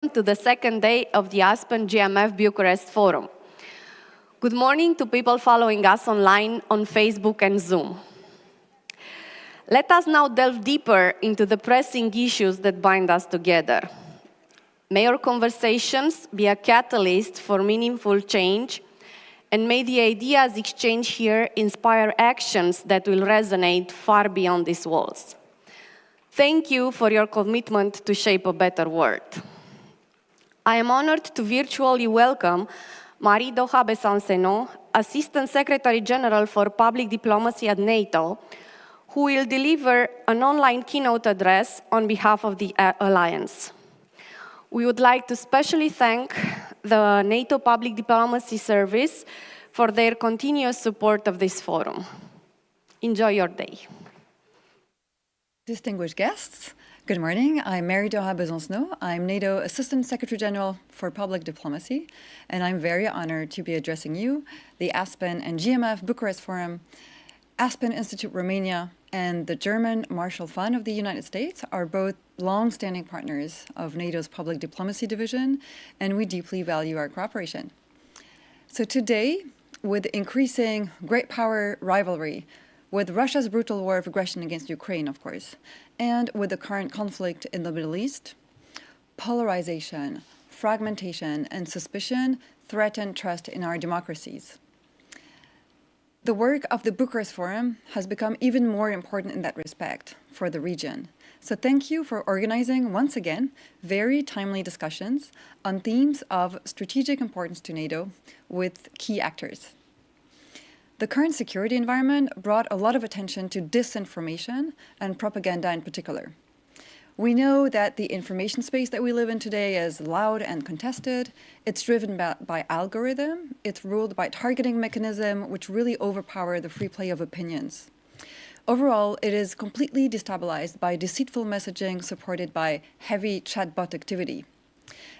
to the second day of the Aspen-GMF Bucharest Forum. Good morning to people following us online on Facebook and Zoom. Let us now delve deeper into the pressing issues that bind us together. May our conversations be a catalyst for meaningful change, and may the ideas exchanged here inspire actions that will resonate far beyond these walls. Thank you for your commitment to shape a better world. I am honored to virtually welcome Marie Doha Besancenot, Assistant Secretary General for Public Diplomacy at NATO, who will deliver an online keynote address on behalf of the Alliance. We would like to especially thank the NATO Public Diplomacy Service for their continuous support of this forum. Enjoy your day. Distinguished guests, good morning. I'm Marie Doha Besancenot. I'm NATO Assistant Secretary General for Public Diplomacy, and I'm very honored to be addressing you, the Aspen and GMF Bucharest Forum, Aspen Institute Romania, and the German Marshall Fund of the United States are both long-standing partners of NATO's Public Diplomacy Division, and we deeply value our cooperation. So today, with increasing great power rivalry, with Russia's brutal war of aggression against Ukraine, of course, and with the current conflict in the Middle East, polarization, fragmentation, and suspicion threaten trust in our democracies. The work of the Bucharest Forum has become even more important in that respect for the region. So thank you for organizing, once again, very timely discussions on themes of strategic importance to NATO with key actors. The current security environment brought a lot of attention to disinformation and propaganda in particular. We know that the information space that we live in today is loud and contested. It's driven by algorithm. It's ruled by targeting mechanism, which really overpower the free play of opinions. Overall, it is completely destabilized by deceitful messaging supported by heavy chatbot activity.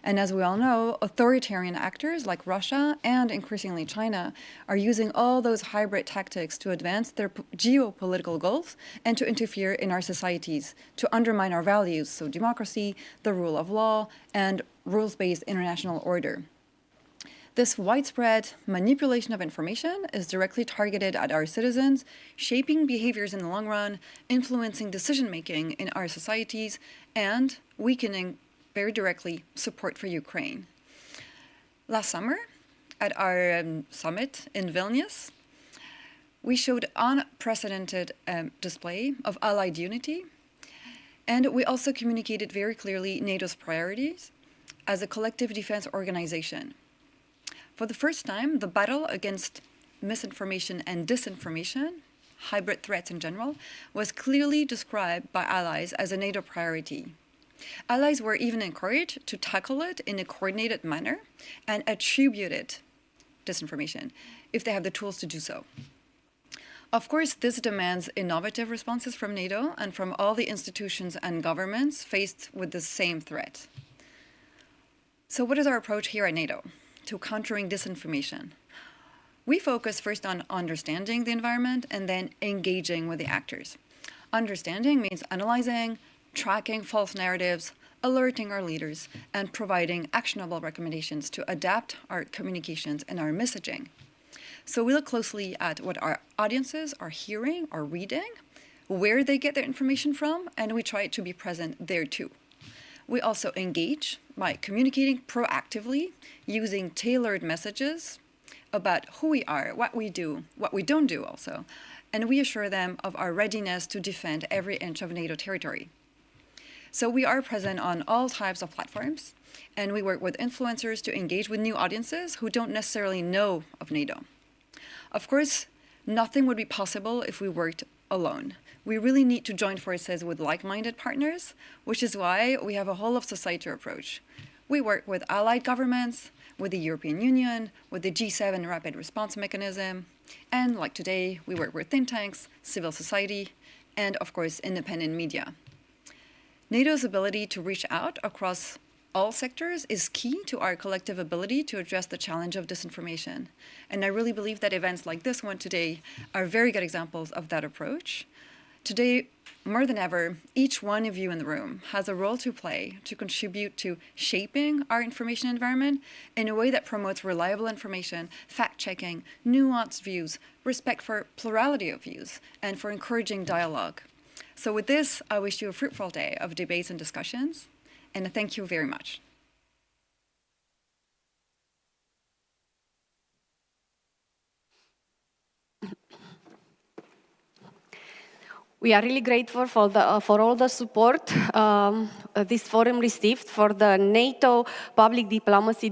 And as we all know, authoritarian actors like Russia and increasingly China are using all those hybrid tactics to advance their geopolitical goals and to interfere in our societies, to undermine our values, so democracy, the rule of law, and rules-based international order. This widespread manipulation of information is directly targeted at our citizens, shaping behaviors in the long run, influencing decision-making in our societies, and weakening very directly support for Ukraine. Last summer, at our summit in Vilnius, we showed unprecedented display of allied unity, and we also communicated very clearly NATO's priorities as a collective defense organization. For the first time, the battle against misinformation and disinformation, hybrid threats in general, was clearly described by allies as a NATO priority. Allies were even encouraged to tackle it in a coordinated manner and attribute it disinformation if they have the tools to do so. Of course, this demands innovative responses from NATO and from all the institutions and governments faced with the same threat. So what is our approach here at NATO to countering disinformation? We focus first on understanding the environment and then engaging with the actors. Understanding means analyzing, tracking false narratives, alerting our leaders, and providing actionable recommendations to adapt our communications and our messaging. So we look closely at what our audiences are hearing or reading, where they get their information from, and we try to be present there too. We also engage by communicating proactively, using tailored messages about who we are, what we do, what we don't do also, and we assure them of our readiness to defend every inch of NATO territory. So we are present on all types of platforms, and we work with influencers to engage with new audiences who don't necessarily know of NATO. Of course, nothing would be possible if we worked alone. We really need to join forces with like-minded partners, which is why we have a whole-of-society approach. We work with allied governments, with the European Union, with the G7 Rapid Response Mechanism, and like today, we work with think tanks, civil society, and of course, independent media. NATO's ability to reach out across all sectors is key to our collective ability to address the challenge of disinformation. And I really believe that events like this one today are very good examples of that approach. Today, more than ever, each one of you in the room has a role to play to contribute to shaping our information environment in a way that promotes reliable information, fact-checking, nuanced views, respect for plurality of views, and for encouraging dialogue. So with this, I wish you a fruitful day of debates and discussions, and thank you very much. We are really grateful for all the support this forum received for the NATO public diplomacy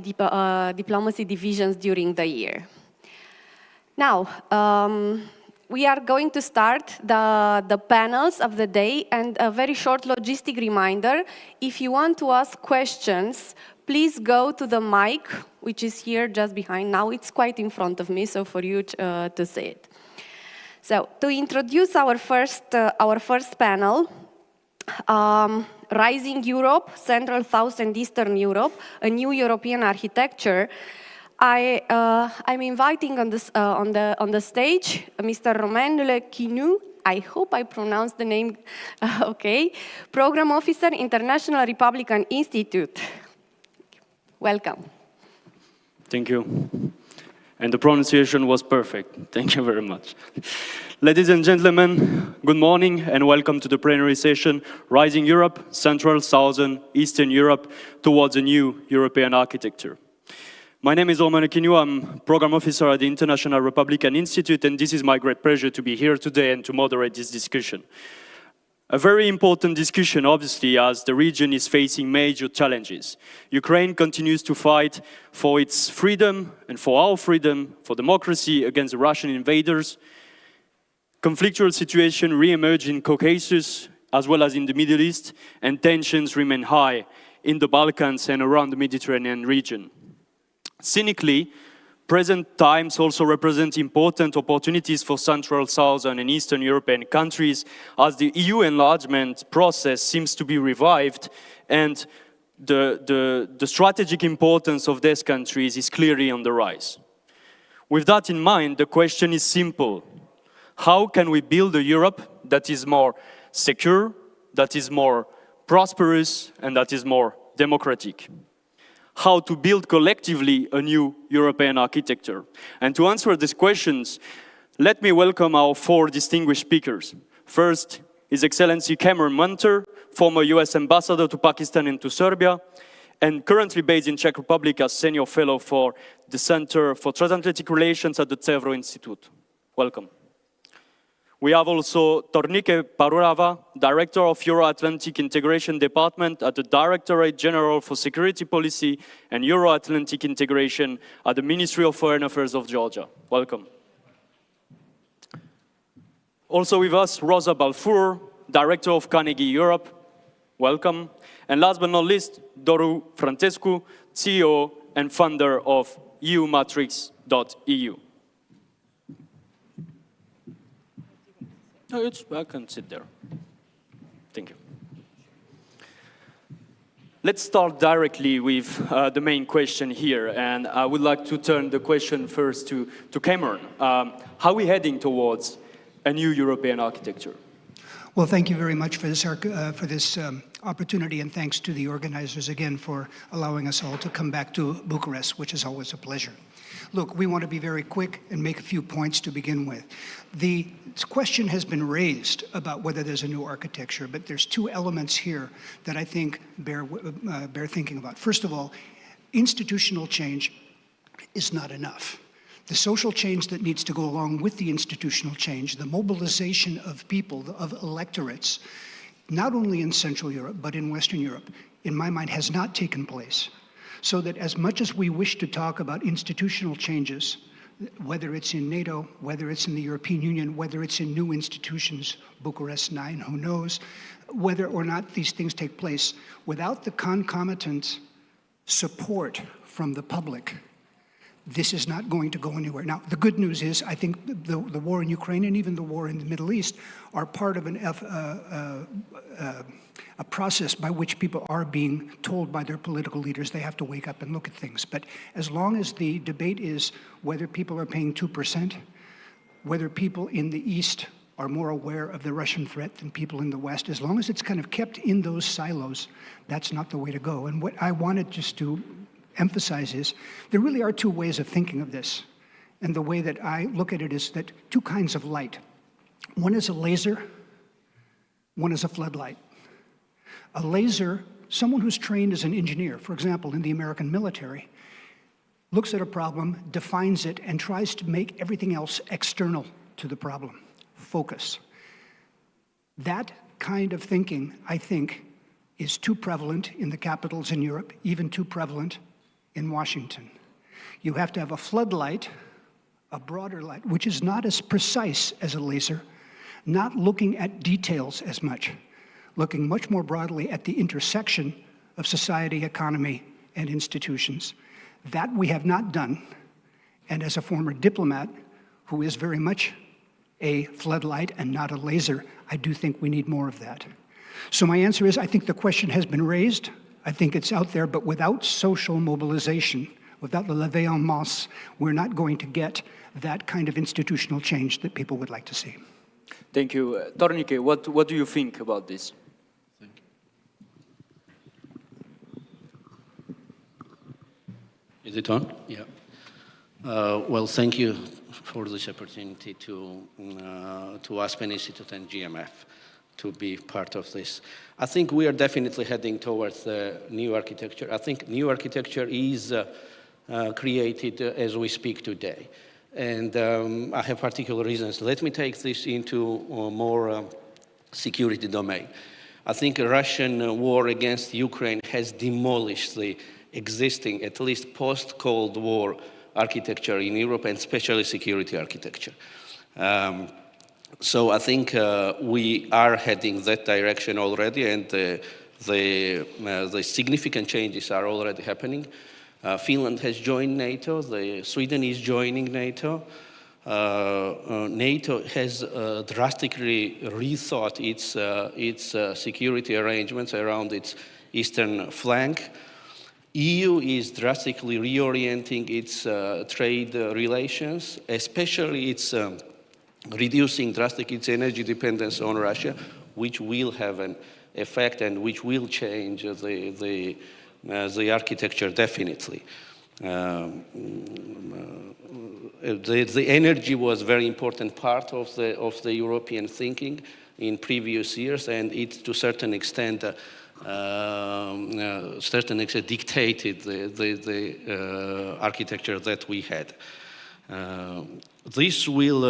divisions during the year. Now, we are going to start the panels of the day, and a very short logistic reminder. If you want to ask questions, please go to the mic, which is here just behind. Now it's quite in front of me, so for you to see it. So, to introduce our first panel, Rising Europe, Central, South and Eastern Europe, a new European architecture, I'm inviting on the stage Mr. Romain Lequinu. I hope I pronounced the name okay. Program Officer, International Republican Institute. Welcome. Thank you. And the pronunciation was perfect. Thank you very much. Ladies and gentlemen, good morning and welcome to the plenary session, Rising Europe, Central, Southern, Eastern Europe, towards a new European architecture. My name is Romain Lequinu. I'm Program Officer at the International Republican Institute, and this is my great pleasure to be here today and to moderate this discussion. A very important discussion, obviously, as the region is facing major challenges. Ukraine continues to fight for its freedom and for our freedom, for democracy against the Russian invaders. Conflictual situation re-emerge in Caucasus, as well as in the Middle East, and tensions remain high in the Balkans and around the Mediterranean region. Cynically, present times also represent important opportunities for Central, Southern and Eastern European countries as the EU enlargement process seems to be revived and the strategic importance of these countries is clearly on the rise. With that in mind, the question is simple. How can we build a Europe that is more secure, that is more prosperous and that is more democratic? How to build collectively a new European architecture. And to answer these questions, let me welcome our four distinguished speakers. First, His Excellency Cameron Munter, former US Ambassador to Pakistan and to Serbia, and currently based in Czech Republic as Senior Fellow for the Center for Transatlantic Relations at the Cevro Institute. Welcome. We have also Tornike Parurava, Director of Euro-Atlantic Integration Department at the Directorate General for Security Policy and Euro-Atlantic Integration at the Ministry of Foreign Affairs of Georgia. Welcome. Also with us, Rosa Balfour, Director of Carnegie Europe. Welcome. And last but not least, Doru Francescu, CEO and founder of EUmatrix.eu. No, I can sit there. Thank you. Let's start directly with the main question here, and I would like to turn the question first to Cameron. How are we heading towards a new European architecture? Well, thank you very much for this opportunity, and thanks to the organizers again for allowing us all to come back to Bucharest, which is always a pleasure. Look, we want to be very quick and make a few points to begin with. The question has been raised about whether there's a new architecture, but there's two elements here that I think bear thinking about. First of all, institutional change is not enough. The social change that needs to go along with the institutional change, the mobilization of people, of electorates, not only in Central Europe, but in Western Europe, in my mind, has not taken place. So that as much as we wish to talk about institutional changes, whether it's in NATO, whether it's in the European Union, whether it's in new institutions, Bucharest 9, who knows, whether or not these things take place, without the concomitant support from the public, this is not going to go anywhere. Now, the good news is, I think the war in Ukraine and even the war in the Middle East are part of a process by which people are being told by their political leaders they have to wake up and look at things. But as long as the debate is whether people are paying 2%, whether people in the East are more aware of the Russian threat than people in the West. As long as it's kind of kept in those silos, that's not the way to go. And what I wanted just to emphasize is there really are two ways of thinking of this. And the way that I look at it is that two kinds of light. One is a laser, one is a floodlight. A laser, someone who's trained as an engineer, for example, in the American military, looks at a problem, defines it, and tries to make everything else external to the problem. Focus. That kind of thinking, I think, is too prevalent in the capitals in Europe, even too prevalent in Washington. You have to have a floodlight, a broader light, which is not as precise as a laser, not looking at details as much, looking much more broadly at the intersection of society, economy, and institutions. That we have not done, and as a former diplomat who is very much a floodlight and not a laser, I do think we need more of that. So my answer is, I think the question has been raised, I think it's out there, but without social mobilization, without the levée en masse, we're not going to get that kind of institutional change that people would like to see. Thank you. Tornike, what do you think about this? Is it on? Yeah. Well, thank you for this opportunity to Aspen Institute and GMF to be part of this. I think we are definitely heading towards the new architecture. I think new architecture is created as we speak today. And I have particular reasons. Let me take this into more security domain. I think a Russian war against Ukraine has demolished the existing, at least post-Cold War architecture in Europe, and especially security architecture. So I think we are heading that direction already, and the significant changes are already happening. Finland has joined NATO, Sweden is joining NATO. NATO has drastically rethought its security arrangements around its eastern flank. EU is drastically reorienting its trade relations, especially it's reducing drastically its energy dependence on Russia, which will have an effect and which will change the architecture definitely. The energy was a very important part of the European thinking in previous years, and it to a certain extent dictated the architecture that we had. This will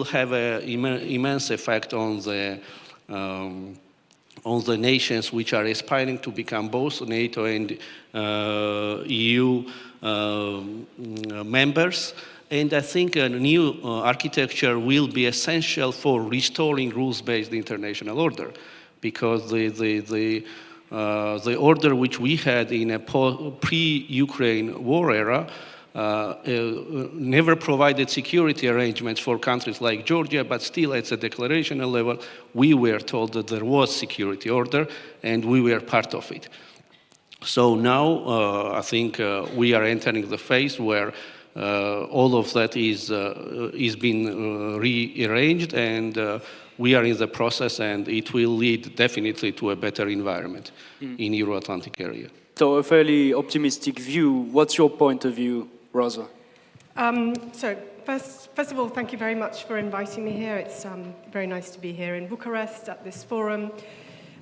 have an immense effect on the nations which are aspiring to become both NATO and EU members. And I think a new architecture will be essential for restoring rules-based international order, because the order which we had in a pre-Ukraine war era never provided security arrangements for countries like Georgia, but still at the declarational level, we were told that there was security order and we were part of it. So now I think we are entering the phase where all of that is being rearranged, and we are in the process, and it will lead definitely to a better environment in Euro-Atlantic area. So a fairly optimistic view. What's your point of view, Rosa? So first of all, thank you very much for inviting me here. It's very nice to be here in Bucharest at this forum.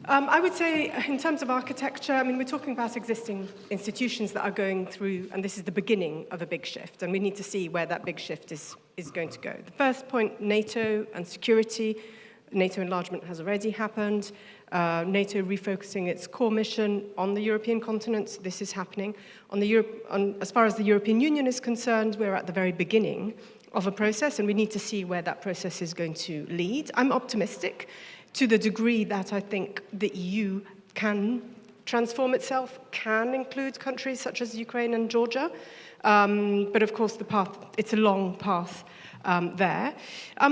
I would say, in terms of architecture, I mean, we're talking about existing institutions that are going through, and this is the beginning of a big shift, and we need to see where that big shift is going to go. The first point, NATO and security. NATO enlargement has already happened. NATO refocusing its core mission on the European continent. This is happening. As far as the European Union is concerned, we're at the very beginning of a process, and we need to see where that process is going to lead. I'm optimistic to the degree that I think the EU can transform itself, can include countries such as Ukraine and Georgia. But of course, the path, it's a long path. there.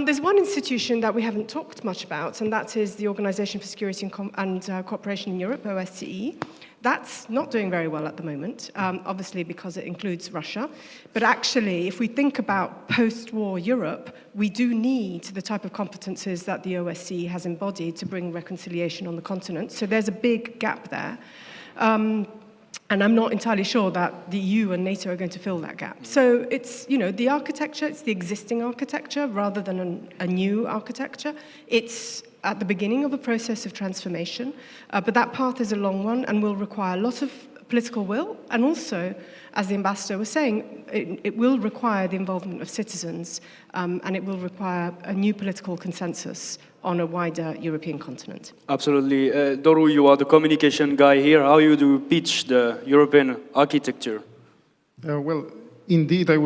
There's one institution that we haven't talked much about, and that is the Organization for Security and Cooperation in Europe, OSCE. That's not doing very well at the moment, obviously because it includes Russia. But actually, if we think about post-war Europe, we do need the type of competences that the OSCE has embodied to bring reconciliation on the continent. So there's a big gap there. And I'm not entirely sure that the EU and NATO are going to fill that gap. So it's, the architecture, it's the existing architecture rather than a new architecture. It's at the beginning of a process of transformation, but that path is a long one and will require a lot of political will, and also, as the ambassador was saying, it will require the involvement of citizens, and it will require a new political consensus on a wider European continent. Absolutely. Doru, you are the communication guy here. How you do pitch the European architecture? Well, indeed, I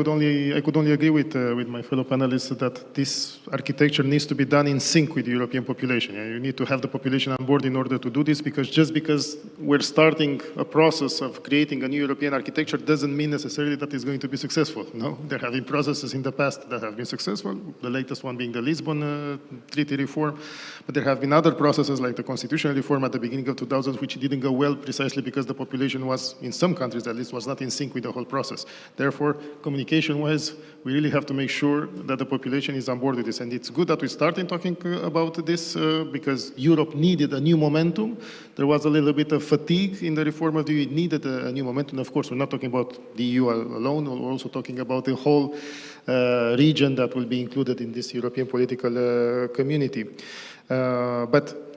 could only agree with my fellow panelists that this architecture needs to be done in sync with the European population. You need to have the population on board in order to do this, because just because we're starting a process of creating a new European architecture doesn't mean necessarily that it's going to be successful. No, there have been processes in the past that have been successful, the latest one being the Lisbon Treaty reform, but there have been other processes like the constitutional reform at the beginning of 2000s, which didn't go well precisely because the population was, in some countries at least, was not in sync with the whole process. Therefore, communication-wise, we really have to make sure that the population is on board with this. And it's good that we started talking about this because Europe needed a new momentum. There was a little bit of fatigue in the reform of the EU. It needed a new momentum. Of course, we're not talking about the EU alone. We're also talking about the whole region that will be included in this European political community. But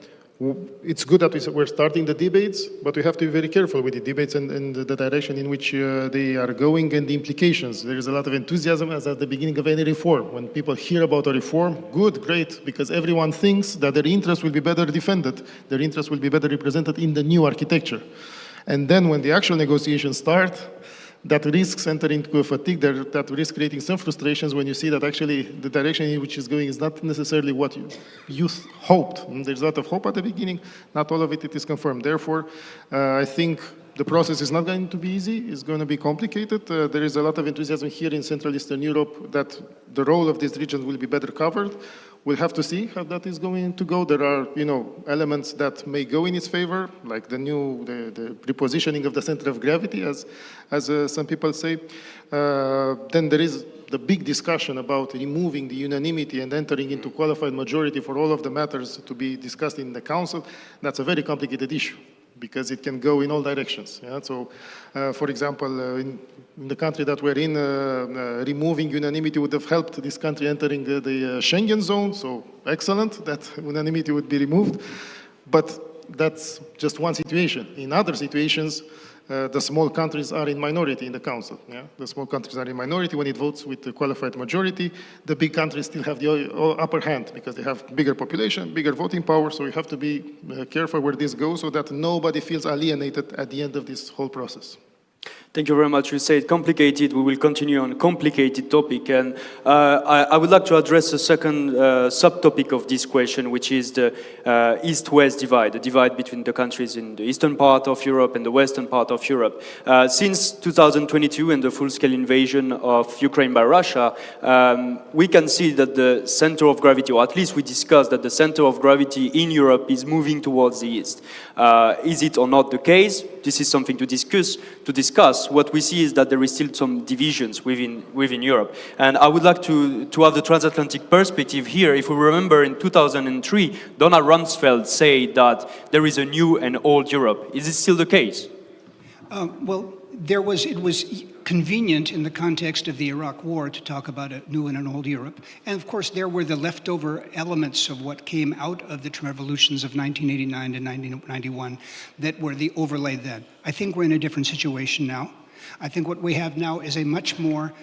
it's good that we're starting the debates, but we have to be very careful with the debates and the direction in which they are going and the implications. There is a lot of enthusiasm as at the beginning of any reform. When people hear about a reform, good, great, because everyone thinks that their interests will be better defended, their interests will be better represented in the new architecture. And then when the actual negotiations start, that risks enter into a fatigue, that risks creating some frustrations when you see that actually the direction in which it's going is not necessarily what you hoped. And there's a lot of hope at the beginning, not all of it is confirmed. Therefore, I think the process is not going to be easy, it's going to be complicated. There is a lot of enthusiasm here in Central Eastern Europe that the role of this region will be better covered. We'll have to see how that is going to go. There are, elements that may go in its favor, like the repositioning of the center of gravity, as some people say. Then there is the big discussion about removing the unanimity and entering into qualified majority for all of the matters to be discussed in the Council. That's a very complicated issue, because it can go in all directions. Yeah? So, for example, in the country that we're in, removing unanimity would have helped this country entering the Schengen zone, so excellent, that unanimity would be removed. But that's just one situation. In other situations, the small countries are in minority in the Council. Yeah? The small countries are in minority when it votes with the qualified majority. The big countries still have the upper hand because they have bigger population, bigger voting power, so we have to be careful where this goes so that nobody feels alienated at the end of this whole process. Thank you very much. You said complicated. We will continue on a complicated topic. And I would like to address a second subtopic of this question, which is the East-West divide, the divide between the countries in the eastern part of Europe and the western part of Europe. Since 2022 and the full-scale invasion of Ukraine by Russia, we can see that the center of gravity, or at least we discussed that the center of gravity in Europe is moving towards the east. Is it or not the case? This is something to discuss. What we see is that there is still some divisions within Europe. And I would like to have the transatlantic perspective here. If we remember in 2003, Donald Rumsfeld said that there is a new and old Europe. Is it still the case? Well, it was convenient in the context of the Iraq War to talk about a new and an old Europe. And of course, there were the leftover elements of what came out of the revolutions of 1989 to 1991 that were the overlay then. I think we're in a different situation now. I think what we have now is a much more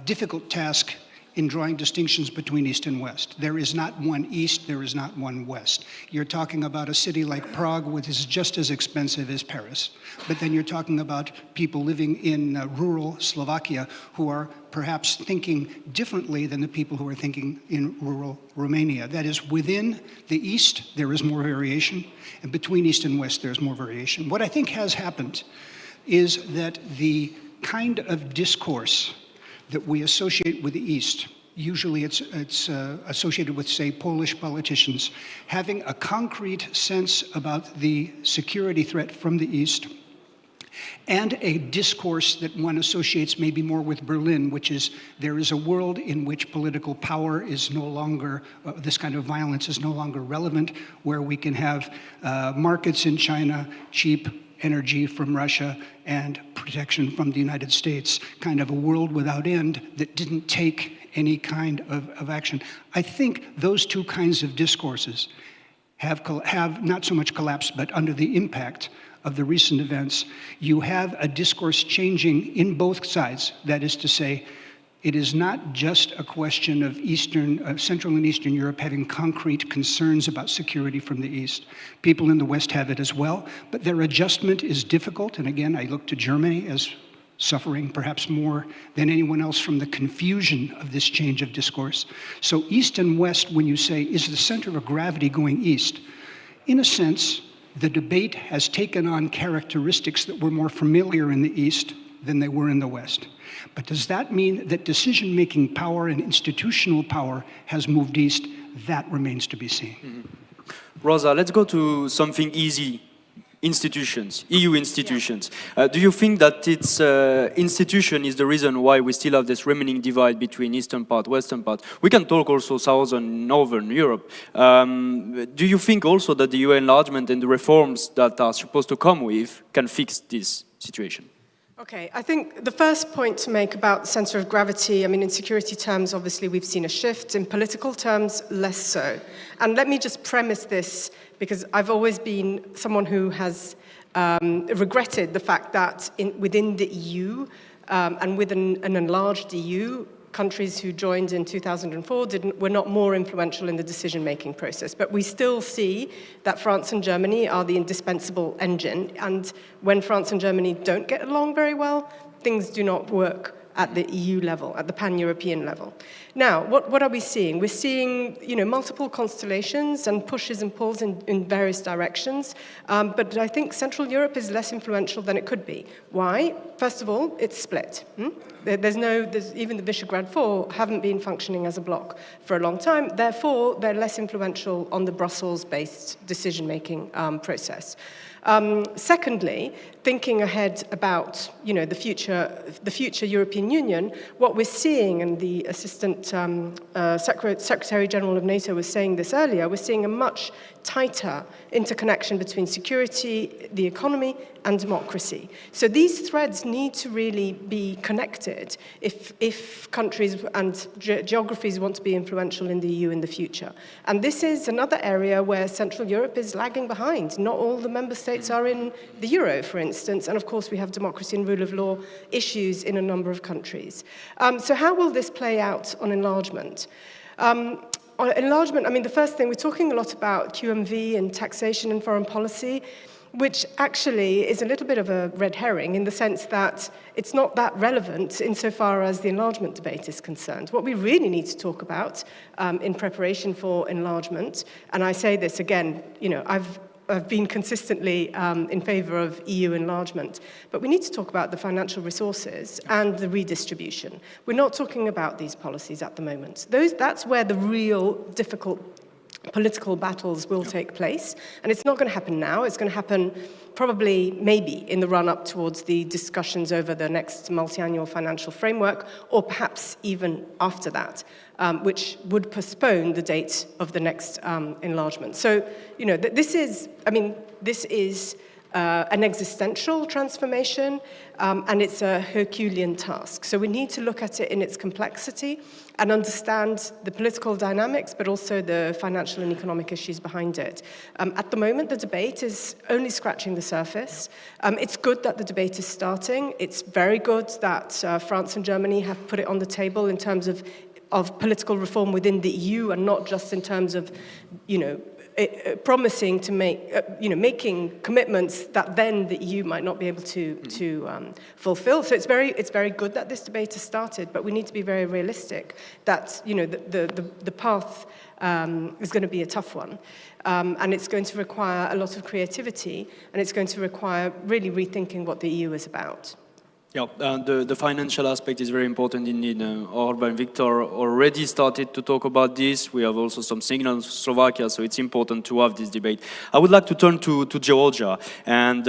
difficult task in drawing distinctions between East and West. There is not one East, there is not one West. You're talking about a city like Prague, which is just as expensive as Paris. But then you're talking about people living in rural Slovakia who are perhaps thinking differently than the people who are thinking in rural Romania. That is, within the East, there is more variation, and between East and West, there's more variation. What I think has happened is that the kind of discourse that we associate with the East usually it's associated with, say, Polish politicians, having a concrete sense about the security threat from the East, and a discourse that one associates maybe more with Berlin, which is there is a world in which political power is no longer, this kind of violence is no longer relevant, where we can have markets in China, cheap energy from Russia, and protection from the United States, kind of a world without end that didn't take any kind of action. I think those two kinds of discourses have not so much collapsed, but under the impact of the recent events, you have a discourse changing in both sides. That is to say, it is not just a question of Central and Eastern Europe having concrete concerns about security from the East. People in the West have it as well, but their adjustment is difficult. And again, I look to Germany as suffering perhaps more than anyone else from the confusion of this change of discourse. So East and West, when you say, is the center of gravity going east? In a sense, the debate has taken on characteristics that were more familiar in the East than they were in the West. But does that mean that decision-making power and institutional power has moved east? That remains to be seen. Mm-hmm. Rosa, let's go to something easy. Institutions, EU institutions. Yeah. Do you think that its institution is the reason why we still have this remaining divide between eastern part, western part? We can talk also southern, northern Europe. Do you think also that the EU enlargement and the reforms that are supposed to come with can fix this situation? Okay, I think the first point to make about center of gravity, I mean, in security terms, obviously, we've seen a shift. In political terms, less so. And let me just premise this, because I've always been someone who has regretted the fact that within the EU and with an enlarged EU, countries who joined in 2004 were not more influential in the decision-making process. But we still see that France and Germany are the indispensable engine. And when France and Germany don't get along very well, things do not work at the EU level, at the pan-European level. Now, what are we seeing? We're seeing, multiple constellations and pushes and pulls in various directions, but I think Central Europe is less influential than it could be. Why? First of all, it's split. Even the Visegrad 4 haven't been functioning as a bloc for a long time, therefore they're less influential on the Brussels-based decision-making process. Secondly, thinking ahead about the future European Union, what we're seeing, and the Assistant Secretary General of NATO was saying this earlier, we're seeing a much tighter interconnection between security, the economy, and democracy. So these threads need to really be connected if countries and geographies want to be influential in the EU in the future. And this is another area where Central Europe is lagging behind. Not all the member states are in the euro, for instance, and of course we have democracy and rule of law issues in a number of countries. So how will this play out on enlargement? On enlargement, I mean, the first thing, we're talking a lot about QMV and taxation and foreign policy, which actually is a little bit of a red herring in the sense that it's not that relevant insofar as the enlargement debate is concerned. What we really need to talk about in preparation for enlargement, and I say this again, I've been consistently in favor of EU enlargement. But we need to talk about the financial resources and the redistribution. We're not talking about these policies at the moment. That's where the real difficult political battles will take place. And it's not going to happen now. It's going to happen probably, maybe, in the run-up towards the discussions over the next multi-annual financial framework, or perhaps even after that, which would postpone the date of the next enlargement. So, this is an existential transformation, and it's a Herculean task. So we need to look at it in its complexity and understand the political dynamics, but also the financial and economic issues behind it. At the moment, the debate is only scratching the surface. It's good that the debate is starting. It's very good that France and Germany have put it on the table in terms of political reform within the EU, and not just in terms of, promising to making commitments that then the EU might not be able to fulfill. So it's very good that this debate has started, but we need to be very realistic that the path is going to be a tough one, and it's going to require a lot of creativity, and it's going to require really rethinking what the EU is about. Yeah, the financial aspect is very important indeed. Orban Viktor already started to talk about this. We have also some signals from Slovakia, so it's important to have this debate. I would like to turn to Georgia. And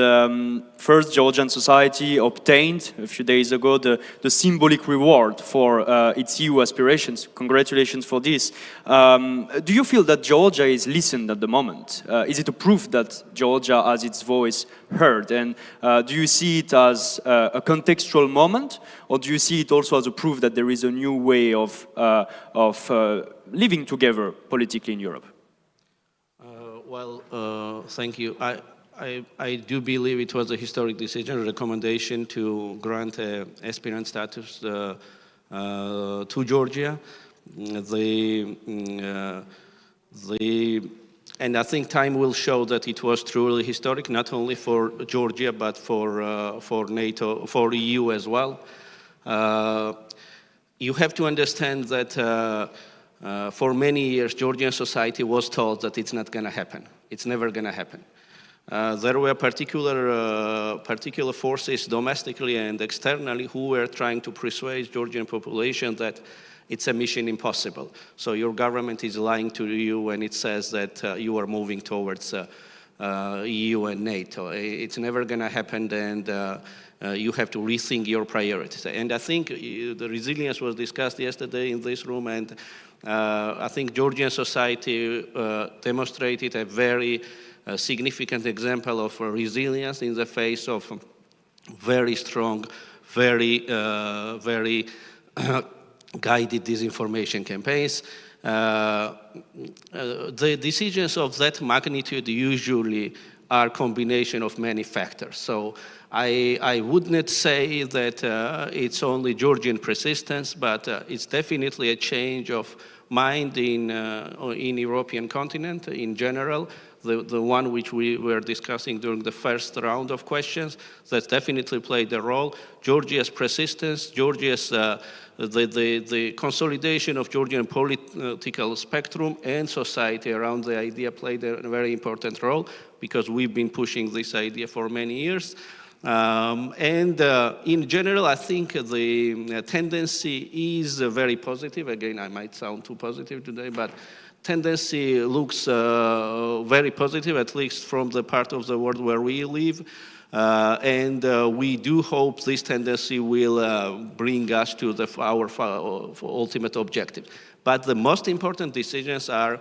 first, Georgian society obtained a few days ago the symbolic reward for its EU aspirations. Congratulations for this. Do you feel that Georgia is listened at the moment? Is it a proof that Georgia has its voice heard? And do you see it as a contextual moment, or do you see it also as a proof that there is a new way of living together politically in Europe? Thank you. I do believe it was a historic decision, a recommendation to grant aspirant status to Georgia. And I think time will show that it was truly historic, not only for Georgia, but for NATO, for EU as well. You have to understand that for many years, Georgian society was told that it's not going to happen. It's never going to happen. There were particular forces domestically and externally who were trying to persuade Georgian population that it's a mission impossible. So your government is lying to you when it says that you are moving towards EU and NATO. It's never going to happen, and you have to rethink your priorities. And I think the resilience was discussed yesterday in this room, and I think Georgian society demonstrated a very significant example of resilience in the face of very strong, very guided disinformation campaigns. The decisions of that magnitude usually are a combination of many factors. So I would not say that it's only Georgian persistence, but it's definitely a change of mind in European continent in general. The one which we were discussing during the first round of questions, that definitely played a role. Georgia's persistence, Georgia's the consolidation of Georgian political spectrum and society around the idea played a very important role, because we've been pushing this idea for many years. In general, I think the tendency is very positive. Again, I might sound too positive today, but tendency looks very positive, at least from the part of the world where we live. We do hope this tendency will bring us to our ultimate objective. But the most important decisions are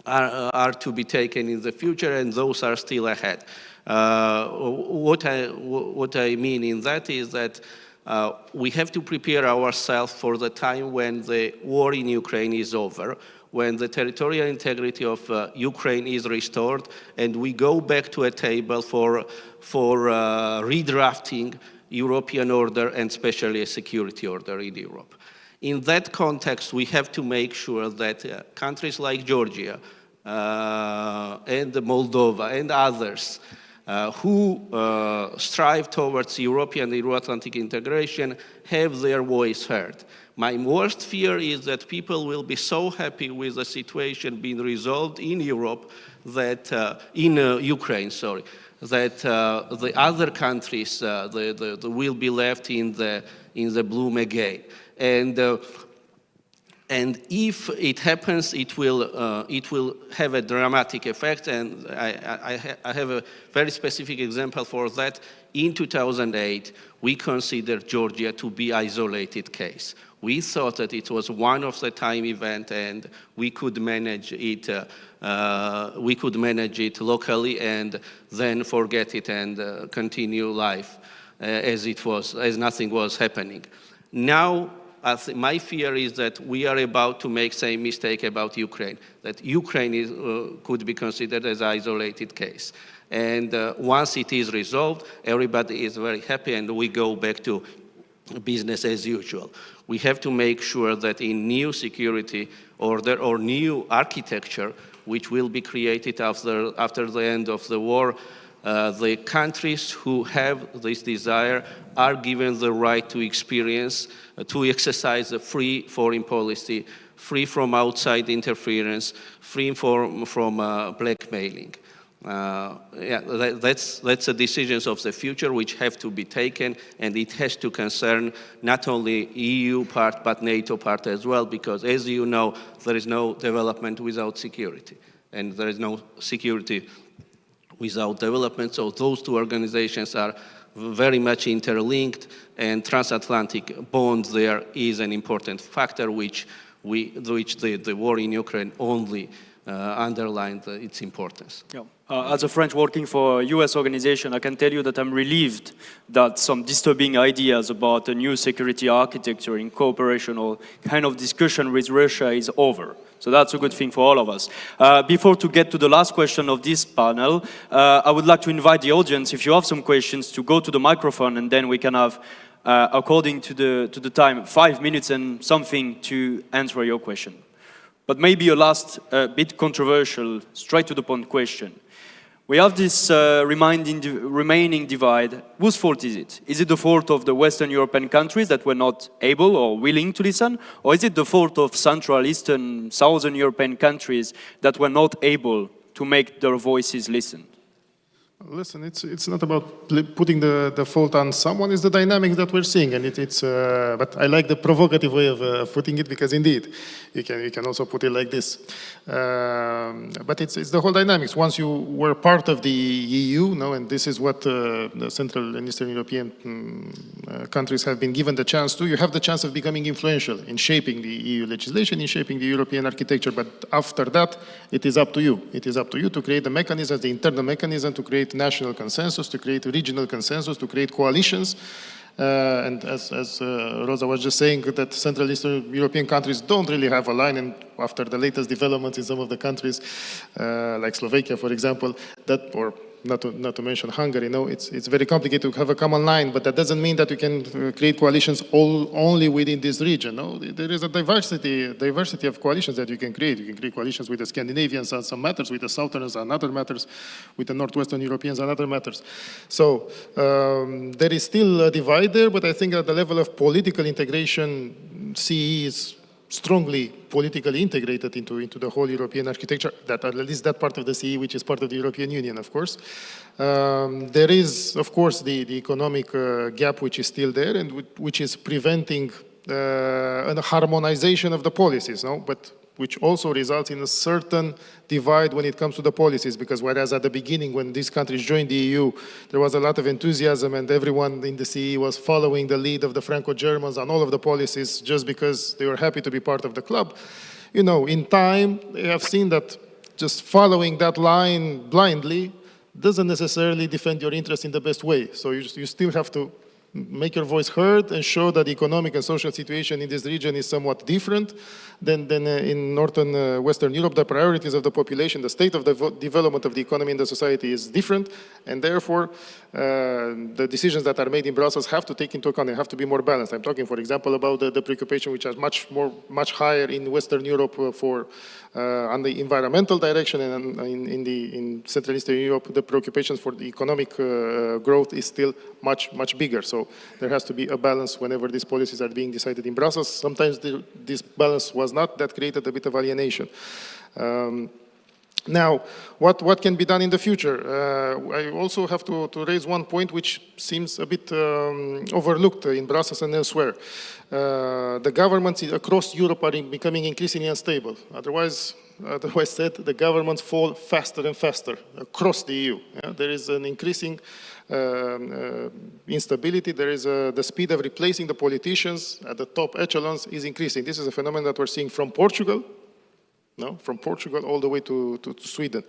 to be taken in the future, and those are still ahead. What I mean in that is that we have to prepare ourselves for the time when the war in Ukraine is over, when the territorial integrity of Ukraine is restored, and we go back to a table for redrafting European order, and especially a security order in Europe. In that context, we have to make sure that countries like Georgia and Moldova and others who strive towards European and Euro-Atlantic integration have their voice heard. My worst fear is that people will be so happy with the situation being resolved in Europe that in Ukraine, sorry, that the other countries will be left in the bloom again. And if it happens, it will have a dramatic effect. And I have a very specific example for that. In 2008, we considered Georgia to be an isolated case. We thought that it was one of the time event, and we could manage it. We could manage it locally, and then forget it and continue life as nothing was happening. Now, my fear is that we are about to make the same mistake about Ukraine, that Ukraine could be considered as an isolated case. And once it is resolved, everybody is very happy, and we go back to business as usual. We have to make sure that in new security order or new architecture, which will be created after the end of the war, the countries who have this desire are given the right to exercise a free foreign policy, free from outside interference, free from blackmailing. Yeah, that's the decisions of the future which have to be taken, and it has to concern not only EU part but NATO part as well, because as you know, there is no development without security, and there is no security without development. So those two organizations are very much interlinked, and transatlantic bond there is an important factor which the war in Ukraine only underlined its importance. Yeah. As a French working for a US organization, I can tell you that I'm relieved that some disturbing ideas about a new security architecture in cooperation or kind of discussion with Russia is over. So that's a good thing for all of us. Before to get to the last question of this panel, I would like to invite the audience, if you have some questions, to go to the microphone, and then we can have, according to the time, 5 minutes and something to answer your question. But maybe a last bit controversial, straight to the point question. We have this remaining divide. Whose fault is it? Is it the fault of the Western European countries that were not able or willing to listen? Or is it the fault of Central, Eastern, Southern European countries that were not able to make their voices listened? Listen, it's not about putting the fault on someone. It's the dynamics that we're seeing, and but I like the provocative way of putting it, because indeed, you can also put it like this. But it's the whole dynamics. Once you were part of the EU, and this is what the Central and Eastern European countries have been given the chance to. You have the chance of becoming influential in shaping the EU legislation, in shaping the European architecture. But after that, it is up to you. It is up to you to create the mechanisms, the internal mechanism, to create national consensus, to create regional consensus, to create coalitions. And as Rosa was just saying, that Central Eastern European countries don't really have a line, and after the latest developments in some of the countries, like Slovakia, for example, or not to mention Hungary, it's very complicated to have a common line, but that doesn't mean that you can create coalitions only within this region. There is a diversity of coalitions that you can create. You can create coalitions with the Scandinavians on some matters, with the Southerners on other matters, with the Northwestern Europeans on other matters. So there is still a divide there, but I think at the level of political integration, CE is strongly politically integrated into the whole European architecture, that at least that part of the CE, which is part of the European Union, of course. There is, of course, the economic gap, which is still there, and which is preventing a harmonization of the policies, but which also results in a certain divide when it comes to the policies, because whereas at the beginning, when these countries joined the EU, there was a lot of enthusiasm and everyone in the CE was following the lead of the Franco-Germans on all of the policies just because they were happy to be part of the club. In time, they have seen that just following that line blindly doesn't necessarily defend your interest in the best way. So you still have to make your voice heard and show that the economic and social situation in this region is somewhat different than in Northern Western Europe. The priorities of the population, the state of the development of the economy and the society is different, and therefore the decisions that are made in Brussels have to take into account and have to be more balanced. I'm talking, for example, about the preoccupation which is much higher in Western Europe on the environmental direction, and in Central Eastern Europe, the preoccupations for the economic growth is still much bigger. So there has to be a balance whenever these policies are being decided in Brussels. Sometimes this balance was not. That created a bit of alienation. Now, what can be done in the future? I also have to raise one point which seems a bit overlooked in Brussels and elsewhere. The governments across Europe are becoming increasingly unstable. Otherwise said, the governments fall faster and faster across the EU. There is an increasing instability. There is the speed of replacing the politicians at the top echelons is increasing. This is a phenomenon that we're seeing from Portugal, from Portugal all the way to Sweden.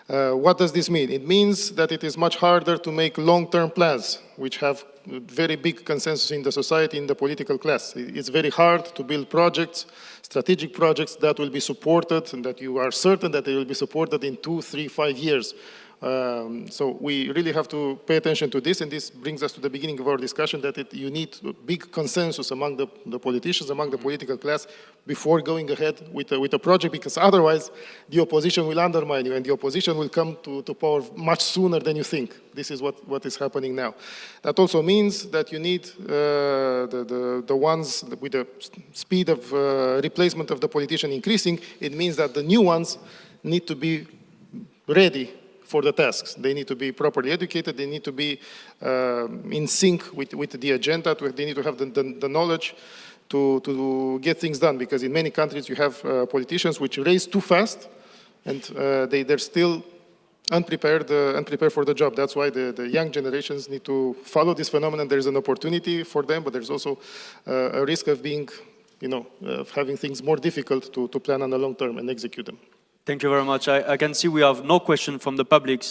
What does this mean? It means that it is much harder to make long-term plans, which have very big consensus in the society, in the political class. It's very hard to build projects, strategic projects that will be supported and that you are certain that they will be supported in 2, 3, 5 years. So we really have to pay attention to this, and this brings us to the beginning of our discussion, that you need big consensus among the politicians, among the political class, before going ahead with a project, because otherwise the opposition will undermine you, and the opposition will come to power much sooner than you think. This is what is happening now. That also means that you need the ones with the speed of replacement of the politician increasing. It means that the new ones need to be ready for the tasks. They need to be properly educated, they need to be in sync with the agenda, they need to have the knowledge to get things done, because in many countries you have politicians which race too fast, and they're still unprepared for the job. That's why the young generations need to follow this phenomenon. There's an opportunity for them, but there's also a risk of being, of having things more difficult to plan on the long term and execute them. Thank you very much. I can see we have no question from the public.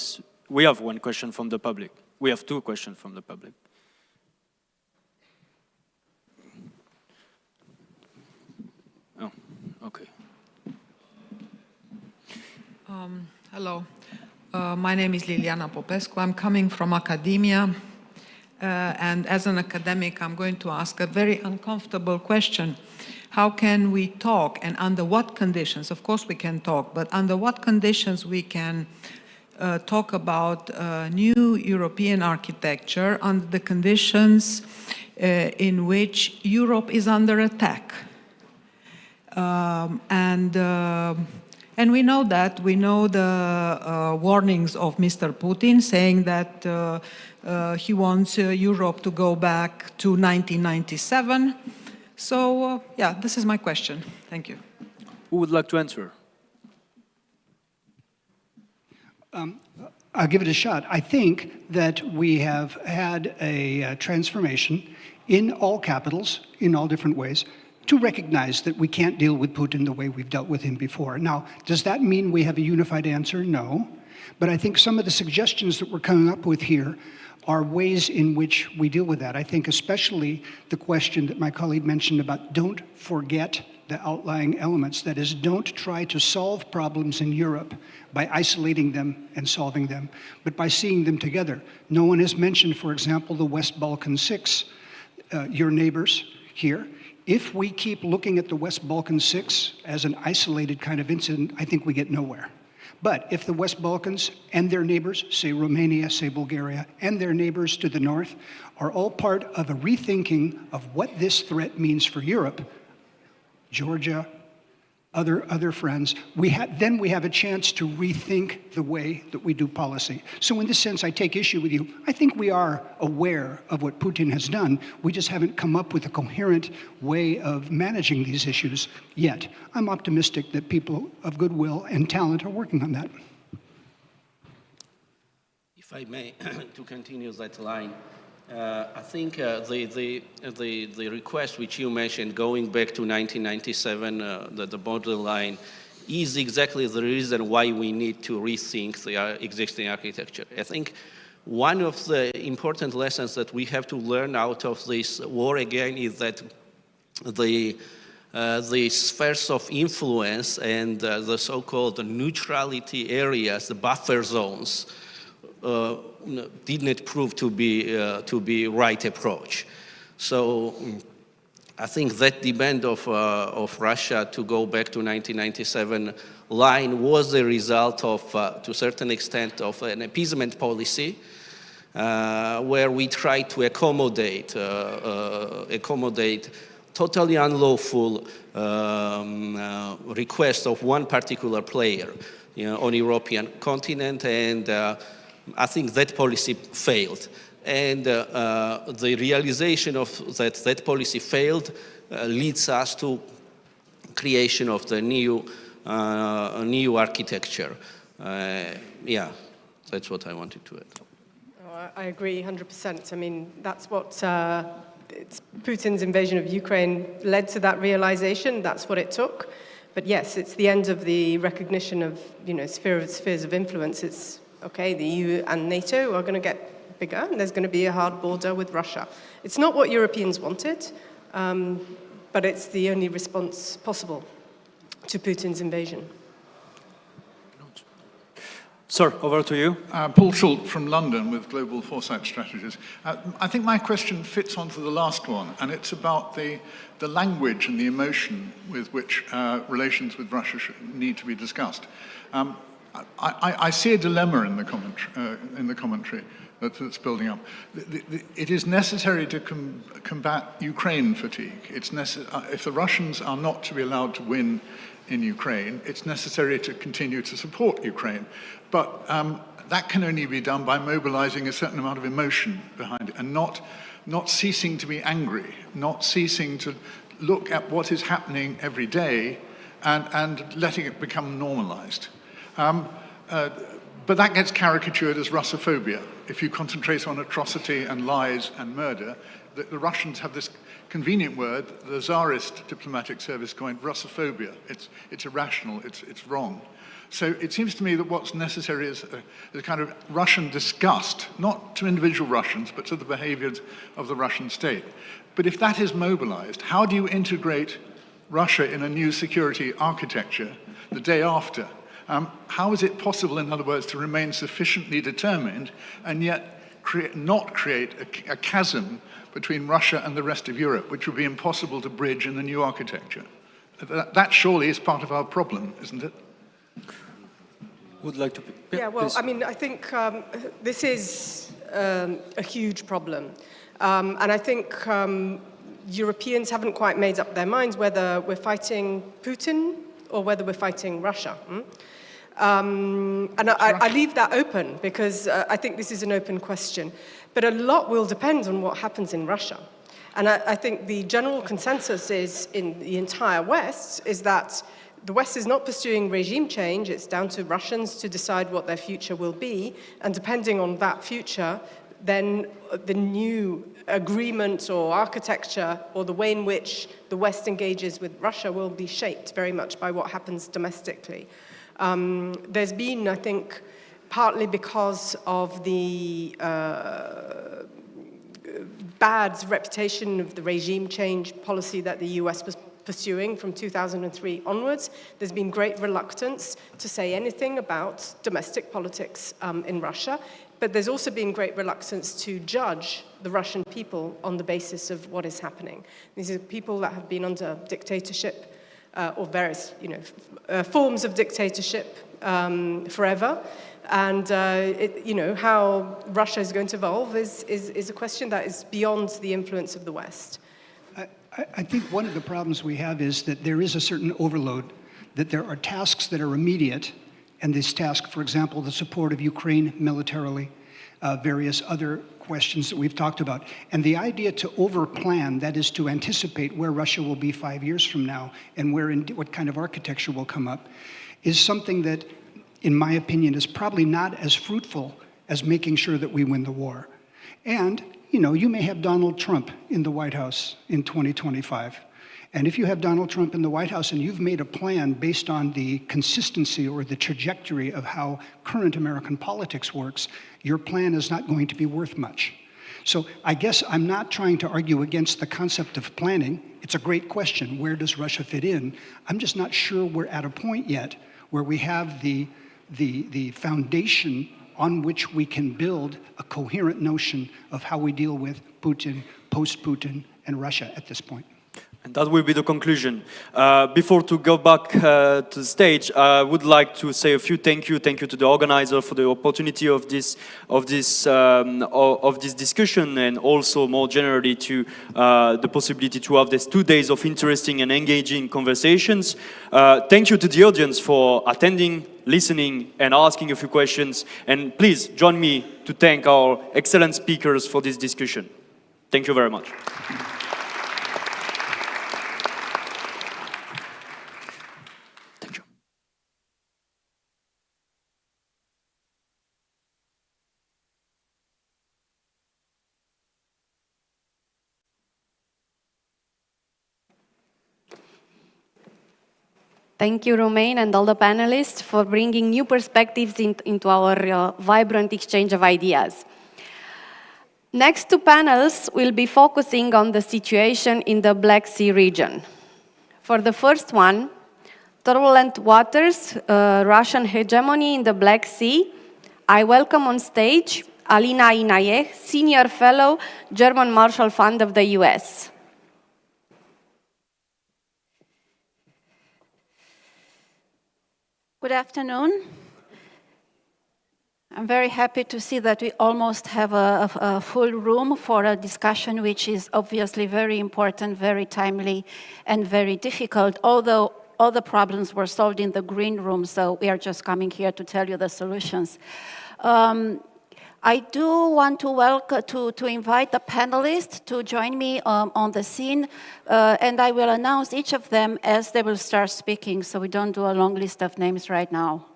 We have one question from the public. We have two questions from the public. Oh, okay. Hello. My name is Liliana Popescu. I'm coming from academia. And as an academic, I'm going to ask a very uncomfortable question. How can we talk, and under what conditions? Of course we can talk, but under what conditions we can talk about new European architecture under the conditions in which Europe is under attack? And we know that. We know the warnings of Mr. Putin saying that he wants Europe to go back to 1997. So, yeah, this is my question. Thank you. Who would like to answer? I'll give it a shot. I think that we have had a transformation in all capitals, in all different ways, to recognize that we can't deal with Putin the way we've dealt with him before. Now, does that mean we have a unified answer? No. But I think some of the suggestions that we're coming up with here are ways in which we deal with that. I think especially the question that my colleague mentioned about don't forget the outlying elements. That is, don't try to solve problems in Europe by isolating them and solving them, but by seeing them together. No one has mentioned, for example, the West Balkan Six, your neighbors here. If we keep looking at the West Balkan Six as an isolated kind of incident, I think we get nowhere. But if the West Balkans and their neighbors, say Romania, say Bulgaria, and their neighbors to the north, are all part of a rethinking of what this threat means for Europe, Georgia, other friends, then we have a chance to rethink the way that we do policy. So in this sense, I take issue with you. I think we are aware of what Putin has done. We just haven't come up with a coherent way of managing these issues yet. I'm optimistic that people of goodwill and talent are working on that. If I may, to continue that line, I think the request which you mentioned, going back to 1997, the borderline, is exactly the reason why we need to rethink the existing architecture. I think one of the important lessons that we have to learn out of this war again is that the spheres of influence and the so-called neutrality areas, the buffer zones, did not prove to be right approach. So I think that demand of Russia to go back to 1997 line was a result of, to a certain extent, of an appeasement policy where we tried to accommodate totally unlawful requests of one particular player, on European continent, and I think that policy failed. And the realization of that policy failed leads us to creation of the new architecture. Yeah, that's what I wanted to add. Oh, I agree 100%. I mean, that's what Putin's invasion of Ukraine led to, that realization. That's what it took. But yes, it's the end of the recognition of, spheres of influence. It's okay, the EU and NATO are going to get bigger, and there's going to be a hard border with Russia. It's not what Europeans wanted, but it's the only response possible to Putin's invasion. Sir, over to you. Paul Schultz from London with Global Foresight Strategies. I think my question fits onto the last one, and it's about the language and the emotion with which relations with Russia need to be discussed. I see a dilemma in the commentary that's building up. It is necessary to combat Ukraine fatigue. If the Russians are not to be allowed to win in Ukraine, it's necessary to continue to support Ukraine. But that can only be done by mobilizing a certain amount of emotion behind it and not ceasing to be angry, not ceasing to look at what is happening every day and letting it become normalized. But that gets caricatured as Russophobia. If you concentrate on atrocity and lies and murder, the Russians have this convenient word, the Tsarist diplomatic service coined Russophobia. It's irrational, it's wrong. So it seems to me that what's necessary is a kind of Russian disgust, not to individual Russians, but to the behaviors of the Russian state. But if that is mobilized, how do you integrate Russia in a new security architecture the day after? How is it possible, in other words, to remain sufficiently determined and yet not create a chasm between Russia and the rest of Europe, which would be impossible to bridge in the new architecture? That surely is part of our problem, isn't it? Would like to... Yeah, well, please. I mean, I think this is a huge problem. And I think Europeans haven't quite made up their minds whether we're fighting Putin or whether we're fighting Russia. And I leave that open because I think this is an open question. But a lot will depend on what happens in Russia. And I think the general consensus is in the entire West is that the West is not pursuing regime change. It's down to Russians to decide what their future will be. And depending on that future, then the new agreement or architecture or the way in which the West engages with Russia will be shaped very much by what happens domestically. There's been, I think, partly because of the bad reputation of the regime change policy that the US was pursuing from 2003 onwards, there's been great reluctance to say anything about domestic politics in Russia. But there's also been great reluctance to judge the Russian people on the basis of what is happening. These are people that have been under dictatorship or various, forms of dictatorship forever. And how Russia is going to evolve is a question that is beyond the influence of the West. I think one of the problems we have is that there is a certain overload, that there are tasks that are immediate, and this task, for example, the support of Ukraine militarily, various other questions that we've talked about. And the idea to overplan, that is to anticipate where Russia will be 5 years from now and what kind of architecture will come up, is something that, in my opinion, is probably not as fruitful as making sure that we win the war. And, you may have Donald Trump in the White House in 2025. And if you have Donald Trump in the White House and you've made a plan based on the consistency or the trajectory of how current American politics works, your plan is not going to be worth much. So I guess I'm not trying to argue against the concept of planning. It's a great question. Where does Russia fit in? I'm just not sure we're at a point yet where we have the foundation on which we can build a coherent notion of how we deal with Putin, post-Putin, and Russia at this point. And that will be the conclusion. Before to go back to the stage, I would like to say a few thank you to the organizer for the opportunity of this discussion, and also more generally to the possibility to have these 2 days of interesting and engaging conversations. Thank you to the audience for attending, listening, and asking a few questions. And please join me to thank our excellent speakers for this discussion. Thank you very much. Thank you, Romain, and all the panelists for bringing new perspectives into our vibrant exchange of ideas. Next two panels will be focusing on the situation in the Black Sea region. For the first one, turbulent waters, Russian hegemony in the Black Sea, I welcome on stage Alina Inaye, Senior Fellow, German Marshall Fund of the US. Good afternoon. I'm very happy to see that we almost have a full room for a discussion which is obviously very important, very timely, and very difficult, although all the problems were solved in the green room, so we are just coming here to tell you the solutions. I do want to invite the panelists to join me on the scene, and I will announce each of them as they will start speaking, so we don't do a long list of names right now.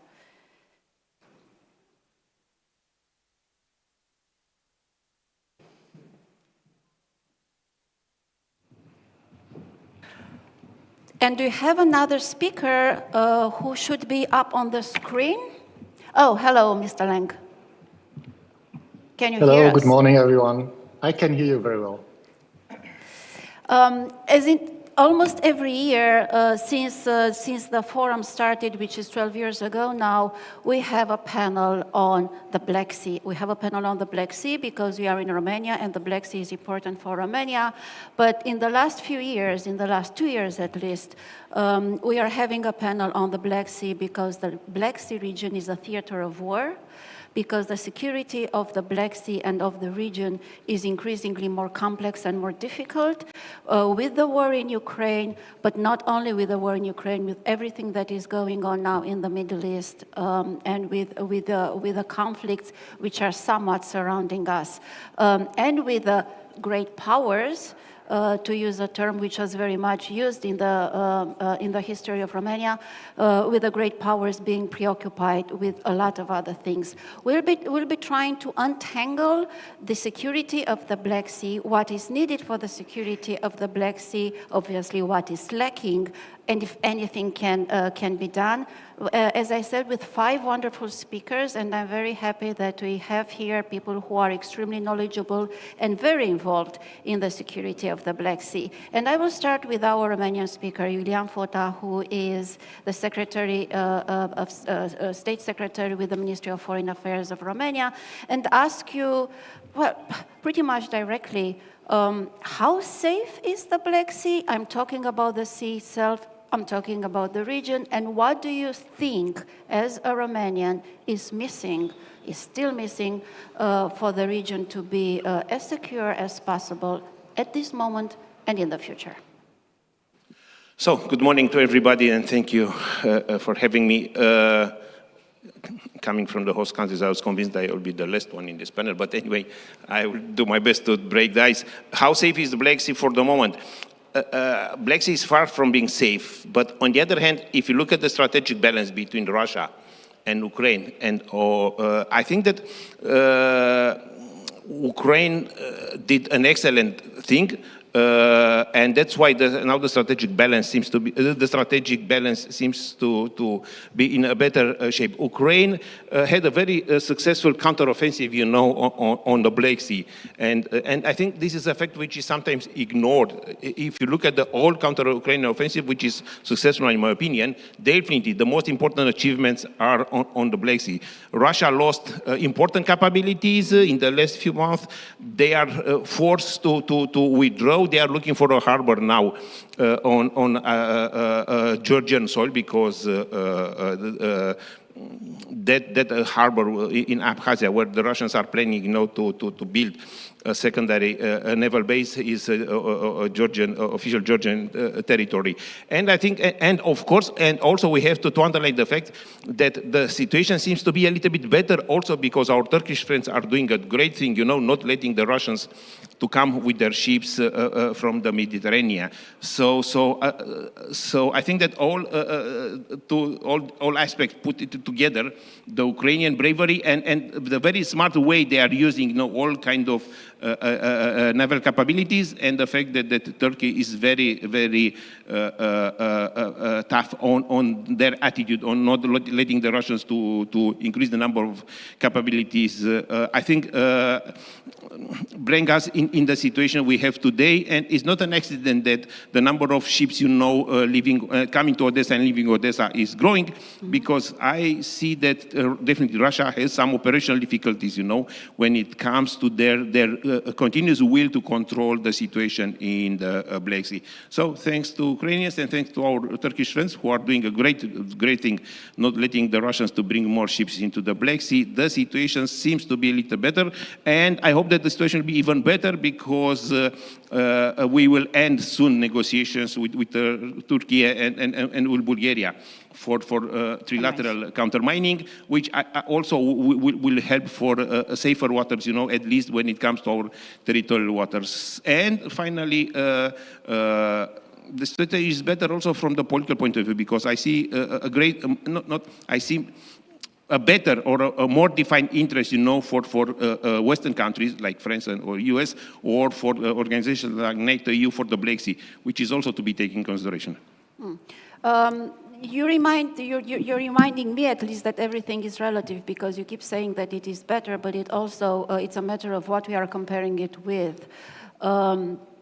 And do you have another speaker who should be up on the screen? Oh, hello, Mr. Lang. Can you hear us? Hello, good morning, everyone. I can hear you very well. As in almost every year since the forum started, which is 12 years ago now, we have a panel on the Black Sea. We have a panel on the Black Sea because we are in Romania and the Black Sea is important for Romania. But in the last few years, in the last 2 years at least, we are having a panel on the Black Sea because the Black Sea region is a theater of war, because the security of the Black Sea and of the region is increasingly more complex and more difficult with the war in Ukraine, but not only with the war in Ukraine, with everything that is going on now in the Middle East and with the conflicts which are somewhat surrounding us, and with the great powers, to use a term which was very much used in the history of Romania, with the great powers being preoccupied with a lot of other things. We'll be trying to untangle the security of the Black Sea, what is needed for the security of the Black Sea, obviously what is lacking, and if anything can be done. As I said, with 5 wonderful speakers, and I'm very happy that we have here people who are extremely knowledgeable and very involved in the security of the Black Sea. And I will start with our Romanian speaker, Iulian Fota, who is the State Secretary with the Ministry of Foreign Affairs of Romania, and ask you, well, pretty much directly, how safe is the Black Sea? I'm talking about the sea itself. I'm talking about the region, and what do you think, as a Romanian, is still missing for the region to be as secure as possible at this moment and in the future? So, good morning to everybody, and thank you for having me. Coming from the host countries, I was convinced I will be the last one in this panel, but anyway, I will do my best to break the ice. How safe is the Black Sea for the moment? Black Sea is far from being safe, but on the other hand, if you look at the strategic balance between Russia and Ukraine, and I think that Ukraine did an excellent thing, and that's why now the strategic balance seems to be in a better shape. Ukraine had a very successful counteroffensive, you know, on the Black Sea, and I think this is a fact which is sometimes ignored. If you look at the whole counter-Ukrainian offensive, which is successful in my opinion, definitely the most important achievements are on the Black Sea. Russia lost important capabilities in the last few months. They are forced to withdraw. They are looking for a harbor now on Georgian soil because that harbor in Abkhazia, where the Russians are planning, you know, to build a secondary naval base, is official Georgian territory. And I think, and of course, and also we have to underline the fact that the situation seems to be a little bit better also because our Turkish friends are doing a great thing, you know, not letting the Russians to come with their ships from the Mediterranean. So I think that all aspects put it together, the Ukrainian bravery and the very smart way they are using, you know, all kind of naval capabilities, and the fact that Turkey is very, very tough on their attitude on not letting the Russians to increase the number of capabilities, I think bring us in the situation we have today. And it's not an accident that the number of ships, you know, coming to Odessa and leaving Odessa is growing, because I see that definitely Russia has some operational difficulties, you know, when it comes to their continuous will to control the situation in the Black Sea. So thanks to Ukrainians and thanks to our Turkish friends who are doing a great thing, not letting the Russians to bring more ships into the Black Sea, the situation seems to be a little better. And I hope that the situation will be even better because we will end soon negotiations with Turkey and with Bulgaria for trilateral countermining, which also will help for safer waters, at least when it comes to our territorial waters. And finally, the strategy is better also from the political point of view, because I see a better or a more defined interest, for Western countries like France or US, or for organizations like NATO, EU for the Black Sea, which is also to be taken into consideration. You're reminding me at least that everything is relative, because you keep saying that it is better, but it's a matter of what we are comparing it with.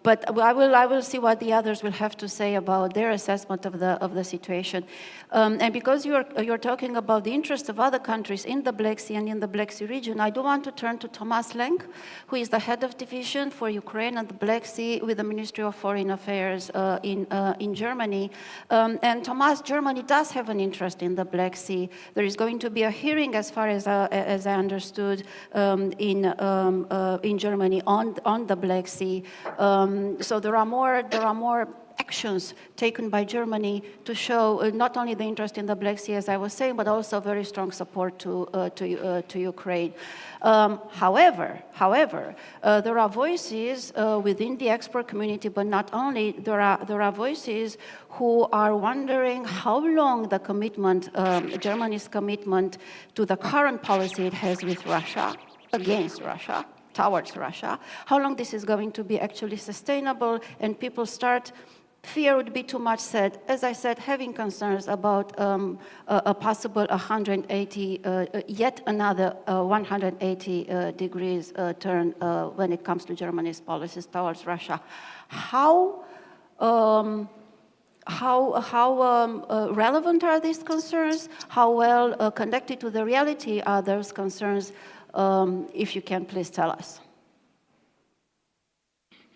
But I will see what the others will have to say about their assessment of the situation. And because you're talking about the interest of other countries in the Black Sea and in the Black Sea region, I do want to turn to Thomas Lenk, who is the head of division for Ukraine and the Black Sea with the Ministry of Foreign Affairs in Germany. And Thomas, Germany does have an interest in the Black Sea. There is going to be a hearing, as far as I understood, in Germany on the Black Sea. So there are more actions taken by Germany to show not only the interest in the Black Sea, as I was saying, but also very strong support to Ukraine. However, there are voices within the expert community, but not only. There are voices who are wondering how long the commitment, Germany's commitment to the current policy it has with Russia, against Russia, towards Russia, how long this is going to be actually sustainable, and people fear would be too much said. As I said, having concerns about a possible 180, yet another 180 degrees turn when it comes to Germany's policies towards Russia. How relevant are these concerns? How well connected to the reality are those concerns? If you can, please tell us.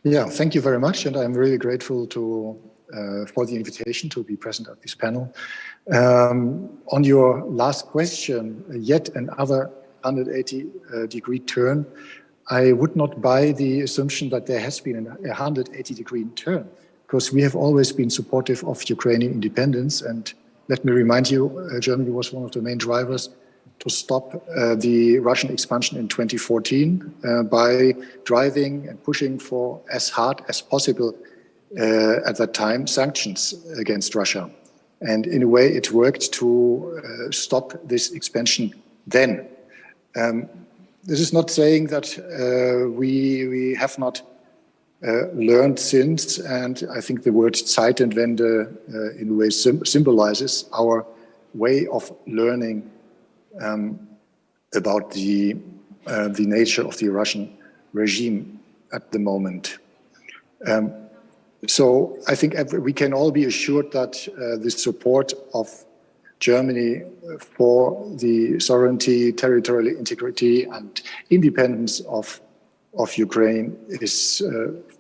Yeah, thank you very much, and I'm really grateful for the invitation to be present at this panel. On your last question, yet another 180-degree turn, I would not buy the assumption that there has been a 180-degree turn, because we have always been supportive of Ukrainian independence. And let me remind you, Germany was one of the main drivers to stop the Russian expansion in 2014 by driving and pushing for as hard as possible at that time sanctions against Russia. And in a way, it worked to stop this expansion then. This is not saying that we have not learned since, and I think the word Zeitenwende in a way symbolizes our way of learning about the nature of the Russian regime at the moment. So I think we can all be assured that the support of Germany for the sovereignty, territorial integrity, and independence of Ukraine is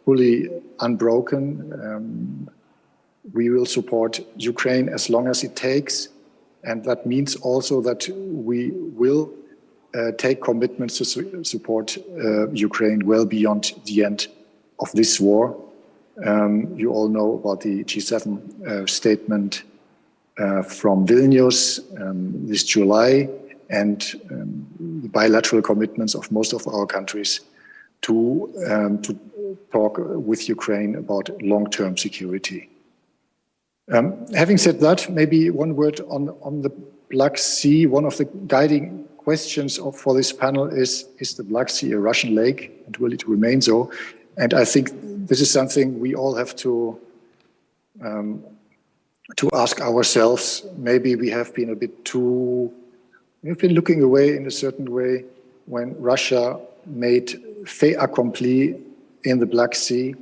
fully unbroken. We will support Ukraine as long as it takes. And that means also that we will take commitments to support Ukraine well beyond the end of this war. You all know about the G7 statement from Vilnius this July, and the bilateral commitments of most of our countries to talk with Ukraine about long-term security. Having said that, maybe one word on the Black Sea. One of the guiding questions for this panel is the Black Sea a Russian lake, and will it remain so? And I think this is something we all have to ask ourselves. Maybe we have been a bit we've been looking away in a certain way when Russia made fait accompli in the Black Sea,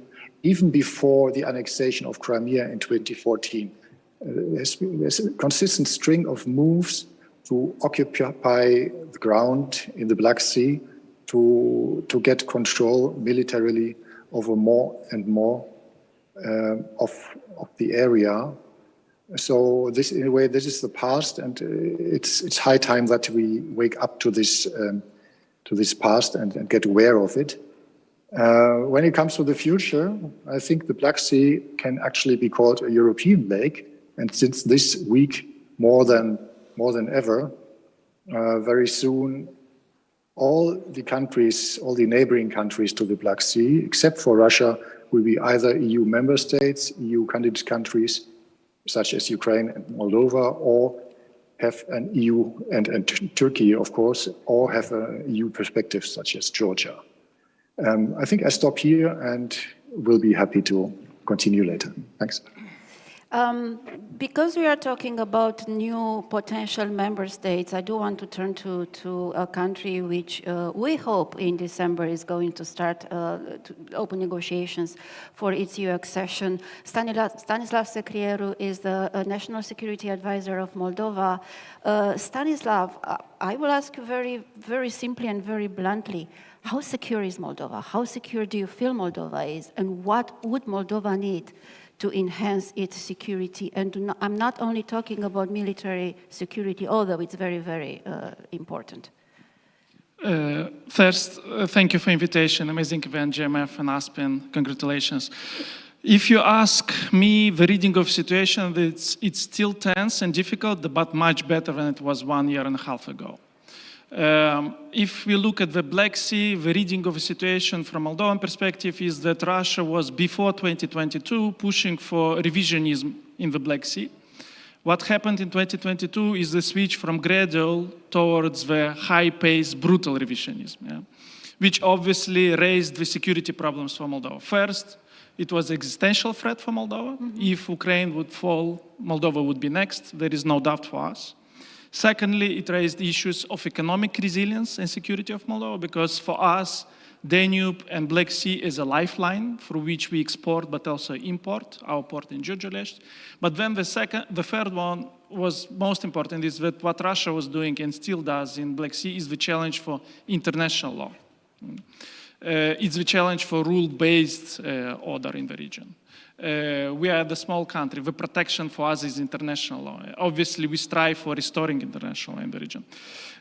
even before the annexation of Crimea in 2014. There's a consistent string of moves to occupy the ground in the Black Sea, to get control militarily over more and more of the area. So this, in a way, this is the past, and it's high time that we wake up to this past and get aware of it. When it comes to the future, I think the Black Sea can actually be called a European lake, and since this week, more than ever, very soon, all the neighboring countries to the Black Sea, except for Russia, will be either EU member states, EU candidate countries, such as Ukraine and Moldova, or have an EU, and Turkey, of course, or have an EU perspective, such as Georgia. I think I stop here and will be happy to continue later. Thanks. Because we are talking about new potential member states, I do want to turn to a country which we hope in December is going to start to open negotiations for its EU accession. Stanislav Secrieru is the National Security Advisor of Moldova. Stanislav, I will ask you very, very simply and very bluntly, how secure is Moldova? How secure do you feel Moldova is? And what would Moldova need to enhance its security? And I'm not only talking about military security, although it's very, very important. First, thank you for invitation. Amazing event, GMF and Aspen. Congratulations. If you ask me, the reading of situation, it's still tense and difficult, but much better than it was 1.5 years ago. If we look at the Black Sea, the reading of the situation from Moldovan perspective is that Russia was, before 2022, pushing for revisionism in the Black Sea. What happened in 2022 is the switch from gradual towards the high-paced, brutal revisionism, which obviously raised the security problems for Moldova. First, it was an existential threat for Moldova. If Ukraine would fall, Moldova would be next. There is no doubt for us. Secondly, it raised issues of economic resilience and security of Moldova, because for us, Danube and Black Sea is a lifeline through which we export but also import, our port in Giurgiulești. But then the third one was most important, is that what Russia was doing and still does in Black Sea is the challenge for international law. It's the challenge for rule-based order in the region. We are the small country. The protection for us is international law. Obviously, we strive for restoring international law in the region.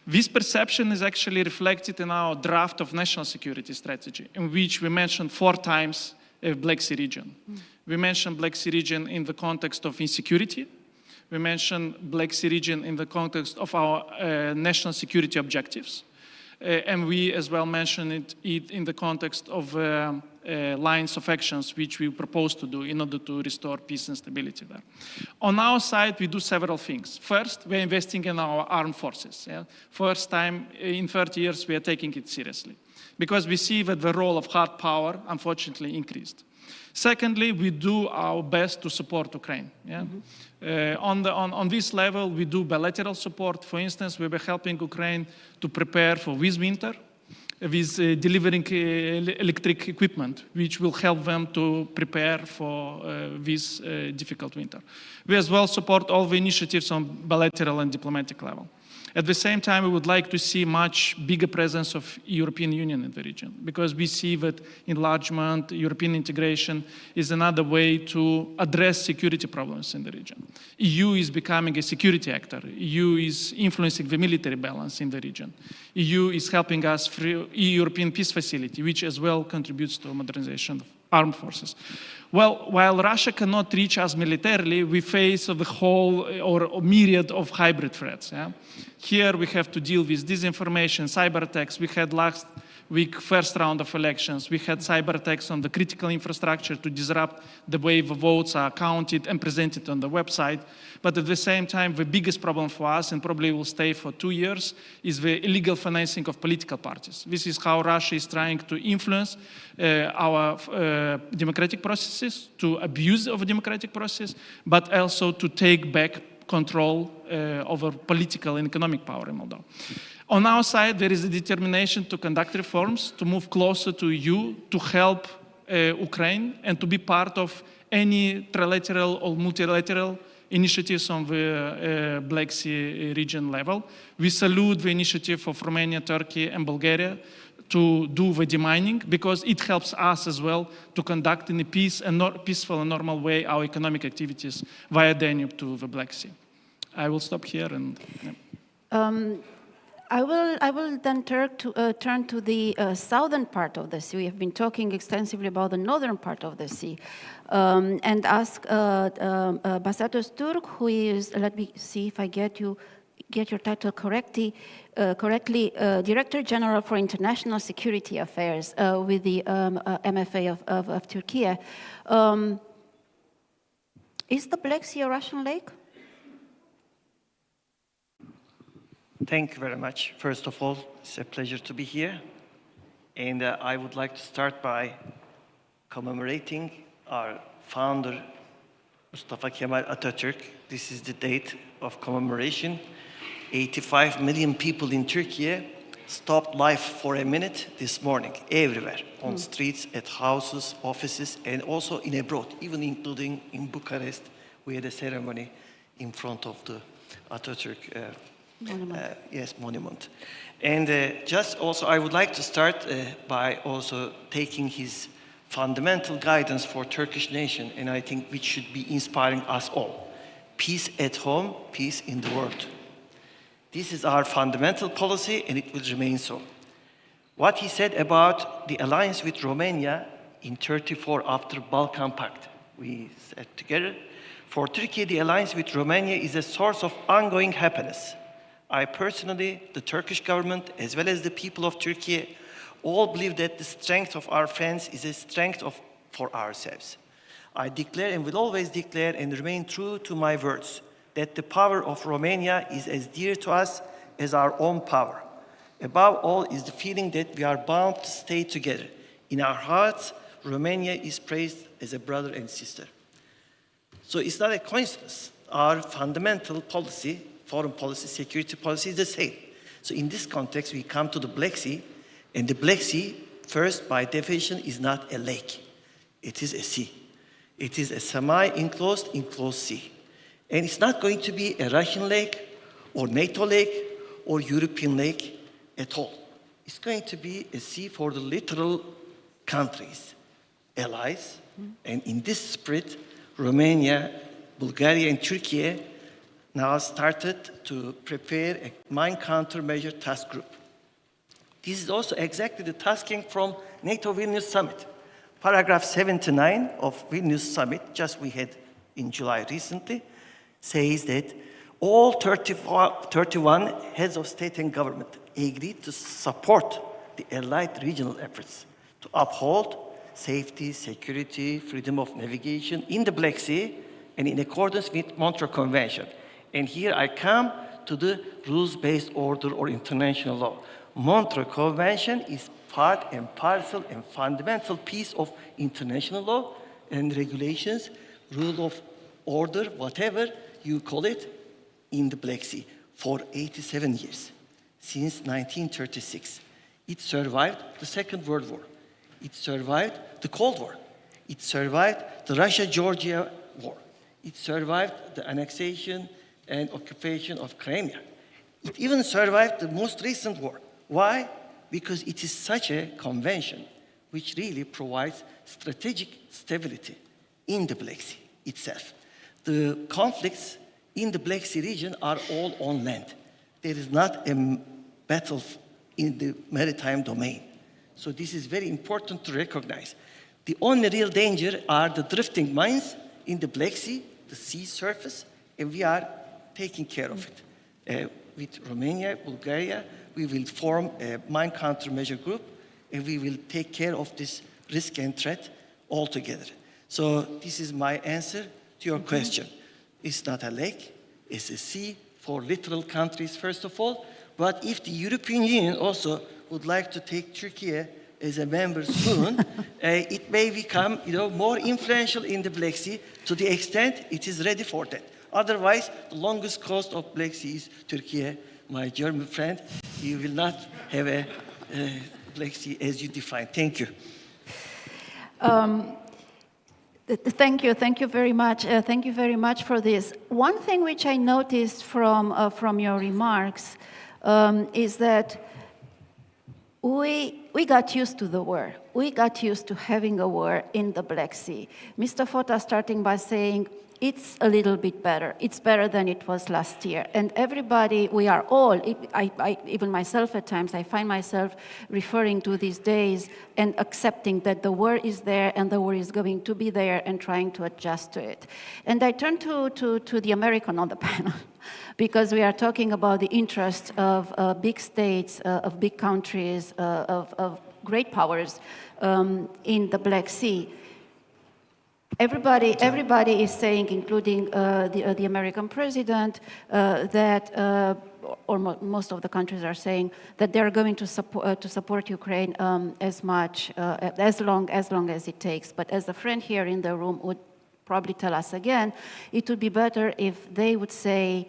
This perception is actually reflected in our draft of national security strategy, in which we mentioned 4 times a Black Sea region. We mentioned Black Sea region in the context of insecurity. We mentioned Black Sea region in the context of our national security objectives. And we as well mentioned it in the context of lines of actions which we propose to do in order to restore peace and stability there. On our side, we do several things. First, we're investing in our armed forces. First time in 30 years, we are taking it seriously, because we see that the role of hard power, unfortunately, increased. Secondly, we do our best to support Ukraine. On this level, we do bilateral support. For instance, we were helping Ukraine to prepare for this winter, with delivering electric equipment, which will help them to prepare for this difficult winter. We as well support all the initiatives on bilateral and diplomatic level. At the same time, we would like to see much bigger presence of European Union in the region, because we see that enlargement, European integration is another way to address security problems in the region. EU is becoming a security actor. EU is influencing the military balance in the region. EU is helping us through European Peace Facility, which as well contributes to modernization of armed forces. Well, while Russia cannot reach us militarily, we face the whole or myriad of hybrid threats. Here we have to deal with disinformation, cyber attacks. We had last week first round of elections. We had cyber attacks on the critical infrastructure to disrupt the way the votes are counted and presented on the website. But at the same time, the biggest problem for us, and probably will stay for 2 years, is the illegal financing of political parties. This is how Russia is trying to influence our democratic processes, to abuse of a democratic process, but also to take back control over political and economic power in Moldova. On our side, there is a determination to conduct reforms, to move closer to EU, to help Ukraine, and to be part of any trilateral or multilateral initiatives on the Black Sea region level. We salute the initiative of Romania, Turkey, and Bulgaria to do the demining, because it helps us as well to conduct in a peaceful and normal way our economic activities via Danube to the Black Sea. I will stop here and... Yeah. I will then turn to the southern part of the sea. We have been talking extensively about the northern part of the sea, and ask Basatos Turk, who is, let me see if I get your title correctly, Director General for International Security Affairs with the MFA of Turkey. Is the Black Sea a Russian lake? Thank you very much. First of all, it's a pleasure to be here. And I would like to start by commemorating our founder, Mustafa Kemal Atatürk. This is the date of commemoration. 85 million people in Turkey stopped life for a minute this morning, everywhere, on streets, at houses, offices, and also in abroad, even including in Bucharest. We had a ceremony in front of the Atatürk monument. And just also, I would like to start by also taking his fundamental guidance for Turkish nation, and I think which should be inspiring us all. Peace at home, peace in the world. This is our fundamental policy, and it will remain so. What he said about the alliance with Romania in 1934 after Balkan Pact, we said together, for Turkey, the alliance with Romania is a source of ongoing happiness. I personally, the Turkish government, as well as the people of Turkey, all believe that the strength of our friends is a strength for ourselves. I declare and will always declare and remain true to my words that the power of Romania is as dear to us as our own power. Above all is the feeling that we are bound to stay together. In our hearts, Romania is praised as a brother and sister. So it's not a coincidence. Our fundamental policy, foreign policy, security policy is the same. So in this context, we come to the Black Sea, and the Black Sea, first by definition, is not a lake. It is a sea. It is a semi-enclosed, enclosed sea. And it's not going to be a Russian lake, or NATO lake, or European lake at all. It's going to be a sea for the literal countries, allies, and in this spirit, Romania, Bulgaria, and Turkey now started to prepare a mine countermeasure task group. This is also exactly the tasking from NATO Vilnius Summit. Paragraph 79 of Vilnius Summit, just we had in July recently, says that all 31 heads of state and government agreed to support the allied regional efforts to uphold safety, security, freedom of navigation in the Black Sea and in accordance with Montreux Convention. And here I come to the rules-based order or international law. Montreux Convention is part and parcel and fundamental piece of international law and regulations, rule of order, whatever you call it, in the Black Sea for 87 years, since 1936. It survived the Second World War. It survived the Cold War. It survived the Russia-Georgia War. It survived the annexation and occupation of Crimea. It even survived the most recent war. Why? Because it is such a convention which really provides strategic stability in the Black Sea itself. The conflicts in the Black Sea region are all on land. There is not a battle in the maritime domain. So this is very important to recognize. The only real danger are the drifting mines in the Black Sea, the sea surface, and we are taking care of it. With Romania, Bulgaria, we will form a mine countermeasure group, and we will take care of this risk and threat altogether. So this is my answer to your question. It's not a lake, it's a sea for littoral countries, first of all. But if the European Union also would like to take Turkey as a member soon, it may become more influential in the Black Sea to the extent it is ready for that. Otherwise, the longest coast of Black Sea is Turkey, my German friend. You will not have a Black Sea as you define. Thank you. Thank you very much. Thank you very much for this. One thing which I noticed from your remarks is that We got used to the war. We got used to having a war in the Black Sea. Mr. Fota starting by saying, it's a little bit better. It's better than it was last year. And everybody, we are all, even myself at times, I find myself referring to these days and accepting that the war is there and the war is going to be there and trying to adjust to it. And I turn to the American on the panel because we are talking about the interest of big states, of big countries, of great powers in the Black Sea. Everybody is saying, including the American president, that, or most of the countries are saying that they're going to support Ukraine as long as it takes. But as a friend here in the room would probably tell us again, it would be better if they would say,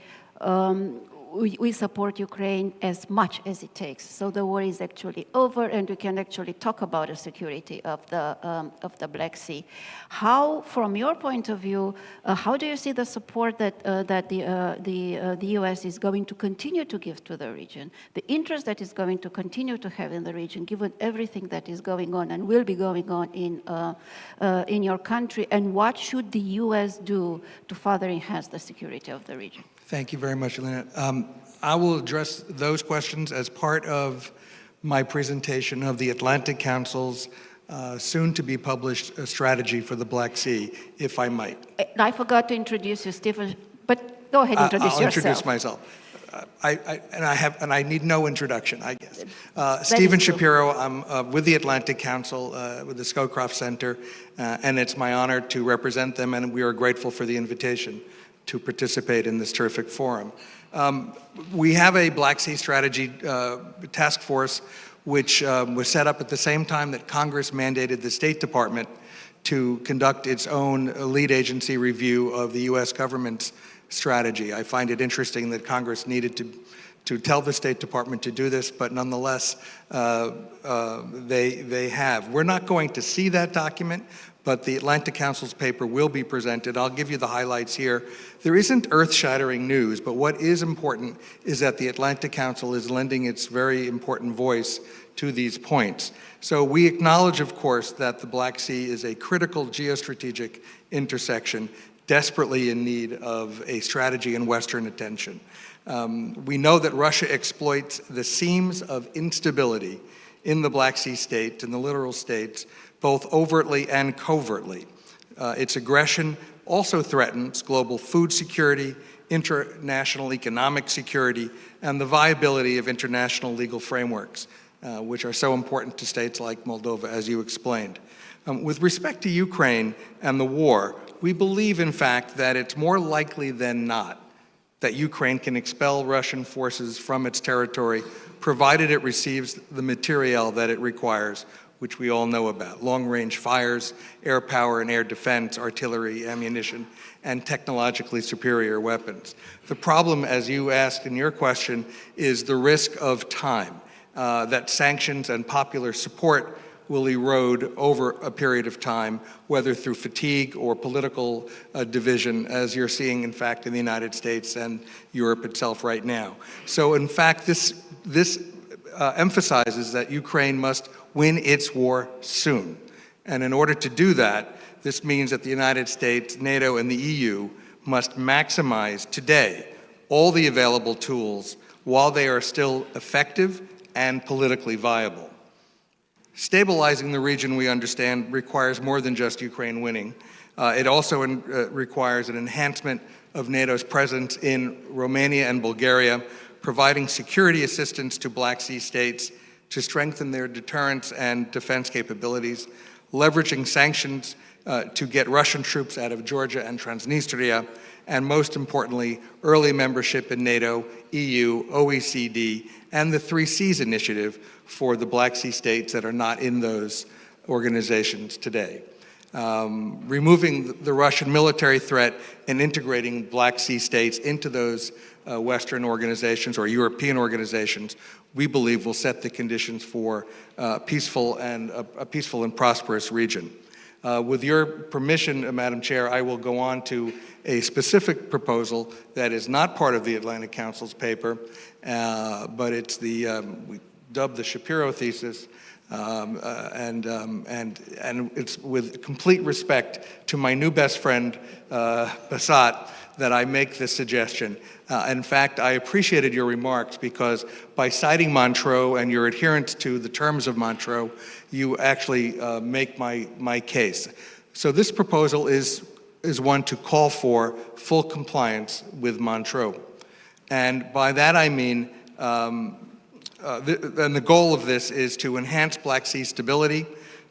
we support Ukraine as much as it takes. So the war is actually over, and we can actually talk about the security of the Black Sea. How, from your point of view, how do you see the support that the U.S. is going to continue to give to the region, the interest that is going to continue to have in the region, given everything that is going on and will be going on in your country, and what should the U.S. do to further enhance the security of the region? Thank you very much, Elena. I will address those questions as part of my presentation of the Atlantic Council's soon-to-be-published strategy for the Black Sea, if I might. I forgot to introduce you, Stephen, but go ahead and introduce yourself. I'll introduce myself. I need no introduction, I guess. Stephen Shapiro, I'm with the Atlantic Council, with the Scowcroft Center, and it's my honor to represent them, and we are grateful for the invitation to participate in this terrific forum. We have a Black Sea Strategy task force which was set up at the same time that Congress mandated the State Department to conduct its own lead agency review of the U.S. government's strategy. I find it interesting that Congress needed to tell the State Department to do this, but nonetheless, they have. We're not going to see that document, but the Atlantic Council's paper will be presented. I'll give you the highlights here. There isn't earth-shattering news, but what is important is that the Atlantic Council is lending its very important voice to these points. So we acknowledge, of course, that the Black Sea is a critical geostrategic intersection, desperately in need of a strategy and Western attention. We know that Russia exploits the seams of instability in the Black Sea states, in the littoral states, both overtly and covertly. Its aggression also threatens global food security, international economic security, and the viability of international legal frameworks, which are so important to states like Moldova, as you explained. With respect to Ukraine and the war, we believe, in fact, that it's more likely than not that Ukraine can expel Russian forces from its territory, provided it receives the material that it requires, which we all know about: long-range fires, air power and air defense, artillery, ammunition, and technologically superior weapons. The problem, as you asked in your question, is the risk of time, that sanctions and popular support will erode over a period of time, whether through fatigue or political division, as you're seeing, in fact, in the United States and Europe itself right now. So, in fact, this emphasizes that Ukraine must win its war soon. And in order to do that, this means that the United States, NATO, and the EU must maximize today all the available tools while they are still effective and politically viable. Stabilizing the region, we understand, requires more than just Ukraine winning. It also requires an enhancement of NATO's presence in Romania and Bulgaria, providing security assistance to Black Sea states to strengthen their deterrence and defense capabilities, leveraging sanctions to get Russian troops out of Georgia and Transnistria, and most importantly, early membership in NATO, EU, OECD, and the 3 Cs initiative for the Black Sea states that are not in those organizations today. Removing the Russian military threat and integrating Black Sea states into those Western organizations or European organizations, we believe will set the conditions for a peaceful and prosperous region. With your permission, Madam Chair, I will go on to a specific proposal that is not part of the Atlantic Council's paper, but it's dubbed the Shapiro thesis, and it's with complete respect to my new best friend, Basat, that I make this suggestion. In fact, I appreciated your remarks because by citing Montreux and your adherence to the terms of Montreux, you actually make my case. So this proposal is one to call for full compliance with Montreux. And by that I mean, and the goal of this is to enhance Black Sea stability,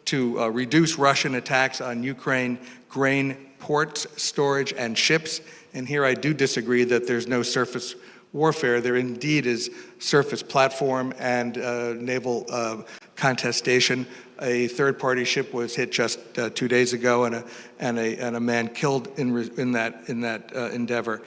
to reduce Russian attacks on Ukraine grain ports, storage, and ships. And here I do disagree that there's no surface warfare. There indeed is surface platform and naval contestation. A third-party ship was hit just 2 days ago, and a man killed in that endeavor.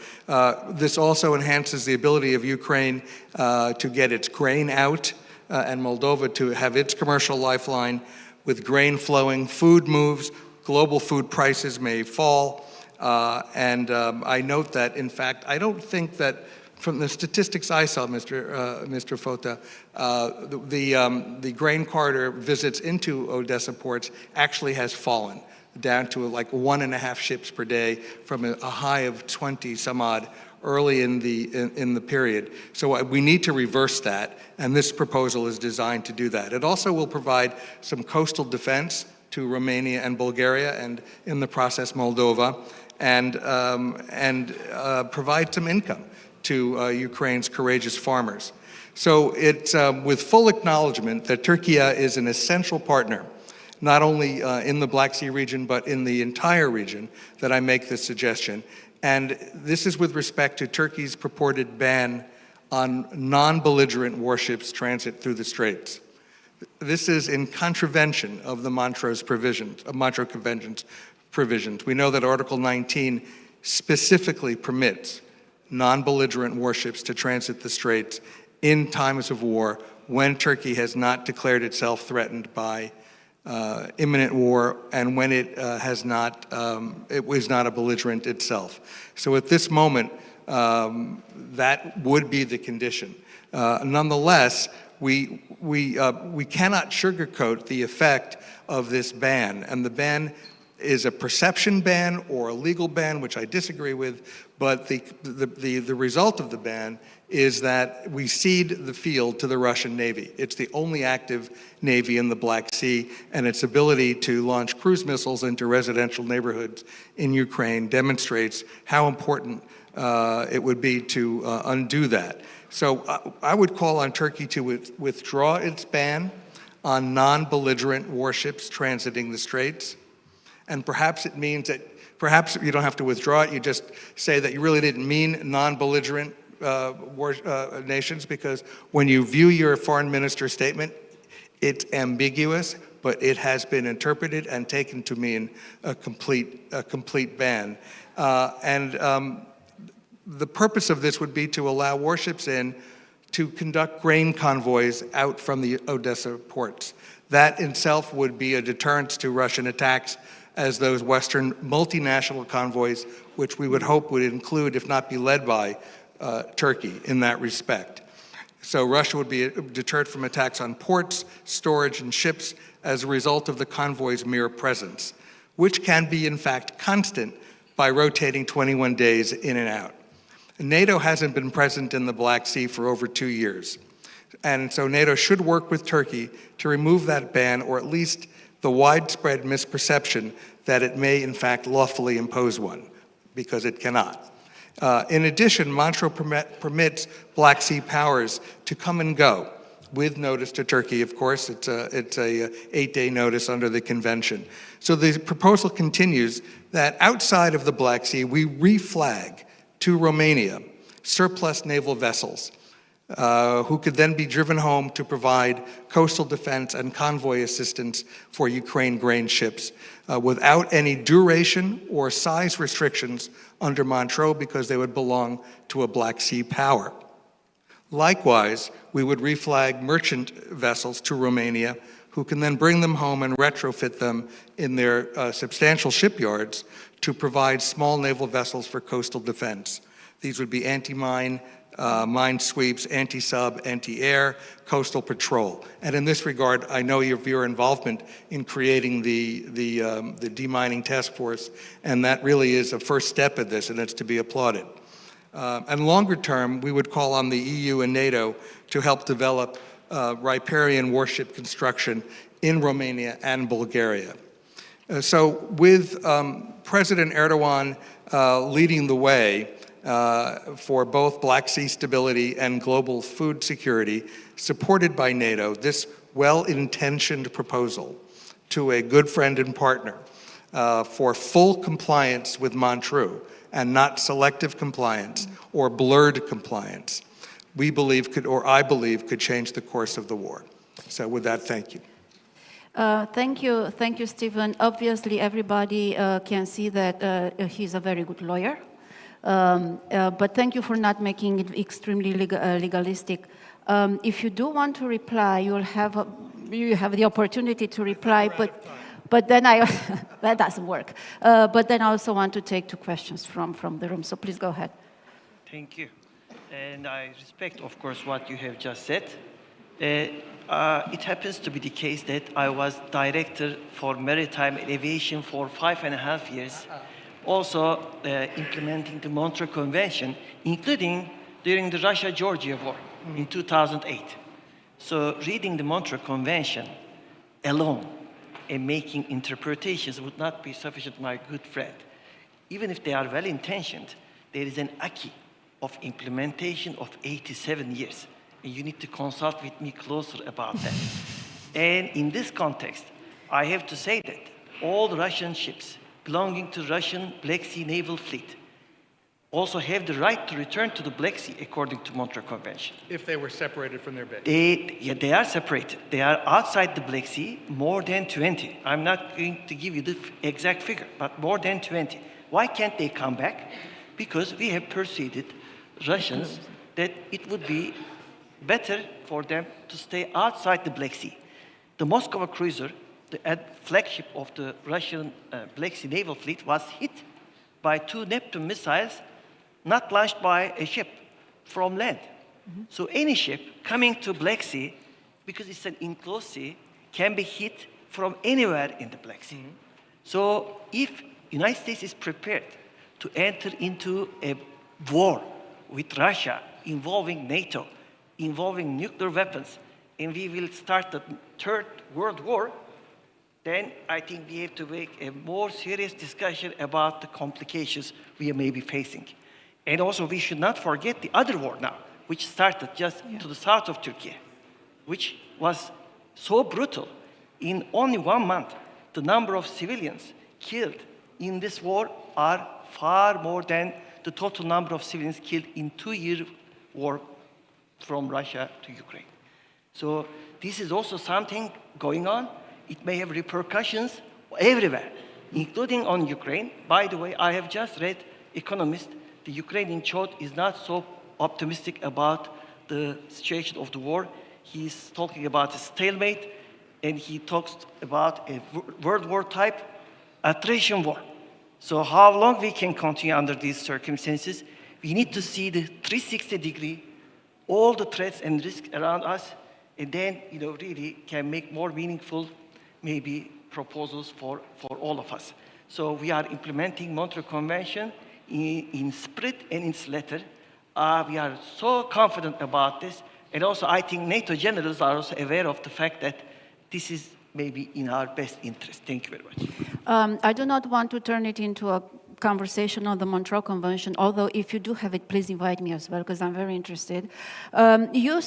This also enhances the ability of Ukraine to get its grain out, and Moldova to have its commercial lifeline. With grain flowing, food moves, global food prices may fall, and I note that, in fact, I don't think that from the statistics I saw, Mr. Fota, the grain corridor visits into Odessa ports actually has fallen down to like 1.5 ships per day from a high of 20 some odd early in the period. So we need to reverse that, and this proposal is designed to do that. It also will provide some coastal defense to Romania and Bulgaria, and in the process Moldova, and provide some income to Ukraine's courageous farmers. So it's with full acknowledgement that Turkey is an essential partner, not only in the Black Sea region, but in the entire region, that I make this suggestion. And this is with respect to Turkey's purported ban on non-belligerent warships transit through the Straits. This is in contravention of the Montreux Convention's provisions. We know that Article 19 specifically permits non-belligerent warships to transit the Straits in times of war when Turkey has not declared itself threatened by imminent war and when it was not a belligerent itself. So at this moment, that would be the condition. Nonetheless, we cannot sugarcoat the effect of this ban, and the ban is a perception ban or a legal ban, which I disagree with, but the result of the ban is that we cede the field to the Russian Navy. It's the only active Navy in the Black Sea, and its ability to launch cruise missiles into residential neighborhoods in Ukraine demonstrates how important it would be to undo that. So I would call on Turkey to withdraw its ban on non-belligerent warships transiting the Straits. And perhaps it means that, perhaps you don't have to withdraw it, you just say that you really didn't mean non-belligerent nations, because when you view your foreign minister's statement, it's ambiguous, but it has been interpreted and taken to mean a complete ban. The purpose of this would be to allow warships in to conduct grain convoys out from the Odessa ports. That itself would be a deterrence to Russian attacks, as those Western multinational convoys, which we would hope would include, if not be led by, Turkey in that respect. So Russia would be deterred from attacks on ports, storage, and ships as a result of the convoy's mere presence, which can be, in fact, constant by rotating 21 days in and out. NATO hasn't been present in the Black Sea for over 2 years. And so NATO should work with Turkey to remove that ban, or at least the widespread misperception that it may, in fact, lawfully impose one, because it cannot. In addition, Montreux permits Black Sea powers to come and go with notice to Turkey. Of course, it's a 8-day notice under the convention. So the proposal continues that outside of the Black Sea, we reflag to Romania surplus naval vessels who could then be driven home to provide coastal defense and convoy assistance for Ukraine grain ships without any duration or size restrictions under Montreux, because they would belong to a Black Sea power. Likewise, we would reflag merchant vessels to Romania, who can then bring them home and retrofit them in their substantial shipyards to provide small naval vessels for coastal defense. These would be anti-mine, mine sweeps, anti-sub, anti-air, coastal patrol. And in this regard, I know of your involvement in creating the demining task force, and that really is a first step in this, and it's to be applauded. And longer term, we would call on the EU and NATO to help develop riparian warship construction in Romania and Bulgaria. So with President Erdogan leading the way for both Black Sea stability and global food security, supported by NATO, this well-intentioned proposal to a good friend and partner for full compliance with Montreux and not selective compliance or blurred compliance, we believe could, or I believe, could change the course of the war. So with that, thank you. Thank you, Stephen. Obviously, everybody can see that he's a very good lawyer. But thank you for not making it extremely legalistic. If you do want to reply, you have the opportunity to reply, but then that doesn't work. But then I also want to take 2 questions from the room, so please go ahead. Thank you. And I respect, of course, what you have just said. It happens to be the case that I was director for maritime and aviation for 5.5 years, also implementing the Montreux Convention, including during the Russia-Georgia war in 2008. So reading the Montreux Convention alone and making interpretations would not be sufficient, my good friend. Even if they are well-intentioned, there is an acquis of implementation of 87 years. And you need to consult with me closer about that. And in this context, I have to say that all the Russian ships belonging to Russian Black Sea Naval Fleet also have the right to return to the Black Sea according to Montreux Convention. If they were separated from their base. They are separated. They are outside the Black Sea, more than 20. I'm not going to give you the exact figure, but more than 20. Why can't they come back? Because we have persuaded Russians that it would be better for them to stay outside the Black Sea. The Moscow cruiser, the flagship of the Russian Black Sea Naval Fleet, was hit by 2 Neptune missiles not launched by a ship from land. So any ship coming to Black Sea, because it's an enclosed sea, can be hit from anywhere in the Black Sea. So if United States is prepared to enter into a war with Russia involving NATO, involving nuclear weapons, and we will start the 3rd World War, then I think we have to make a more serious discussion about the complications we may be facing. And also, we should not forget the other war now, which started just to the south of Turkey, which was so brutal. In only 1 month, the number of civilians killed in this war are far more than the total number of civilians killed in 2-year war from Russia to Ukraine. So this is also something going on. It may have repercussions everywhere, including on Ukraine. By the way, I have just read Economist. The Ukrainian Chod is not so optimistic about the situation of the war. He's talking about a stalemate, and he talks about a World War type attrition war. So how long we can continue under these circumstances? We need to see the 360-degree, all the threats and risks around us, and then, really can make more meaningful, maybe, proposals for all of us. So we are implementing Montreux Convention in spirit and in letter. We are so confident about this, and also I think NATO generals are also aware of the fact that this is maybe in our best interest. Thank you very much. I do not want to turn it into a conversation on the Montreux Convention, although if you do have it, please invite me as well, because I'm very interested. You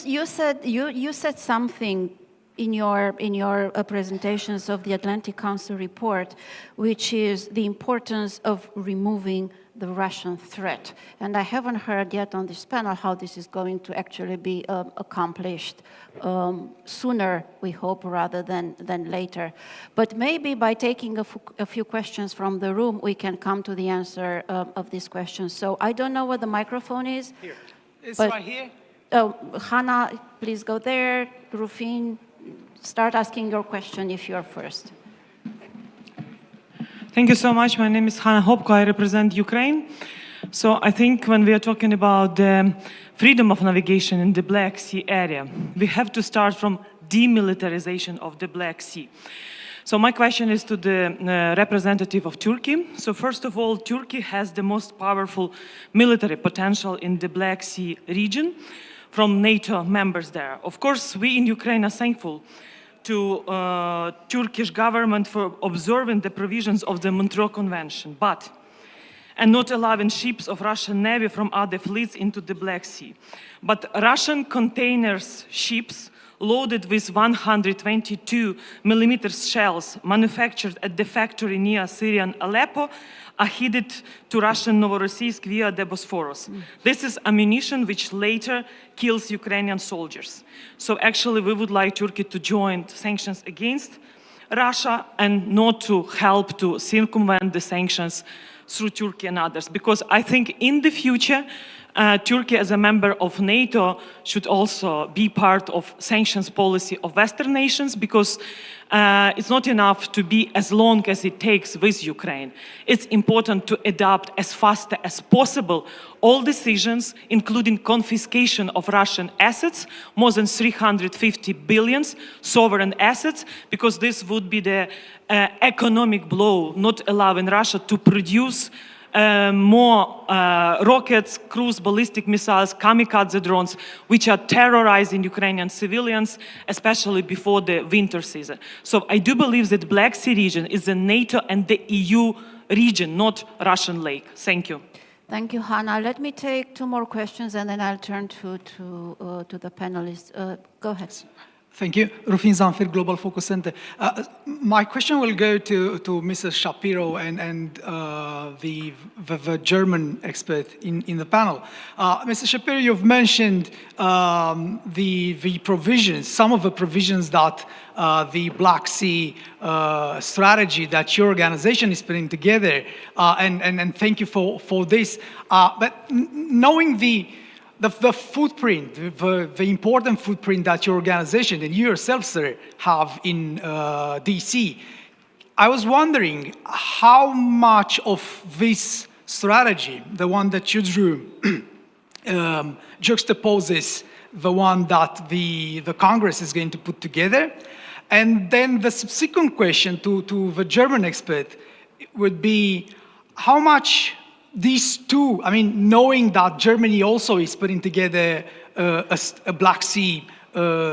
said something in your presentations of the Atlantic Council report, which is the importance of removing the Russian threat. And I haven't heard yet on this panel how this is going to actually be accomplished sooner, we hope, rather than later. But maybe by taking a few questions from the room, we can come to the answer of these questions. So I don't know where the microphone is. Here. It's right here. Oh, Hannah, please go there. Rufin, start asking your question if you're first. Thank you so much. My name is Hanna Hopko. I represent Ukraine. So I think when we are talking about the freedom of navigation in the Black Sea area, we have to start from demilitarization of the Black Sea. So my question is to the representative of Turkey. So first of all, Turkey has the most powerful military potential in the Black Sea region from NATO members there. Of course, we in Ukraine are thankful to Turkish government for observing the provisions of the Montreux Convention, and not allowing ships of Russian Navy from other fleets into the Black Sea. But Russian containers ships loaded with 122 millimeter shells manufactured at the factory near Syrian Aleppo are headed to Russian Novorossiysk via the Bosphorus. This is ammunition which later kills Ukrainian soldiers. So actually we would like Turkey to join sanctions against Russia and not to help to circumvent the sanctions through Turkey and others. Because I think in the future, Turkey as a member of NATO should also be part of sanctions policy of Western nations, because it's not enough to be as long as it takes with Ukraine. It's important to adopt as fast as possible all decisions, including confiscation of Russian assets, more than 350 billion sovereign assets, because this would be the economic blow, not allowing Russia to produce more rockets, cruise ballistic missiles, kamikaze drones, which are terrorizing Ukrainian civilians, especially before the winter season. So I do believe that Black Sea region is the NATO and the EU region, not Russian lake. Thank you. Thank you, Hannah. Let me take two more questions and then I'll turn to the panelists. Go ahead. Thank you. Rufin Zanfir, Global Focus Center. My question will go to Mrs. Shapiro and the German expert in the panel. Mrs. Shapiro, you've mentioned the provisions, some of the provisions that the Black Sea strategy that your organization is putting together, and thank you for this. But knowing the footprint, the important footprint that your organization and you yourself, sir, have in DC, I was wondering how much of this strategy, the one that you drew, juxtaposes the one that the Congress is going to put together. And then the subsequent question to the German expert would be how much these two, I mean, knowing that Germany also is putting together a Black Sea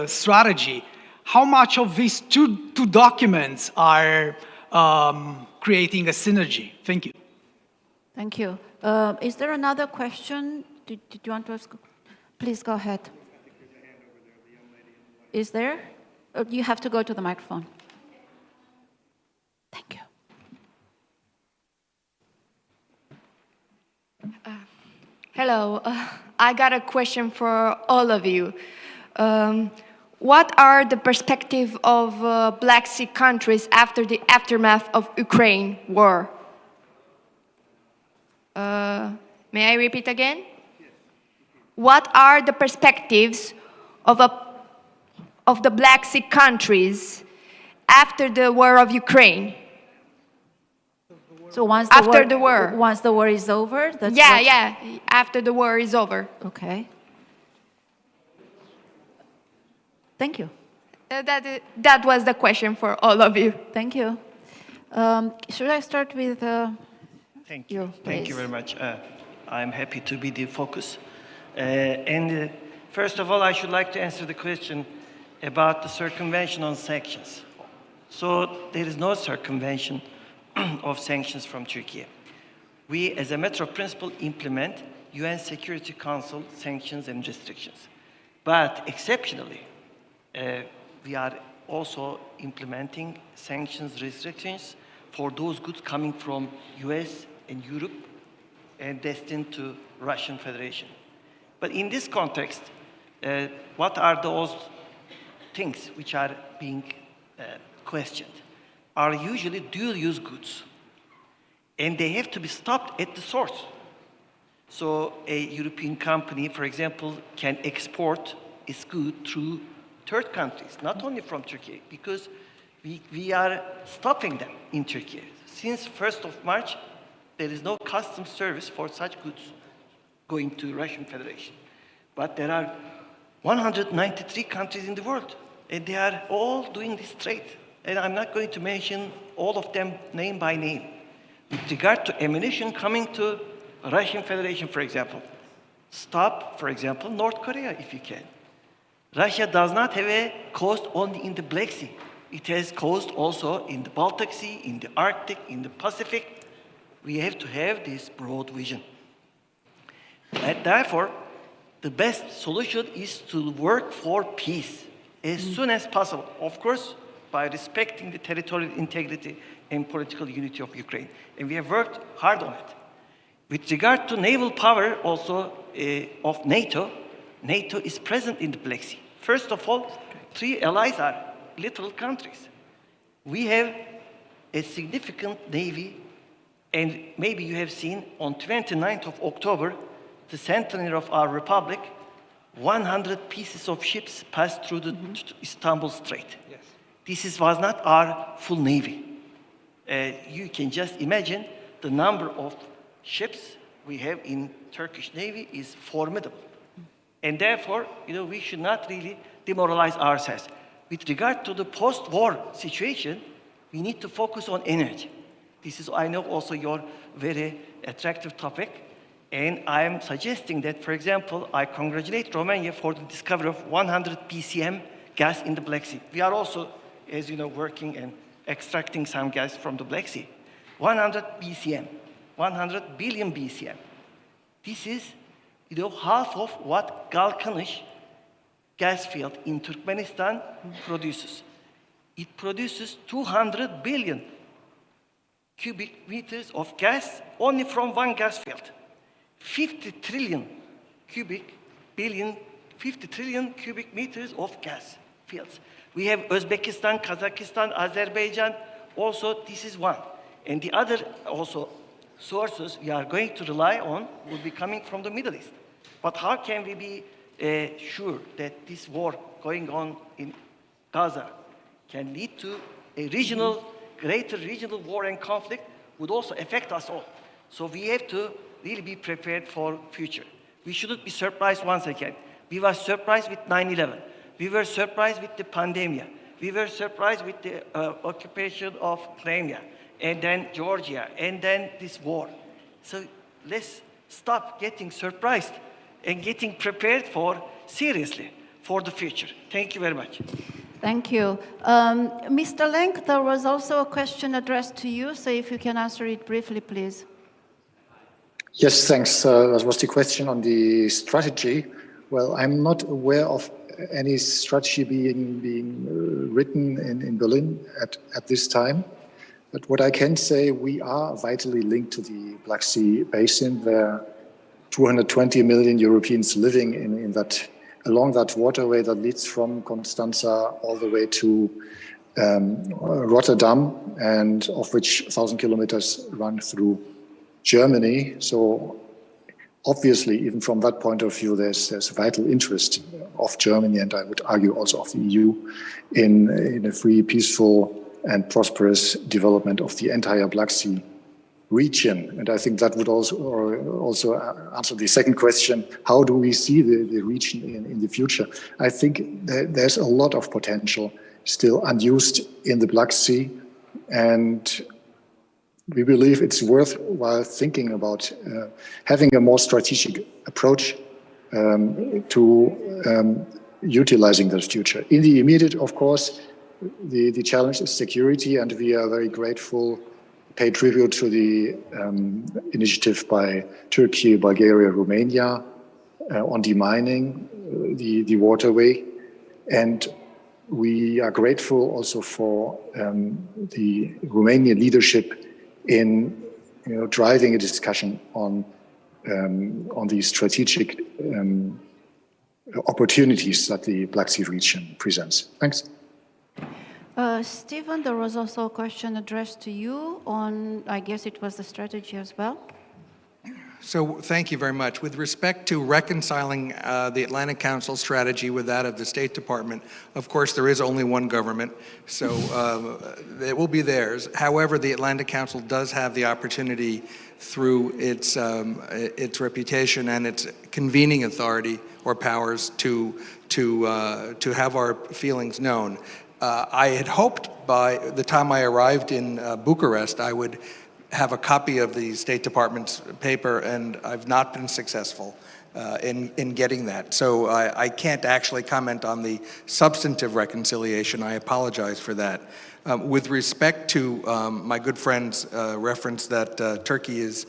strategy, how much of these two documents are creating a synergy? Thank you. Thank you. Is there another question? Did you want to ask? Please go ahead. Is there? You have to go to the microphone. Thank you. Hello, I got a question for all of you. What are the perspectives of Black Sea countries after the aftermath of Ukraine war? May I repeat again? What are the perspectives of the Black Sea countries after the war of Ukraine? So once the war. Once the war is over? That's yeah, after the war is over. Okay. Thank you. That was the question for all of you. Thank you. Should I start with Thank you. Thank you very much. I'm happy to be the focus. And first of all, I should like to answer the question about the circumvention on sanctions. So there is no circumvention of sanctions from Turkey. We, as a matter of principle, implement UN Security Council sanctions and restrictions. But exceptionally, we are also implementing sanctions restrictions for those goods coming from US and Europe and destined to Russian Federation. But in this context, what are those things which are being questioned? Are usually dual-use goods, and they have to be stopped at the source. So a European company, for example, can export its good through third countries, not only from Turkey, because we are stopping them in Turkey. Since 1st of March, there is no customs service for such goods going to Russian Federation. But there are 193 countries in the world, and they are all doing this trade. And I'm not going to mention all of them name by name. With regard to ammunition coming to Russian Federation, for example, stop, for example, North Korea if you can. Russia does not have a coast only in the Black Sea. It has coast also in the Baltic Sea, in the Arctic, in the Pacific. We have to have this broad vision. And therefore, the best solution is to work for peace as soon as possible. Of course, by respecting the territorial integrity and political unity of Ukraine. And we have worked hard on it. With regard to naval power also of NATO, NATO is present in the Black Sea. First of all, 3 allies are little countries. We have a significant navy, and maybe you have seen on 29th of October, the centenary of our republic, 100 pieces of ships passed through the Istanbul Strait. Yes. This was not our full navy. You can just imagine the number of ships we have in Turkish Navy is formidable. And therefore, we should not really demoralize ourselves. With regard to the post-war situation, we need to focus on energy. This is, I know, also your very attractive topic. And I am suggesting that, for example, I congratulate Romania for the discovery of 100 BCM gas in the Black Sea. We are also, as you know, working and extracting some gas from the Black Sea. 100 BCM, 100 billion BCM. This is, half of what Galkanish gas field in Turkmenistan produces. It produces 200 billion cubic meters of gas only from one gas field. 50 trillion cubic meters of gas fields. We have Uzbekistan, Kazakhstan, Azerbaijan. Also, this is one. And the other also sources we are going to rely on will be coming from the Middle East. But how can we be sure that this war going on in Gaza can lead to a greater regional war and conflict would also affect us all. So we have to really be prepared for future. We shouldn't be surprised once again. We were surprised with 9/11. We were surprised with the pandemic. We were surprised with the occupation of Crimea, and then Georgia, and then this war. So let's stop getting surprised and getting prepared seriously for the future. Thank you very much. Thank you. Mr. Lenk, there was also a question addressed to you, so if you can answer it briefly, please. Yes, thanks. That was the question on the strategy. Well, I'm not aware of any strategy being written in Berlin at this time. But what I can say, we are vitally linked to the Black Sea basin. There are 220 million Europeans living along that waterway that leads from Constanza all the way to Rotterdam, and of which 1,000 kilometers run through Germany. So obviously, even from that point of view, there's vital interest of Germany, and I would argue also of the EU, in a free, peaceful, and prosperous development of the entire Black Sea region. And I think that would also answer the second question: how do we see the region in the future? I think there's a lot of potential still unused in the Black Sea, and we believe it's worthwhile thinking about having a more strategic approach to utilizing that future. In the immediate, of course, the challenge is security, and we are very grateful, pay tribute to the initiative by Turkey, Bulgaria, Romania on demining the waterway. And we are grateful also for the Romanian leadership in driving a discussion on the strategic opportunities that the Black Sea region presents. Thanks. Stephen, there was also a question addressed to you on, I guess it was the strategy as well. So thank you very much. With respect to reconciling the Atlantic Council strategy with that of the State Department, of course, there is only one government, so it will be theirs. However, the Atlantic Council does have the opportunity through its reputation and its convening authority or powers to have our feelings known. I had hoped by the time I arrived in Bucharest, I would have a copy of the State Department's paper, and I've not been successful in getting that. So I can't actually comment on the substantive reconciliation. I apologize for that. With respect to my good friend's reference that Turkey is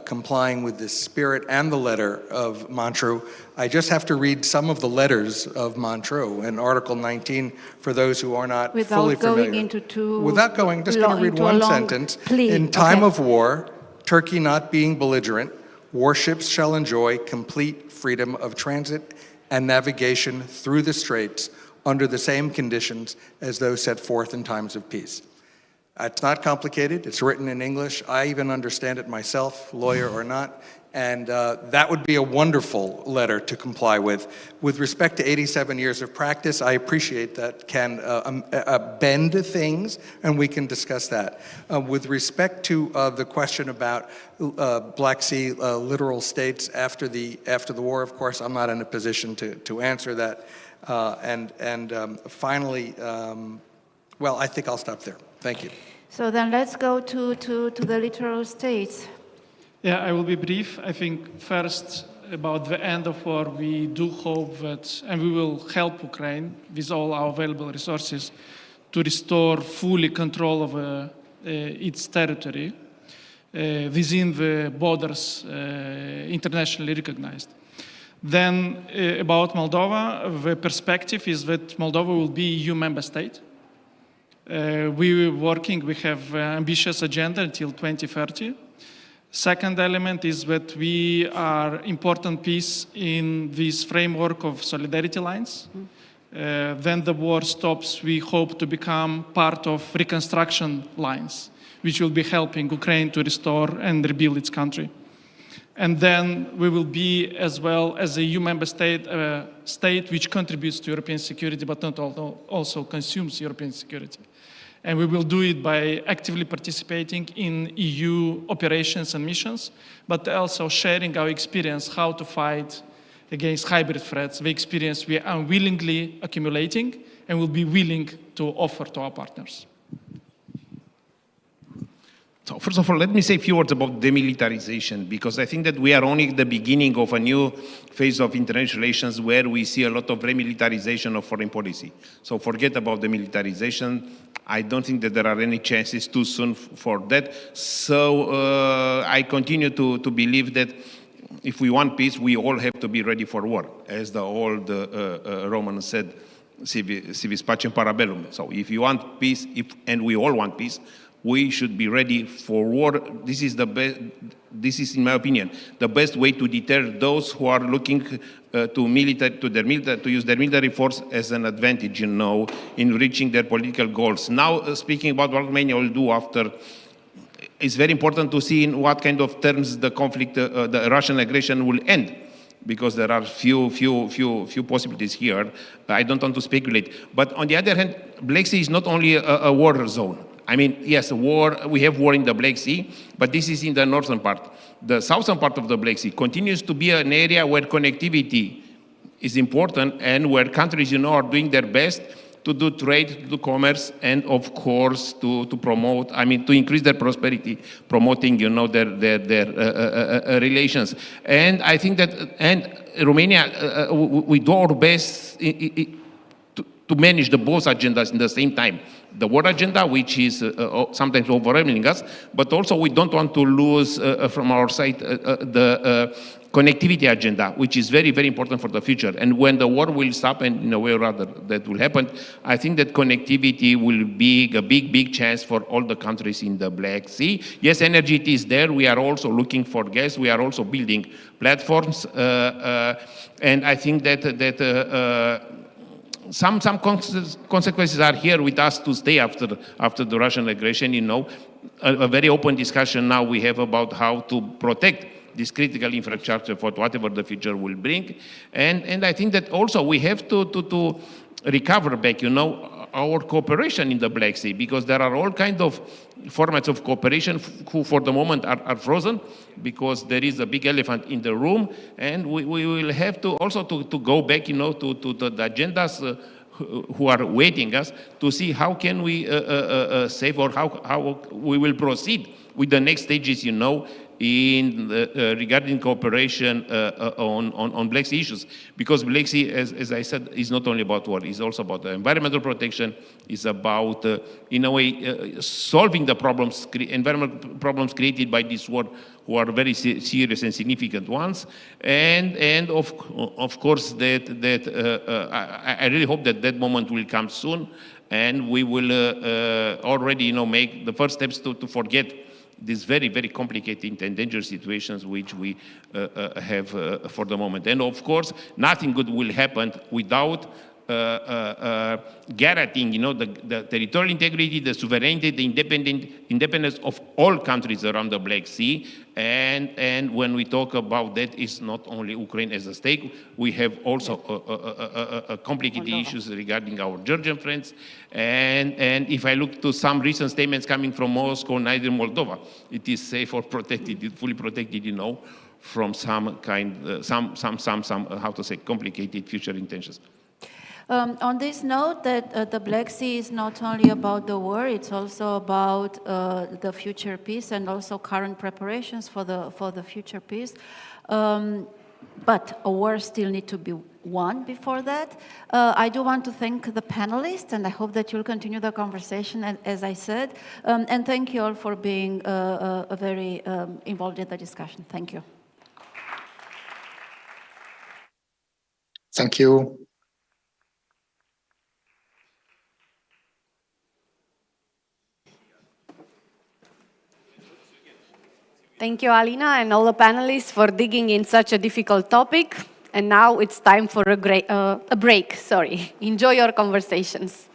complying with the spirit and the letter of Montreux, I just have to read some of the letters of Montreux in Article 19 for those who are not fully familiar. Without going, just going to read one sentence. In time of war, Turkey not being belligerent, warships shall enjoy complete freedom of transit and navigation through the straits under the same conditions as those set forth in times of peace. It's not complicated. It's written in English. I even understand it myself, lawyer or not. And that would be a wonderful letter to comply with. With respect to 87 years of practice, I appreciate that can bend things, and we can discuss that. With respect to the question about Black Sea littoral states after the war, of course, I'm not in a position to answer that. Finally, well, I think I'll stop there. Thank you. So then let's go to the littoral states. Yeah, I will be brief. I think first about the end of war, we do hope that, and we will help Ukraine with all our available resources to restore fully control of its territory within the borders internationally recognized. Then about Moldova, the perspective is that Moldova will be an EU member state. We have an ambitious agenda until 2030. Second element is that we are an important piece in this framework of solidarity lines. When the war stops, we hope to become part of reconstruction lines, which will be helping Ukraine to restore and rebuild its country. And then we will be, as well as a EU member state, a state which contributes to European security, but not also consumes European security. And we will do it by actively participating in EU operations and missions, but also sharing our experience how to fight against hybrid threats, the experience we are unwillingly accumulating and will be willing to offer to our partners. So first of all, let me say a few words about demilitarization, because I think that we are only at the beginning of a new phase of international relations where we see a lot of remilitarization of foreign policy. So forget about demilitarization. I don't think that there are any chances too soon for that. So I continue to believe that if we want peace, we all have to be ready for war. As the old Romans said, si vis pacem para bellum. So if you want peace, and we all want peace, we should be ready for war. This is the best. This is, in my opinion, the best way to deter those who are looking to use their military force as an advantage, in reaching their political goals. Now, speaking about what Romania will do after, it's very important to see in what kind of terms the conflict, the Russian aggression will end, because there are few possibilities here. I don't want to speculate. But on the other hand, Black Sea is not only a war zone. I mean, yes, we have war in the Black Sea, but this is in the northern part. The southern part of the Black Sea continues to be an area where connectivity is important and where countries, are doing their best to do trade, to do commerce, and of course to promote, to increase their prosperity, promoting, their relations. And I think that, Romania, we do our best to manage both agendas in the same time. The war agenda, which is sometimes overwhelming us, but also we don't want to lose from our side the connectivity agenda, which is very, very important for the future. And when the war will stop, and in a way or other that will happen, I think that connectivity will be a big, big chance for all the countries in the Black Sea. Yes, energy it is there. We are also looking for gas. We are also building platforms. And I think that some consequences are here with us to stay after the Russian aggression. A very open discussion now we have about how to protect this critical infrastructure for whatever the future will bring. And I think that also we have to recover back, our cooperation in the Black Sea, because there are all kinds of formats of cooperation who for the moment are frozen because there is a big elephant in the room, and we will have to also to go back, to the agendas who are waiting us to see how can we save or how we will proceed with the next stages, in regarding cooperation on Black Sea issues. Because Black Sea, as I said, is not only about war, it's also about environmental protection, it's about, in a way, solving the problems, environmental problems created by this war, who are very serious and significant ones. And of course, I really hope that moment will come soon, and we will already, make the first steps to forget these very, very complicated and dangerous situations which we have for the moment. And of course, nothing good will happen without guaranteeing, the territorial integrity, the sovereignty, the independence of all countries around the Black Sea. And when we talk about that, it's not only Ukraine as a state. We have also complicated issues regarding our Georgian friends. And if I look to some recent statements coming from Moscow, neither Moldova, it is safe or protected, fully protected, from some kind, some how to say, complicated future intentions. On this note, that the Black Sea is not only about the war, it's also about the future peace and also current preparations for the future peace. But a war still needs to be won before that. I do want to thank the panelists, and I hope that you'll continue the conversation, as I said. And thank you all for being very involved in the discussion. Thank you. Thank you. Thank you, Alina, and all the panelists for digging in such a difficult topic. And now it's time for a break. Enjoy your conversations.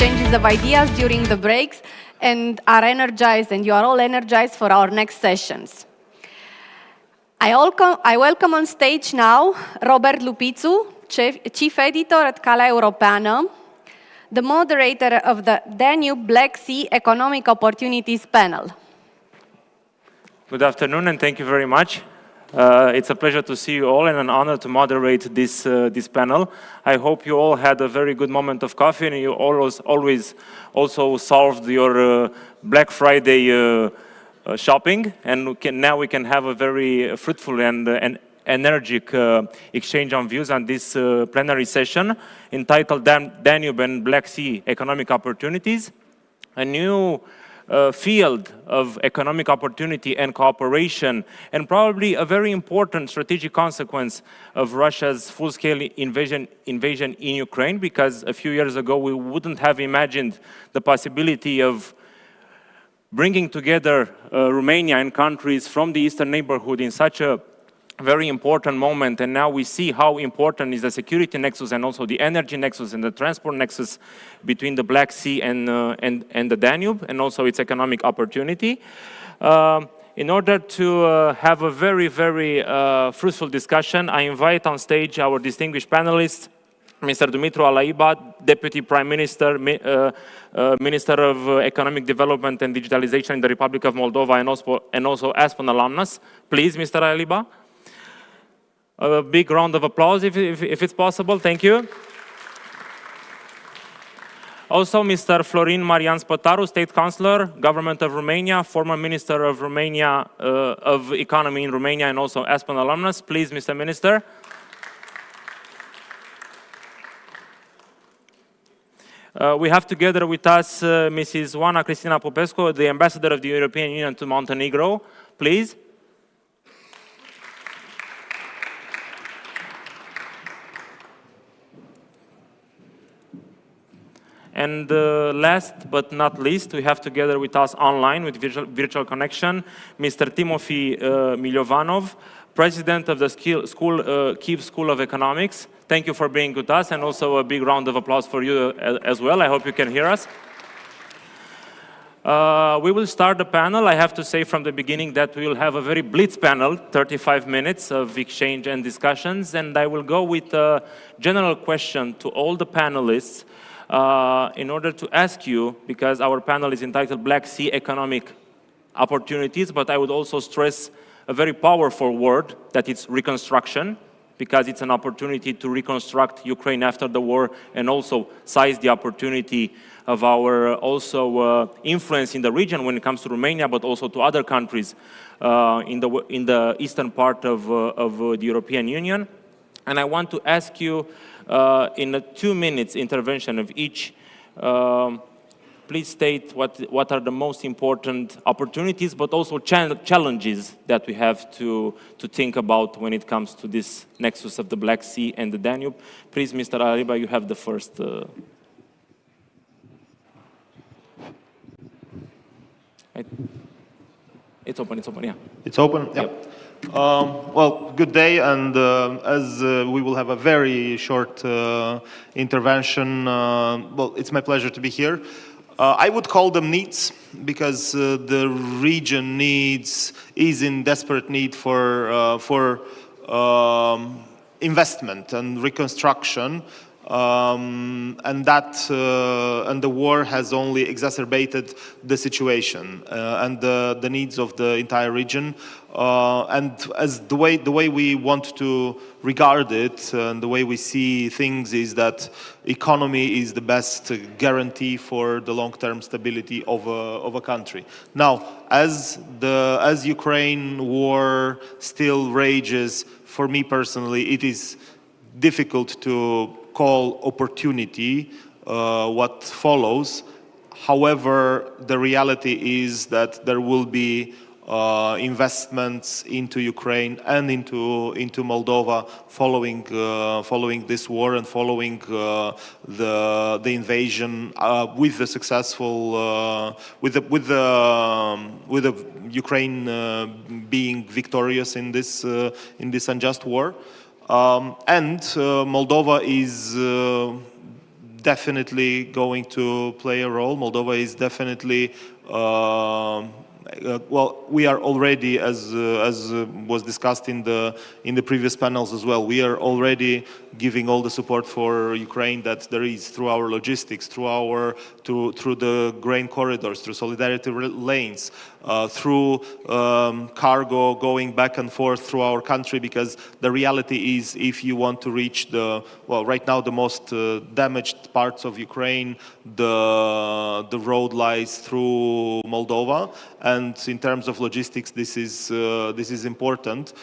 exchanges of ideas during the breaks and are energized, and you are all energized for our next sessions. I welcome on stage now Robert Lupițu, Chief Editor at Calea Europeană, the moderator of the Danube Black Sea Economic Opportunities Panel. Good afternoon, and thank you very much. It's a pleasure to see you all and an honor to moderate this panel. I hope you all had a very good moment of coffee and you always also solved your Black Friday shopping, and now we can have a very fruitful and energetic exchange on views on this plenary session entitled Danube and Black Sea Economic Opportunities, a new field of economic opportunity and cooperation, and probably a very important strategic consequence of Russia's full-scale invasion in Ukraine, because a few years ago we wouldn't have imagined the possibility of bringing together Romania and countries from the eastern neighborhood in such a very important moment, and now we see how important is the security nexus and also the energy nexus and the transport nexus between the Black Sea and the Danube, and also its economic opportunity. In order to have a very, very fruitful discussion, I invite on stage our distinguished panelists, Mr. Dumitru Alaiba, Deputy Prime Minister, Minister of Economic Development and Digitalization in the Republic of Moldova, and also Aspen alumnus. Please, Mr. Alaiba. A big round of applause if it's possible. Thank you. Also, Mr. Florin Marian Spătaru, State Councillor, Government of Romania, former Minister of Romania of Economy in Romania, and also Aspen alumnus. Please, Mr. Minister. We have together with us Mrs. Oana Cristina Popescu, the Ambassador of the European Union to Montenegro. Please. And last but not least, we have together with us online with virtual connection, Mr. Timofey Milovanov, President of the Kyiv School of Economics. Thank you for being with us, and also a big round of applause for you as well. I hope you can hear us. We will start the panel. I have to say from the beginning that we will have a very blitz panel, 35 minutes of exchange and discussions, and I will go with a general question to all the panelists in order to ask you, because our panel is entitled Black Sea Economic Opportunities, but I would also stress a very powerful word, that it's reconstruction, because it's an opportunity to reconstruct Ukraine after the war and also seize the opportunity of our also influence in the region when it comes to Romania, but also to other countries in the eastern part of the European Union. And I want to ask you, in a 2 minutes intervention of each, please state what are the most important opportunities, but also challenges that we have to think about when it comes to this nexus of the Black Sea and the Danube. Please, Mr. Alaiba, you have the first. It's open, yeah. It's open, yeah. Yep. Well, good day, and as we will have a very short intervention, well, it's my pleasure to be here. I would call them needs, because the region is in desperate need for investment and reconstruction, and the war has only exacerbated the situation and the needs of the entire region. And as the way we want to regard it, and the way we see things, is that economy is the best guarantee for the long-term stability of a country. Now, as Ukraine war still rages, for me personally, it is difficult to call opportunity what follows. However, the reality is that there will be investments into Ukraine and into Moldova following this war and following the invasion, with the successful with the Ukraine being victorious in this unjust war. And Moldova is definitely going to play a role. Moldova is definitely well, we are already, as was discussed in the previous panels as well, we are already giving all the support for Ukraine that there is through our logistics, through the grain corridors, through solidarity lanes, through cargo going back and forth through our country, because the reality is, if you want to reach right now the most damaged parts of Ukraine, the road lies through Moldova, and in terms of logistics, this is important.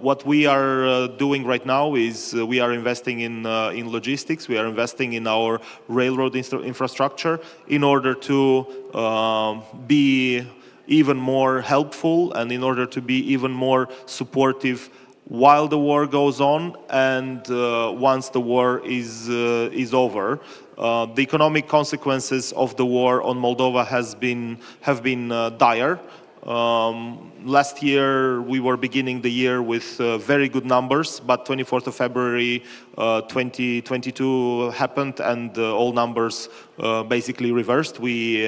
What we are doing right now is we are investing in logistics. We are investing in our railroad infrastructure in order to be even more helpful and in order to be even more supportive while the war goes on and once the war is over. The economic consequences of the war on Moldova have been dire. Last year we were beginning the year with very good numbers, but 24th of February 2022 happened and all numbers basically reversed. We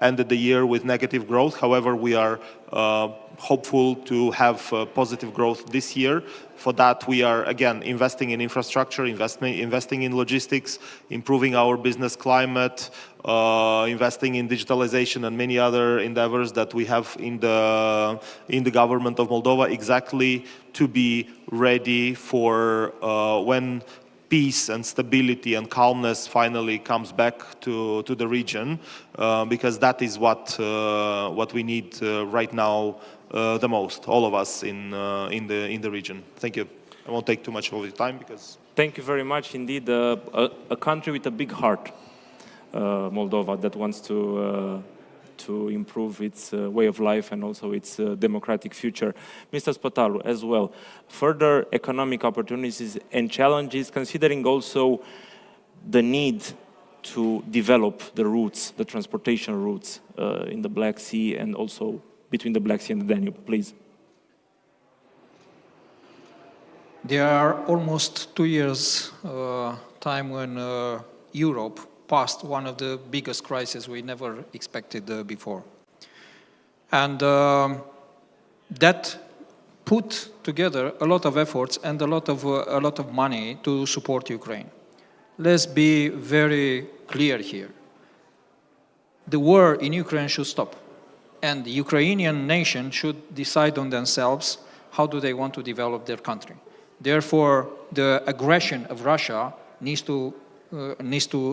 ended the year with negative growth. However, we are hopeful to have positive growth this year. For that, we are again investing in infrastructure, investing in logistics, improving our business climate, investing in digitalization and many other endeavors that we have in the government of Moldova, exactly to be ready for when peace and stability and calmness finally comes back to the region, because that is what we need right now the most, all of us in the region. Thank you. I won't take too much of your time because. Thank you very much indeed. A country with a big heart, Moldova, that wants to improve its way of life and also its democratic future. Mr. Spătaru, as well, further economic opportunities and challenges, considering also the need to develop the routes, the transportation routes in the Black Sea and also between the Black Sea and the Danube, please. There are almost 2 years time when Europe passed one of the biggest crises we never expected before. And that put together a lot of efforts and a lot of money to support Ukraine. Let's be very clear here. The war in Ukraine should stop. And the Ukrainian nation should decide on themselves how do they want to develop their country. Therefore, the aggression of Russia needs to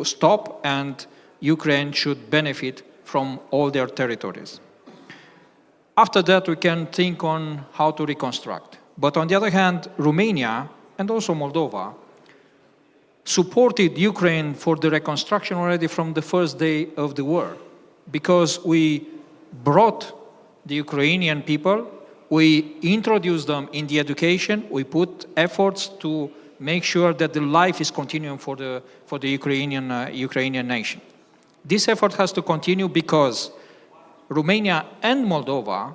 stop, and Ukraine should benefit from all their territories. After that, we can think on how to reconstruct. But on the other hand, Romania and also Moldova supported Ukraine for the reconstruction already from the first day of the war, because we brought the Ukrainian people, we introduced them in the education, we put efforts to make sure that the life is continuing for the Ukrainian nation. This effort has to continue because Romania and Moldova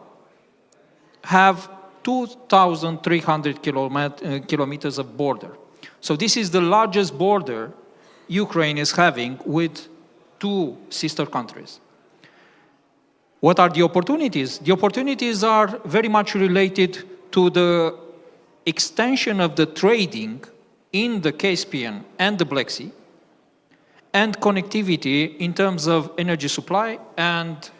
have 2,300 kilometers of border. So this is the largest border Ukraine is having with two sister countries. What are the opportunities? The opportunities are very much related to the extension of the trading in the Caspian and the Black Sea, and connectivity in terms of energy supply and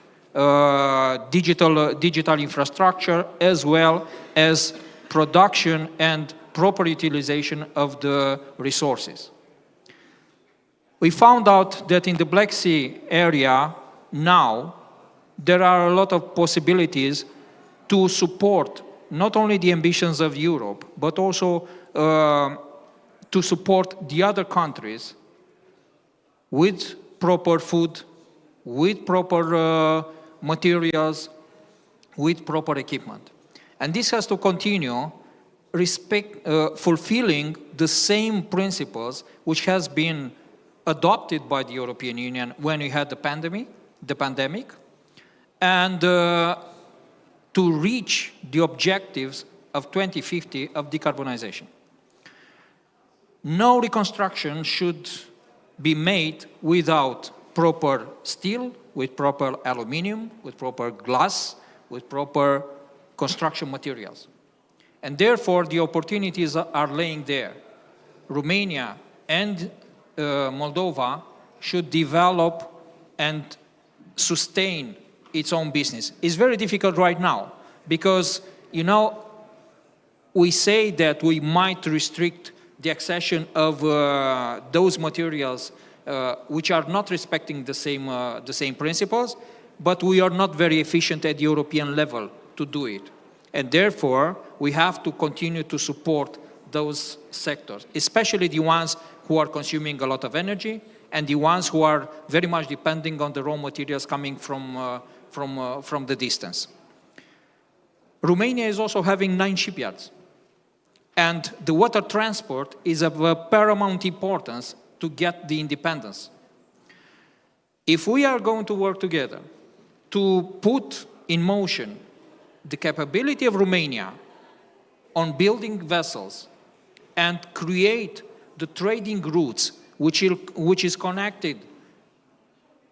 digital infrastructure, as well as production and proper utilization of the resources. We found out that in the Black Sea area now, there are a lot of possibilities to support not only the ambitions of Europe, but also to support the other countries with proper food, with proper materials, with proper equipment. And this has to continue fulfilling the same principles which has been adopted by the European Union when we had the pandemic, and to reach the objectives of 2050 of decarbonization. No reconstruction should be made without proper steel, with proper aluminium, with proper glass, with proper construction materials. And therefore, the opportunities are laying there. Romania and Moldova should develop and sustain its own business. It's very difficult right now because, you know, we say that we might restrict the accession of those materials which are not respecting the same principles, but we are not very efficient at the European level to do it. And therefore, we have to continue to support those sectors, especially the ones who are consuming a lot of energy and the ones who are very much depending on the raw materials coming from the distance. Romania is also having 9 shipyards. And the water transport is of paramount importance to get the independence. If we are going to work together to put in motion the capability of Romania on building vessels and create the trading routes which is connected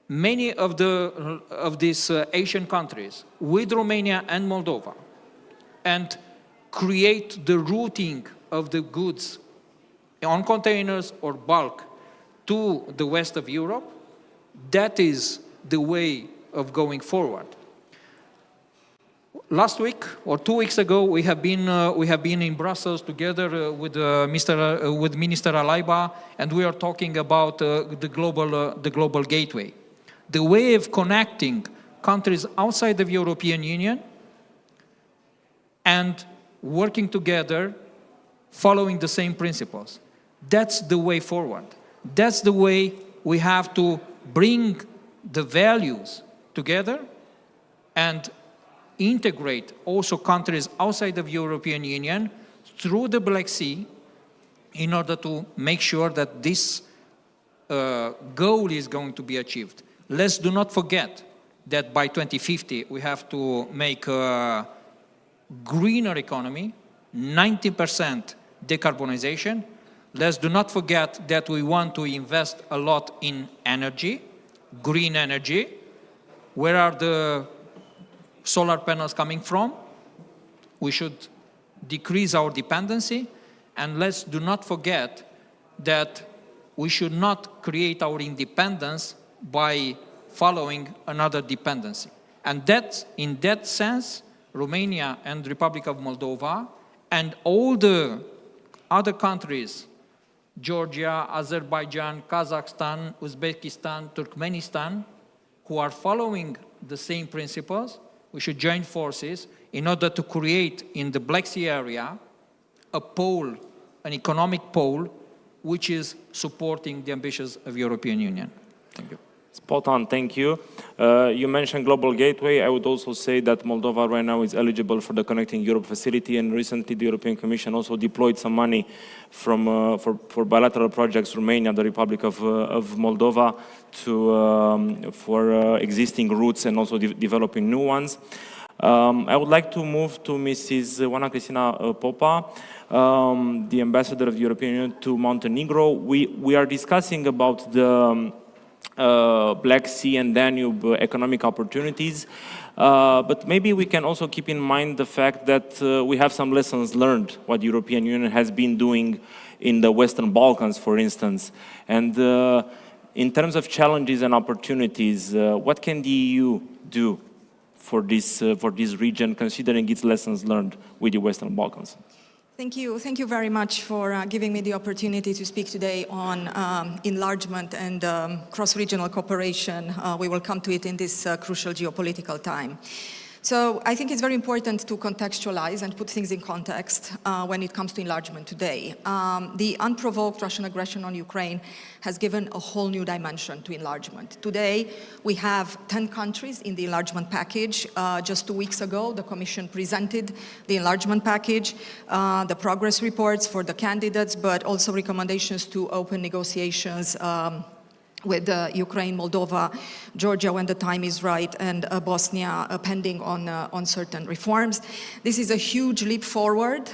many of these Asian countries with Romania and Moldova, and create the routing of the goods on containers or bulk to the west of Europe, that is the way of going forward. Last week or 2 weeks ago, we have been in Brussels together with Minister Alaiba, and we are talking about the global gateway, the way of connecting countries outside the European Union and working together, following the same principles. That's the way forward. That's the way we have to bring the values together and integrate also countries outside of the European Union through the Black Sea in order to make sure that this goal is going to be achieved. Let's do not forget that by 2050 we have to make a greener economy, 90% decarbonization. Let's do not forget that we want to invest a lot in energy, green energy. Where are the solar panels coming from? We should decrease our dependency, and let's do not forget that we should not create our independence by following another dependency. And that, in that sense, Romania and the Republic of Moldova and all the other countries, Georgia, Azerbaijan, Kazakhstan, Uzbekistan, Turkmenistan, who are following the same principles, we should join forces in order to create in the Black Sea area a pole, an economic pole, which is supporting the ambitions of the European Union. Thank you. Spot on, thank you. You mentioned Global Gateway. I would also say that Moldova right now is eligible for the Connecting Europe facility, and recently the European Commission also deployed some money for bilateral projects, Romania, the Republic of Moldova, for existing routes and also developing new ones. I would like to move to Mrs. Oana Cristina Popa, the ambassador of the European Union to Montenegro. We are discussing about the Black Sea and Danube economic opportunities, but maybe we can also keep in mind the fact that we have some lessons learned, what the European Union has been doing in the Western Balkans, for instance. And in terms of challenges and opportunities, what can the EU do for this region, considering its lessons learned with the Western Balkans? Thank you very much for giving me the opportunity to speak today on enlargement and cross-regional cooperation. We will come to it in this crucial geopolitical time. So I think it's very important to contextualize and put things in context when it comes to enlargement today. The unprovoked Russian aggression on Ukraine has given a whole new dimension to enlargement. Today, we have 10 countries in the enlargement package. Just 2 weeks ago, the Commission presented the enlargement package, the progress reports for the candidates, but also recommendations to open negotiations with Ukraine, Moldova, Georgia when the time is right, and Bosnia pending on certain reforms. This is a huge leap forward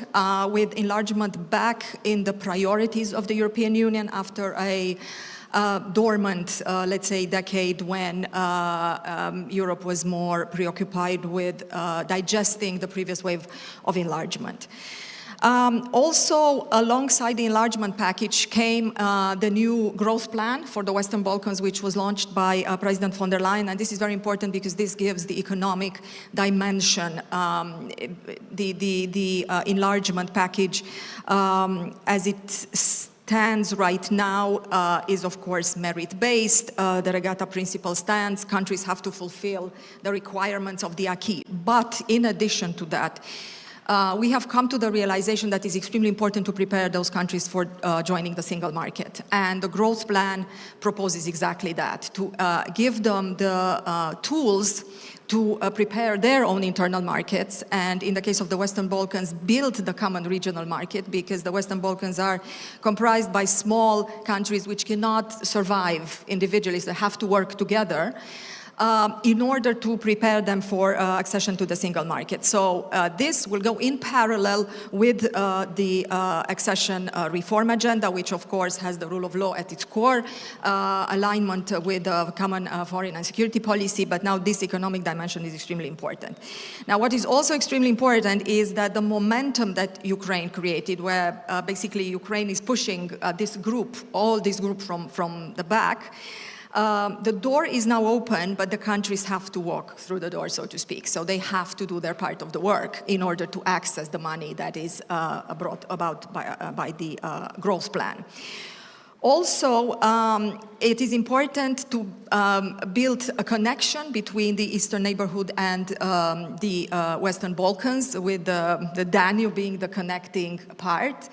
with enlargement back in the priorities of the European Union after a dormant, let's say, decade when Europe was more preoccupied with digesting the previous wave of enlargement. Also, alongside the enlargement package came the new growth plan for the Western Balkans, which was launched by President von der Leyen. And this is very important because this gives the economic dimension. The enlargement package, as it stands right now, is of course merit-based. The regatta principle stands. Countries have to fulfill the requirements of the acquis. But in addition to that, we have come to the realization that it's extremely important to prepare those countries for joining the single market. And the growth plan proposes exactly that, to give them the tools to prepare their own internal markets, and in the case of the Western Balkans, build the common regional market, because the Western Balkans are comprised by small countries which cannot survive individually, so they have to work together. In order to prepare them for accession to the single market. So this will go in parallel with the accession reform agenda, which of course has the rule of law at its core, alignment with the common foreign and security policy, but now this economic dimension is extremely important. Now what is also extremely important is that the momentum that Ukraine created, where basically Ukraine is pushing this group, all this group from the back, the door is now open, but the countries have to walk through the door, so to speak. So they have to do their part of the work in order to access the money that is brought about by the growth plan. Also, it is important to build a connection between the Eastern neighborhood and the Western Balkans, with the Danube being the connecting part.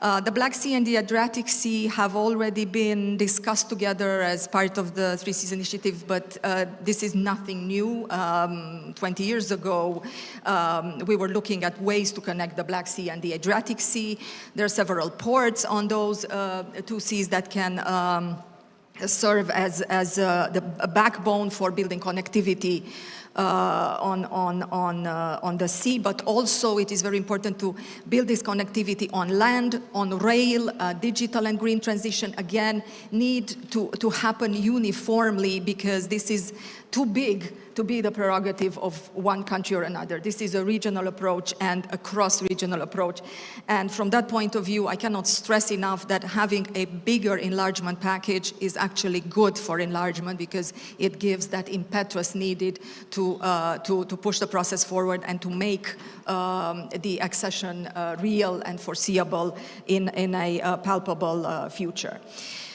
The Black Sea and the Adriatic Sea have already been discussed together as part of the Three Seas Initiative, but this is nothing new. 20 years ago, we were looking at ways to connect the Black Sea and the Adriatic Sea. There are several ports on those two seas that can serve as a backbone for building connectivity on the sea, but also it is very important to build this connectivity on land, on rail. Digital and green transition, again, need to happen uniformly, because this is too big to be the prerogative of one country or another. This is a regional approach and a cross-regional approach. And from that point of view, I cannot stress enough that having a bigger enlargement package is actually good for enlargement, because it gives that impetus needed to push the process forward and to make the accession real and foreseeable in a palpable future.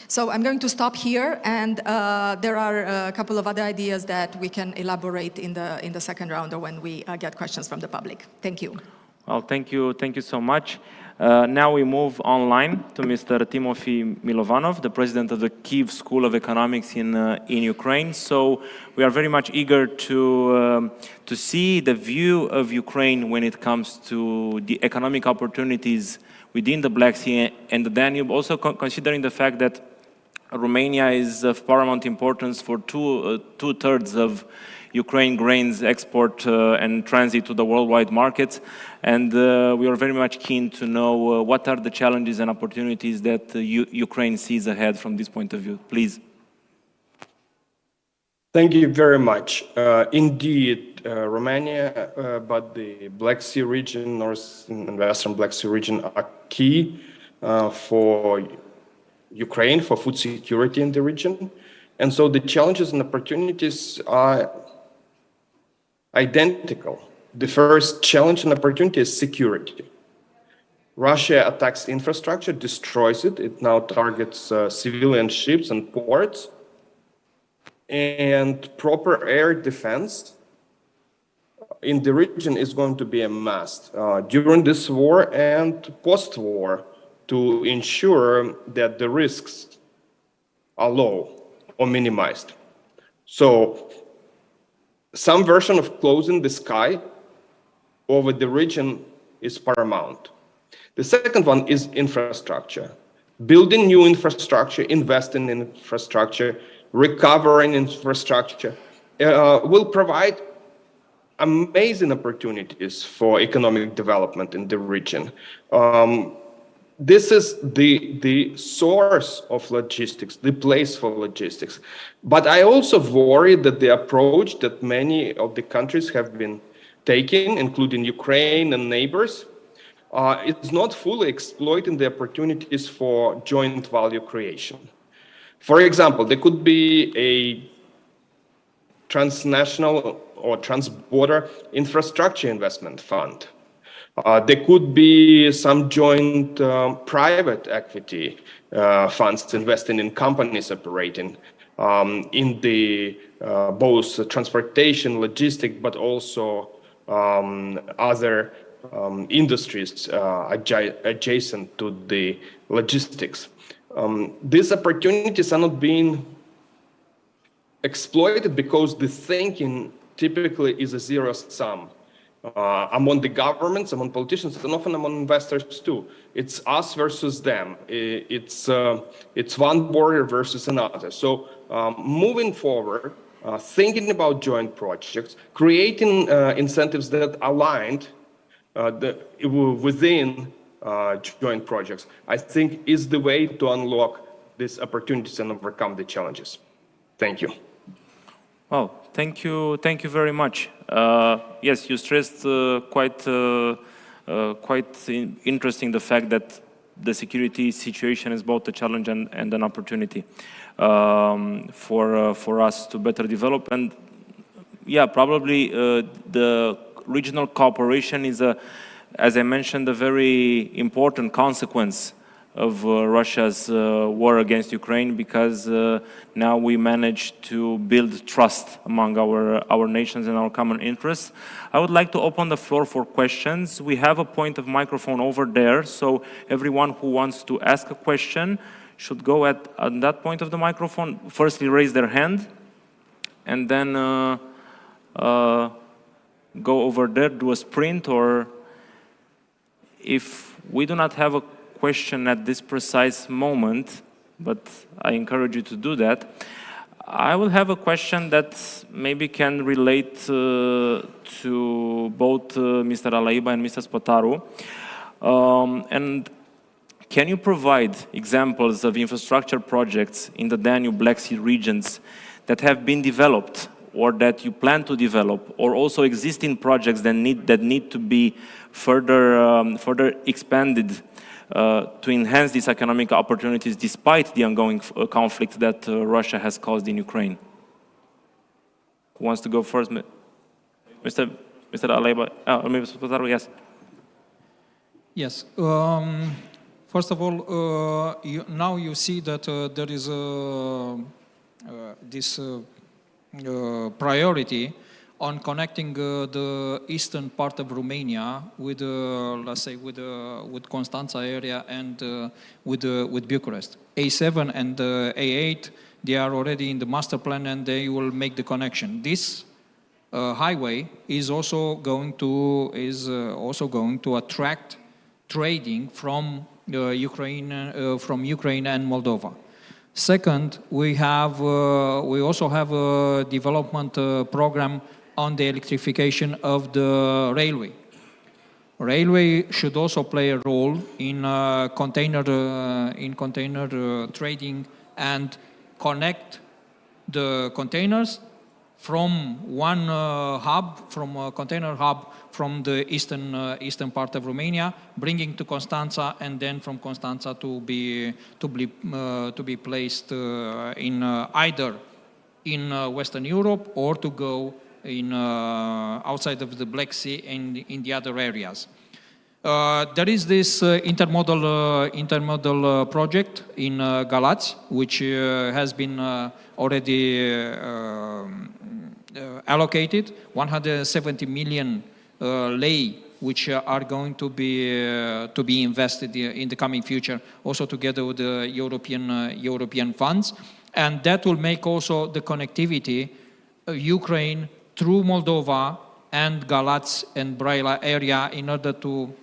So I'm going to stop here, and there are a couple of other ideas that we can elaborate in the second round, or when we get questions from the public. Thank you. Well, thank you so much. Now we move online to Mr. Timofey Milovanov, the president of the Kyiv School of Economics in Ukraine. So we are very much eager to see the view of Ukraine when it comes to the economic opportunities within the Black Sea and the Danube, also considering the fact that Romania is of paramount importance for two-thirds of Ukraine grains export and transit to the worldwide markets. And we are very much keen to know what are the challenges and opportunities that Ukraine sees ahead from this point of view. Please. Thank you very much. Indeed, Romania, but the Black Sea region, North and Western Black Sea region are key for Ukraine, for food security in the region. And so the challenges and opportunities are identical. The first challenge and opportunity is security. Russia attacks infrastructure, destroys it. It now targets civilian ships and ports. And proper air defense in the region is going to be a must during this war and post-war, to ensure that the risks are low or minimized. So some version of closing the sky over the region is paramount. The second one is infrastructure. Building new infrastructure, investing in infrastructure, recovering infrastructure will provide amazing opportunities for economic development in the region. this is the source of logistics, the place for logistics. But I also worry that the approach that many of the countries have been taking, including Ukraine and neighbors, is not fully exploiting the opportunities for joint value creation. For example, there could be a transnational or transborder infrastructure investment fund. There could be some joint private equity funds investing in companies operating in the both transportation, logistic, but also other industries adjacent to the logistics. These opportunities are not being exploited because the thinking typically is a zero sum among the governments, among politicians, and often among investors too. It's us versus them. It's one border versus another. So moving forward, thinking about joint projects, creating incentives that are aligned within joint projects, I think is the way to unlock these opportunities and overcome the challenges. Thank you. Well, thank you very much. Yes, you stressed quite interesting the fact that the security situation is both a challenge and an opportunity for us to better develop. And yeah, probably the regional cooperation is, as I mentioned, a very important consequence of Russia's war against Ukraine, because now we managed to build trust among our nations and our common interests. I would like to open the floor for questions. We have a point of microphone over there, so everyone who wants to ask a question should go at that point of the microphone. Firstly, raise their hand, and then go over there, do a sprint, or if we do not have a question at this precise moment, but I encourage you to do that, I will have a question that maybe can relate to both Mr. Alaiba and Mr. Spătaru. And can you provide examples of infrastructure projects in the Danube-Black Sea regions that have been developed or that you plan to develop, or also existing projects that need to be further expanded to enhance these economic opportunities despite the ongoing conflict that Russia has caused in Ukraine? Who wants to go first? Mr. Alaiba, Mr. Spătaru, yes. Yes. First of all, now you see that there is this priority on connecting the eastern part of Romania with, let's say, with Constanța area and with Bucharest. A7 and A8, they are already in the master plan and they will make the connection. This highway is also going to attract trading from Ukraine and Moldova. Second, we also have a development program on the electrification of the railway. Railway should also play a role in container trading and connect the containers from one hub, from a container hub from the eastern part of Romania, bringing to Constanța, and then from Constanța to be placed in either in Western Europe or to go in outside of the Black Sea and in the other areas. There is this intermodal project in Galați, which has been already allocated 170 million lei, which are going to be invested in the coming future, also together with the European funds, and that will make also the connectivity of Ukraine through Moldova and Galați and Braila area in order to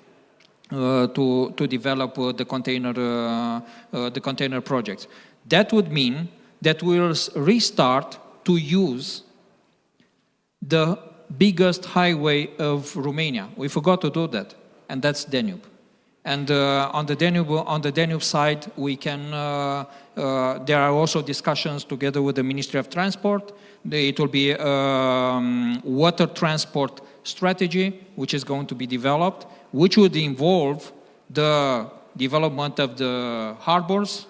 develop the container projects. That would mean that we'll restart to use the biggest highway of Romania. We forgot to do that, and that's Danube. And on the Danube side, we can. There are also discussions together with the Ministry of Transport. It will be water transport strategy, which is going to be developed, which would involve the development of the harbors,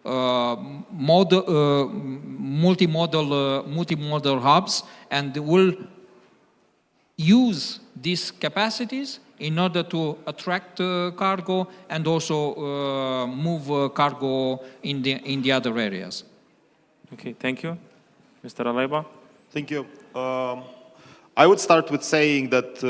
multimodal hubs, and will use these capacities in order to attract cargo and also move cargo in the other areas. Okay, thank you. Mr. Aleba? Thank you. I would start with saying that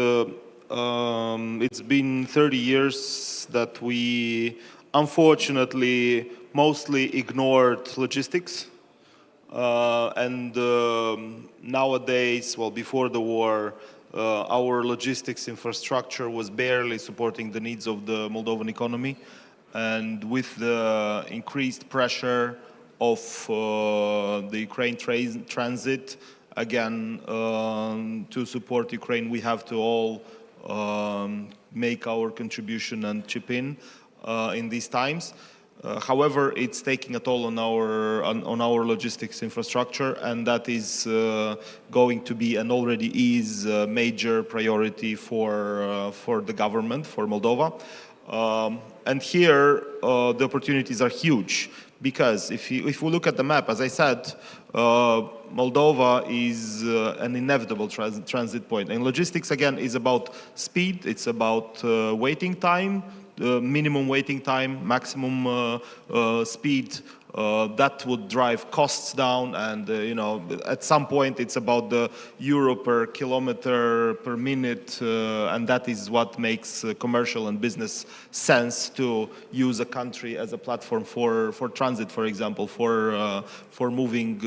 it's been 30 years that we unfortunately mostly ignored logistics. Nowadays, well, before the war, our logistics infrastructure was barely supporting the needs of the Moldovan economy. And with the increased pressure of the Ukraine transit, again, to support Ukraine, we have to all make our contribution and chip in these times. However, it's taking a toll on our logistics infrastructure, and that is going to be and already is a major priority for the government, for Moldova. And here, the opportunities are huge, because if we look at the map, as I said, Moldova is an inevitable transit point. And logistics, again, is about speed, it's about waiting time, minimum waiting time, maximum speed. That would drive costs down, and at some point it's about the euro per kilometer per minute, and that is what makes commercial and business sense to use a country as a platform for transit, for example, for moving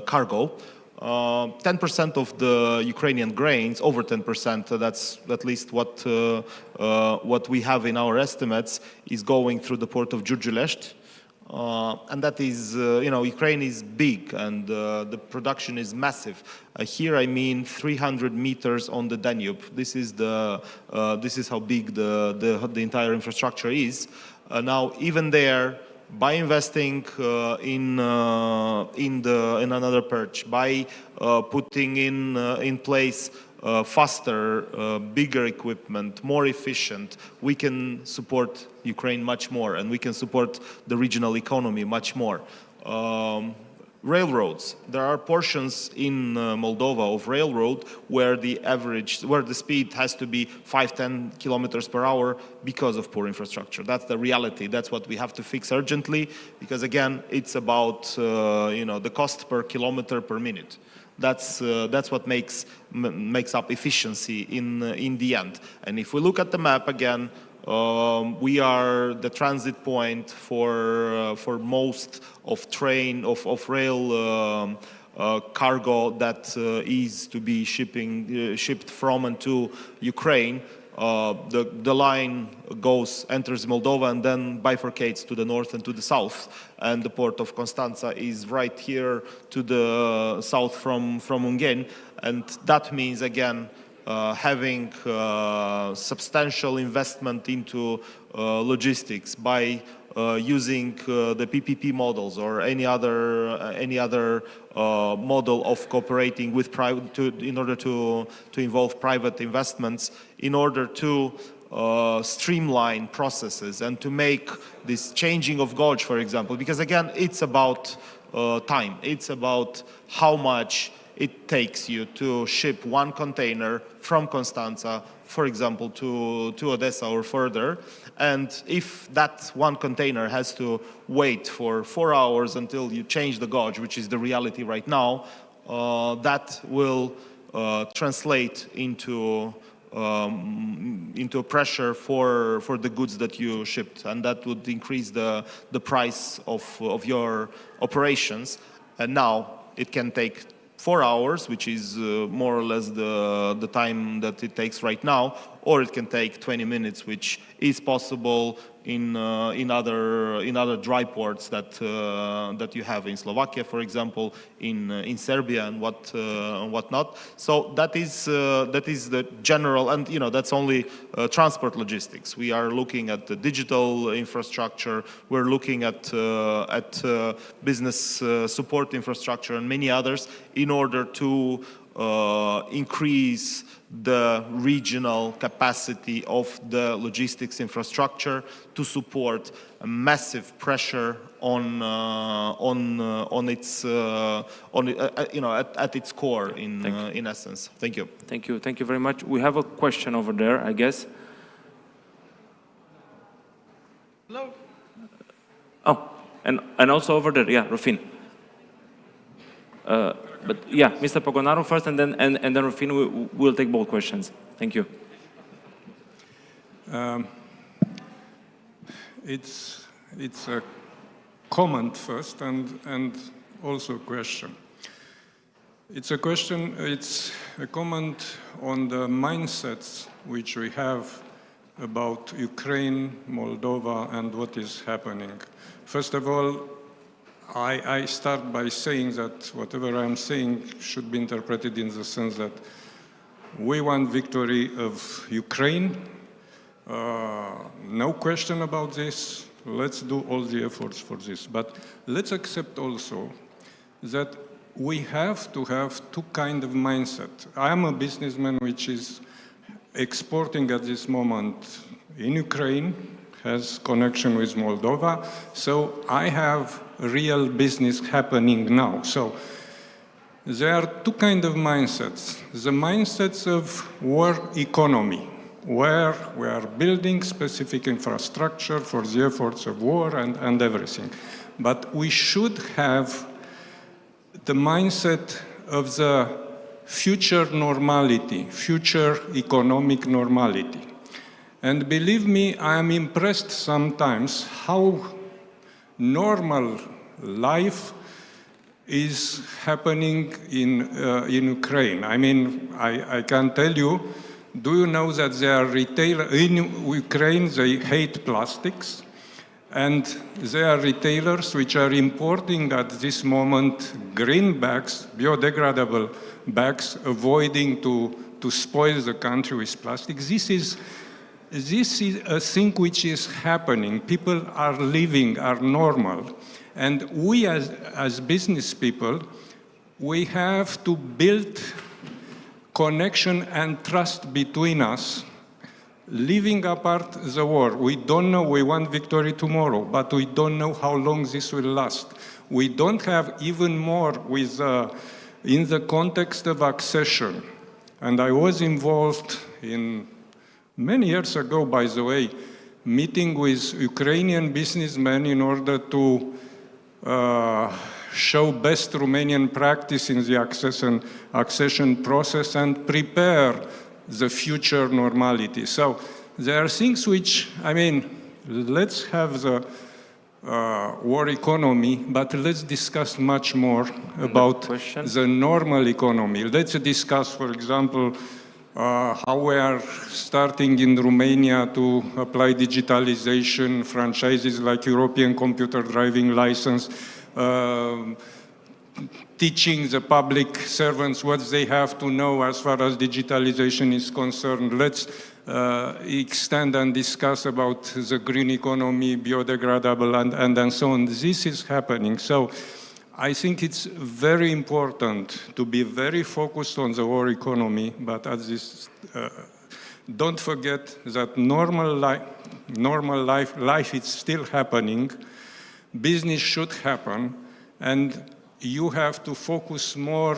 cargo. 10% of the Ukrainian grains, over 10%, that's at least what we have in our estimates, is going through the port of Giurgiulești. And that is, Ukraine is big, and the production is massive. Here I mean 300 meters on the Danube. This is how big the entire infrastructure is. Now, even there, by investing in another perch, by putting in place faster, bigger equipment, more efficient, we can support Ukraine much more, and we can support the regional economy much more. Railroads. There are portions in Moldova of railroad where the speed has to be 5-10 kilometers per hour because of poor infrastructure. That's the reality. That's what we have to fix urgently, because again, it's about the cost per kilometer per minute. That's what makes up efficiency in the end. And if we look at the map again, we are the transit point for most of rail cargo that is to be shipped from and to Ukraine. The line enters Moldova and then bifurcates to the north and to the south. And the port of Constanța is right here to the south from Ungheni. And that means, again, having substantial investment into logistics by using the PPP models or any other model of cooperating with private in order to involve private investments, in order to streamline processes and to make this changing of gauge, for example, because again, it's about time. It's about how much it takes you to ship one container from Constanța, for example, to Odessa or further. And if that one container has to wait for 4 hours until you change the gauge, which is the reality right now, that will translate into pressure for the goods that you shipped, and that would increase the price of your operations. And now it can take 4 hours, which is more or less the time that it takes right now, or it can take 20 minutes, which is possible in other dry ports that you have in Slovakia, for example, in Serbia and whatnot. So that is the general, and that's only transport logistics. We are looking at the digital infrastructure. We're looking at business support infrastructure and many others in order to increase the regional capacity of the logistics infrastructure to support a massive pressure at its core in essence. Thank you. Thank you. Thank you very much. We have a question over there, I guess. Hello. Oh, and also over there, yeah, Rufin. But yeah, Mr. Pogonaru first, and then Rufin will take both questions. Thank you. It's a comment first, and also a question. It's a question. It's a comment on the mindsets which we have about Ukraine, Moldova, and what is happening. First of all, I start by saying that whatever I'm saying should be interpreted in the sense that we want victory of Ukraine. No question about this. Let's do all the efforts for this. But let's accept also that we have to have two kinds of mindset. I am a businessman which is exporting at this moment in Ukraine, has connection with Moldova, so I have real business happening now. So there are two kinds of mindsets. The mindsets of war economy, where we are building specific infrastructure for the efforts of war and everything. But we should have the mindset of the future normality, future economic normality. And believe me, I am impressed sometimes how normal life is happening in Ukraine. I mean, I can tell you, do you know that there are retailers in Ukraine, they hate plastics, and there are retailers which are importing at this moment green bags, biodegradable bags, avoiding to spoil the country with plastic. This is a thing which is happening. People are living, are normal. And we as business people, we have to build connection and trust between us, leaving apart the war. We don't know, we want victory tomorrow, but we don't know how long this will last. We don't have even more with, in the context of accession. And I was involved in many years ago, by the way, meeting with Ukrainian businessmen in order to show best Romanian practice in the accession process and prepare the future normality. So there are things which, I mean, let's have the war economy, but let's discuss much more about the normal economy. Let's discuss, for example, how we are starting in Romania to apply digitalization, franchises like European computer driving license, teaching the public servants what they have to know as far as digitalization is concerned. Let's extend and discuss about the green economy, biodegradable, and so on. This is happening. So I think it's very important to be very focused on the war economy, but at this, don't forget that normal life is still happening. Business should happen, and you have to focus more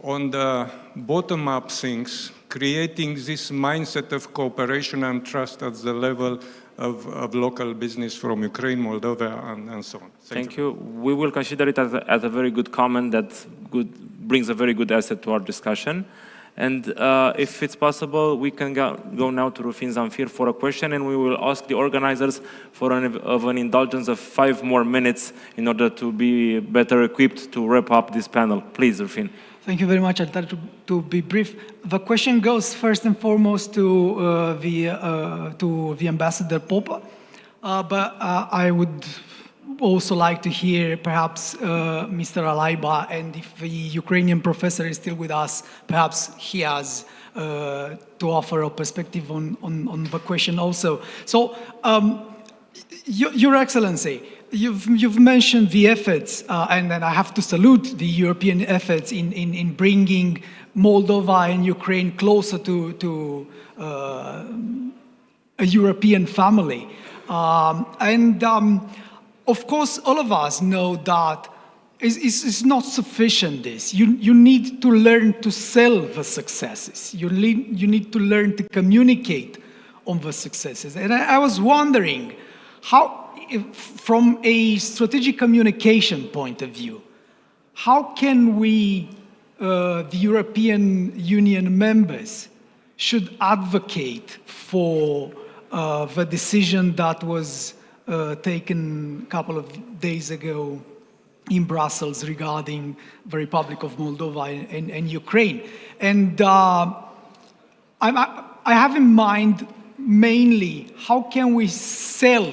on the bottom-up things, creating this mindset of cooperation and trust at the level of local business from Ukraine, Moldova, and so on. Thank you. We will consider it as a very good comment that brings a very good asset to our discussion. And if it's possible, we can go now to Rufin Zamfir for a question, and we will ask the organizers for an indulgence of 5 more minutes in order to be better equipped to wrap up this panel. Please, Rufin. Thank you very much. I'll try to be brief. The question goes first and foremost to the Ambassador Popa. but I would also like to hear perhaps Mr. Alaiba, and if the Ukrainian professor is still with us, perhaps he has to offer a perspective on the question also. So, Your Excellency, you've mentioned the efforts, and then I have to salute the European efforts in bringing Moldova and Ukraine closer to a European family. Of course, all of us know that it's not sufficient, this. You need to learn to sell the successes. You need to learn to communicate on the successes. And I was wondering, how, from a strategic communication point of view, how can we, the European Union members, should advocate for the decision that was taken a couple of days ago in Brussels regarding the Republic of Moldova and Ukraine? And I have in mind mainly how can we sell,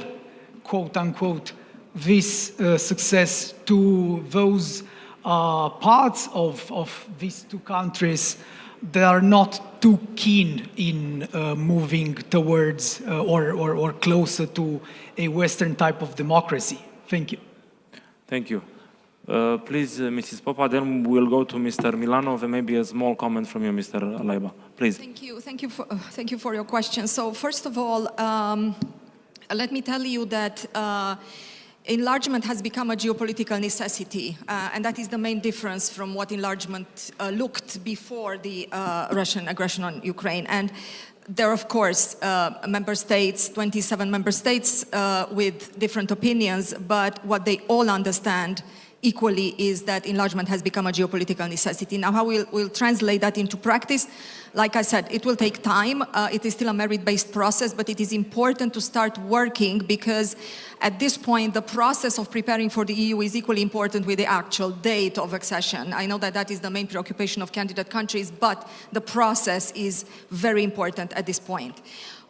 quote unquote, this success to those parts of these two countries that are not too keen in moving towards or closer to a Western type of democracy. Thank you. Thank you. Please, Mrs. Popa, then we'll go to Mr. Milanov, and maybe a small comment from you, Mr. Alaiba. Please. Thank you for your question. So first of all, let me tell you that enlargement has become a geopolitical necessity, and that is the main difference from what enlargement looked before the Russian aggression on Ukraine. And there are, of course, member states, 27 member states with different opinions, but what they all understand equally is that enlargement has become a geopolitical necessity. Now, how we'll translate that into practice? Like I said, it will take time. It is still a merit-based process, but it is important to start working because at this point, the process of preparing for the EU is equally important with the actual date of accession. I know that that is the main preoccupation of candidate countries, but the process is very important at this point.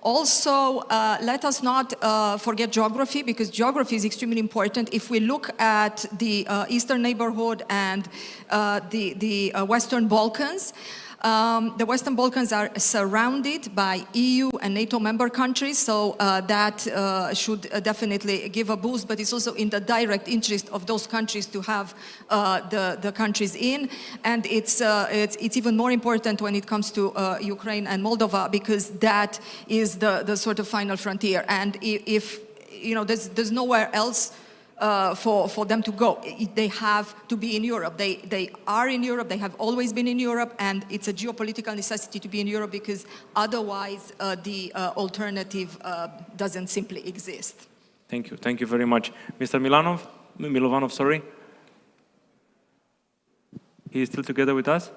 Also, let us not forget geography, because geography is extremely important. If we look at the Eastern neighborhood and the Western Balkans, the Western Balkans are surrounded by EU and NATO member countries, so that should definitely give a boost, but it's also in the direct interest of those countries to have the countries in. And it's even more important when it comes to Ukraine and Moldova, because that is the sort of final frontier. And if you know, there's nowhere else for them to go. They have to be in Europe. They are in Europe, they have always been in Europe, and it's a geopolitical necessity to be in Europe because otherwise the alternative doesn't simply exist. Thank you. Thank you very much. Mr. Milovanov, sorry. He is still together with us?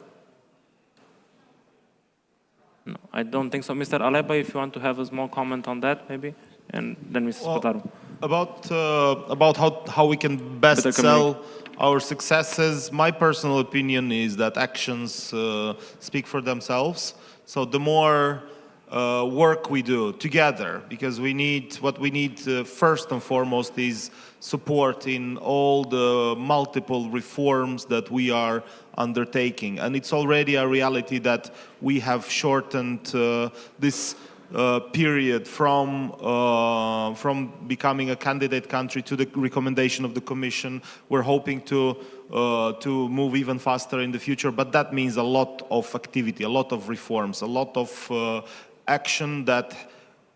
No, I don't think so. Mr. Aleba, if you want to have a small comment on that, maybe, and then Mrs. Potaru. About how we can best sell our successes, my personal opinion is that actions speak for themselves. So the more work we do together, because what we need first and foremost is support in all the multiple reforms that we are undertaking. And it's already a reality that we have shortened this period from becoming a candidate country to the recommendation of the Commission. We're hoping to move even faster in the future, but that means a lot of activity, a lot of reforms, a lot of action that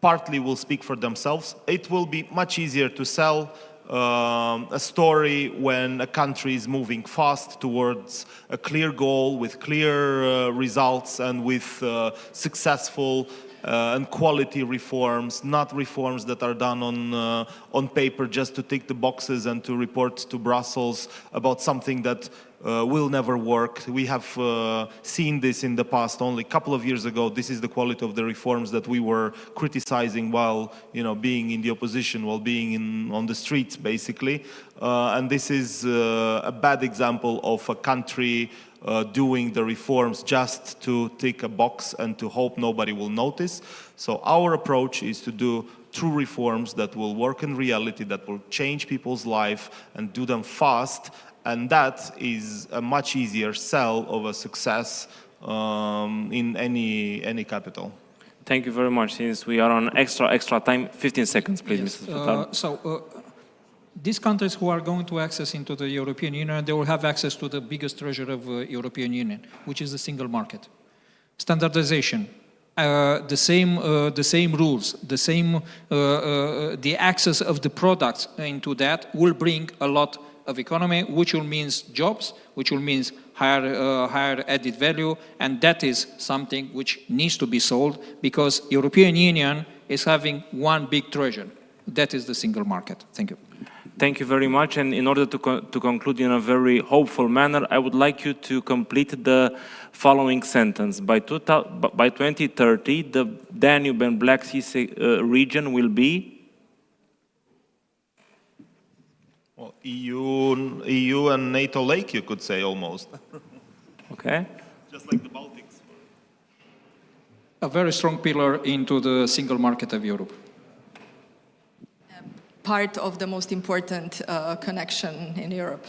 partly will speak for themselves. It will be much easier to sell a story when a country is moving fast towards a clear goal with clear results and with successful and quality reforms, not reforms that are done on paper just to tick the boxes and to report to Brussels about something that will never work. We have seen this in the past. Only a couple of years ago, this is the quality of the reforms that we were criticizing while being in the opposition, while being on the streets, basically. And this is a bad example of a country doing the reforms just to tick a box and to hope nobody will notice. So our approach is to do true reforms that will work in reality, that will change people's life and do them fast. And that is a much easier sell of a success in any capital. Thank you very much. Since we are on extra time, 15 seconds, please, Yes. Mr. Fatar. These countries who are going to access into the European Union, they will have access to the biggest treasure of European Union, which is the single market. Standardization, the same rules, the access of the products into that will bring a lot of economy, which will mean jobs, which will mean higher added value, and that is something which needs to be sold because European Union is having one big treasure. That is the single market. Thank you. Thank you very much. And in order to conclude in a very hopeful manner, I would like you to complete the following sentence. By 2030, the Danube and Black Sea region will be? Well, EU and NATO lake, you could say, almost. Okay. Just like the Baltics. A very strong pillar into the single market of Europe. Part of the most important connection in Europe.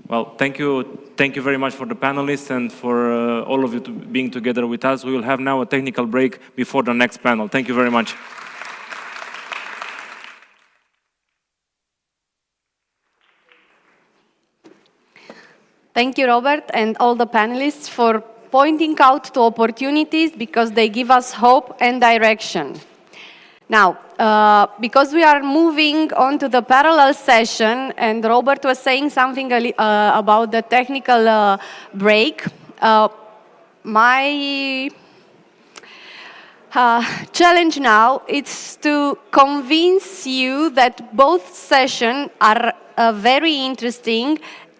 Well, thank you very much for the panelists and for all of you being together with us. We will have now a technical break before the next panel. Thank you very much. Thank you, Robert, and all the panelists for pointing out to opportunities because they give us hope and direction. Now, because we are moving on to the parallel session, and Robert was saying something about the technical break, my challenge now is to convince you that both sessions are very interesting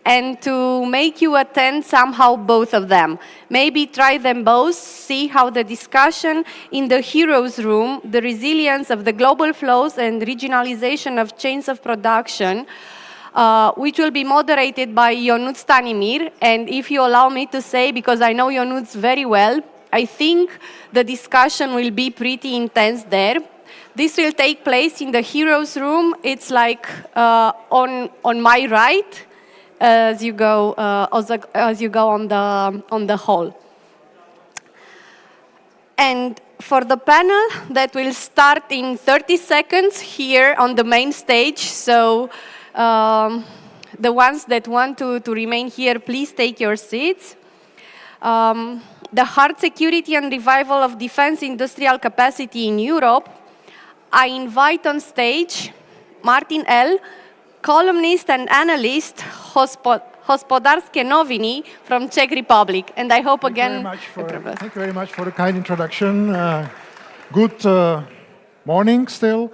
and to make you attend somehow both of them. Maybe try them both, see how the discussion in the Heroes Room, the resilience of the global flows and regionalization of chains of production, which will be moderated by Ionuț Stanimir. And if you allow me to say, because I know Ionuț very well, I think the discussion will be pretty intense there. This will take place in the Heroes Room. It's like on my right, as you go on the hall. And for the panel that will start in 30 seconds here on the main stage, so the ones that want to remain here, please take your seats. The hard security and revival of defense industrial capacity in Europe. I invite on stage Martin L., columnist and analyst, Hospodarskie Noviny from Czech Republic. And I hope again... Thank you very much for the kind introduction. Good morning still.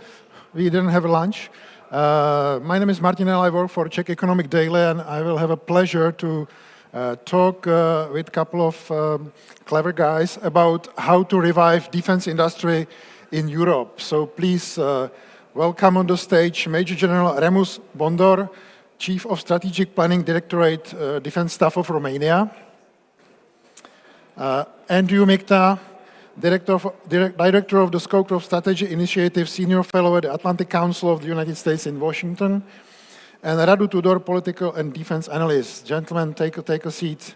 We didn't have a lunch. My name is Martin L. I work for Czech Economic Daily, and I will have a pleasure to talk with a couple of clever guys about how to revive defense industry in Europe. So please welcome on the stage Major General Remus Bondor, Chief of Strategic Planning Directorate, Defense Staff of Romania. Andrew Mikta, Director of the Scope of Strategy Initiative, Senior Fellow at the Atlantic Council of the United States in Washington. And Radu Tudor, Political and Defense Analyst. Gentlemen, take a seat.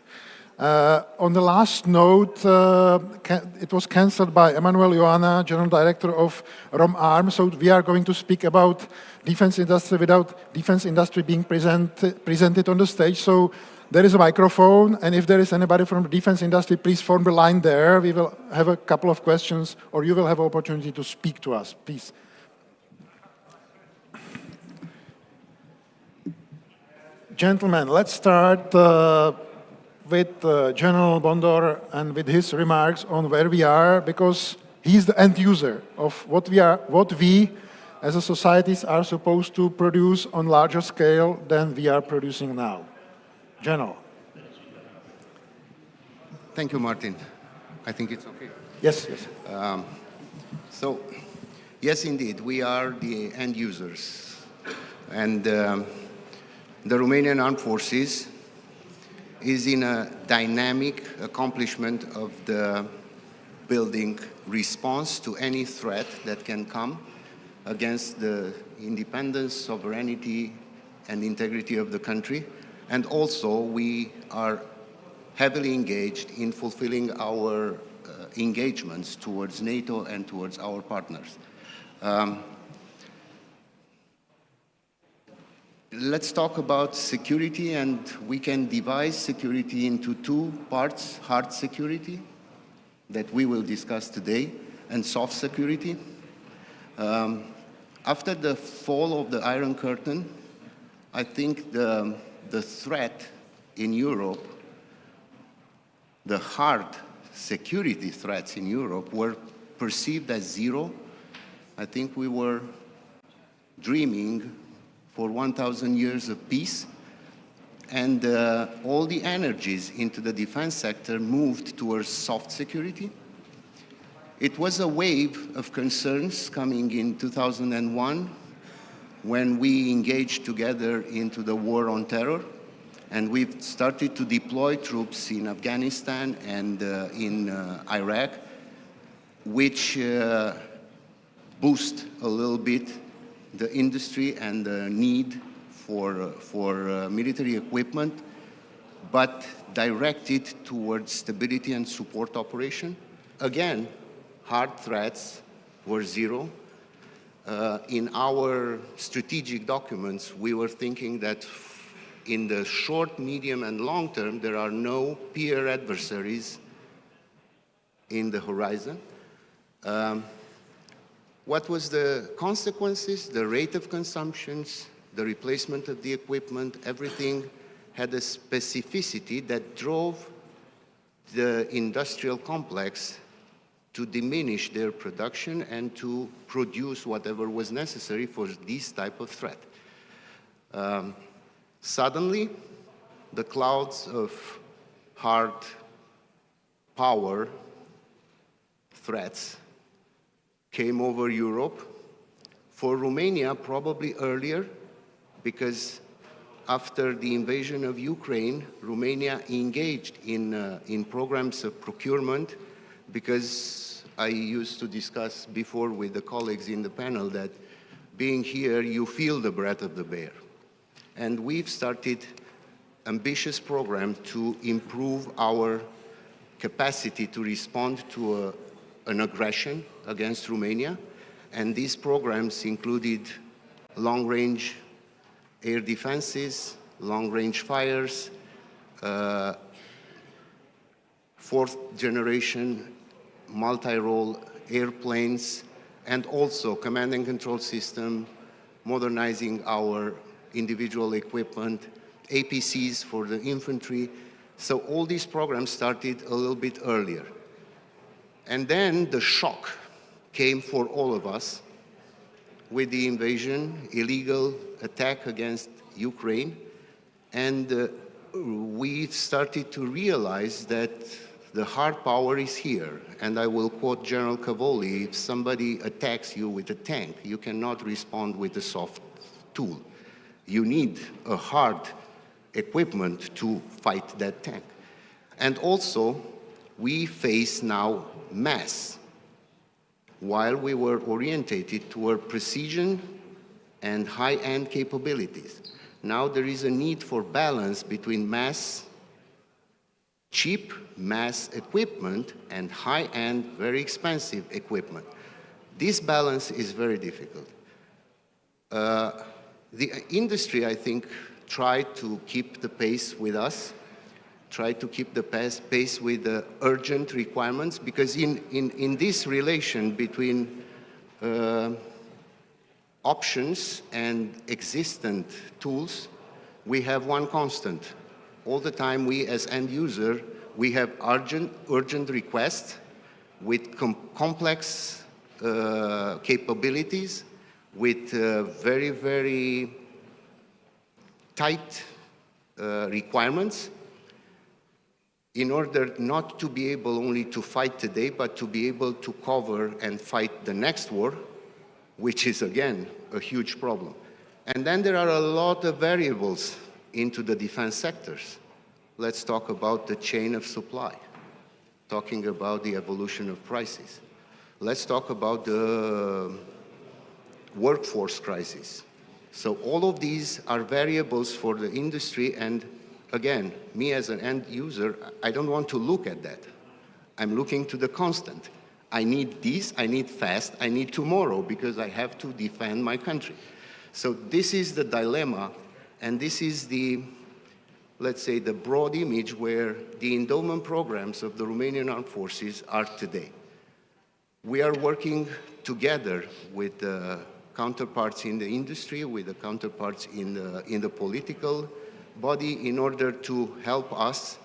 On the last note, it was cancelled by Emmanuel Ioana, General Director of RomArm, so we are going to speak about defense industry without defense industry being presented on the stage. So there is a microphone, and if there is anybody from the defense industry, please form the line there. We will have a couple of questions, or you will have an opportunity to speak to us, please. Gentlemen, let's start with General Bondor and with his remarks on where we are, because he's the end user of what we as a societies are supposed to produce on larger scale than we are producing now. General. Thank you, Martin. I think it's okay. Yes. So, yes, indeed, we are the end users. And the Romanian Armed Forces is in a dynamic accomplishment of the building response to any threat that can come against the independence, sovereignty, and integrity of the country. And also, we are heavily engaged in fulfilling our engagements towards NATO and towards our partners. Let's talk about security, and we can divide security into two parts: hard security, that we will discuss today, and soft security. After the fall of the Iron Curtain, I think the threat in Europe, the hard security threats in Europe, were perceived as zero. I think we were dreaming for 1,000 years of peace, and all the energies into the defense sector moved towards soft security. It was a wave of concerns coming in 2001 when we engaged together into the war on terror, and we've started to deploy troops in Afghanistan and in Iraq, which boost a little bit the industry and the need for military equipment, but directed towards stability and support operation. Again, hard threats were zero. In our strategic documents, we were thinking that in the short, medium, and long term, there are no peer adversaries in the horizon. What was the consequences? The rate of consumptions, the replacement of the equipment, everything had a specificity that drove the industrial complex to diminish their production and to produce whatever was necessary for this type of threat. Suddenly, the clouds of hard power threats came over Europe. For Romania, probably earlier, because after the invasion of Ukraine, Romania engaged in programs of procurement, because I used to discuss before with the colleagues in the panel that being here, you feel the breath of the bear. And we've started ambitious program to improve our capacity to respond to an aggression against Romania. And these programs included long-range air defenses, long-range fires, fourth-generation multi-role airplanes, and also command and control system, modernizing our individual equipment, APCs for the infantry. So all these programs started a little bit earlier. And then the shock came for all of us with the invasion, illegal attack against Ukraine. And we started to realize that the hard power is here. And I will quote General Cavoli: if somebody attacks you with a tank, you cannot respond with a soft tool. You need a hard equipment to fight that tank. And also, we face now mass, while we were orientated toward precision and high-end capabilities. Now there is a need for balance between cheap mass equipment and high-end, very expensive equipment. This balance is very difficult. The industry, I think, tried to keep the pace with us, tried to keep the pace with the urgent requirements, because in this relation between options and existent tools, we have one constant. All the time, we as end user, we have urgent requests with complex capabilities, with very, very tight requirements, in order not to be able only to fight today, but to be able to cover and fight the next war, which is, again, a huge problem. And then there are a lot of variables into the defense sectors. Let's talk about the chain of supply, talking about the evolution of prices. Let's talk about the workforce crisis. So all of these are variables for the industry, and again, me as an end user, I don't want to look at that. I'm looking to the constant. I need this, I need fast, I need tomorrow, because I have to defend my country. So this is the dilemma, and this is the, let's say, the broad image where the endowment programs of the Romanian Armed Forces are today. We are working together with the counterparts in the industry, with the counterparts in the political body, in order to help us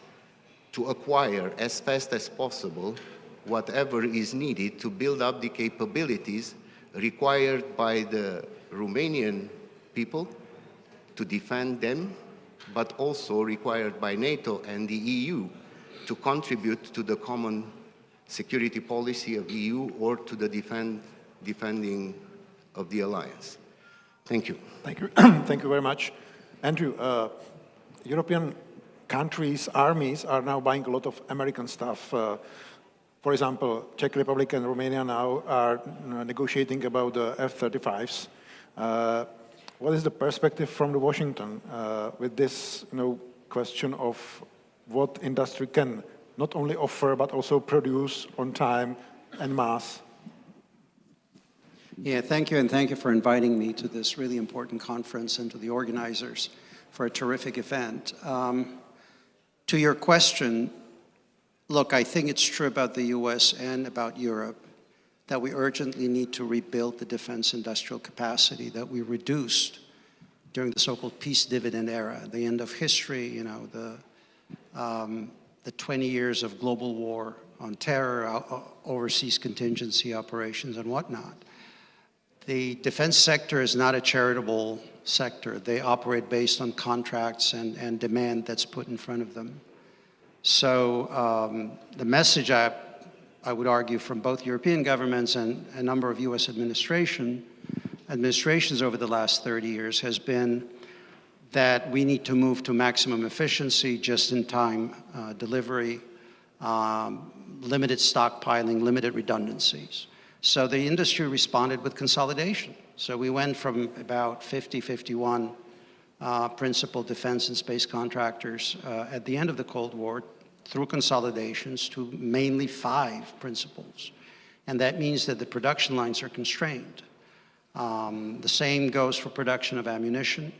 to acquire as fast as possible whatever is needed to build up the capabilities required by the Romanian people to defend them, but also required by NATO and the EU to contribute to the common security policy of the EU or to the defending of the alliance. Thank you. Thank you. Thank you very much. Andrew, European countries' armies are now buying a lot of American stuff. For example, Czech Republic and Romania now are negotiating about the F-35s. What is the perspective from Washington with this question of what industry can not only offer but also produce on time en masse? Yeah, thank you, and thank you for inviting me to this really important conference and to the organizers for a terrific event. To your question, look, I think it's true about the US and about Europe that we urgently need to rebuild the defense industrial capacity that we reduced during the so-called peace dividend era, the end of history, the 20 years of global war on terror, overseas contingency operations and whatnot. The defense sector is not a charitable sector. They operate based on contracts and demand that's put in front of them. So the message I would argue from both European governments and a number of US administrations over the last 30 years has been that we need to move to maximum efficiency, just-in-time delivery, limited stockpiling, limited redundancies. So the industry responded with consolidation. So we went from about 51 principal defense and space contractors at the end of the Cold War through consolidations to mainly 5 principals. And that means that the production lines are constrained. The same goes for production of ammunition.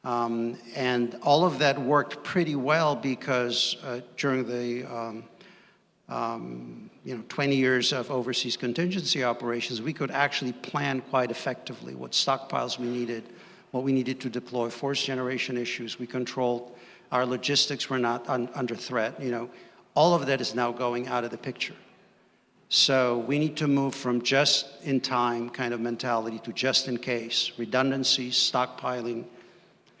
And all of that worked pretty well because during the 20 years of overseas contingency operations, we could actually plan quite effectively what stockpiles we needed, what we needed to deploy, force generation issues. We controlled our logistics, were not under threat. All of that is now going out of the picture. So we need to move from just-in-time kind of mentality to just-in-case, redundancies, stockpiling.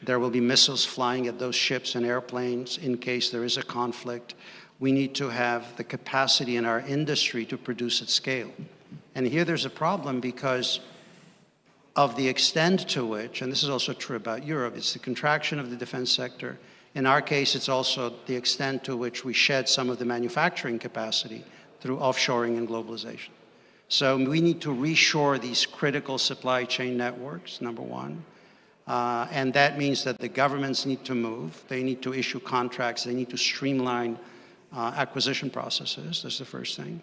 There will be missiles flying at those ships and airplanes in case there is a conflict. We need to have the capacity in our industry to produce at scale. And here there's a problem because of the extent to which, and this is also true about Europe, it's the contraction of the defense sector. In our case, it's also the extent to which we shed some of the manufacturing capacity through offshoring and globalization. So we need to reshore these critical supply chain networks, number one. And that means that the governments need to move. They need to issue contracts. They need to streamline acquisition processes. That's the first thing.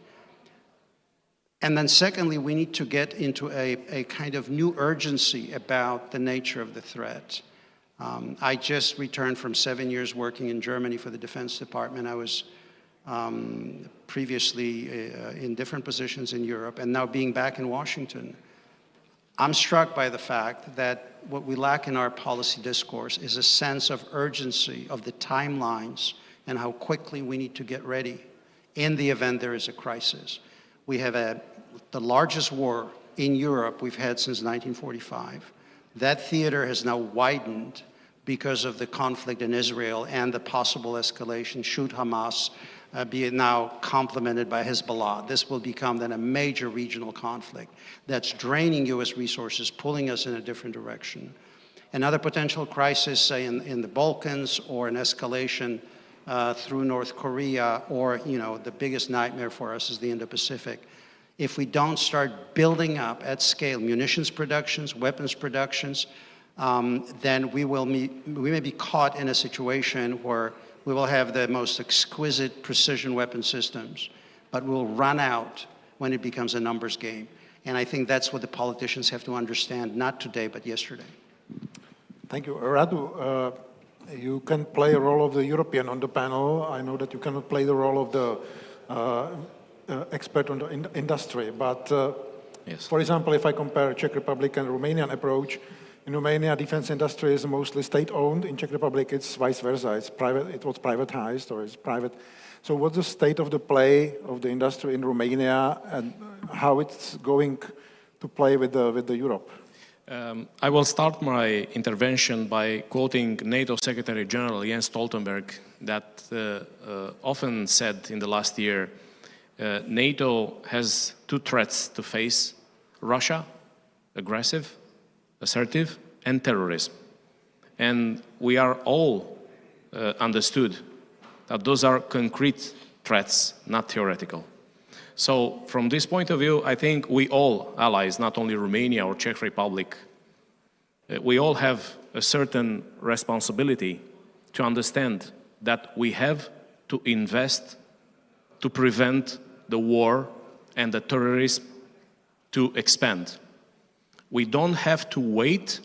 And then secondly, we need to get into a kind of new urgency about the nature of the threat. I just returned from 7 years working in Germany for the Defense Department. I was previously in different positions in Europe, and now being back in Washington. I'm struck by the fact that what we lack in our policy discourse is a sense of urgency of the timelines and how quickly we need to get ready in the event there is a crisis. We have the largest war in Europe we've had since 1945. That theater has now widened because of the conflict in Israel and the possible escalation should Hamas be it now complemented by Hezbollah. This will become then a major regional conflict that's draining US resources, pulling us in a different direction. Another potential crisis, say in the Balkans, or an escalation through North Korea, or the biggest nightmare for us is the Indo-Pacific. if we don't start building up at scale munitions productions, weapons productions, then we may be caught in a situation where we will have the most exquisite precision weapon systems, but we'll run out when it becomes a numbers game. And I think that's what the politicians have to understand, not today, but yesterday. Thank you. Radu, you can play a role of the European on the panel. I know that you cannot play the role of the expert on the industry, but yes. For example, if I compare Czech Republic and Romanian approach, in Romania, defense industry is mostly state-owned. In Czech Republic, it's vice versa. It's private. It was privatized, or it's private. So what's the state of the play of the industry in Romania, and how it's going to play with the Europe? I will start my intervention by quoting NATO Secretary General Jens Stoltenberg that often said in the last year, NATO has two threats to face: Russia, aggressive, assertive, and terrorism. And we are all understood that those are concrete threats, not theoretical. So from this point of view, I think we all allies, not only Romania or Czech Republic, we all have a certain responsibility to understand that we have to invest to prevent the war and the terrorism to expand. We don't have to wait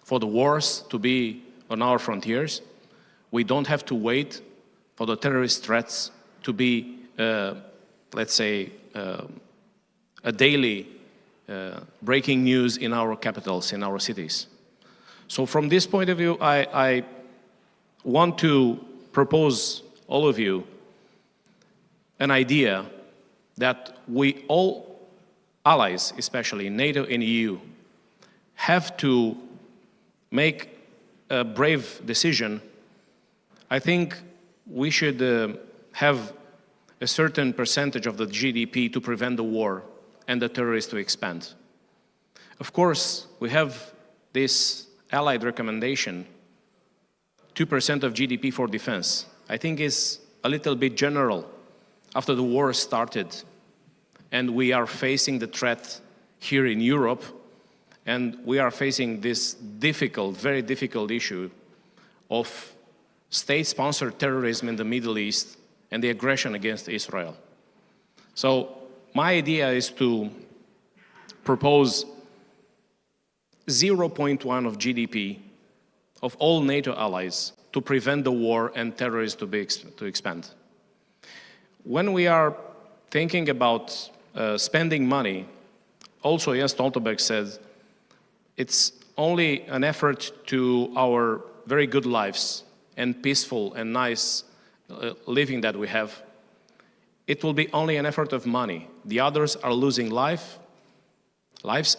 for the wars to be on our frontiers. We don't have to wait for the terrorist threats to be, let's say, a daily breaking news in our capitals, in our cities. So from this point of view, I want to propose all of you an idea that we all allies, especially in NATO and EU, have to make a brave decision. I think we should have a certain percentage of the GDP to prevent the war and the terrorists to expand. Of course, we have this allied recommendation, 2% of GDP for defense. I think is a little bit general after the war started and we are facing the threat here in Europe, and we are facing this difficult, very difficult issue of state-sponsored terrorism in the Middle East and the aggression against Israel. So my idea is to propose 0.1 of GDP of all NATO allies to prevent the war and terrorism to expand. When we are thinking about spending money, also Jens Stoltenberg said, it's only an effort to our very good lives and peaceful and nice living that we have. It will be only an effort of money. The others are losing lives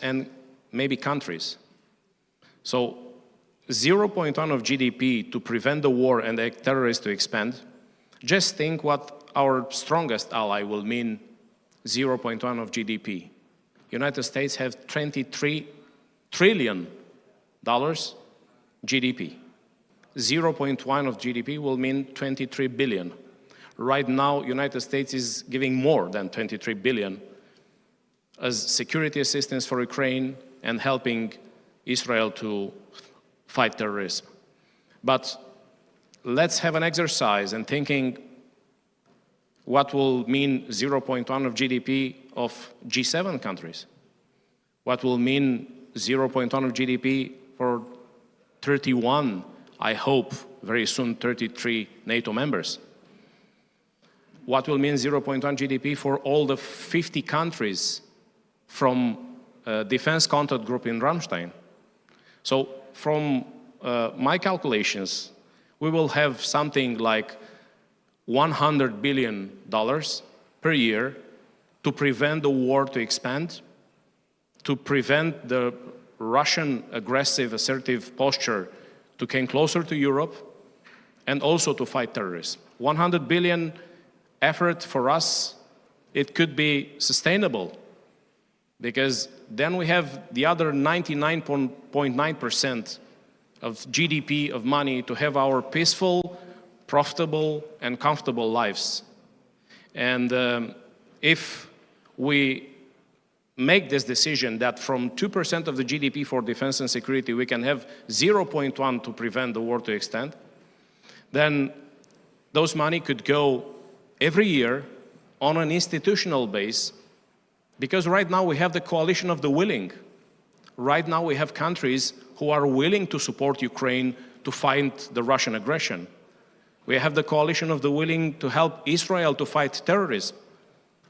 and maybe countries. So 0.1 of GDP to prevent the war and the terrorists to expand. Just think what our strongest ally will mean 0.1 of GDP. United States have $23 trillion GDP. 0.1 of GDP will mean 23 billion. Right now, United States is giving more than 23 billion as security assistance for Ukraine and helping Israel to fight terrorism. But let's have an exercise in thinking what will mean 0.1 of GDP of G7 countries. What will mean 0.1 of GDP for 31, I hope, very soon 33 NATO members. What will mean 0.1 GDP for all the 50 countries from defense contact group in Ramstein. So from my calculations, we will have something like $100 billion per year to prevent the war to expand, to prevent the Russian aggressive, assertive posture to come closer to Europe, and also to fight terrorism. 100 billion effort for us, it could be sustainable, because then we have the other 99.9% of GDP, of money, to have our peaceful, profitable, and comfortable lives. And if we make this decision that from 2% of the GDP for defense and security, we can have 0.1 to prevent the war to extend, then those money could go every year on an institutional base, because right now we have the coalition of the willing. Right now we have countries who are willing to support Ukraine to fight the Russian aggression. We have the coalition of the willing to help Israel to fight terrorism.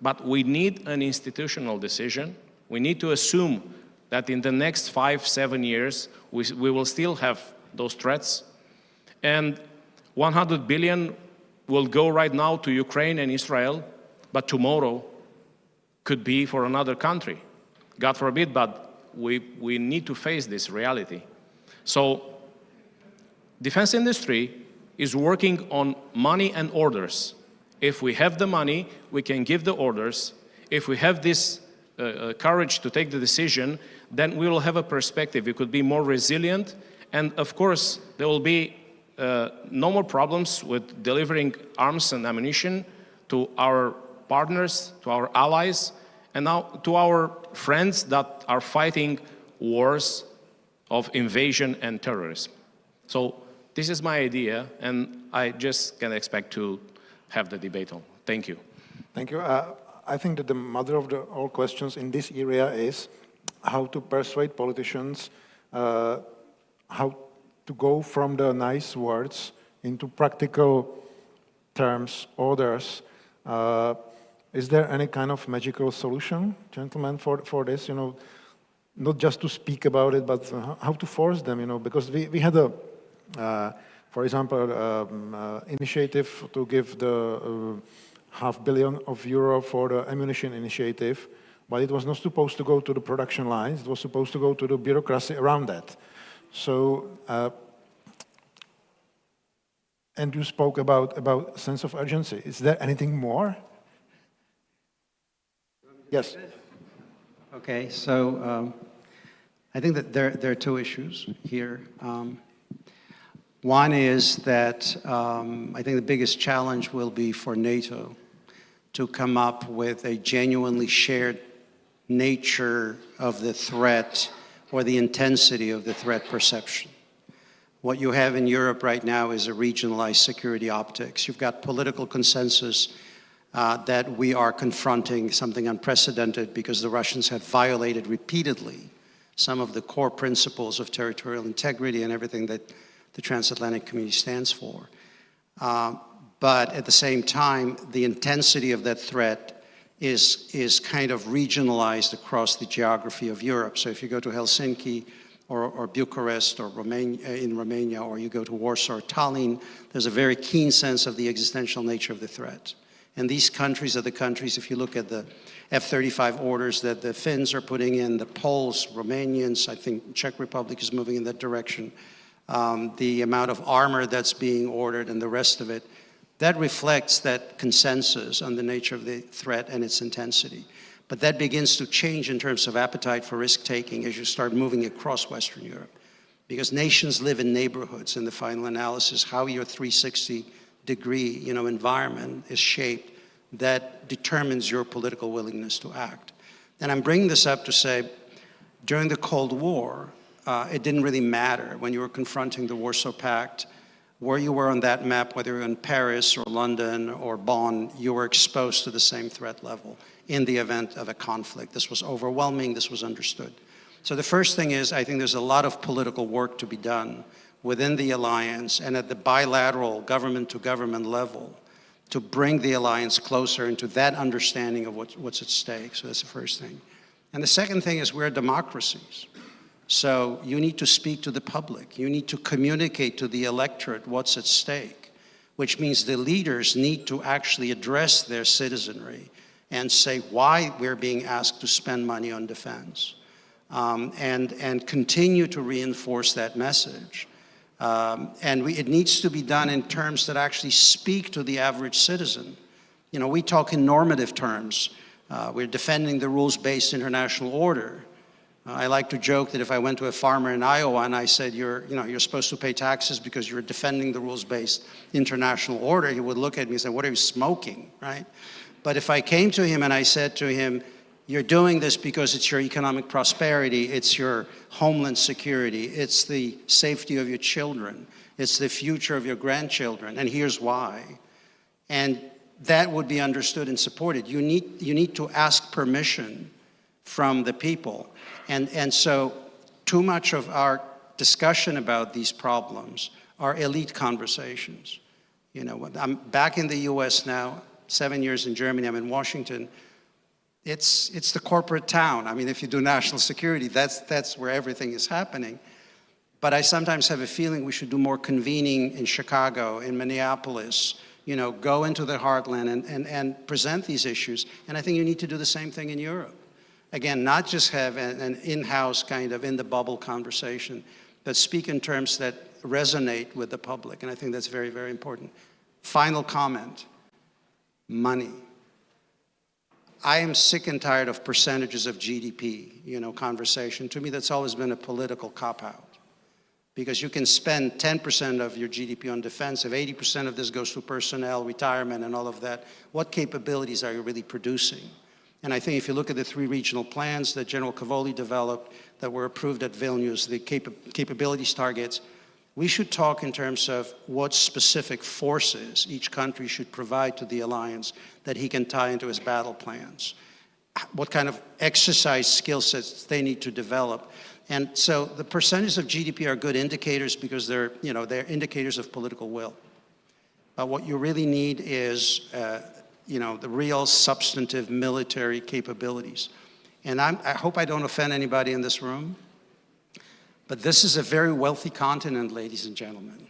But we need an institutional decision. We need to assume that in the next 5-7 years, we will still have those threats. And 100 billion will go right now to Ukraine and Israel, but tomorrow could be for another country. God forbid, but we need to face this reality. So defense industry is working on money and orders. If we have the money, we can give the orders. If we have this courage to take the decision, then we will have a perspective. We could be more resilient. And of course, there will be no more problems with delivering arms and ammunition to our partners, to our allies, and now to our friends that are fighting wars of invasion and terrorism. So this is my idea, and I just can expect to have the debate on. Thank you. Thank you. I think that the mother of all questions in this area is how to persuade politicians, how to go from the nice words into practical terms, orders. Is there any kind of magical solution, gentlemen, for this? You know, not just to speak about it, but how to force them, you know, because we had a, for example, initiative to give the €500 million for the ammunition initiative, but it was not supposed to go to the production lines. It was supposed to go to the bureaucracy around that. So, and you spoke about sense of urgency. Is there anything more? Yes. Okay, so I think that there are two issues here. One is that I think the biggest challenge will be for NATO to come up with a genuinely shared nature of the threat or the intensity of the threat perception. What you have in Europe right now is a regionalized security optics. You've got political consensus that we are confronting something unprecedented because the Russians have violated repeatedly some of the core principles of territorial integrity and everything that the transatlantic community stands for. But at the same time, the intensity of that threat is kind of regionalized across the geography of Europe. So if you go to Helsinki or Bucharest or in Romania, or you go to Warsaw or Tallinn, there's a very keen sense of the existential nature of the threat. And these countries are the countries, if you look at the F-35 orders that the Finns are putting in, the Poles, Romanians, I think Czech Republic is moving in that direction, the amount of armor that's being ordered and the rest of it, that reflects that consensus on the nature of the threat and its intensity. But that begins to change in terms of appetite for risk-taking as you start moving across Western Europe. Because nations live in neighborhoods in the final analysis, how your 360-degree environment is shaped, that determines your political willingness to act. And I'm bringing this up to say, during the Cold War, it didn't really matter when you were confronting the Warsaw Pact, where you were on that map, whether you were in Paris or London or Bonn, you were exposed to the same threat level in the event of a conflict. This was overwhelming, this was understood. So the first thing is, I think there's a lot of political work to be done within the alliance and at the bilateral government-to-government level to bring the alliance closer into that understanding of what's at stake. So that's the first thing. And the second thing is we're democracies. So you need to speak to the public. You need to communicate to the electorate what's at stake, which means the leaders need to actually address their citizenry and say why we're being asked to spend money on defense, and continue to reinforce that message. It needs to be done in terms that actually speak to the average citizen. You know, we talk in normative terms. We're defending the rules-based international order. I like to joke that if I went to a farmer in Iowa and I said, you're supposed to pay taxes because you're defending the rules-based international order, he would look at me and say, what are you smoking, right? But if I came to him and I said to him, You're doing this because it's your economic prosperity, it's your homeland security, it's the safety of your children, it's the future of your grandchildren, and here's why. And that would be understood and supported. You need to ask permission from the people. And so too much of our discussion about these problems are elite conversations. You know, I'm back in the US now, 7 years in Germany, I'm in Washington. It's the corporate town. I mean, if you do national security, that's where everything is happening. But I sometimes have a feeling we should do more convening in Chicago, in Minneapolis, you know, go into the heartland and present these issues. And I think you need to do the same thing in Europe. Again, not just have an in-house kind of in-the-bubble conversation, but speak in terms that resonate with the public. And I think that's very, very important. Final comment, money. I am sick and tired of percentages of GDP, you know, conversation. To me, that's always been a political cop-out. Because you can spend 10% of your GDP on defense, if 80% of this goes to personnel, retirement, and all of that, what capabilities are you really producing? And I think if you look at the 3 regional plans that General Cavoli developed that were approved at Vilnius, the capabilities targets, we should talk in terms of what specific forces each country should provide to the alliance that he can tie into his battle plans, what kind of exercise skill sets they need to develop. And so the percentages of GDP are good indicators because they're indicators of political will. But what you really need is, the real substantive military capabilities. And I hope I don't offend anybody in this room, but this is a very wealthy continent, ladies and gentlemen.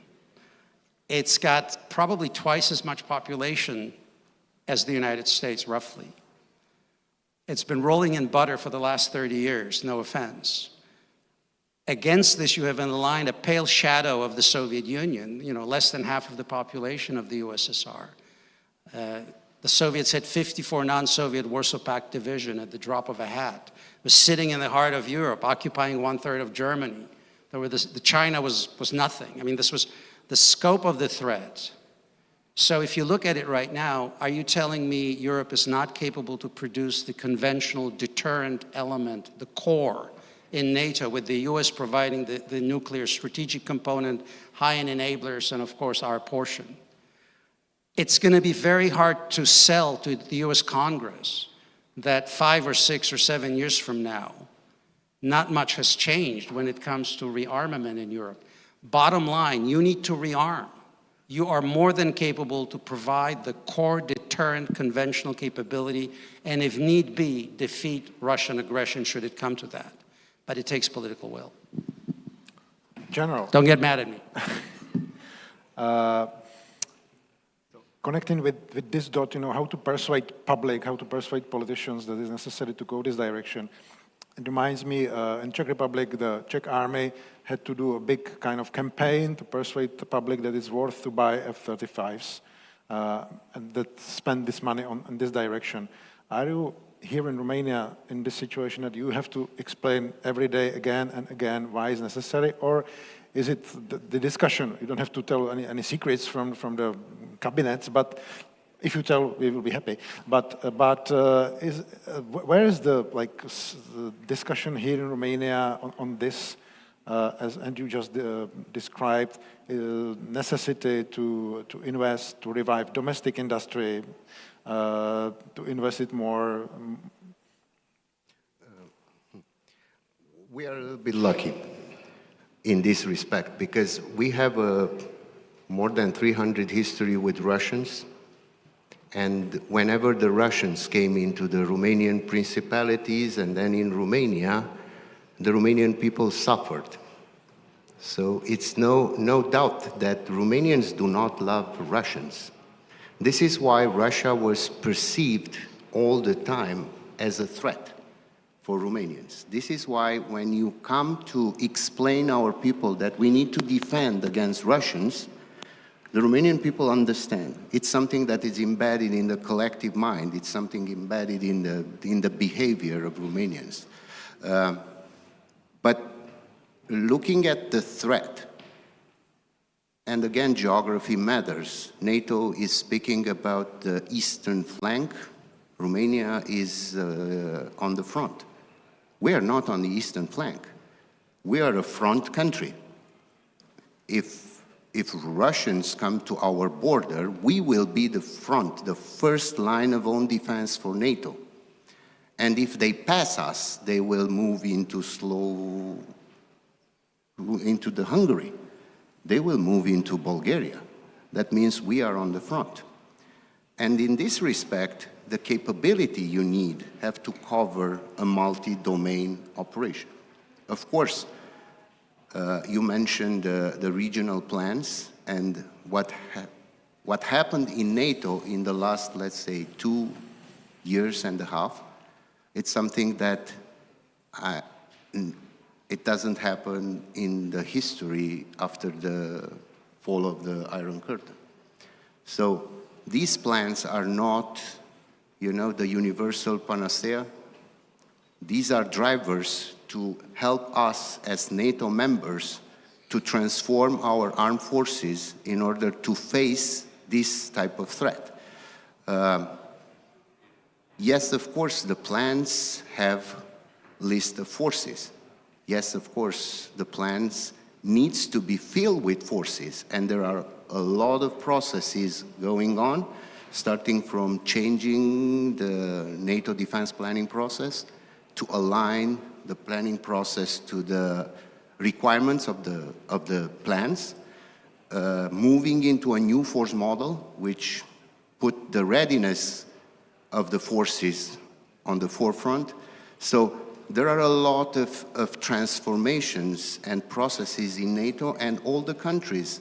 It's got probably twice as much population as the United States, roughly. It's been rolling in butter for the last 30 years, no offense. Against this, you have in the line a pale shadow of the Soviet Union, you know, less than half of the population of the USSR. The Soviets had 54 non-Soviet Warsaw Pact divisions at the drop of a hat. It was sitting in the heart of Europe, occupying 1/3 of Germany. China was nothing. I mean, this was the scope of the threat. So if you look at it right now, are you telling me Europe is not capable to produce the conventional deterrent element, the core, in NATO, with the US providing the nuclear strategic component, high-end enablers, and of course our portion? It's going to be very hard to sell to the US Congress that 5 or 6 or 7 years from now, not much has changed when it comes to rearmament in Europe. Bottom line, you need to rearm. You are more than capable to provide the core deterrent conventional capability, and if need be, defeat Russian aggression should it come to that. But it takes political will. General. Don't get mad at me. Connecting with this dot, you know, how to persuade public, how to persuade politicians that it is necessary to go this direction. It reminds me, in Czech Republic, the Czech army had to do a big kind of campaign to persuade the public that it's worth to buy F-35s and that spend this money in this direction. Are you here in Romania in this situation that you have to explain every day again and again why it's necessary, or is it the discussion? You don't have to tell any secrets from the cabinets, but if you tell, we will be happy. But where is the discussion here in Romania on this, and you just described necessity to invest, to revive domestic industry, to invest it more? We are a little bit lucky in this respect because we have a more than 300 history with Russians, and whenever the Russians came into the Romanian principalities and then in Romania, the Romanian people suffered. So it's no doubt that Romanians do not love Russians. This is why Russia was perceived all the time as a threat for Romanians. This is why when you come to explain our people that we need to defend against Russians, the Romanian people understand. It's something that is embedded in the collective mind. It's something embedded in the behavior of Romanians. But looking at the threat, and again, geography matters. NATO is speaking about the eastern flank Romania is on the front. We are not on the eastern flank. We are a front country. If Russians come to our border, we will be the front, the first line of own defense for NATO. And if they pass us, they will move into the Hungary. They will move into Bulgaria. That means we are on the front. And in this respect, the capability you need have to cover a multi-domain operation. Of course, you mentioned the regional plans and what happened in NATO in the last, let's say, 2.5 years. It's something that it doesn't happen in the history after the fall of the Iron Curtain. So these plans are not, the universal panacea. These are drivers to help us as NATO members to transform our armed forces in order to face this type of threat. Yes, of course, the plans have list of forces. Yes, of course, the plans needs to be filled with forces, and there are a lot of processes going on, starting from changing the NATO defense planning process to align the planning process to the requirements of the plans, moving into a new force model, which put the readiness of the forces on the forefront. So there are a lot of transformations and processes in NATO, and all the countries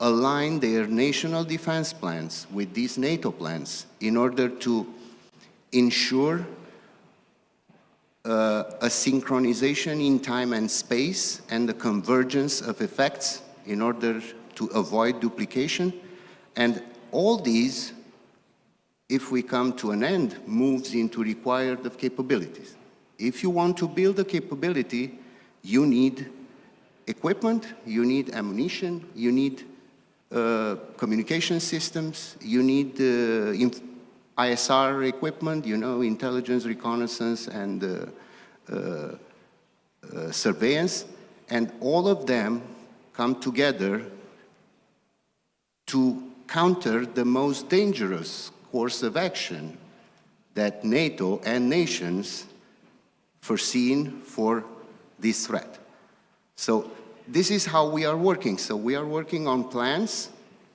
align their national defense plans with these NATO plans in order to ensure a synchronization in time and space and the convergence of effects in order to avoid duplication. And all these, if we come to an end, moves into required of capabilities. If you want to build a capability, you need equipment, you need ammunition, you need communication systems, you need ISR equipment, intelligence, reconnaissance, and surveillance, and all of them come together to counter the most dangerous course of action that NATO and nations foreseen for this threat. So this is how we are working. So we are working on plans.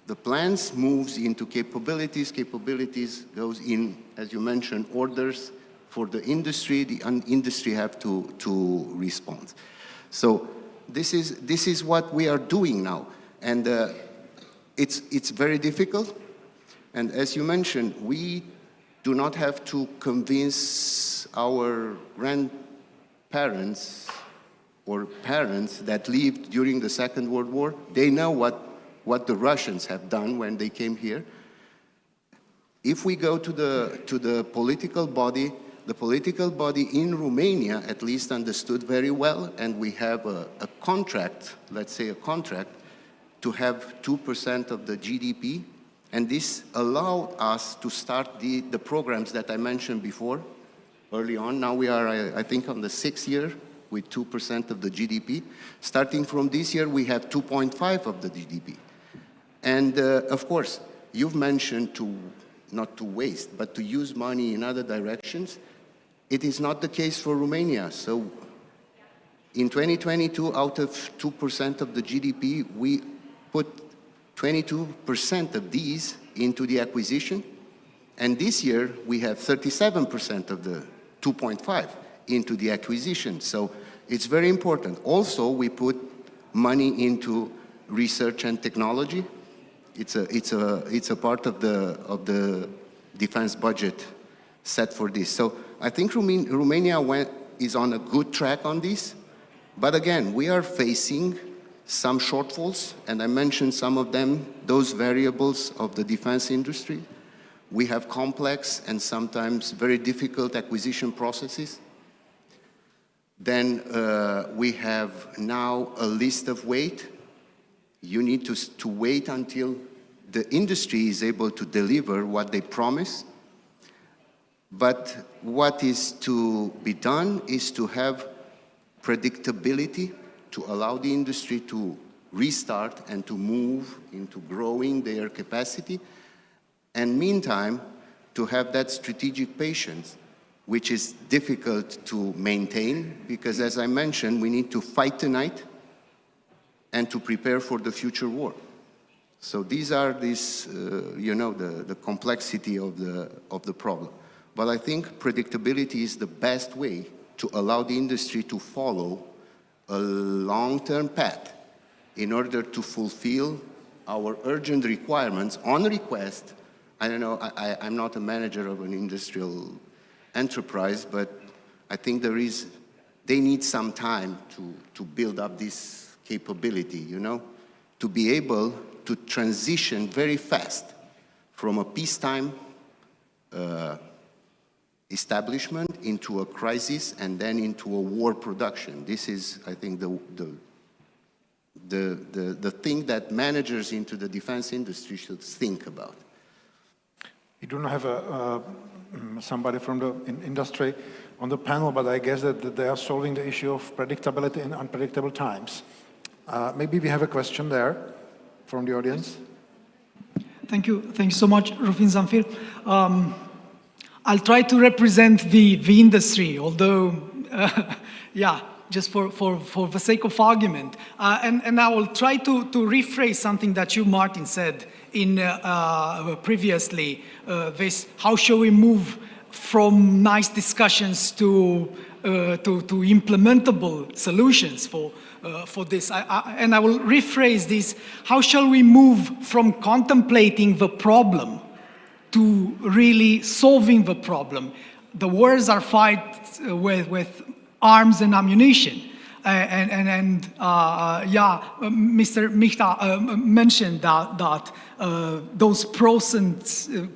The plans moves into capabilities. Capabilities goes in, as you mentioned, orders for the industry. The industry have to respond. So this is what we are doing now, and it's very difficult. And as you mentioned, we do not have to convince our grandparents or parents that lived during the Second World War. They know what the Russians have done when they came here. If we go to the political body, the political body in Romania at least understood very well, and we have a contract, let's say a contract, to have 2% of the GDP, and this allowed us to start the programs that I mentioned before, early on. Now we are, I think, on the 6th year with 2% of the GDP. Starting from this year, we have 2.5 of the GDP. And of course, you've mentioned not to waste, but to use money in other directions. It is not the case for Romania. So in 2022, out of 2% of the GDP, we put 22% of these into the acquisition. And this year, we have 37% of the 2.5 into the acquisition. So it's very important. Also, we put money into research and technology. It's a part of the defense budget set for this. So I think Romania is on a good track on this. But again, we are facing some shortfalls, and I mentioned some of them, those variables of the defense industry. We have complex and sometimes very difficult acquisition processes. Then we have now a list of wait. You need to wait until the industry is able to deliver what they promise. But what is to be done is to have predictability, to allow the industry to restart and to move into growing their capacity, and meantime, to have that strategic patience, which is difficult to maintain, because as I mentioned, we need to fight tonight and to prepare for the future war. So these are the complexity of the problem. But I think predictability is the best way to allow the industry to follow a long-term path in order to fulfill our urgent requirements on request. I don't know, I'm not a manager of an industrial enterprise, but I think they need some time to build up this capability, to be able to transition very fast from a peacetime establishment into a crisis and then into a war production. This is, I think, the thing that managers into the defense industry should think about. We do not have somebody from the industry on the panel, but I guess that they are solving the issue of predictability in unpredictable times. Maybe we have a question there from the audience. Thank you so much, Rufin Zamfir. I'll try to represent the industry, although, yeah, just for the sake of argument. And I will try to rephrase something that you, Martin, said in previously, this, how shall we move from nice discussions to implementable solutions for this. And I will rephrase this, how shall we move from contemplating the problem to really solving the problem? The wars are fought with arms and ammunition. Yeah, Mr. Michta mentioned that those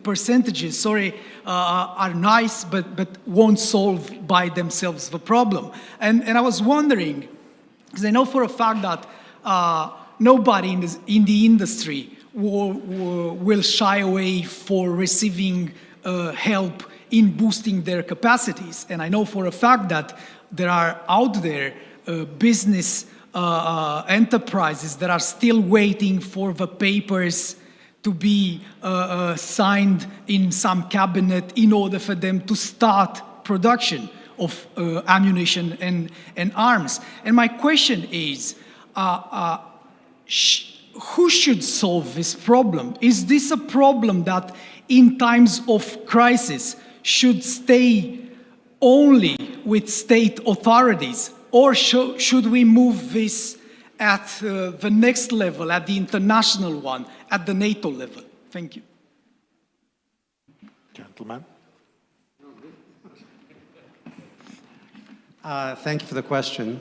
percentages, are nice, but won't solve by themselves the problem. And I was wondering, because I know for a fact that nobody in the industry will shy away for receiving help in boosting their capacities. And I know for a fact that there are out there business enterprises that are still waiting for the papers to be signed in some cabinet in order for them to start production of ammunition and arms. And my question is, who should solve this problem? Is this a problem that in times of crisis should stay only with state authorities, or should we move this at the next level, at the international one, at the NATO level? Thank you. Gentlemen. Thank you for the question.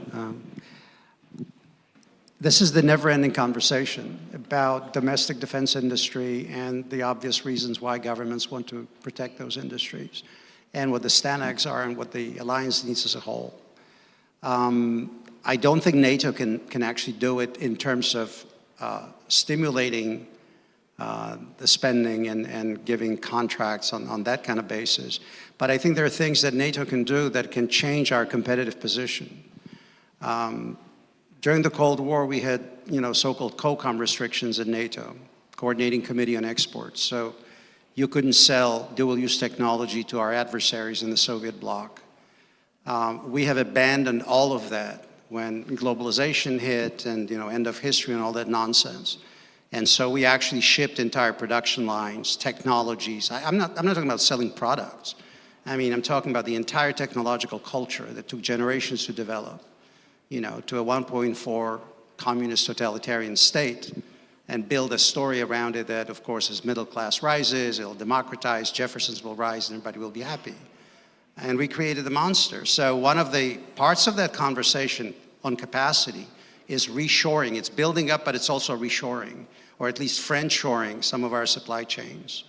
This is the never-ending conversation about domestic defense industry and the obvious reasons why governments want to protect those industries, and what the STANAGs are and what the alliance needs as a whole. I don't think NATO can actually do it in terms of stimulating the spending and giving contracts on that kind of basis. But I think there are things that NATO can do that can change our competitive position. During the Cold War, we had, so-called COCOM restrictions in NATO, Coordinating Committee on Exports. So you couldn't sell dual-use technology to our adversaries in the Soviet bloc. We have abandoned all of that when globalization hit and, end of history and all that nonsense. And so we actually shipped entire production lines, technologies. I'm not talking about selling products. I'm talking about the entire technological culture that took generations to develop, to a 1.4 communist totalitarian state, and build a story around it that, of course, as middle class rises, it'll democratize, Jeffersons will rise, and everybody will be happy. And we created the monster. So one of the parts of that conversation on capacity is reshoring. It's building up, but it's also reshoring, or at least friendshoring some of our supply chains.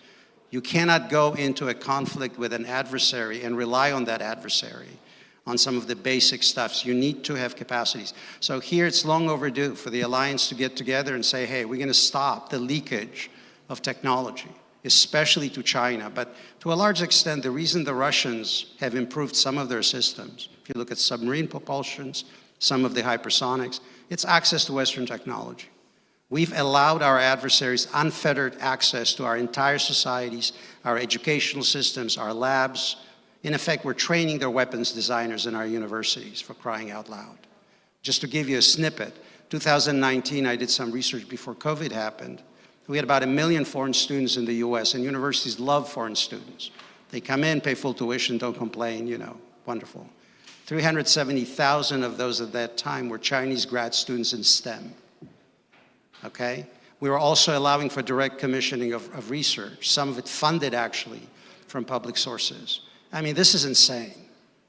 You cannot go into a conflict with an adversary and rely on that adversary on some of the basic stuffs. You need to have capacities. So here it's long overdue for the alliance to get together and say, hey, we're going to stop the leakage of technology. especially to China. But to a large extent, the reason the Russians have improved some of their systems, if you look at submarine propulsions, some of the hypersonics, it's access to Western technology. We've allowed our adversaries unfettered access to our entire societies, our educational systems, our labs. In effect, we're training their weapons designers in our universities, for crying out loud. Just to give you a snippet, 2019, I did some research before COVID happened. We had about 1 million foreign students in the US, and universities love foreign students. They come in, pay full tuition, don't complain, you know, wonderful. 370,000 of those at that time were Chinese grad students in STEM. Okay? We were also allowing for direct commissioning of research, some of it funded actually from public sources. I mean, this is insane.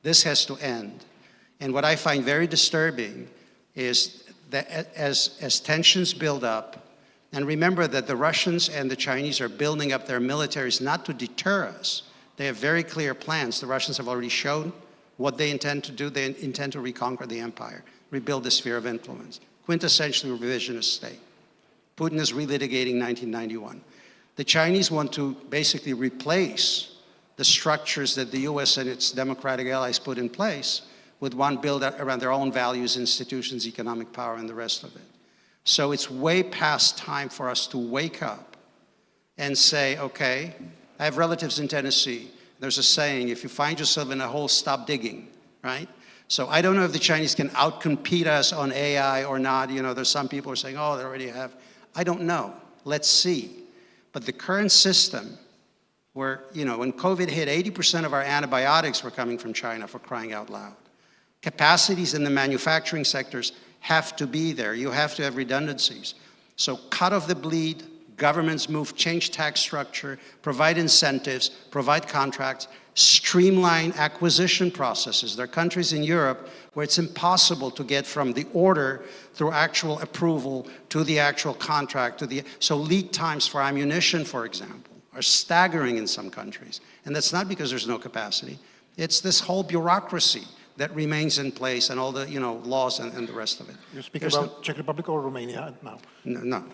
This has to end. And what I find very disturbing is that as tensions build up, and remember that the Russians and the Chinese are building up their militaries not to deter us. They have very clear plans. The Russians have already shown what they intend to do. They intend to reconquer the empire, rebuild the sphere of influence. Quintessentially revisionist state. Putin is relitigating 1991. The Chinese want to basically replace the structures that the US and its democratic allies put in place with one built around their own values, institutions, economic power, and the rest of it. So it's way past time for us to wake up and say, okay, I have relatives in Tennessee. There's a saying, if you find yourself in a hole, stop digging, right? So I don't know if the Chinese can outcompete us on AI or not. You know, there's some people who are saying, oh, they already have. I don't know. Let's see. But the current system where, you know, when COVID hit, 80% of our antibiotics were coming from China, for crying out loud. Capacities in the manufacturing sectors have to be there. You have to have redundancies. So cut off the bleed, governments move, change tax structure, provide incentives, provide contracts, streamline acquisition processes. There are countries in Europe where it's impossible to get from the order through actual approval to the actual contract. So lead times for ammunition, for example, are staggering in some countries. And that's not because there's no capacity. It's this whole bureaucracy that remains in place and all the, you know, laws and the rest of it. You speak about Czech Republic or Romania now? No.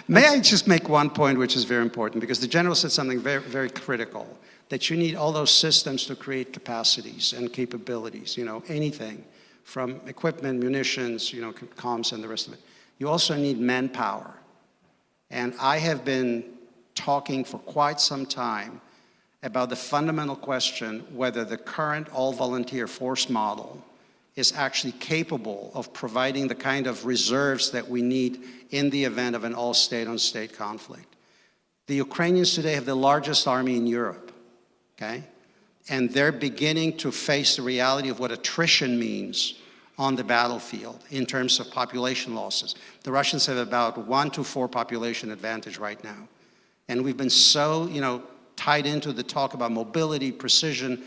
May I just make one point which is very important, because the general said something very, very critical, that you need all those systems to create capacities and capabilities, you know, anything from equipment, munitions, you know, comms and the rest of it. You also need manpower. And I have been talking for quite some time about the fundamental question whether the current all-volunteer force model is actually capable of providing the kind of reserves that we need in the event of an all-state-on-state conflict. The Ukrainians today have the largest army in Europe, okay? And they're beginning to face the reality of what attrition means on the battlefield in terms of population losses. The Russians have about 1 to 4 population advantage right now. And we've been so, you know, tied into the talk about mobility, precision.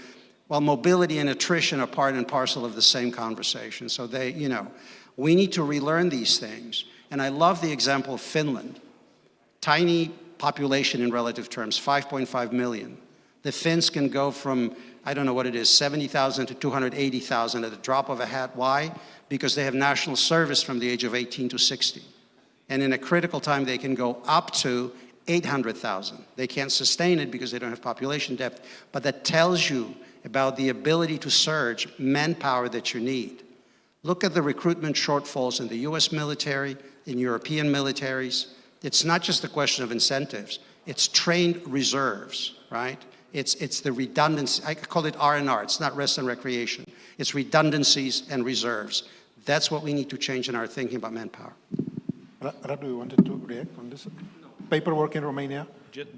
Well, mobility and attrition are part and parcel of the same conversation. So they, you know, we need to relearn these things. And I love the example of Finland. Tiny population in relative terms, 5.5 million. The Finns can go from, I don't know what it is, 70,000 to 280,000 at the drop of a hat. Why? Because they have national service from the age of 18 to 60. And in a critical time, they can go up to 800,000. They can't sustain it because they don't have population depth, but that tells you about the ability to surge manpower that you need. Look at the recruitment shortfalls in the US military, in European militaries. It's not just a question of incentives, it's trained reserves, right? It's the redundancy, I call it R&R, it's not rest and recreation. It's redundancies and reserves. That's what we need to change in our thinking about manpower. Radu, you wanted to react on this? Paperwork in Romania?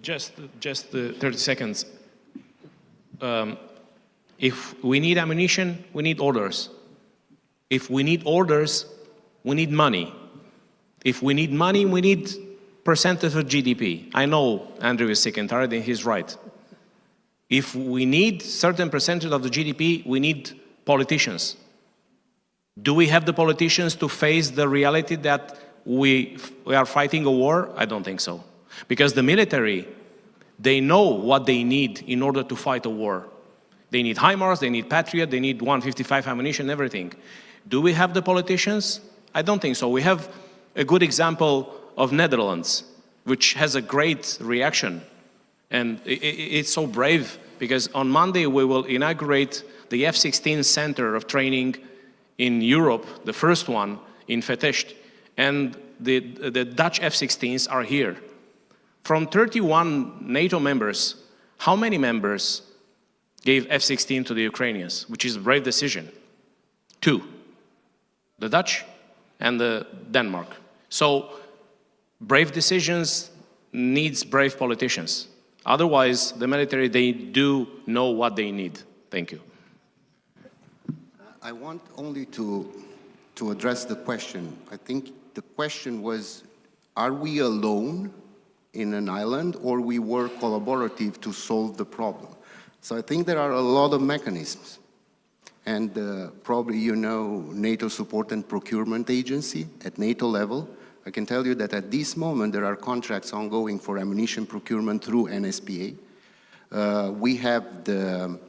Just 30 seconds. If we need ammunition, we need orders. If we need orders, we need money. If we need money, we need percentage of GDP. I know Andrew is sick and tired, and he's right. If we need certain percentage of the GDP, we need politicians. Do we have the politicians to face the reality that we are fighting a war? I don't think so. Because the military, they know what they need in order to fight a war. They need HIMARS, they need Patriot, they need 155 ammunition, everything. Do we have the politicians? I don't think so. We have a good example of Netherlands. which has a great reaction. And it's so brave because on Monday we will inaugurate the F-16 Center of Training in Europe, the first one in Fetești. And the Dutch F-16s are here. From 31 NATO members, how many members gave F-16 to the Ukrainians, which is a brave decision? 2, the Dutch and the Denmark. So brave decisions needs brave politicians. Otherwise, the military, they do know what they need. Thank you. I want only to address the question. I think the question was, are we alone in an island or we were collaborative to solve the problem? So I think there are a lot of mechanisms. And probably you know NATO Support and Procurement Agency at NATO level. I can tell you that at this moment there are contracts ongoing for ammunition procurement through NSPA. We have the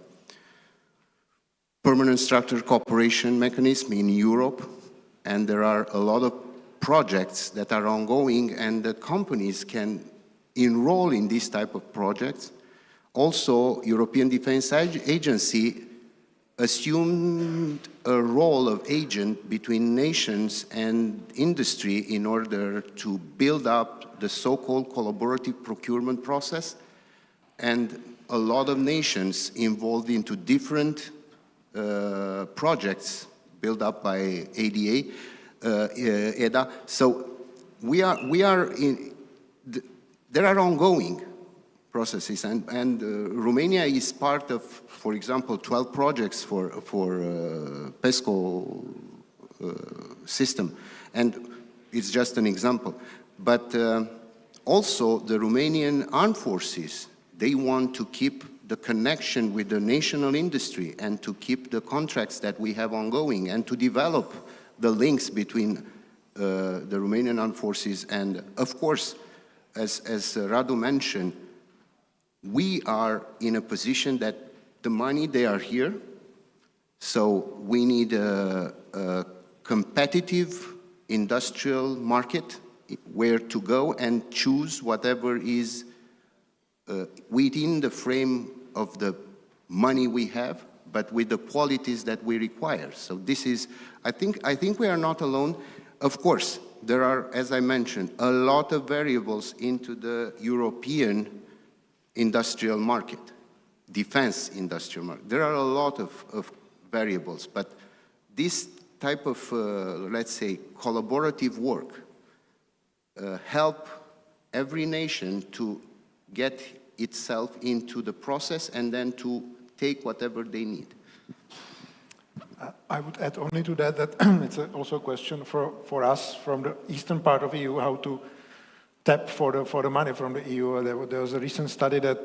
Permanent Structured Cooperation Mechanism in Europe, and there are a lot of projects that are ongoing, and the companies can enroll in this type of projects. Also, European Defence Agency assumed a role of agent between nations and industry in order to build up the so-called collaborative procurement process, and a lot of nations involved into different projects built up by ADA, EDA. So we are in, there are ongoing processes, and Romania is part of, for example, 12 projects for PESCO system, and it's just an example. But also the Romanian armed forces, they want to keep the connection with the national industry and to keep the contracts that we have ongoing and to develop the links between the Romanian armed forces and, of course, as Radu mentioned, we are in a position that the money, they are here, so we need a competitive industrial market where to go and choose whatever is within the frame of the money we have, but with the qualities that we require. So this is, I think we are not alone. Of course, there are, as I mentioned, a lot of variables into the European industrial market, defense industrial market. There are a lot of variables, but this type of, let's say, collaborative work help every nation to get itself into the process and then to take whatever they need. I would add only to that it's also a question for us from the eastern part of EU how to tap for the money from the EU. There was a recent study that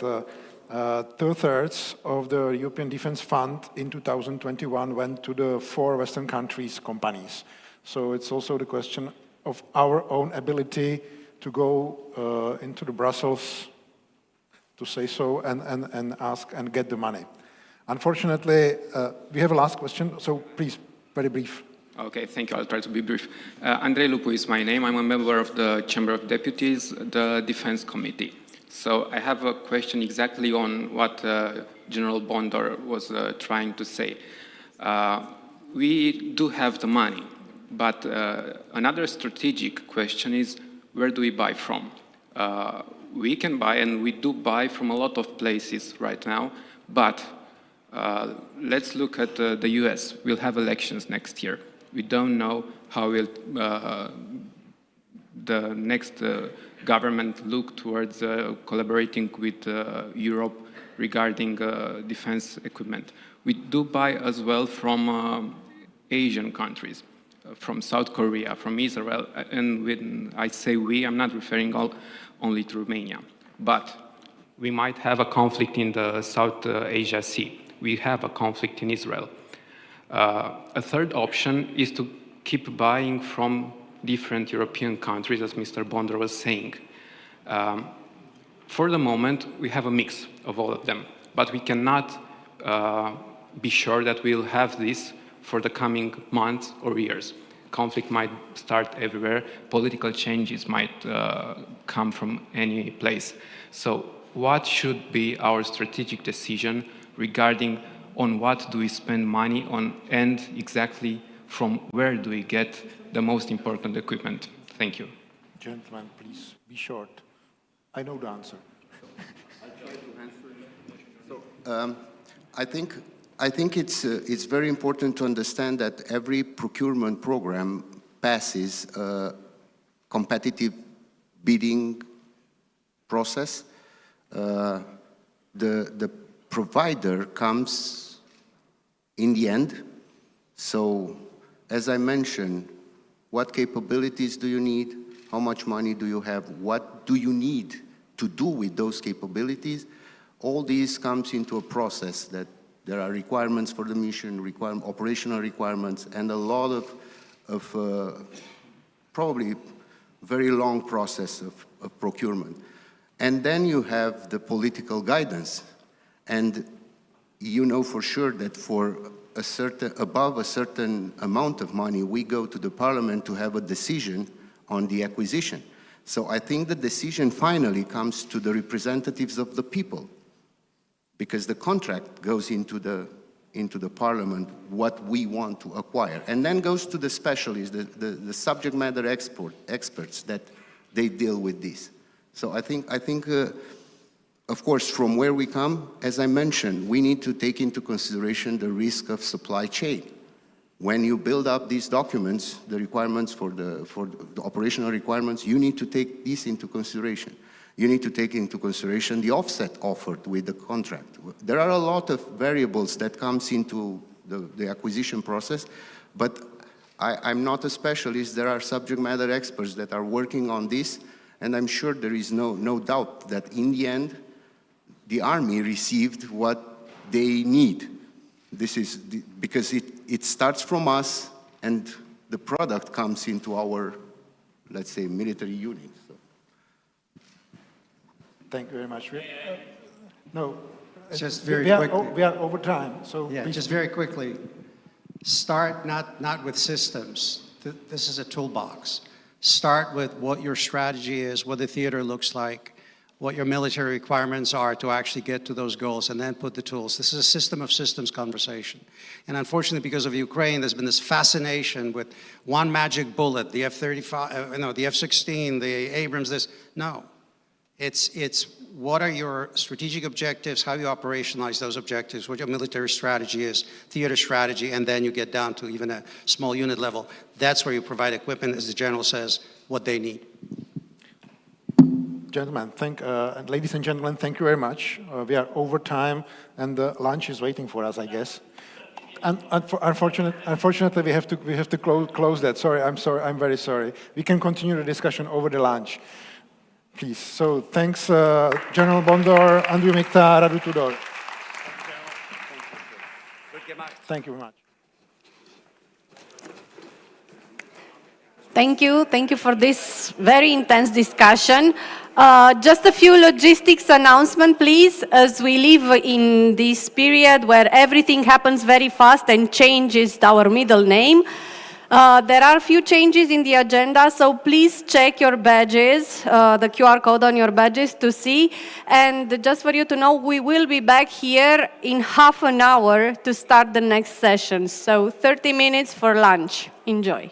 2/3 of the European Defence Fund in 2021 went to the 4 Western countries' companies. So it's also the question of our own ability to go into the Brussels to say so and ask and get the money. Unfortunately, we have a last question, so please, very brief. Okay, thank you. I'll try to be brief. Andrei Lupu is my name. I'm a member of the Chamber of Deputies, the Defense Committee. So I have a question exactly on what General Bondar was trying to say. We do have the money, but another strategic question is, where do we buy from? We can buy, and we do buy from a lot of places right now, but let's look at the US. We'll have elections next year. We don't know how will the next government look towards collaborating with Europe regarding defense equipment. We do buy as well from Asian countries, from South Korea, from Israel, and when I say we, I'm not referring only to Romania. But we might have a conflict in the South Asia Sea. We have a conflict in Israel. A third option is to keep buying from different European countries, as Mr. Bondar was saying. For the moment, we have a mix of all of them, but we cannot be sure that we'll have this for the coming months or years. conflict might start everywhere, political changes might come from any place. So what should be our strategic decision regarding on what do we spend money on and exactly from where do we get the most important equipment? Thank you. Gentlemen, please be short. I know the answer. I think it's very important to understand that every procurement program passes a competitive bidding process. The provider comes in the end. So, as I mentioned, what capabilities do you need? How much money do you have? What do you need to do with those capabilities? All these comes into a process that there are requirements for the mission, operational requirements, and a lot of probably very long process of procurement. And then you have the political guidance. And you know for sure that for above a certain amount of money, we go to the parliament to have a decision on the acquisition. So I think the decision finally comes to the representatives of the people, because the contract goes into the parliament, what we want to acquire, and then goes to the specialists, the subject matter experts that they deal with this. So I think of course, from where we come, as I mentioned, we need to take into consideration the risk of supply chain. When you build up these documents, the requirements for the operational requirements, you need to take this into consideration. You need to take into consideration the offset offered with the contract. There are a lot of variables that comes into the acquisition process, but I'm not a specialist. There are subject matter experts that are working on this, and I'm sure there is no doubt that in the end, the army received what they need. This is because it starts from us, and the product comes into our, let's say, military unit. So. Thank you very much. No, just very quickly. We are over time, so yeah, please. just very quickly. Start not with systems. This is a toolbox. Start with what your strategy is, what the theater looks like, what your military requirements are to actually get to those goals, and then put the tools. This is a system of systems conversation. And unfortunately, because of Ukraine, there's been this fascination with one magic bullet, the F-35, the F-16, the Abrams, this. No. It's what are your strategic objectives, how you operationalize those objectives, what your military strategy is, theater strategy, and then you get down to even a small unit level. That's where you provide equipment, as the general says, what they need. Gentlemen, and ladies and gentlemen, thank you very much. We are over time, and the lunch is waiting for us, I guess. And unfortunately, we have to close that. Sorry, I'm very sorry. We can continue the discussion over the lunch, please. So thanks, General Bondor, Andrew Mikta, Radu Tudor. Thank you very much. Thank you for this very intense discussion. Just a few logistics announcements, please, as we live in this period where everything happens very fast and change is our middle name. There are a few changes in the agenda, so please check your badges, the QR code on your badges to see. And just for you to know, we will be back here in half an hour to start the next session. So 30 minutes for lunch. Enjoy.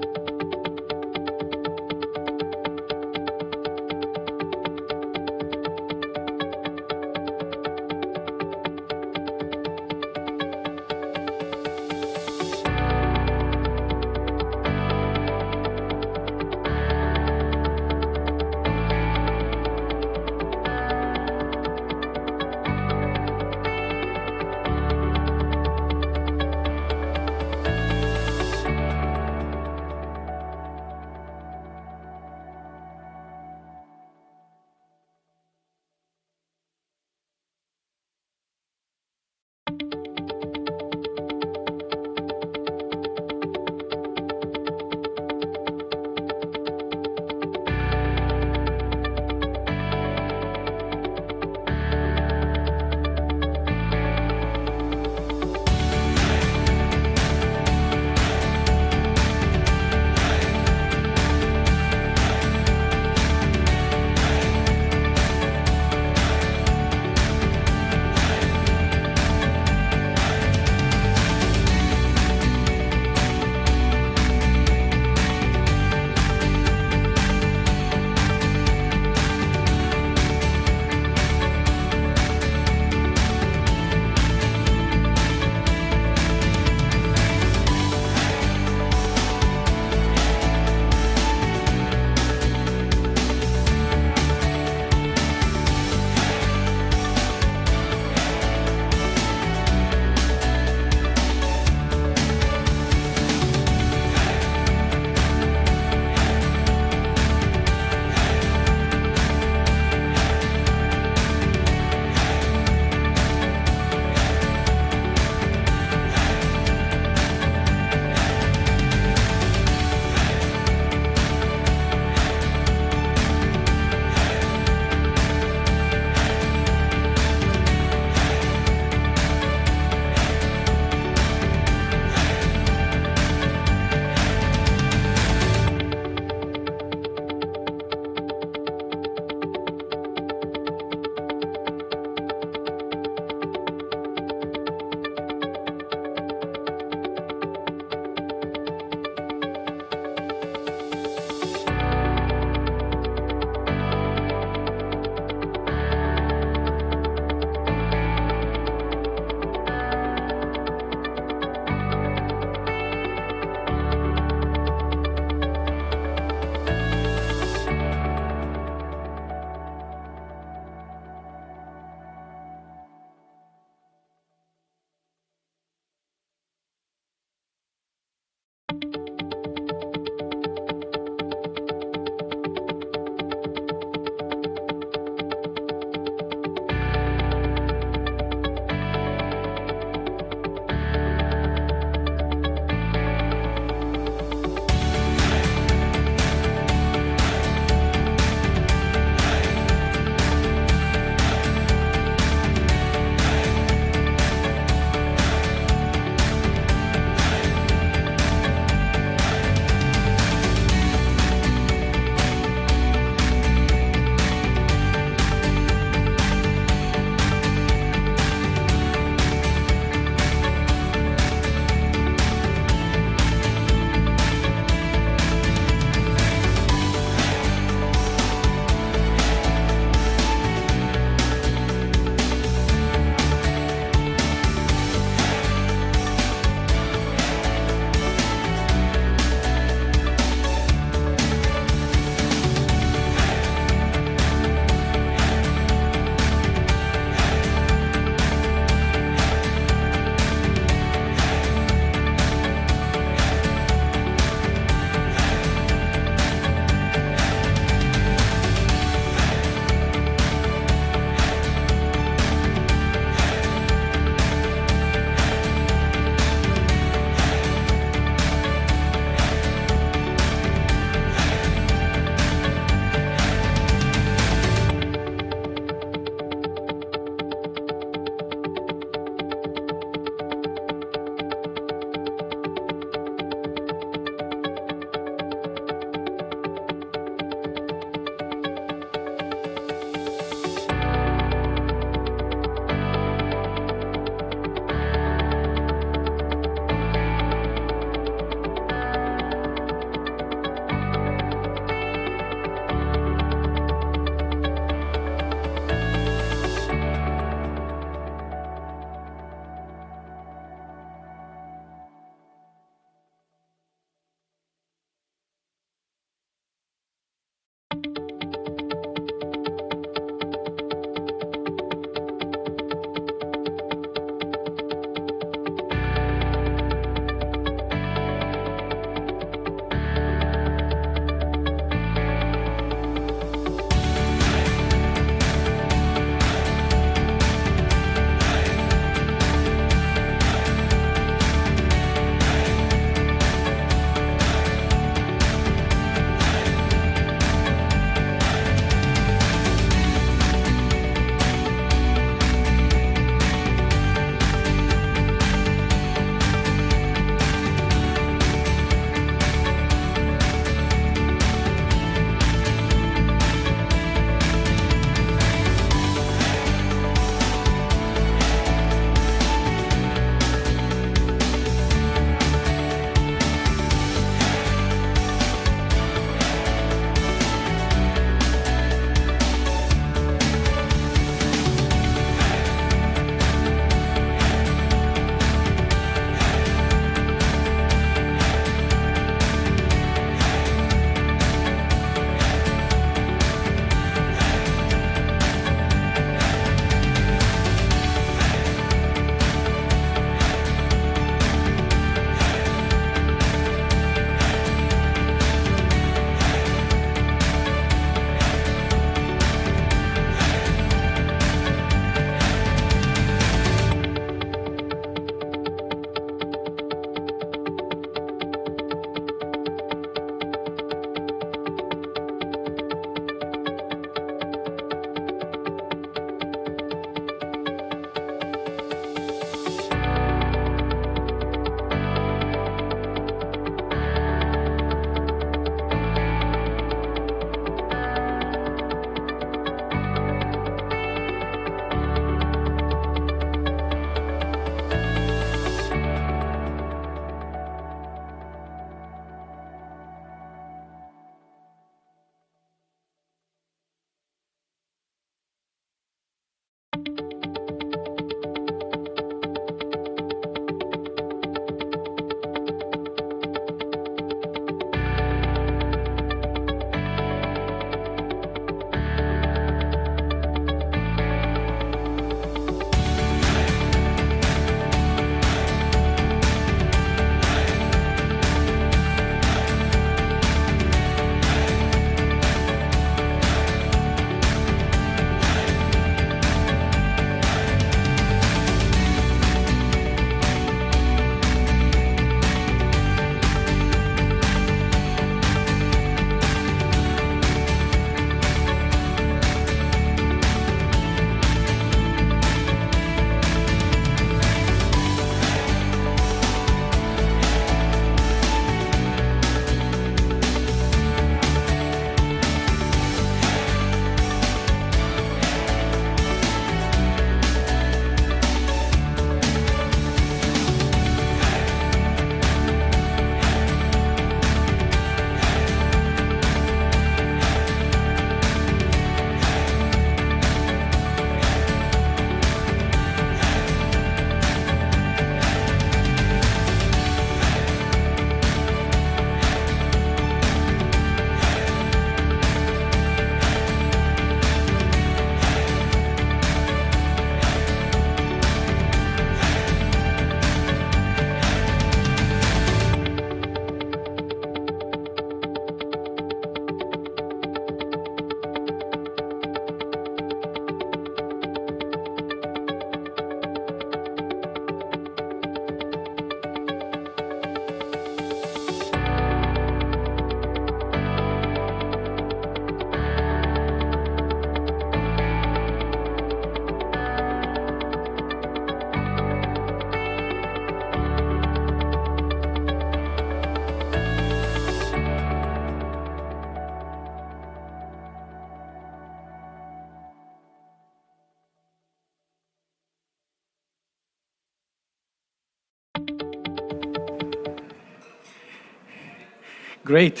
Great.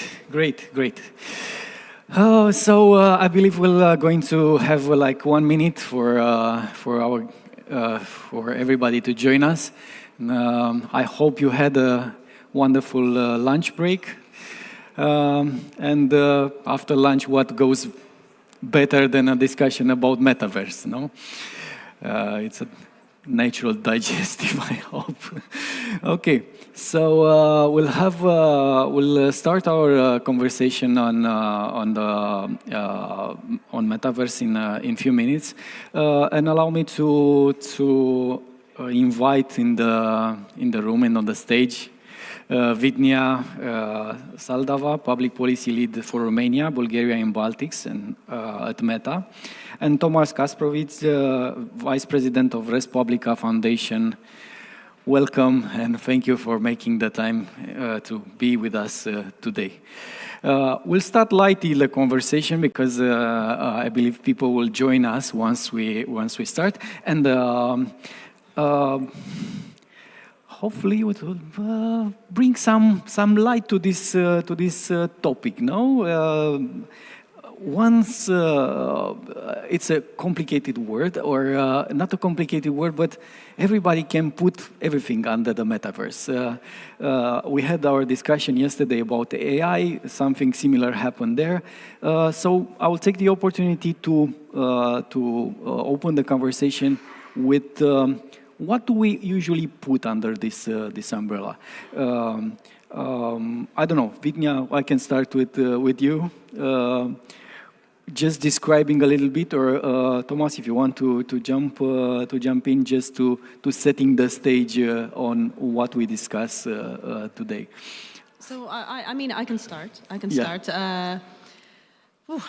So I believe we're going to have like 1 minute for everybody to join us. I hope you had a wonderful lunch break. And after lunch, what goes better than a discussion about metaverse? No, it's a natural digestive, I hope. Okay, so we'll start our conversation on metaverse in few minutes, and allow me to invite in the room and on the stage Vidnia Saldava, Public Policy Lead for Romania, Bulgaria and Baltics and at Meta, and Tomas Kasprovic, Vice President of Respublica Foundation. Welcome and thank you for making the time to be with us today. We'll start lightly the conversation because I believe people will join us once we start, and hopefully it will bring some light to this topic. No, once it's a complicated word, or not a complicated word, but everybody can put everything under the metaverse. We had our discussion yesterday about AI. Something similar happened there. So I will take the opportunity to open the conversation with. What do we usually put under this umbrella? I don't know, Vidnia. I can start with you. Just describing a little bit, or Thomas, if you want to jump in, just to setting the stage on what we discuss today. So I mean, I can start. Yeah.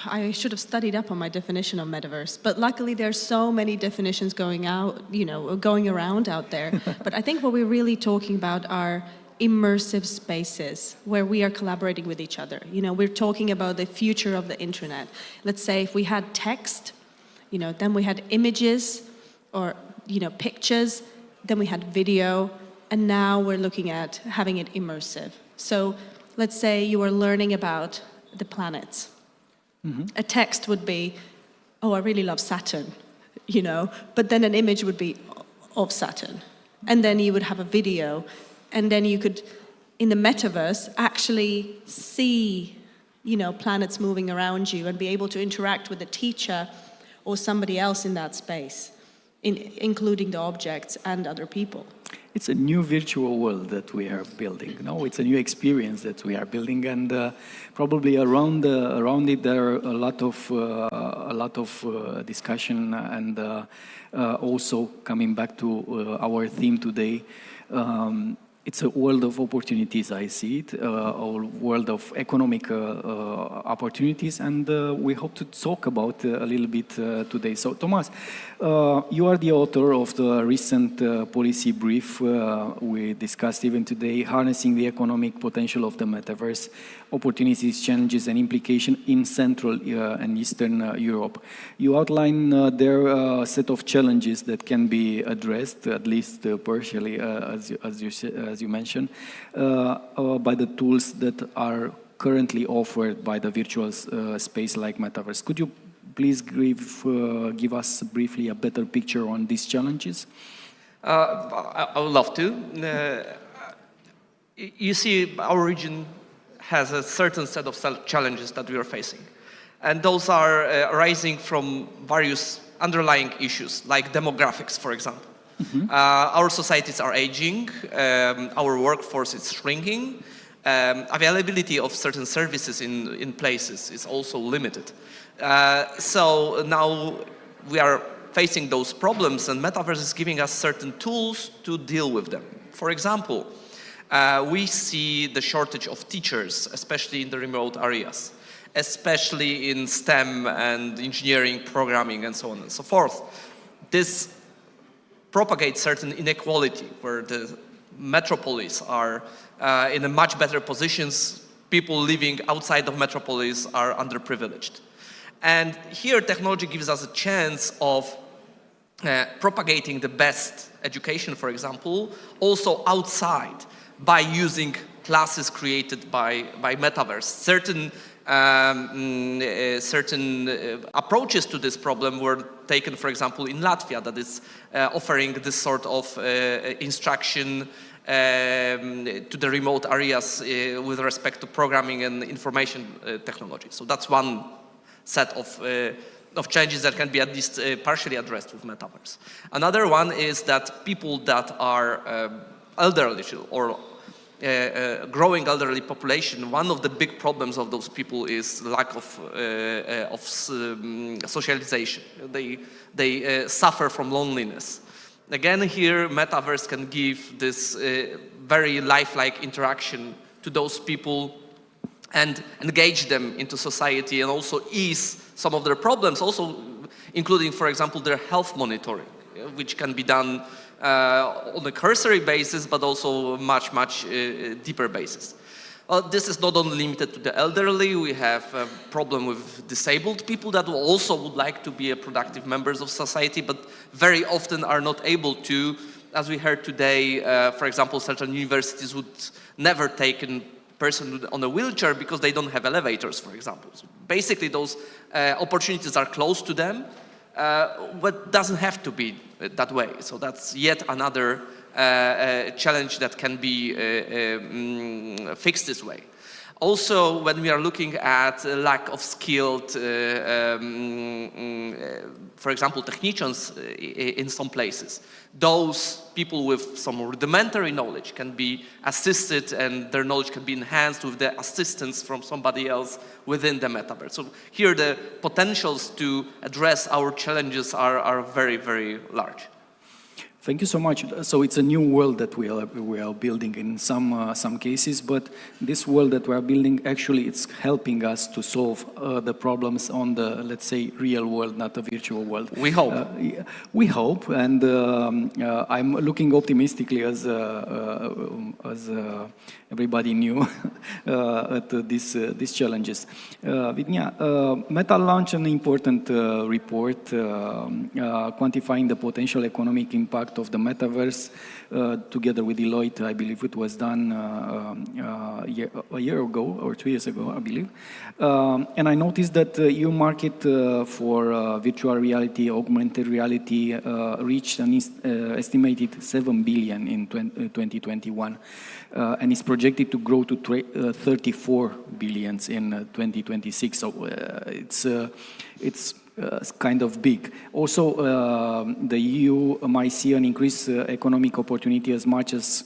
I should have studied up on my definition of metaverse, but luckily there's so many definitions going around out there. But I think what we're really talking about are immersive spaces where we are collaborating with each other. We're talking about the future of the internet. Let's say if we had text, then we had images or, pictures, then we had video, and now we're looking at having it immersive. So let's say you were learning about the planets. Mm-hmm. A text would be, oh, I really love Saturn, but then an image would be of Saturn. And then you would have a video, and then you could, in the metaverse, actually see, planets moving around you and be able to interact with a teacher or somebody else in that space, including the objects and other people. It's a new virtual world that we are building. No, it's a new experience that we are building, and probably around it there are a lot of discussion, and also coming back to our theme today. It's a world of opportunities, I see it, a world of economic opportunities, and we hope to talk about a little bit today. So, Thomas, you are the author of the recent policy brief we discussed even today, Harnessing the Economic Potential of the Metaverse, Opportunities, Challenges and Implications in Central and Eastern Europe. You outline there a set of challenges that can be addressed, at least partially, as you mentioned, by the tools that are currently offered by the virtual space like Metaverse. Could you please give us briefly a better picture on these challenges? I would love to. You see, our region has a certain set of challenges that we are facing. And those are arising from various underlying issues, like demographics, for example. Mm-hmm. Our societies are aging, our workforce is shrinking, availability of certain services in places is also limited. So now we are facing those problems, and Metaverse is giving us certain tools to deal with them. For example, we see the shortage of teachers, especially in the remote areas, especially in STEM and engineering, programming, and so on and so forth. This propagates certain inequality where the metropolis are in a much better positions. People living outside of metropolis are underprivileged. And here technology gives us a chance of propagating the best education, for example, also outside by using classes created by metaverse. Certain approaches to this problem were taken, for example, in Latvia, that is offering this sort of instruction to the remote areas with respect to programming and information technology. So that's one set of changes that can be at least partially addressed with metaverse. Another one is that people that are elderly or growing elderly population, one of the big problems of those people is lack of socialization. They suffer from loneliness. Again, here, metaverse can give this very lifelike interaction to those people and engage them into society and also ease some of their problems, also including, for example, their health monitoring, which can be done on a cursory basis, but also much deeper basis. This is not only limited to the elderly. We have a problem with disabled people that also would like to be productive members of society, but very often are not able to. As we heard today, for example, certain universities would never take a person on a wheelchair because they don't have elevators, for example. So basically, those opportunities are close to them, but doesn't have to be that way. So that's yet another challenge that can be fixed this way. Also, when we are looking at lack of skilled, for example, technicians in some places, those people with some rudimentary knowledge can be assisted and their knowledge can be enhanced with the assistance from somebody else within the metaverse. So here the potentials to address our challenges are very, very large. Thank you so much. So it's a new world that we are building in some cases, but this world that we are building, actually it's helping us to solve the problems on the, let's say, real world, not the virtual world. We hope. We hope, and I'm looking optimistically as everybody knew at these challenges. Vidnia, Meta launched an important report quantifying the potential economic impact of the metaverse together with Deloitte. I believe it was done a year ago or 2 years ago, I believe. And I noticed that the EU market for virtual reality, augmented reality reached an estimated 7 billion in 2021. And is projected to grow to 34 billions in 2026. So it's kind of big. Also, the EU might see an increased economic opportunity as much as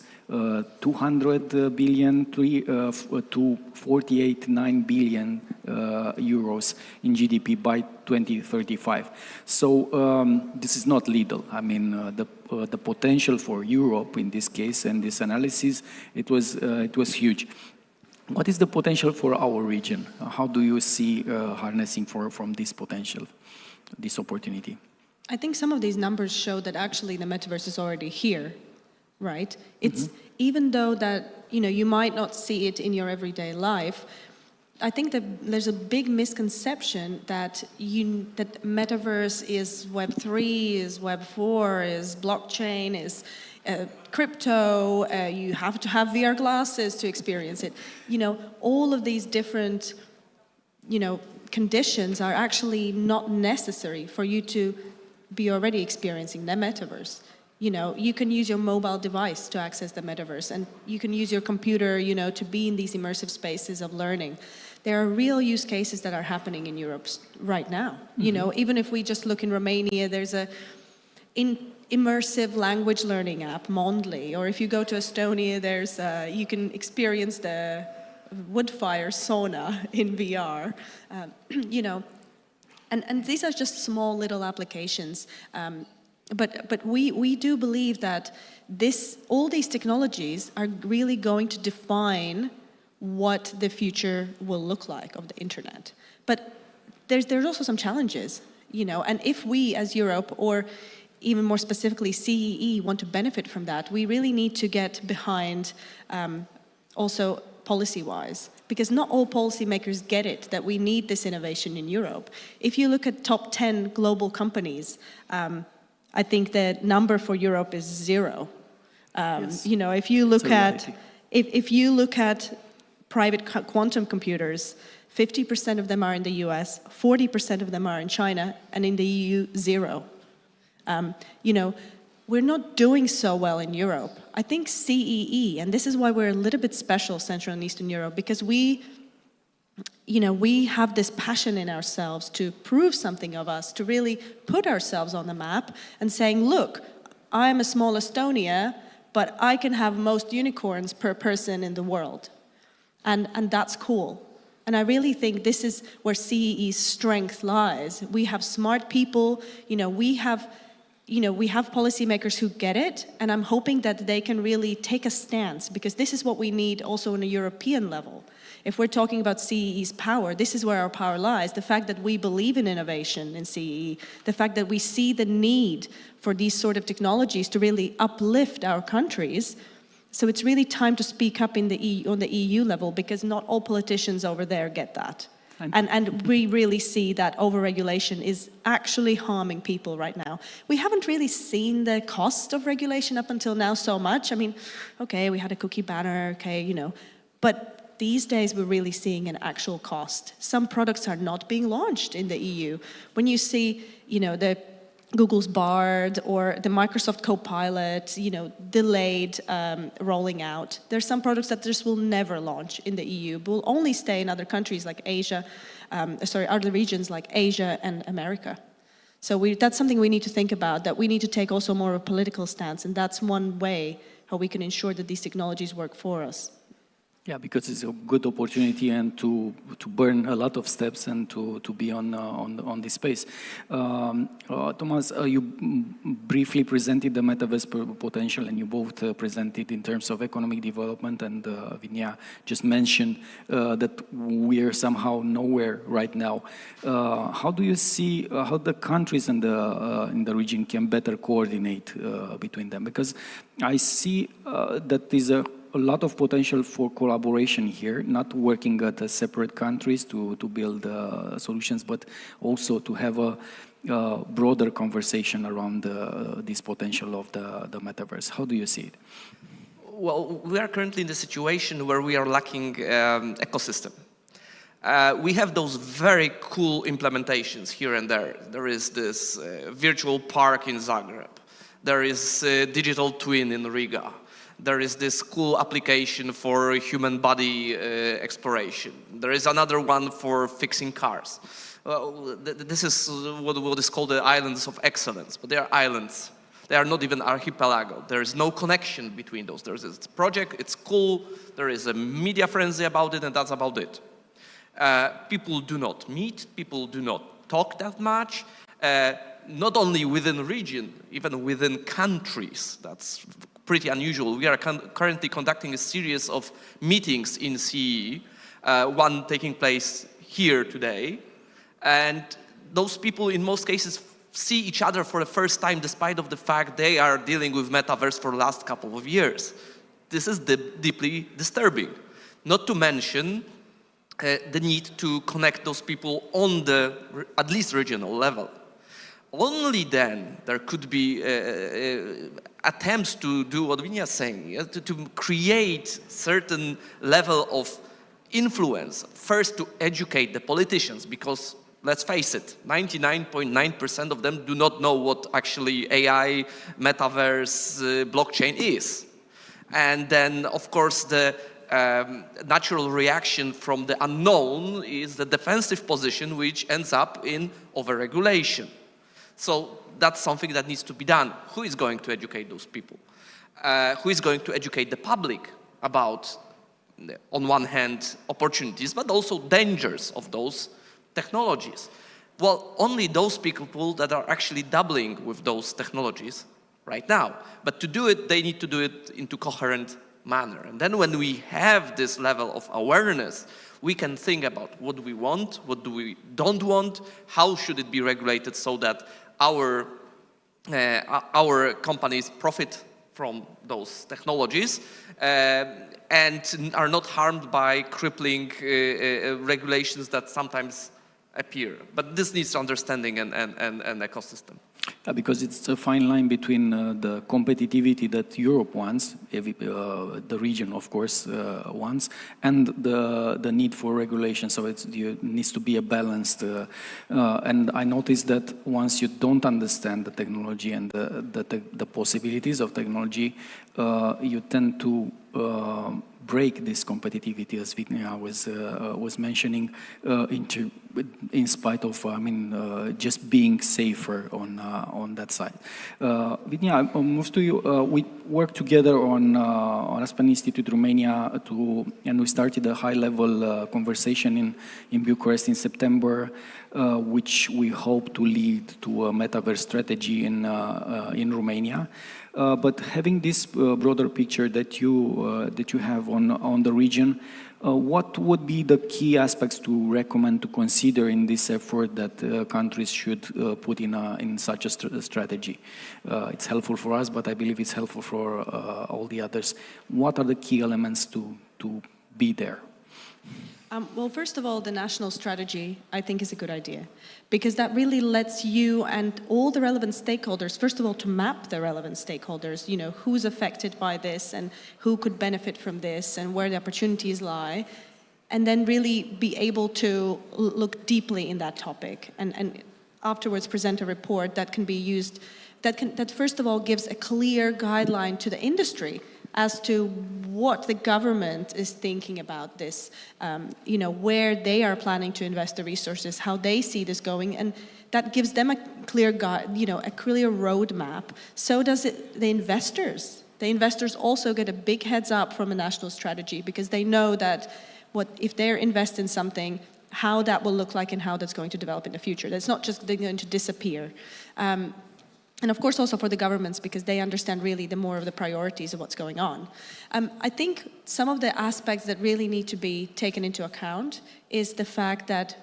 200 billion to 48.9 billion euros in GDP by 2035. So this is not little. I mean, the potential for Europe in this case and this analysis, it was huge. What is the potential for our region? How do you see harnessing from this potential, this opportunity? I think some of these numbers show that actually the metaverse is already here, right? It's even though that you might not see it in your everyday life. I think that there's a big misconception that that metaverse is Web3, is Web4, is blockchain, is crypto, you have to have VR glasses to experience it. All of these different, conditions are actually not necessary for you to be already experiencing the metaverse. You can use your mobile device to access the metaverse, and you can use your computer, to be in these immersive spaces of learning. There are real use cases that are happening in Europe right now. Even if we just look in Romania, there's a immersive language learning app, Mondly, or if you go to Estonia, there's you can experience the wood fire sauna in VR. And these are just small little applications. But we do believe that all these technologies are really going to define what the future will look like of the internet. But there's also some challenges, and if we as Europe, or even more specifically CEE, want to benefit from that, we really need to get behind also policy-wise, because not all policymakers get it, that we need this innovation in Europe. If you look at top 10 global companies, I think the number for Europe is 0. Yes. If you look at If you look at private quantum computers, 50% of them are in the US, 40% of them are in China, and in the EU, 0. You know, we're not doing so well in Europe. I think CEE, and this is why we're a little bit special, Central and Eastern Europe, because we have this passion in ourselves to prove something of us, to really put ourselves on the map and saying, look, I'm a small Estonia, but I can have most unicorns per person in the world. And that's cool. And I really think this is where CEE's strength lies. We have smart people, we have policymakers who get it, and I'm hoping that they can really take a stance, because this is what we need also on a European level. If we're talking about CEE's power, this is where our power lies. The fact that we believe in innovation in CEE, the fact that we see the need for these sort of technologies to really uplift our countries. So it's really time to speak up on the EU level, because not all politicians over there get that. And we really see that overregulation is actually harming people right now. We haven't really seen the cost of regulation up until now so much. I mean, okay, we had a cookie banner, okay, but these days we're really seeing an actual cost. Some products are not being launched in the EU. When you see, the Google's Bard or the Microsoft Copilot, delayed rolling out. There's some products that just will never launch in the EU, but will only stay in other countries like Asia, other regions like Asia and America. So that's something we need to think about, that we need to take also more of a political stance, and that's one way how we can ensure that these technologies work for us. Yeah, because it's a good opportunity and to burn a lot of steps and to be on this space. Thomas, you briefly presented the metaverse potential, and you both presented in terms of economic development, and Vinia just mentioned that we are somehow nowhere right now. How do you see how the countries in the region can better coordinate between them? Because I see that there's a lot of potential for collaboration here, not working at separate countries to build solutions, but also to have a broader conversation around this potential of the metaverse. How do you see it? Well, we are currently in the situation where we are lacking ecosystem. We have those very cool implementations here and there. There is this virtual park in Zagreb. There is a digital twin in Riga. There is this cool application for human body exploration. There is another one for fixing cars. This is what is called the islands of excellence, but they are islands. They are not even archipelago. There is no connection between those. There is this project, it's cool, there is a media frenzy about it, and that's about it. People do not meet, people do not talk that much. Not only within the region, even within countries. That's pretty unusual. We are currently conducting a series of meetings in CEE, one taking place here today. And those people, in most cases, see each other for the first time, despite of the fact they are dealing with metaverse for the last couple of years. This is deeply disturbing. Not to mention the need to connect those people on the, at least regional level. Only then there could be attempts to do what Vinia is saying, to create certain level of influence, first to educate the politicians, because let's face it, 99.9% of them do not know what actually AI, metaverse, blockchain is. And then, of course, the natural reaction from the unknown is the defensive position, which ends up in overregulation. So that's something that needs to be done. Who is going to educate those people? Who is going to educate the public about, on one hand, opportunities, but also dangers of those technologies? Well, only those people that are actually dabbling with those technologies right now. But to do it, they need to do it into coherent manner. And then when we have this level of awareness, we can think about what do we want, what do we don't want, how should it be regulated so that our companies profit from those technologies and are not harmed by crippling regulations that sometimes appear. But this needs understanding and ecosystem. because it's a fine line between the competitivity that Europe wants, the region, of course, wants, and the need for regulation. So it needs to be a balanced. And I noticed that once you don't understand the technology and the possibilities of technology, you tend to break this competitivity, as Vitnia was mentioning, in spite of, just being safer on that side. Vitnia, I'll move to you. We worked together on Aspen Institute Romania and we started a high-level conversation in Bucharest in September, which we hope to lead to a metaverse strategy in Romania. But having this broader picture that you have on the region, what would be the key aspects to recommend to consider in this effort that countries should put in such a strategy? It's helpful for us, but I believe it's helpful for all the others. What are the key elements to be there? Well, first of all, the national strategy, I think, is a good idea, because that really lets you and all the relevant stakeholders, first of all, to map the relevant stakeholders, who's affected by this and who could benefit from this and where the opportunities lie, and then really be able to look deeply in that topic and afterwards present a report that can be used, that first of all gives a clear guideline to the industry as to what the government is thinking about this, where they are planning to invest the resources, how they see this going, and that gives them a clear a clear roadmap. So does the investors. The investors also get a big heads up from a national strategy, because they know that if they invest in something, how that will look like and how that's going to develop in the future. That's not just going to disappear. And of course also for the governments, because they understand really the more of the priorities of what's going on. I think some of the aspects that really need to be taken into account is the fact that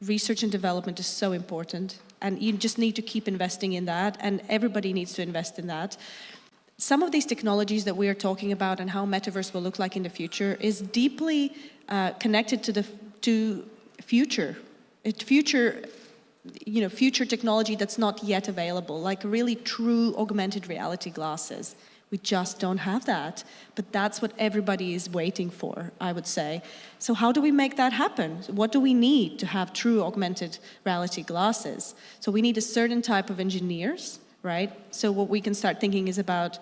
research and development is so important, and you just need to keep investing in that, and everybody needs to invest in that. Some of these technologies that we are talking about and how metaverse will look like in the future is deeply connected to future technology that's not yet available, like really true augmented reality glasses. We just don't have that, but that's what everybody is waiting for, I would say. So how do we make that happen? What do we need to have true augmented reality glasses? So we need a certain type of engineers, right? So what we can start thinking is about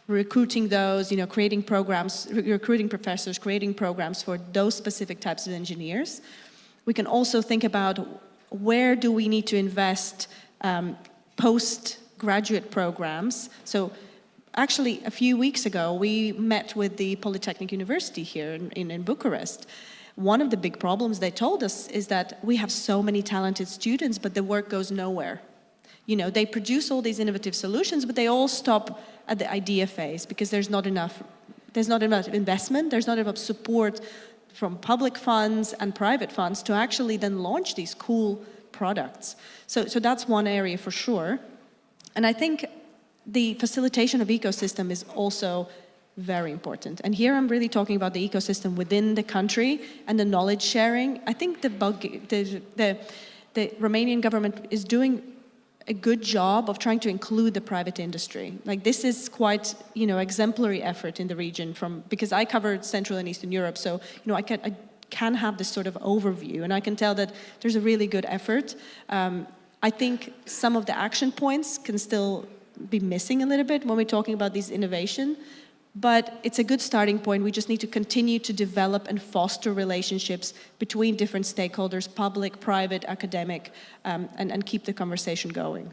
recruiting those, creating programs, recruiting professors, creating programs for those specific types of engineers. We can also think about where do we need to invest postgraduate programs. So actually, a few weeks ago, we met with the Polytechnic University here in Bucharest. One of the big problems they told us is that we have so many talented students, but the work goes nowhere. They produce all these innovative solutions, but they all stop at the idea phase because there's not enough investment, there's not enough support from public funds and private funds to actually then launch these cool products. So that's one area for sure. And I think the facilitation of ecosystem is also very important. And here I'm really talking about the ecosystem within the country and the knowledge sharing. I think the Romanian government is doing a good job of trying to include the private industry. Like this is quite, exemplary effort in the region because I covered Central and Eastern Europe, so, I can have this sort of overview, and I can tell that there's a really good effort. I think some of the action points can still be missing a little bit when we're talking about these innovation, but it's a good starting point. We just need to continue to develop and foster relationships between different stakeholders, public, private, academic, and keep the conversation going.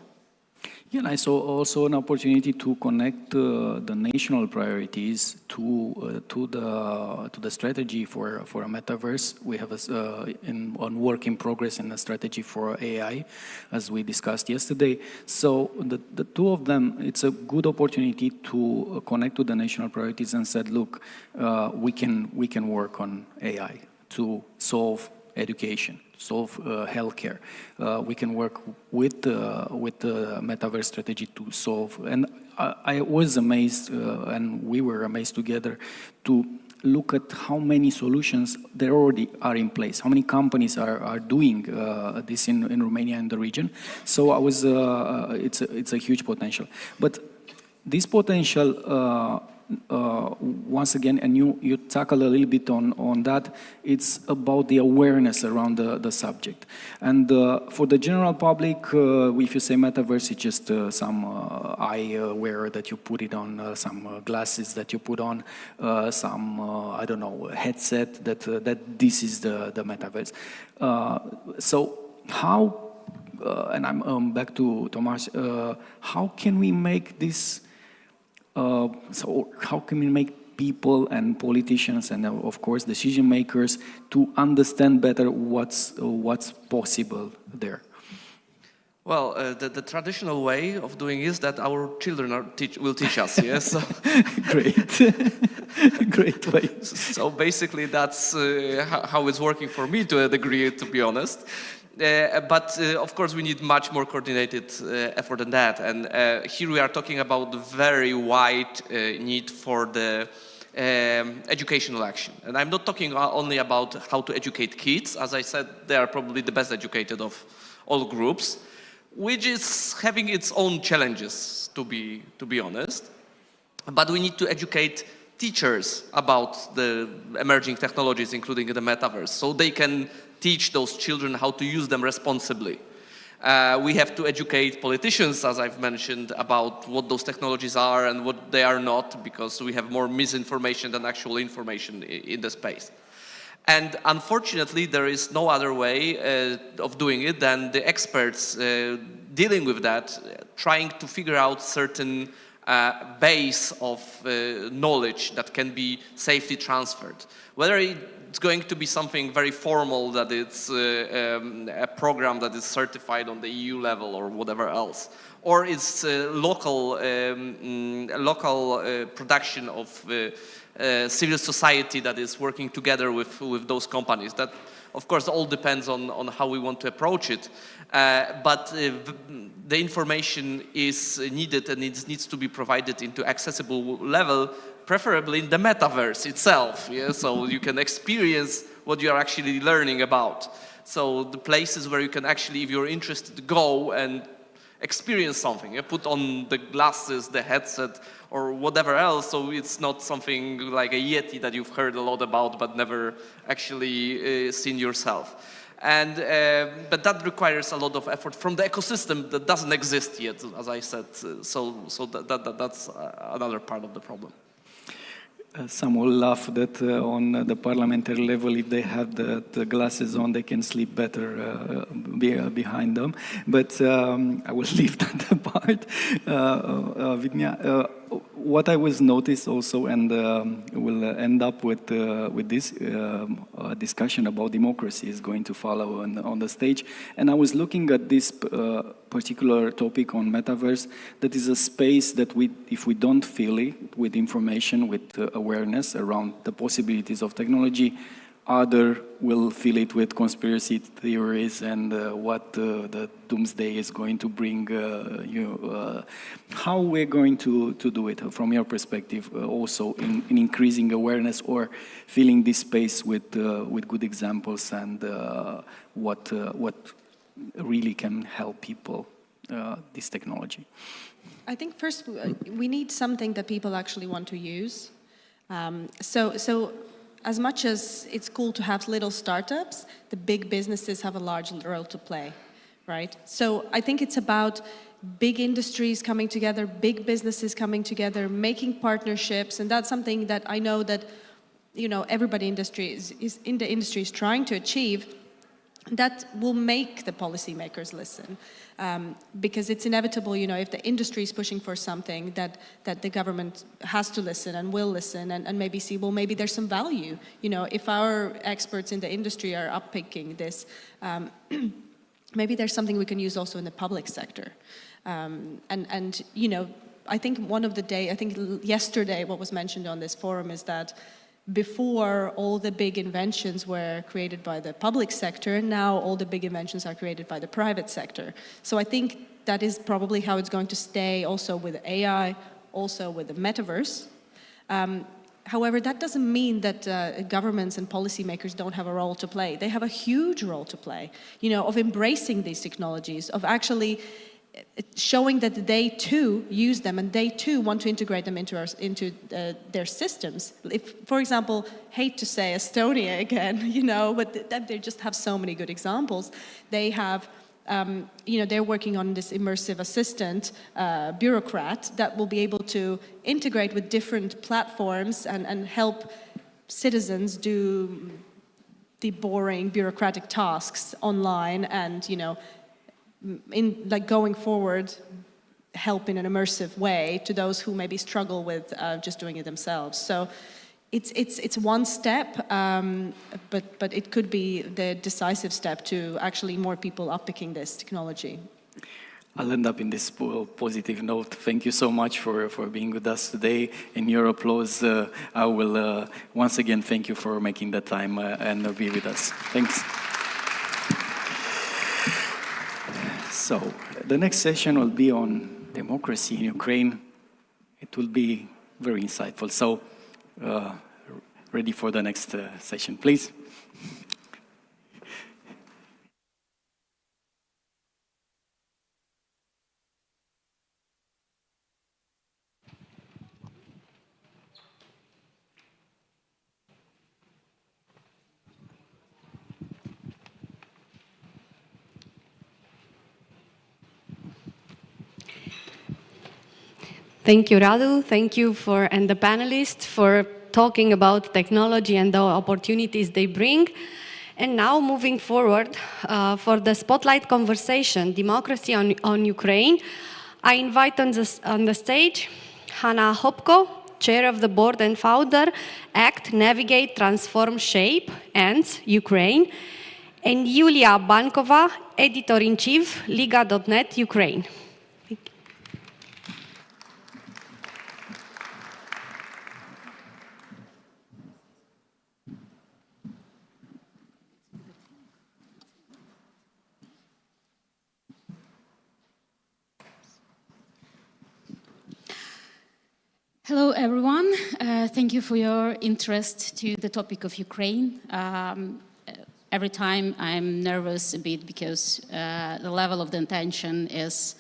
Yeah, and I saw also an opportunity to connect the national priorities to the strategy for a metaverse. We have on work in progress in a strategy for AI, as we discussed yesterday. So the two of them, it's a good opportunity to connect to the national priorities and said, look, we can work on AI to solve education, solve healthcare. We can work with the metaverse strategy to solve. And I was amazed, and we were amazed together, to look at how many solutions there already are in place, how many companies are doing this in Romania and the region. So it's a huge potential. But this potential, once again, and you tackle a little bit on that, it's about the awareness around the subject. And for the general public, if you say metaverse, it's just some eyewear that you put it on, some glasses that you put on, some, I don't know, headset that this is the metaverse. So how, and I'm back to Tomas, how can we make this so how can we make people and politicians and of course decision makers to understand better what's possible there? Well, the traditional way of doing is that our children will teach us, yes? So Great way. So basically that's how it's working for me to a degree, to be honest. But of course we need much more coordinated effort than that. And here we are talking about the very wide need for the educational action. And I'm not talking only about how to educate kids. As I said, they are probably the best educated of all groups, which is having its own challenges, to be honest. But we need to educate teachers about the emerging technologies, including the metaverse, so they can teach those children how to use them responsibly. We have to educate politicians, as I've mentioned, about what those technologies are and what they are not, because we have more misinformation than actual information in the space. And unfortunately, there is no other way of doing it than the experts dealing with that, trying to figure out certain base of knowledge that can be safely transferred. Whether it's going to be something very formal, that it's a program that is certified on the EU level or whatever else, or it's local production of civil society that is working together with those companies. That, of course, all depends on how we want to approach it. But the information is needed and it needs to be provided into accessible level, preferably in the metaverse itself, yeah? So you can experience what you are actually learning about. So the places where you can actually, if you're interested, go and experience something. You put on the glasses, the headset, or whatever else, so it's not something like a Yeti that you've heard a lot about but never actually seen yourself. And but that requires a lot of effort from the ecosystem that doesn't exist yet, as I said. So that's another part of the problem. Some will laugh that on the parliamentary level, if they have the glasses on, they can sleep better behind them. But I will leave that apart. Vidnia, what I was noticed also, and we'll end up with this discussion about democracy is going to follow on the stage. And I was looking at this particular topic on metaverse, that is a space that if we don't fill it with information, with awareness around the possibilities of technology, other will fill it with conspiracy theories and what the doomsday is going to bring how we're going to do it from your perspective, also in increasing awareness or filling this space with good examples and what really can help people, this technology. I think first we need something that people actually want to use. So as much as it's cool to have little startups, the big businesses have a large role to play, right? So I think it's about big industries coming together, big businesses coming together, making partnerships, and that's something that I know that everybody in the industry is trying to achieve. That will make the policymakers listen, because it's inevitable, if the industry is pushing for something, that the government has to listen and will listen and maybe see, well, maybe there's some value. If our experts in the industry are uppicking this, maybe there's something we can use also in the public sector. I think yesterday what was mentioned on this forum is that before, all the big inventions were created by the public sector. Now all the big inventions are created by the private sector. So I think that is probably how it's going to stay also with AI, also with the metaverse. However, that doesn't mean that governments and policymakers don't have a role to play. They have a huge role to play, you know, of embracing these technologies, of actually showing that they too use them and they too want to integrate them into their systems. If, for example, hate to say Estonia again, you know, but they just have so many good examples. They have, you know, they're working on this immersive assistant bureaucrat that will be able to integrate with different platforms and help citizens do the boring bureaucratic tasks online and, you know, in like going forward, help in an immersive way to those who maybe struggle with just doing it themselves. So it's one step, but it could be the decisive step to actually more people are picking this technology. I'll end up in this positive note. Thank you so much for being with us today. In your applause, I will once again thank you for making the time and be with us. Thanks. So, the next session will be on democracy in Ukraine. It will be very insightful. So, ready for the next session, please. Thank you, Radu. Thank you and the panelists for talking about technology and the opportunities they bring. And now moving forward for the spotlight conversation, democracy on Ukraine, I invite on the stage Hanna Hopko, Chair of the Board and Founder, ACT, Navigate, Transform, Shape, and Ukraine, and Yulia Bankova, Editor-in-Chief, Liga.net, Ukraine. Hello, everyone. Thank you for your interest to the topic of Ukraine. Every time I'm nervous a bit because the level of the attention is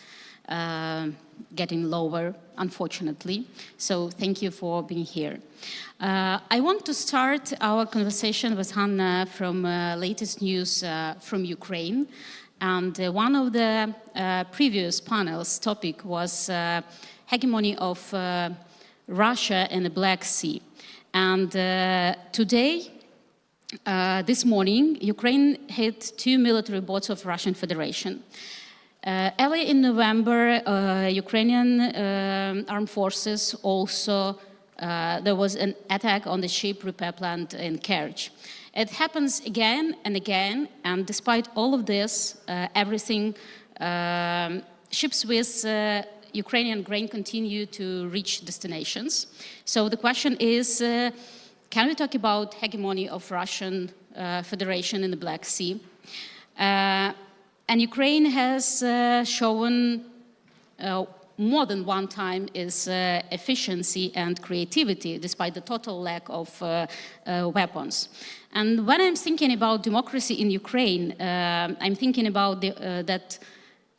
getting lower, unfortunately. So thank you for being here. I want to start our conversation with Hanna from latest news from Ukraine. And one of the previous panel's topic was hegemony of Russia and the Black Sea. And today, this morning, Ukraine hit 2 military boats of Russian Federation. Early in November, Ukrainian armed forces also, there was an attack on the ship repair plant in Kerch. It happens again and again, and despite all of this, everything, ships with Ukrainian grain continue to reach destinations. So the question is, can we talk about hegemony of Russian Federation in the Black Sea? And Ukraine has shown more than one time its efficiency and creativity, despite the total lack of weapons. And when I'm thinking about democracy in Ukraine, I'm thinking about that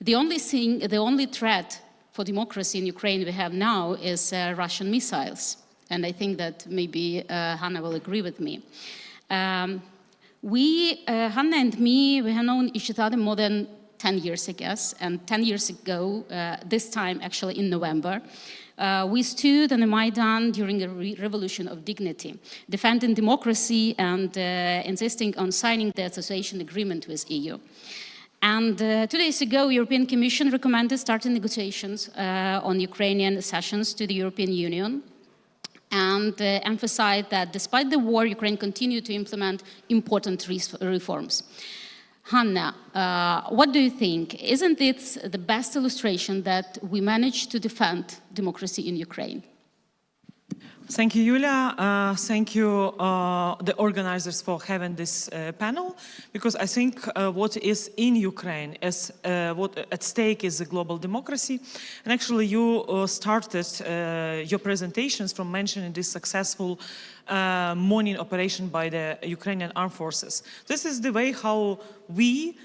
the only threat for democracy in Ukraine we have now is Russian missiles. And I think that maybe Hanna will agree with me. Hanna and me, we have known each other more than 10 years, I guess. And 10 years ago, this time actually in November, we stood on the Maidan during a revolution of dignity, defending democracy and insisting on signing the association agreement with EU. And 2 days ago, European Commission recommended starting negotiations on Ukrainian accessions to the European Union and emphasized that despite the war, Ukraine continued to implement important reforms. Hanna, what do you think? Isn't it the best illustration that we managed to defend democracy in Ukraine? Thank you, Yulia. Thank you, the organizers, for having this panel, because I think what is in Ukraine is what at stake is a global democracy. And actually, you started your presentations from mentioning this successful morning operation by the Ukrainian armed forces. This is the way how we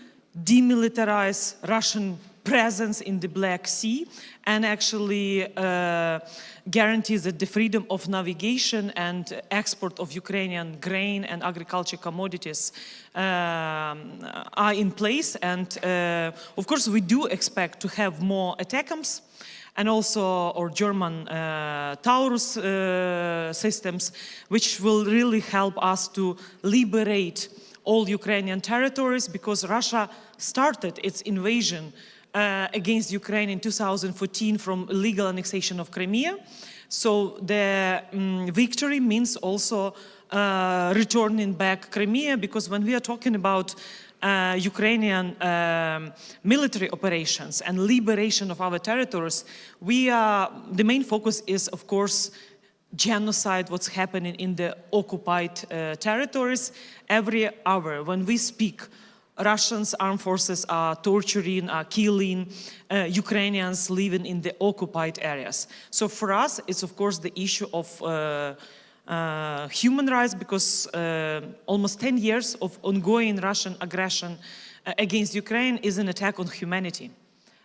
demilitarize Russian presence in the Black Sea and actually guarantees that the freedom of navigation and export of Ukrainian grain and agriculture commodities are in place. And of course, we do expect to have more ATACMS and also our German Taurus systems, which will really help us to liberate all Ukrainian territories, because Russia started its invasion against Ukraine in 2014 from illegal annexation of Crimea. So the victory means also returning back Crimea, because when we are talking about Ukrainian military operations and liberation of our territories, the main focus is, of course, genocide, what's happening in the occupied territories. Every hour when we speak, Russians armed forces are torturing, are killing Ukrainians living in the occupied areas. So for us, it's of course the issue of human rights, because almost 10 years of ongoing Russian aggression against Ukraine is an attack on humanity.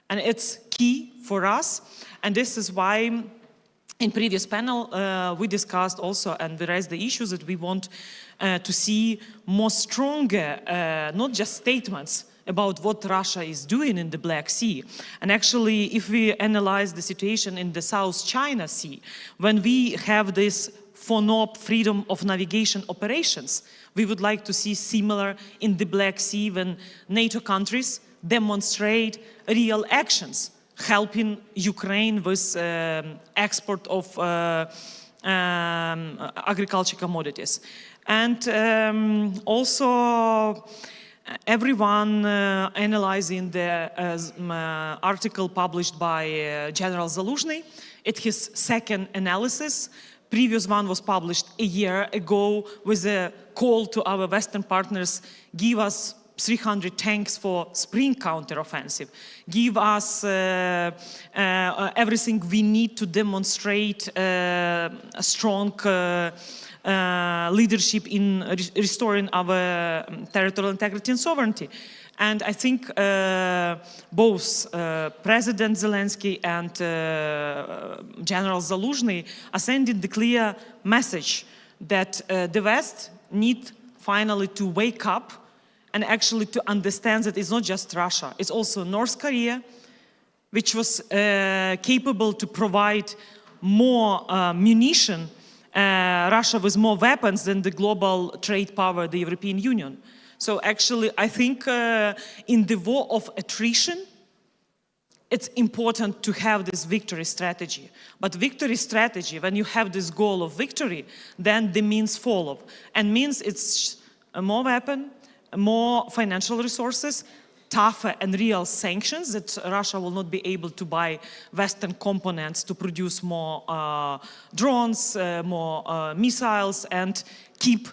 And it's key for us. And this is why in previous panel, we discussed also and we raised the issues that we want to see more stronger, not just statements about what Russia is doing in the Black Sea. And actually, if we analyze the situation in the South China Sea, when we have this FONOP, freedom of navigation operations, we would like to see similar in the Black Sea when NATO countries demonstrate real actions, helping Ukraine with export of agriculture commodities. And also everyone analyzing the article published by General Zaluzhny. It's his second analysis. Previous one was published a year ago with a call to our Western partners, give us 300 tanks for spring counteroffensive. Give us everything we need to demonstrate a strong leadership in restoring our territorial integrity and sovereignty. And I think both President Zelensky and General Zaluzhny are sending the clear message that the West need finally to wake up and actually to understand that it's not just Russia, it's also North Korea, which was capable to provide more munition, Russia with more weapons than the global trade power, the European Union. So actually, I think in the war of attrition, it's important to have this victory strategy. But victory strategy, when you have this goal of victory, then the means follow. And means it's more weapon, more financial resources, tougher and real sanctions that Russia will not be able to buy Western components to produce more drones, more missiles, and keep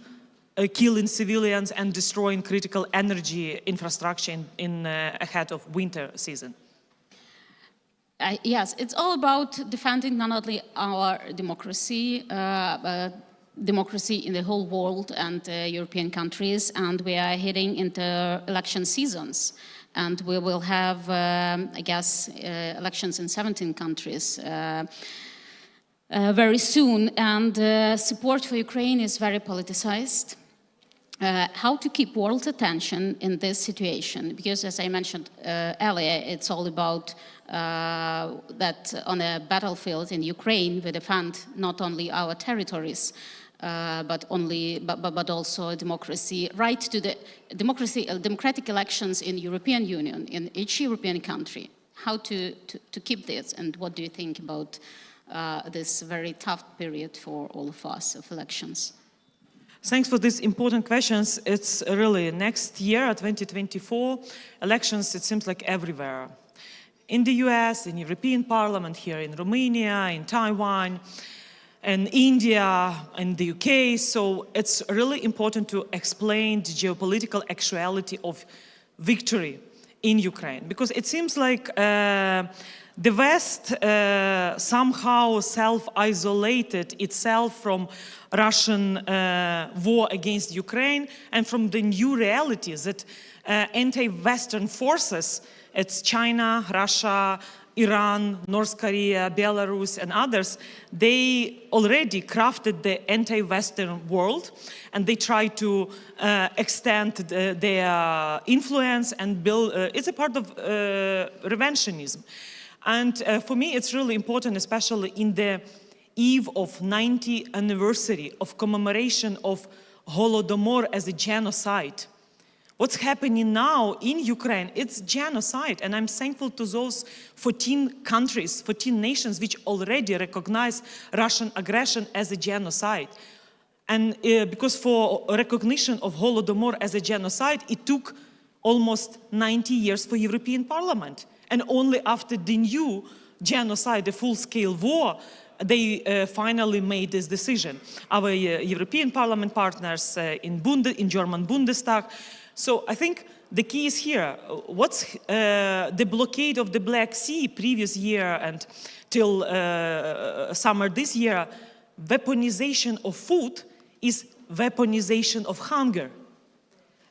killing civilians and destroying critical energy infrastructure ahead of winter season. Yes, it's all about defending not only our democracy, but democracy in the whole world and European countries, and we are heading into election seasons. And we will have, I guess, elections in 17 countries very soon. And support for Ukraine is very politicized. How to keep world attention in this situation? Because as I mentioned earlier, it's all about that on a battlefield in Ukraine, we defend not only our territories, but also democracy, right to the democratic elections in European Union, in each European country. How to keep this, and what do you think about this very tough period for all of us of elections? Thanks for these important questions. It's really next year, 2024, elections, it seems like everywhere. In the US, in European Parliament, here in Romania, in Taiwan. and India and the UK. So it's really important to explain the geopolitical actuality of victory in Ukraine, because it seems like the West somehow self-isolated itself from Russian war against Ukraine and from the new realities that anti-Western forces, it's China, Russia, Iran, North Korea, Belarus, and others, they already crafted the anti-Western world, and they try to extend their influence and build. It's a part of revisionism. And for me, it's really important, especially in the eve of 90th anniversary of commemoration of Holodomor as a genocide. What's happening now in Ukraine, it's genocide. And I'm thankful to those 14 countries, 14 nations, which already recognize Russian aggression as a genocide. And because for recognition of Holodomor as a genocide, it took almost 90 years for European Parliament. And only after the new genocide, the full-scale war, they finally made this decision. Our European Parliament partners in German Bundestag. So I think the key is here. What's the blockade of the Black Sea previous year and till summer this year, weaponization of food is weaponization of hunger.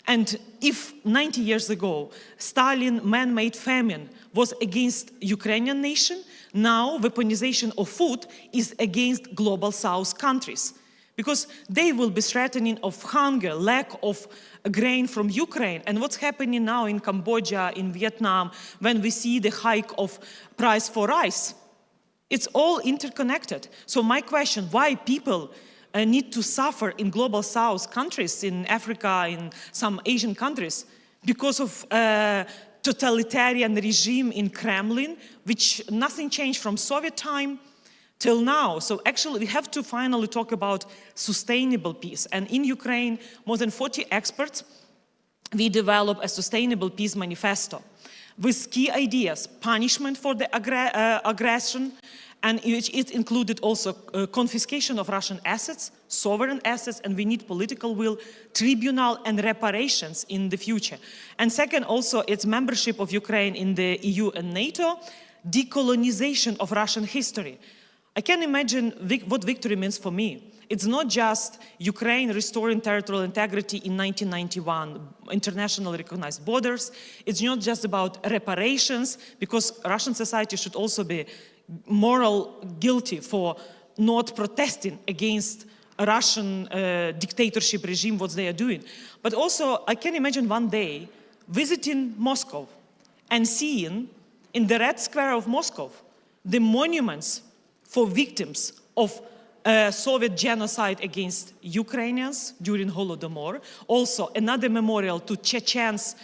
And if 90 years ago, Stalin man-made famine was against Ukrainian nation, now weaponization of food is against global South countries. Because they will be threatening of hunger, lack of grain from Ukraine. And what's happening now in Cambodia, in Vietnam, when we see the hike of price for rice? It's all interconnected. So my question, why people need to suffer in global South countries, in Africa, in some Asian countries, because of totalitarian regime in Kremlin, which nothing changed from Soviet time till now. So actually we have to finally talk about sustainable peace. And in Ukraine, more than 40 experts, we developed a sustainable peace manifesto with key ideas: punishment for the aggression, and it included also confiscation of Russian assets, sovereign assets, and we need political will, tribunal, and reparations in the future. And second, also, it's membership of Ukraine in the EU and NATO, decolonization of Russian history. I can imagine what victory means for me. It's not just Ukraine restoring territorial integrity in 1991, internationally recognized borders. It's not just about reparations, because Russian society should also be moral guilty for not protesting against a Russian dictatorship regime, what they are doing. But also, I can imagine one day visiting Moscow and seeing in the Red Square of Moscow the monuments for victims of Soviet genocide against Ukrainians during Holodomor. Also, another memorial to Chechens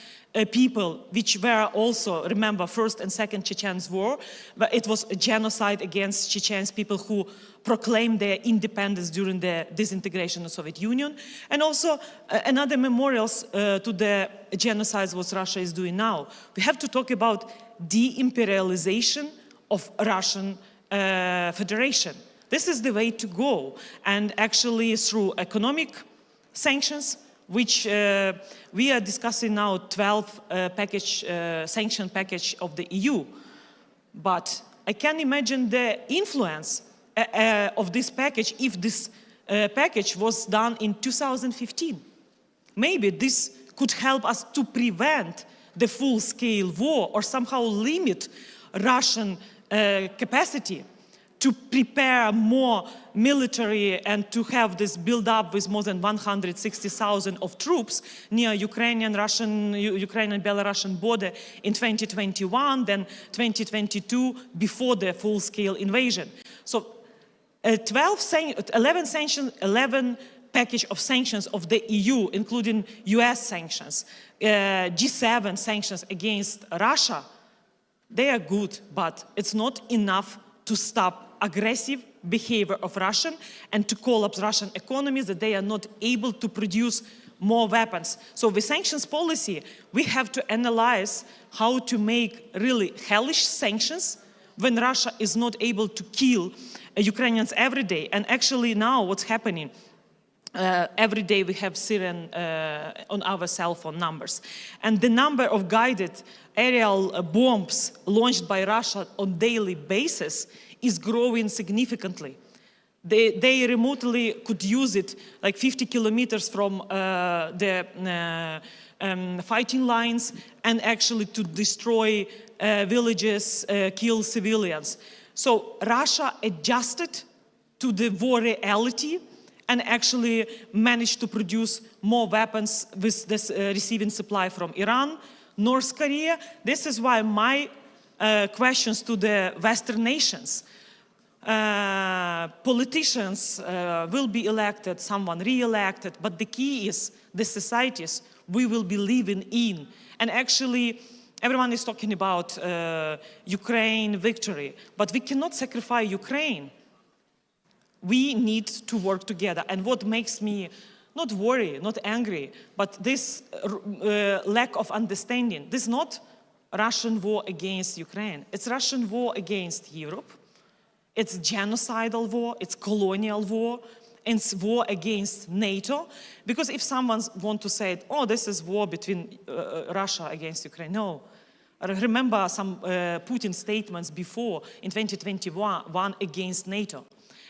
people, which were also, remember, First and Second Chechens War, but it was a genocide against Chechens people who proclaimed their independence during the disintegration of the Soviet Union. And also another memorials to the genocides what Russia is doing now. We have to talk about de-imperialization of Russian Federation. This is the way to go. And actually through economic sanctions, which we are discussing now, 12 sanction package of the EU. But I can imagine the influence of this package if this package was done in 2015. Maybe this could help us to prevent the full-scale war or somehow limit Russian capacity to prepare more military and to have this build up with more than 160,000 of troops near Ukrainian-Belarusian border in 2021, then 2022, before the full-scale invasion. So 11 package of sanctions of the EU, including US sanctions, G7 sanctions against Russia, they are good, but it's not enough to stop aggressive behavior of Russian and to collapse Russian economies, that they are not able to produce more weapons. So with sanctions policy, we have to analyze how to make really hellish sanctions when Russia is not able to kill Ukrainians every day. And actually now what's happening, every day we have Syrian on our cell phone numbers. And the number of guided aerial bombs launched by Russia on daily basis is growing significantly. They remotely could use it like 50 kilometers from the fighting lines and actually to destroy villages, kill civilians. So Russia adjusted to the war reality and actually managed to produce more weapons with this receiving supply from Iran, North Korea. This is why my questions to the Western nations. Politicians will be elected, someone re-elected, but the key is the societies we will be living in. And actually, everyone is talking about Ukraine victory, but we cannot sacrifice Ukraine. We need to work together. And what makes me not worry, not angry, but this lack of understanding, this is not Russian war against Ukraine. It's Russian war against Europe. It's genocidal war, it's colonial war, and it's war against NATO. Because if someone wants to say, oh, this is war between Russia against Ukraine, no. Remember some Putin statements before in 2021 against NATO.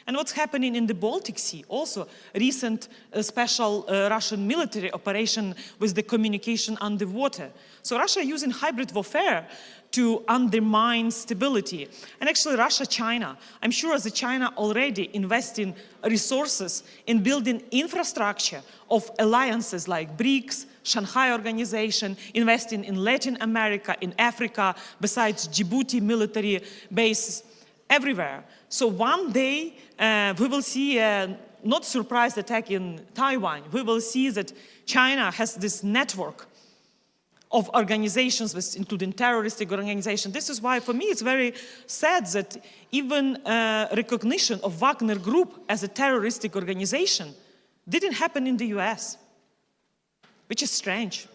And what's happening in the Baltic Sea, also recent special Russian military operation with the communication underwater. So Russia using hybrid warfare to undermine stability. And actually Russia-China, I'm sure that China already investing resources in building infrastructure of alliances like BRICS, Shanghai Organization, investing in Latin America, in Africa, besides Djibouti military bases, everywhere. So one day we will see a not surprise attack in Taiwan. We will see that China has this network of organizations, including terroristic organizations. This is why, for me, it's very sad that even recognition of Wagner Group as a terroristic organization didn't happen in the US, which is strange.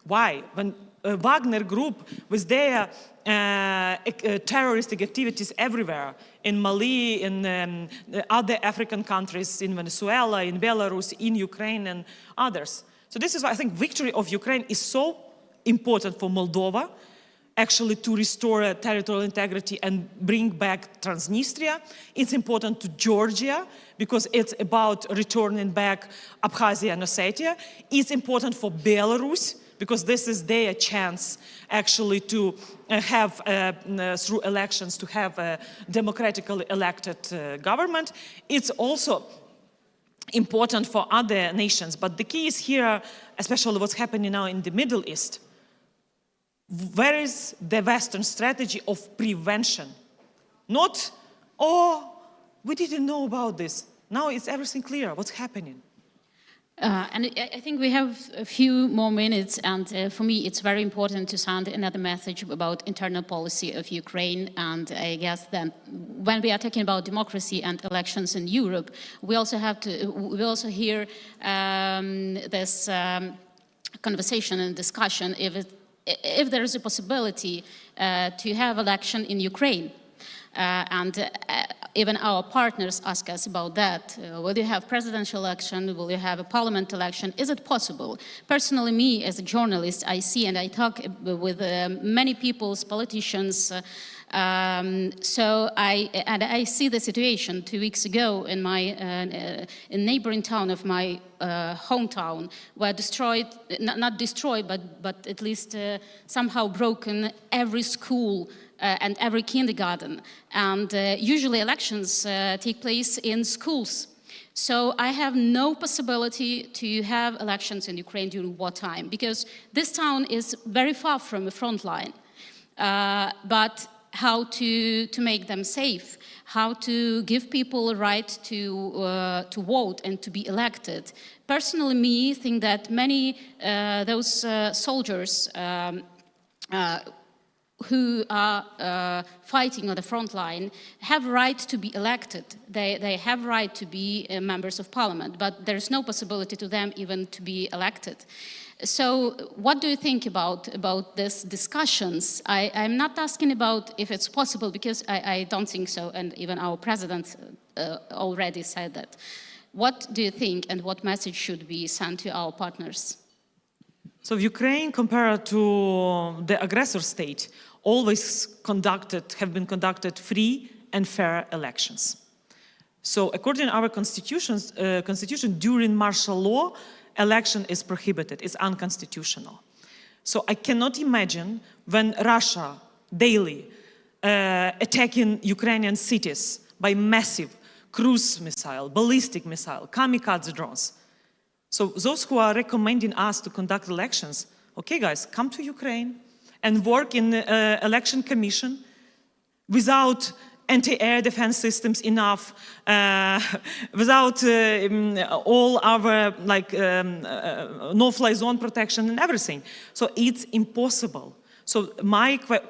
Why? When Wagner Group was their terroristic activities everywhere, in Mali, in other African countries, in Venezuela, in Belarus, in Ukraine, and others. So this is why I think victory of Ukraine is so important for Moldova, actually to restore territorial integrity and bring back Transnistria. It's important to Georgia because it's about returning back Abkhazia and Ossetia. It's important for Belarus because this is their chance actually to have, through elections, to have a democratically elected government. It's also important for other nations, but the key is here, especially what's happening now in the Middle East. Where is the Western strategy of prevention? Not, oh, we didn't know about this. Now it's everything clear, what's happening. And I think we have a few more minutes, and for me it's very important to send another message about internal policy of Ukraine. And I guess that when we are talking about democracy and elections in Europe, we also have to, we also hear this conversation and discussion if there is a possibility to have election in Ukraine. Even our partners ask us about that. Will you have presidential election? Will you have a parliament election? Is it possible? Personally, me as a journalist, I see and I talk with many people, politicians. So I see the situation 2 weeks ago in my in neighboring town of my hometown, where destroyed, not destroyed, but at least somehow broken every school. And every kindergarten. And usually elections take place in schools. So I have no possibility to have elections in Ukraine during wartime, because this town is very far from the front line. But how to make them safe, how to give people a right to vote and to be elected. Personally, me think that many those soldiers who are fighting on the front line have right to be elected. They have right to be members of parliament, but there's no possibility to them even to be elected. So what do you think about these discussions? I'm not asking about if it's possible, because I don't think so, and even our president already said that. What do you think, and what message should be sent to our partners? So Ukraine, compared to the aggressor state, always have been conducted free and fair elections. So according to our constitution, during martial law, election is prohibited, it's unconstitutional. So I cannot imagine when Russia daily attacking Ukrainian cities by massive cruise missile, ballistic missile, kamikaze drones. So those who are recommending us to conduct elections, okay guys, come to Ukraine and work in the election commission without anti-air defense systems enough, without all our no-fly zone protection and everything. So it's impossible. So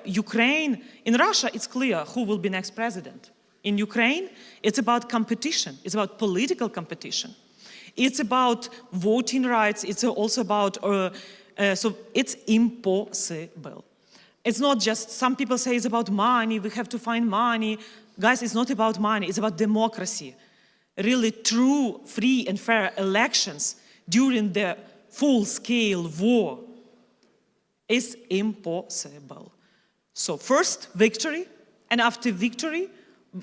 Ukraine, in Russia, it's clear who will be next president. In Ukraine, it's about competition. It's about political competition. It's about voting rights. It's also about, so it's impossible. It's not just, some people say it's about money, we have to find money. Guys, it's not about money, it's about democracy. Really true, free and fair elections during the full-scale war is impossible. So first, victory, and after victory,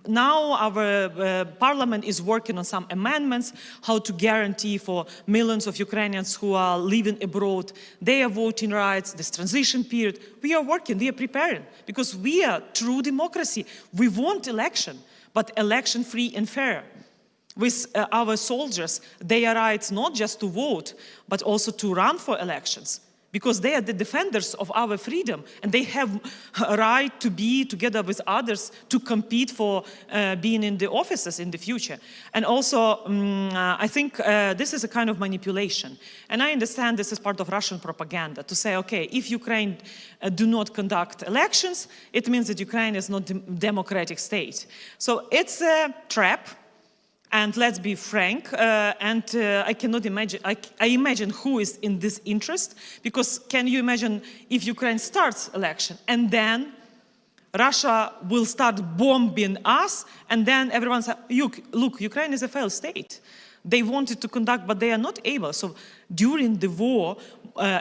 now our parliament is working on some amendments, how to guarantee for millions of Ukrainians who are living abroad their voting rights, this transition period. We are working, we are preparing, because we are true democracy. We want election, but election free and fair. With our soldiers, their rights not just to vote, but also to run for elections. Because they are the defenders of our freedom, and they have a right to be together with others to compete for being in the offices in the future. And also, I think this is a kind of manipulation. And I understand this is part of Russian propaganda, to say, okay, if Ukraine do not conduct elections, it means that Ukraine is not a democratic state. So it's a trap. And let's be frank, I cannot imagine, I imagine who is in this interest, because can you imagine if Ukraine starts election and then Russia will start bombing us, and then everyone says, look, Ukraine is a failed state. They wanted to conduct, but they are not able. So during the war,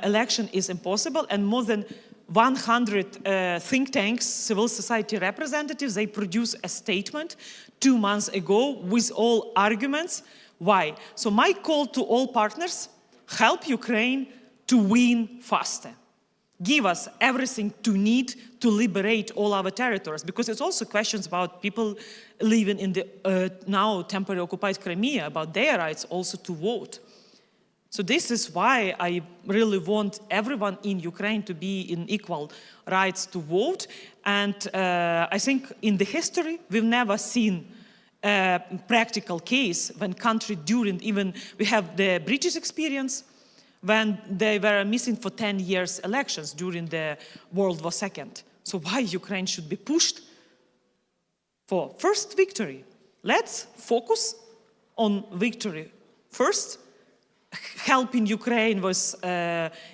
election is impossible, and more than 100 think tanks, civil society representatives, they produce a statement 2 months ago with all arguments. Why? So my call to all partners, help Ukraine to win faster. Give us everything to need to liberate all our territories, because it's also questions about people living in the now temporarily occupied Crimea, about their rights also to vote. So this is why I really want everyone in Ukraine to be in equal rights to vote. And I think in the history, we've never seen a practical case when country during, even we have the British experience, when they were missing for 10 years elections during the World War II. So why Ukraine should be pushed for first victory? Let's focus on victory first, helping Ukraine with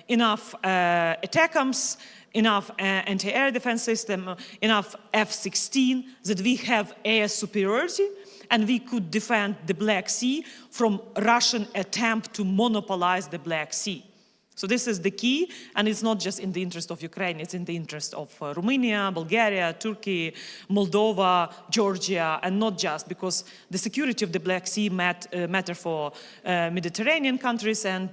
enough ATACMS, enough anti-air defense system, enough F-16, that we have air superiority, and we could defend the Black Sea from Russian attempt to monopolize the Black Sea. So this is the key, and it's not just in the interest of Ukraine, it's in the interest of Romania, Bulgaria, Turkey, Moldova, Georgia, and not just, because the security of the Black Sea matter for Mediterranean countries and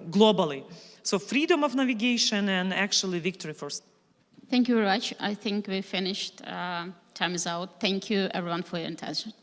globally. So freedom of navigation and actually victory first. Thank you very much. I think we finished. Time is out. Thank you everyone for your attention.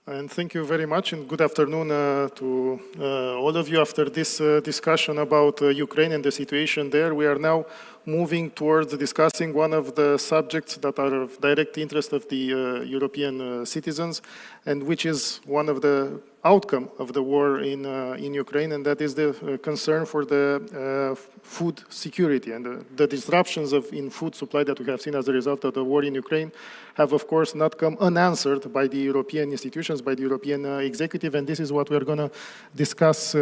And thank you very much, and good afternoon to all of you. After this discussion about Ukraine and the situation there, we are now moving towards discussing one of the subjects that are of direct interest of the European citizens, and which is one of the outcome of the war in Ukraine, and that is the concern for the food security and the disruptions in food supply that we have seen as a result of the war in Ukraine have, of course, not come unanswered by the European institutions, by the European executive, and this is what we're going to discuss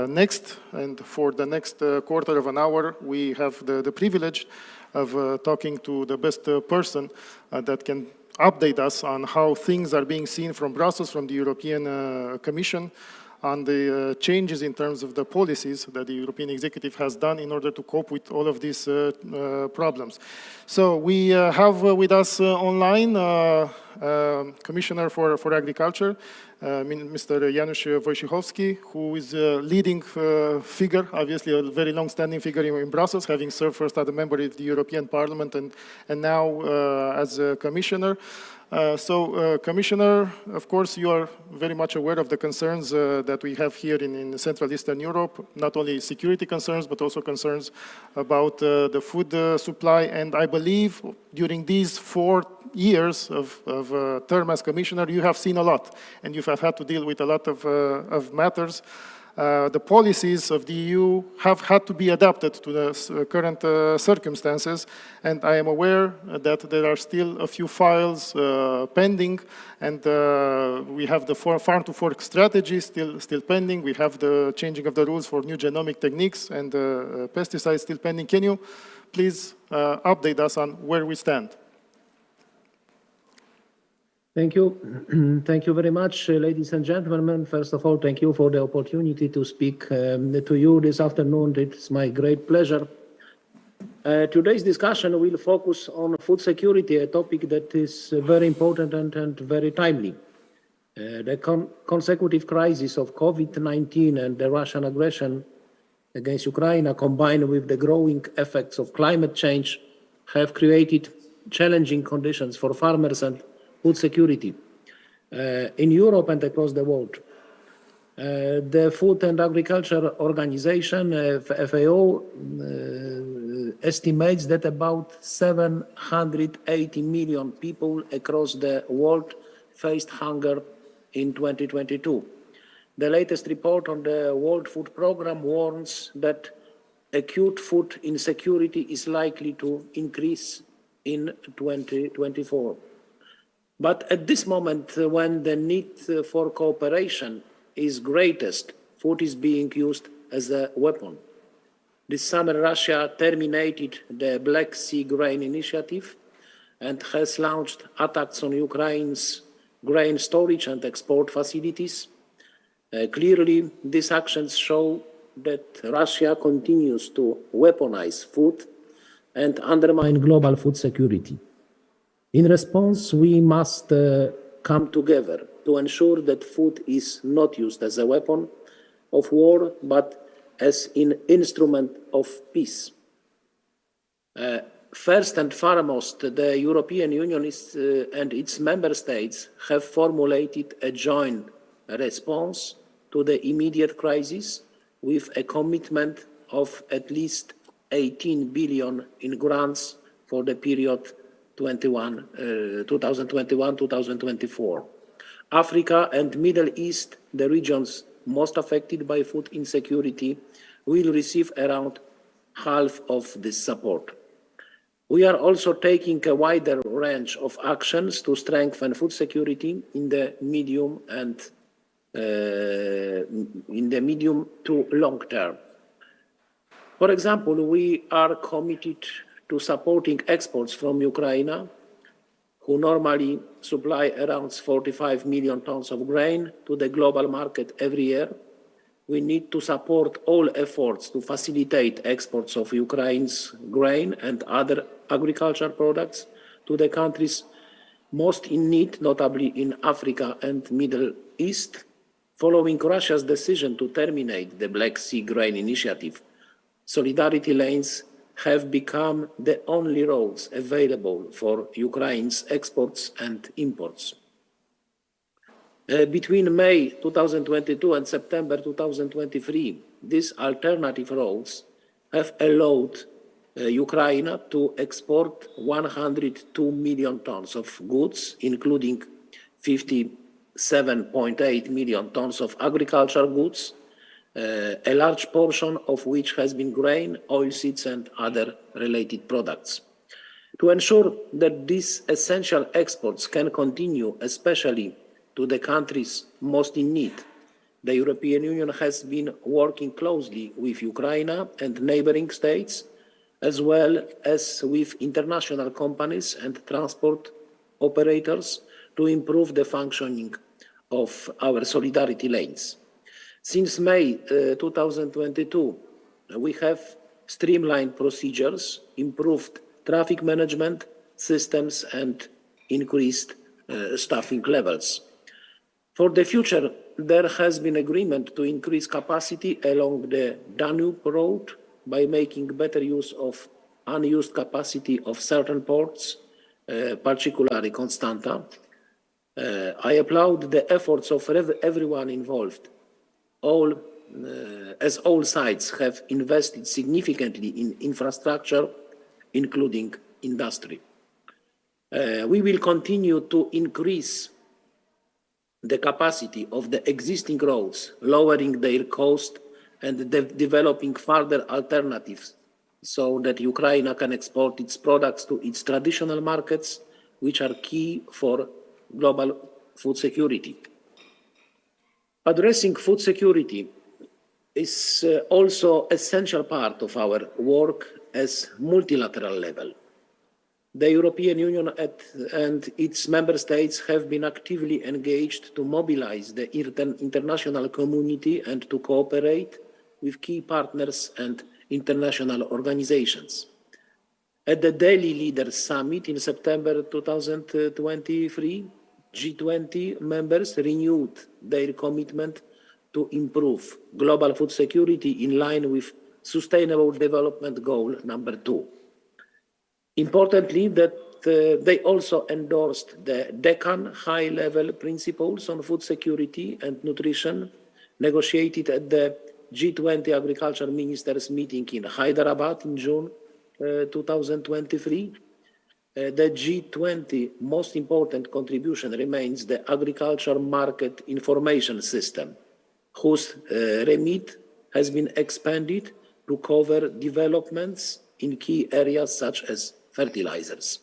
next. And for the next quarter of an hour, we have the privilege of talking to the best person that can update us on how things are being seen from Brussels, from the European Commission, on the changes in terms of the policies that the European executive has done in order to cope with all of these problems. So we have with us online Commissioner for Agriculture, Mr. Janusz Wojciechowski, who is a leading figure, obviously a very long-standing figure in Brussels, having served first as a member of the European Parliament and now as a commissioner. Commissioner, of course, you are very much aware of the concerns that we have here in Central Eastern Europe, not only security concerns, but also concerns about the food supply. And I believe during these 4 years of term as commissioner, you have seen a lot, and you have had to deal with a lot of matters. The policies of the EU have had to be adapted to the current circumstances, and I am aware that there are still a few files pending, and we have the farm-to-fork strategy still pending. We have the changing of the rules for new genomic techniques and pesticides still pending. Can you please update us on where we stand? Thank you. Thank you very much, ladies and gentlemen. First of all, thank you for the opportunity to speak to you this afternoon. It's my great pleasure. Today's discussion will focus on food security, a topic that is very important and very timely. The consecutive crisis of COVID-19 and the Russian aggression against Ukraine, combined with the growing effects of climate change, have created challenging conditions for farmers and food security in Europe and across the world. The Food and Agriculture Organization, FAO, estimates that about 780 million people across the world faced hunger in 2022. The latest report on the World Food Programme warns that acute food insecurity is likely to increase in 2024. But at this moment, when the need for cooperation is greatest, food is being used as a weapon. This summer, Russia terminated the Black Sea Grain Initiative and has launched attacks on Ukraine's grain storage and export facilities. Clearly, these actions show that Russia continues to weaponize food and undermine global food security. In response, we must come together to ensure that food is not used as a weapon of war, but as an instrument of peace. First and foremost, the European Union and its member states have formulated a joint response to the immediate crisis with a commitment of at least 18 billion in grants for the period 2021-2024. Africa and Middle East, the regions most affected by food insecurity, will receive around half of this support. We are also taking a wider range of actions to strengthen food security in the medium to long term. For example, we are committed to supporting exports from Ukraine, who normally supply around 45 million tons of grain to the global market every year. We need to support all efforts to facilitate exports of Ukraine's grain and other agricultural products to the countries most in need, notably in Africa and Middle East. Following Russia's decision to terminate the Black Sea Grain Initiative, solidarity lanes have become the only roads available for Ukraine's exports and imports. Between May 2022 and September 2023, these alternative roads have allowed Ukraine to export 102 million tons of goods, including 57 7.8 million tons of agricultural goods, a large portion of which has been grain, oilseeds, and other related products. To ensure that these essential exports can continue, especially to the countries most in need, the European Union has been working closely with Ukraine and neighboring states, as well as with international companies and transport operators to improve the functioning of our solidarity lanes. Since May 2022, we have streamlined procedures, improved traffic management systems, and increased staffing levels. For the future, there has been agreement to increase capacity along the Danube road by making better use of unused capacity of certain ports, particularly Constanta. I applaud the efforts of everyone involved, as all sides have invested significantly in infrastructure, including industry. We will continue to increase the capacity of the existing roads, lowering their cost and developing further alternatives so that Ukraine can export its products to its traditional markets, which are key for global food security. Addressing food security is also an essential part of our work at multilateral level. The European Union and its member states have been actively engaged to mobilize the international community and to cooperate with key partners and international organizations. At the Delhi Leaders Summit in September 2023, G20 members renewed their commitment to improve global food security in line with Sustainable Development Goal number 2. Importantly, that they also endorsed the Deccan high-level principles on food security and nutrition negotiated at the G20 Agriculture Ministers meeting in Hyderabad in June 2023. The G20 most important contribution remains the Agriculture Market Information System, whose remit has been expanded to cover developments in key areas such as fertilizers.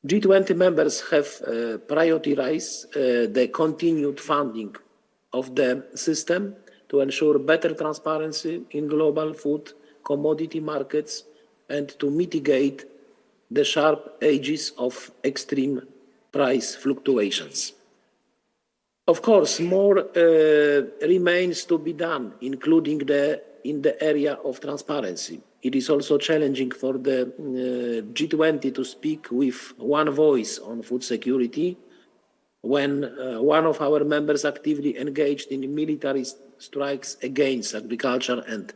G20 members have prioritized the continued funding of the system to ensure better transparency in global food commodity markets and to mitigate the sharp edges of extreme price fluctuations. Of course, more remains to be done, including in the area of transparency. It is also challenging for the G20 to speak with one voice on food security when one of our members actively engaged in military strikes against agriculture and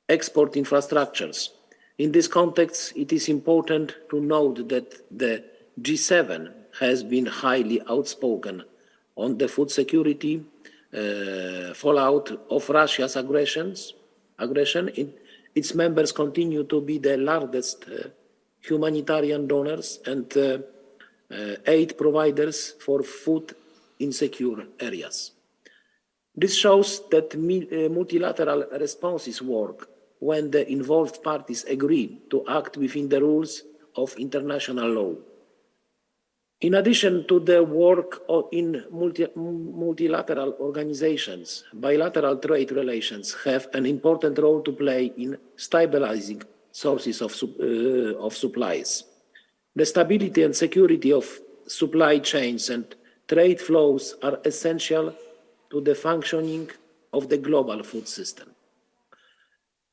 export infrastructures. In this context, it is important to note that the G7 has been highly outspoken on the food security fallout of Russia's aggression. Its members continue to be the largest humanitarian donors and aid providers for food insecure areas. This shows that multilateral responses work when the involved parties agree to act within the rules of international law. In addition to the work in multilateral organizations, bilateral trade relations have an important role to play in stabilizing sources of supplies. The stability and security of supply chains and trade flows are essential to the functioning of the global food system.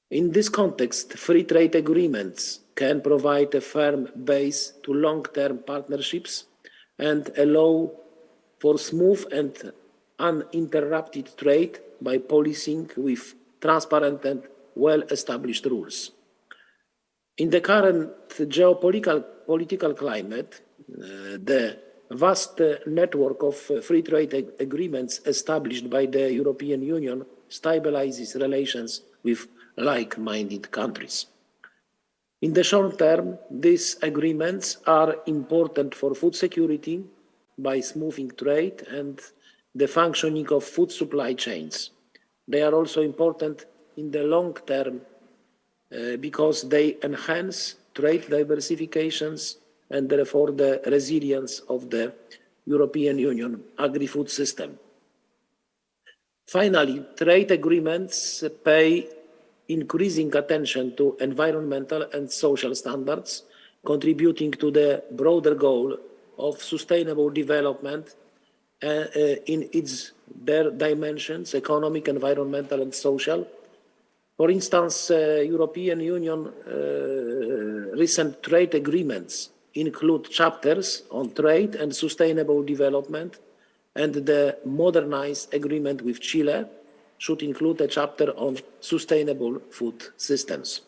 In this context, free trade agreements can provide a firm base to long-term partnerships and allow for smooth and uninterrupted trade by policing with transparent and well-established rules. In the current geopolitical climate, the vast network of free trade agreements established by the European Union stabilizes relations with like-minded countries. In the short term, these agreements are important for food security, by smoothing trade and the functioning of food supply chains. They are also important in the long term because they enhance trade diversifications and therefore the resilience of the European Union agri-food system. Finally, trade agreements pay increasing attention to environmental and social standards, contributing to the broader goal of sustainable development in their dimensions, economic, environmental, and social. For instance, European Union recent trade agreements include chapters on trade and sustainable development, and the modernized agreement with Chile should include a chapter on sustainable food systems.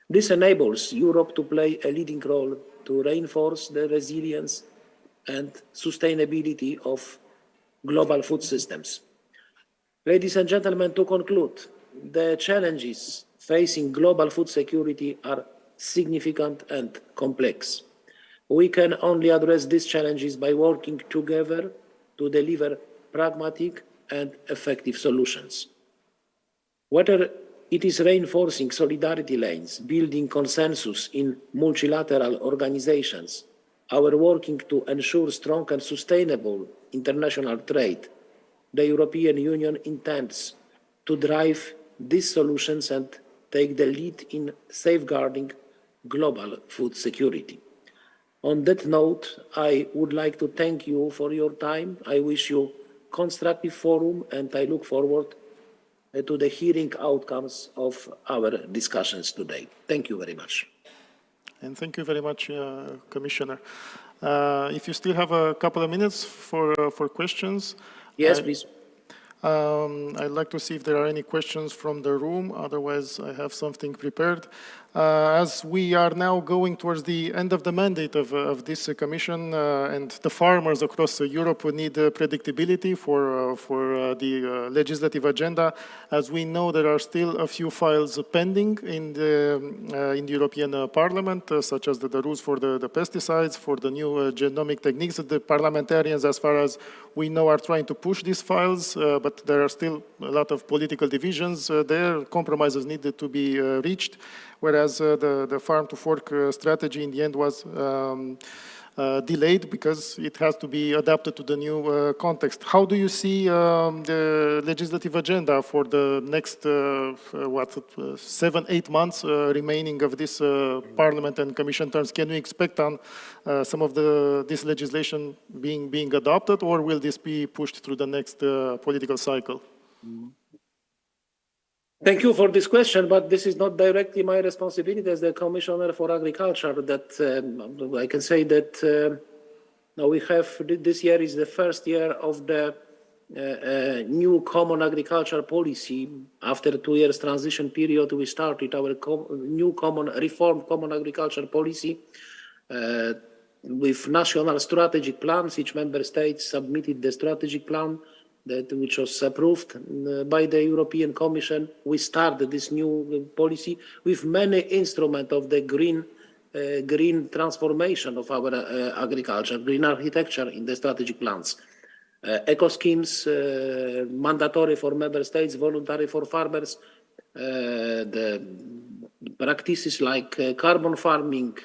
This enables Europe to play a leading role to reinforce the resilience and sustainability of global food systems. Ladies and gentlemen, to conclude, the challenges facing global food security are significant and complex. We can only address these challenges by working together to deliver pragmatic and effective solutions. Whether it is reinforcing solidarity lanes, building consensus in multilateral organizations, or working to ensure strong and sustainable international trade, the European Union intends to drive these solutions and take the lead in safeguarding global food security. On that note, I would like to thank you for your time. I wish you a constructive forum, and I look forward to the hearing outcomes of our discussions today. Thank you very much. And thank you very much, Commissioner. If you still have a couple of minutes for questions. Yes, please. I'd like to see if there are any questions from the room. Otherwise, I have something prepared. As we are now going towards the end of the mandate of this commission, and the farmers across Europe need predictability for the legislative agenda, as we know there are still a few files pending in the European Parliament, such as the rules for the pesticides, for the new genomic techniques. The parliamentarians, as far as we know, are trying to push these files, but there are still a lot of political divisions there. Compromises needed to be reached, whereas the farm-to-fork strategy in the end was delayed because it has to be adapted to the new context. How do you see the legislative agenda for the next 7-8 months remaining of this Parliament and Commission terms? Can we expect on some of this legislation being adopted, or will this be pushed through the next political cycle? Thank you for this question, but this is not directly my responsibility as the Commissioner for Agriculture. That I can say that we have, this year is the first year of the new Common Agriculture Policy. After 2 years transition period, we started our new reformed Common Agriculture Policy with national strategic plans. Each member state submitted the strategic plan which was approved by the European Commission. We started this new policy with many instruments of the green transformation of our agriculture, green architecture in the strategic plans. Eco schemes, mandatory for member states, voluntary for farmers, the practices like carbon farming,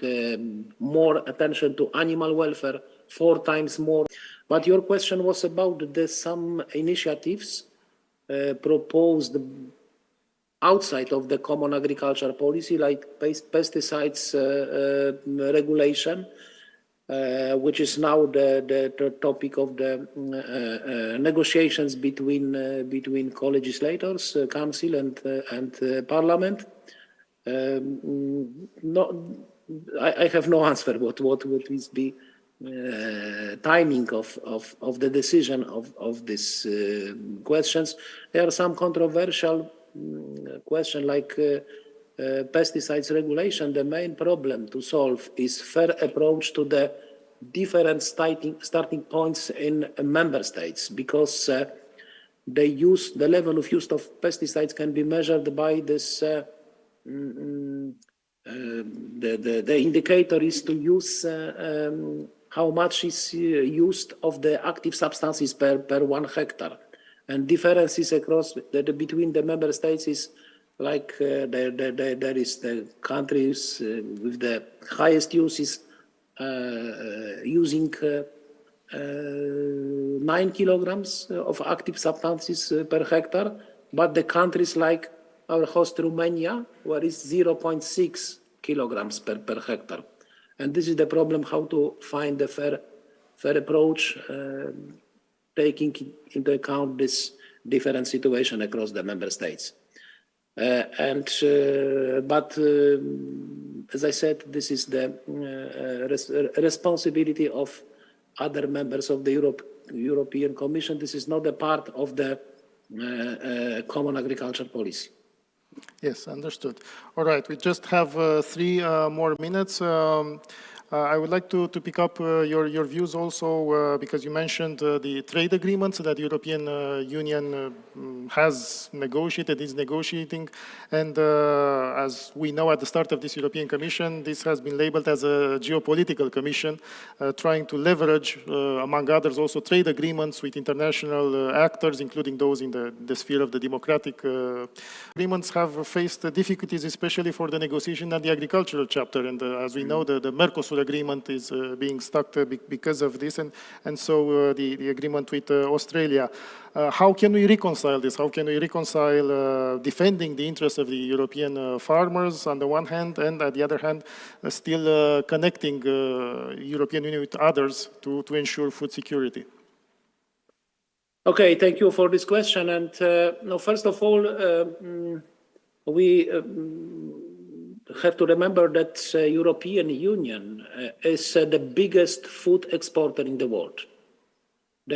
more attention to animal welfare, 4 times more. But your question was about some initiatives proposed outside of the Common Agriculture Policy, like pesticides regulation, which is now the topic of the negotiations between co-legislators, Council and Parliament. I have no answer what would be timing of the decision of these questions. There are some controversial questions like pesticides regulation. The main problem to solve is fair approach to the different starting points in member states, because the level of use of pesticides can be measured by this. The indicator is to use how much is used of the active substances per 1 hectare. And differences across between the member states is like there is the countries with the highest uses using 9 kilograms of active substances per hectare, but the countries like our host Romania, where it's 0.6 kilograms per hectare. And this is the problem, how to find a fair approach, taking into account this different situation across the member states. But as I said, this is the responsibility of other members of the European Commission. This is not a part of the common agriculture policy. Yes, understood. All right, we just have 3 more minutes. I would like to pick up your views also, because you mentioned the trade agreements that the European Union has negotiated, is negotiating. And as we know at the start of this European Commission, this has been labeled as a geopolitical commission, trying to leverage, among others, also trade agreements with international actors, including those in the sphere of the democratic agreements have faced difficulties, especially for the negotiation at the agricultural chapter. And as we know, the Mercosur agreement is being stuck because of this, and so the agreement with Australia. How can we reconcile this? How can we reconcile defending the interests of the European farmers on the one hand, and on the other hand, still connecting European Union with others to ensure food security? Okay, thank you for this question. And no, first of all, we have to remember that the European Union is the biggest food exporter in the world.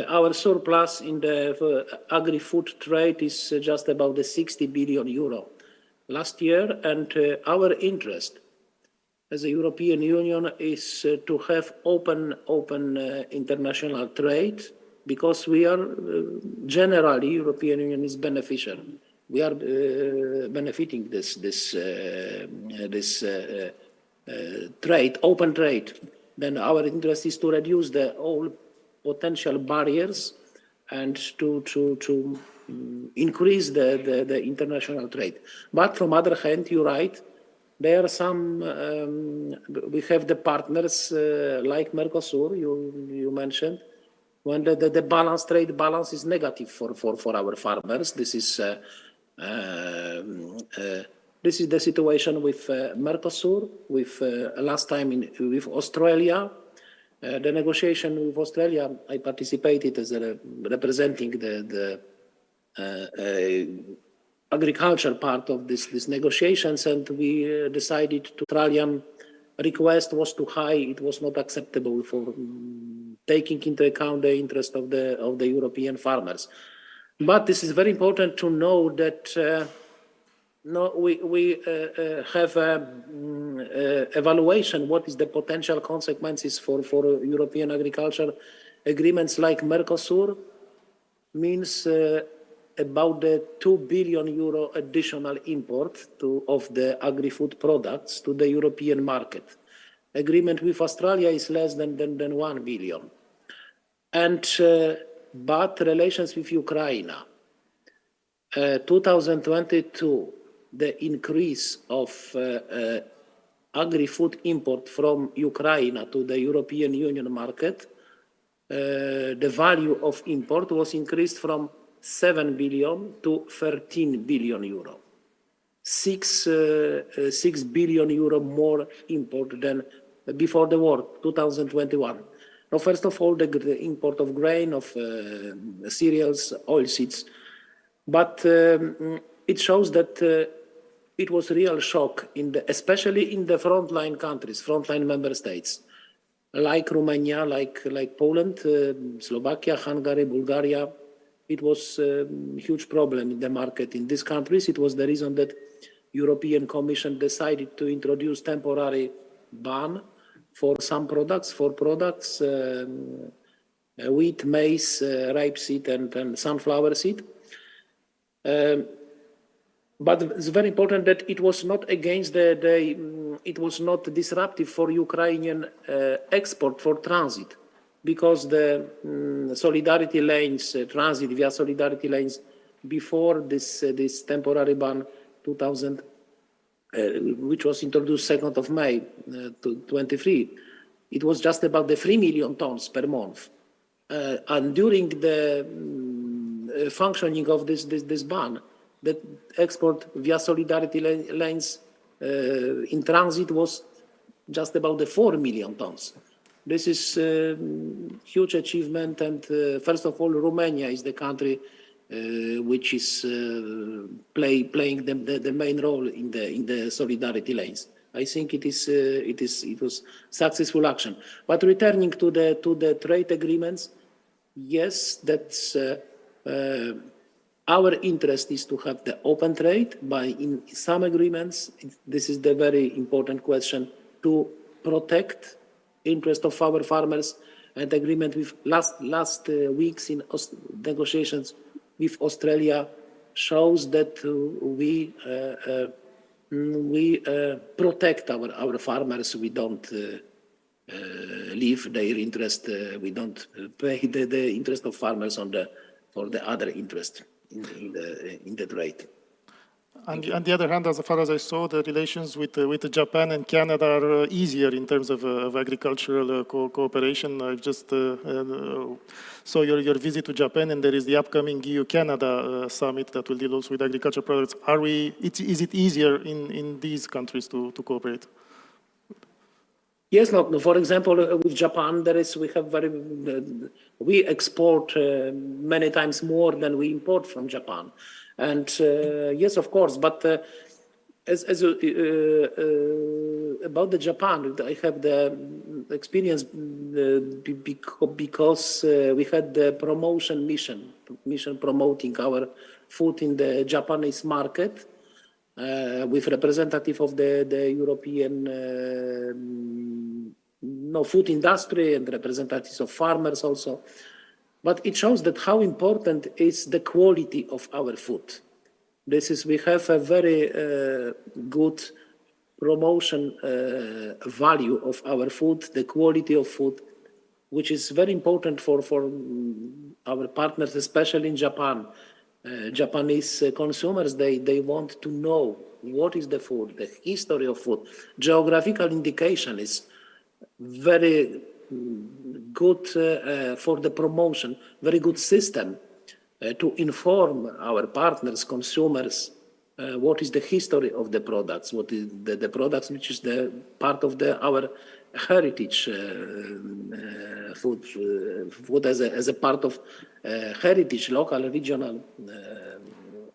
Our surplus in the agri-food trade is just about the 60 billion euro last year, and our interest as a European Union is to have open international trade, because we are generally, European Union is beneficial. We are benefiting this trade, open trade. Then our interest is to reduce all potential barriers and to increase the international trade. But from other hand, you're right, there are some, we have the partners like Mercosur, you mentioned, when the balance, trade balance is negative for our farmers. This is the situation with Mercosur, with last time with Australia. The negotiation with Australia, I participated as representing the agriculture part of this negotiations, and we decided to Australian request was too high. It was not acceptable for taking into account the interest of the European farmers. But this is very important to know that we have evaluation what is the potential consequences for European agriculture agreements like Mercosur means about the 2 billion euro additional import of the agri-food products to the European market. Agreement with Australia is less than 1 billion. And but relations with Ukraine, 2022, the increase of agri-food import from Ukraine to the European Union market, the value of import was increased from 7 billion to 13 billion euro. 6 billion euro more import than before the war, 2021. Now, first of all, the import of grain, of cereals, oilseeds, but it shows that it was a real shock, especially in the frontline countries, frontline member states, like Romania, like Poland, Slovakia, Hungary, Bulgaria. It was a huge problem in the market in these countries. It was the reason that European Commission decided to introduce temporary ban for some products, wheat, maize, rapeseed, and sunflower seed. But it's very important that it was not against the it was not disruptive for Ukrainian export for transit, because the solidarity lanes, transit via solidarity lanes before this temporary ban 2000, which was introduced 2nd of May 23, it was just about the 3 million tons per month. And during the functioning of this ban, the export via solidarity lanes in transit was just about the 4 million tons. This is a huge achievement, and first of all, Romania is the country which is playing the main role in the solidarity lanes. I think it was successful action. But returning to the trade agreements, yes, that's our interest is to have the open trade. In some agreements, this is the very important question, to protect interest of our farmers. And agreement with last weeks in negotiations with Australia shows that we protect our farmers. We don't leave their interest. We don't pay the interest of farmers for the other interest in the trade. On the other hand, as far as I saw, the relations with Japan and Canada are easier in terms of agricultural cooperation. I just saw your visit to Japan, and there is the upcoming EU-Canada summit that will deal also with agricultural products. Is it easier in these countries to cooperate? Yes, no. For example, with Japan, we export many times more than we import from Japan. And yes, of course, but about the Japan, I have the experience because we had the promotion mission promoting our food in the Japanese market with representative of the European food industry and representatives of farmers also. But it shows that how important is the quality of our food. We have a very good promotion value of our food, the quality of food, which is very important for our partners, especially in Japan. Japanese consumers, they want to know what is the food, the history of food. Geographical indication is very good for the promotion, very good system to inform our partners, consumers, what is the history of the products, what is the products which is the part of our heritage food as a part of heritage, local, regional,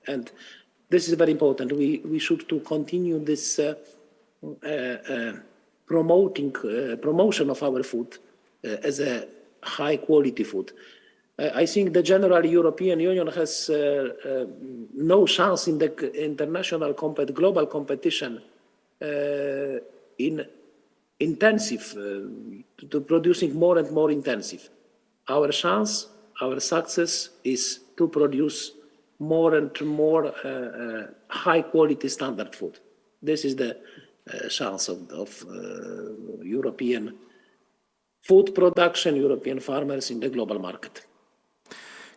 and this is very important. We should to continue this promotion of our food as a high quality food. I think the general European Union has no chance in the international global competition in intensive, to producing more and more intensive. Our chance, our success is to produce more and more high quality standard food. This is the chance of European food production, European farmers in the global market.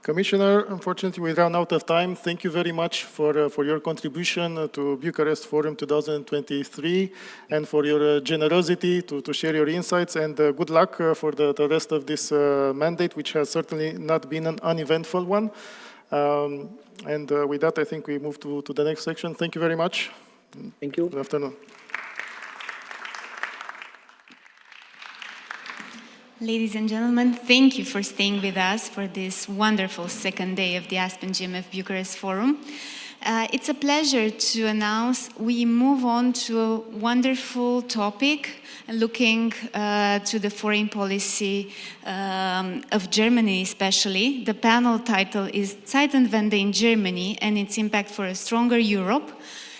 Commissioner, unfortunately, we ran out of time. Thank you very much for your contribution to Bucharest Forum 2023 and for your generosity to share your insights, and good luck for the rest of this mandate, which has certainly not been an uneventful one. And with that, I think we move to the next section. Thank you very much. Thank you. Good afternoon. Ladies and gentlemen, thank you for staying with us for this wonderful second day of the Aspen-GMF Bucharest Forum. It's a pleasure to announce we move on to a wonderful topic looking to the foreign policy of Germany especially. The panel title is Zeitenwende in Germany and its impact for a stronger Europe.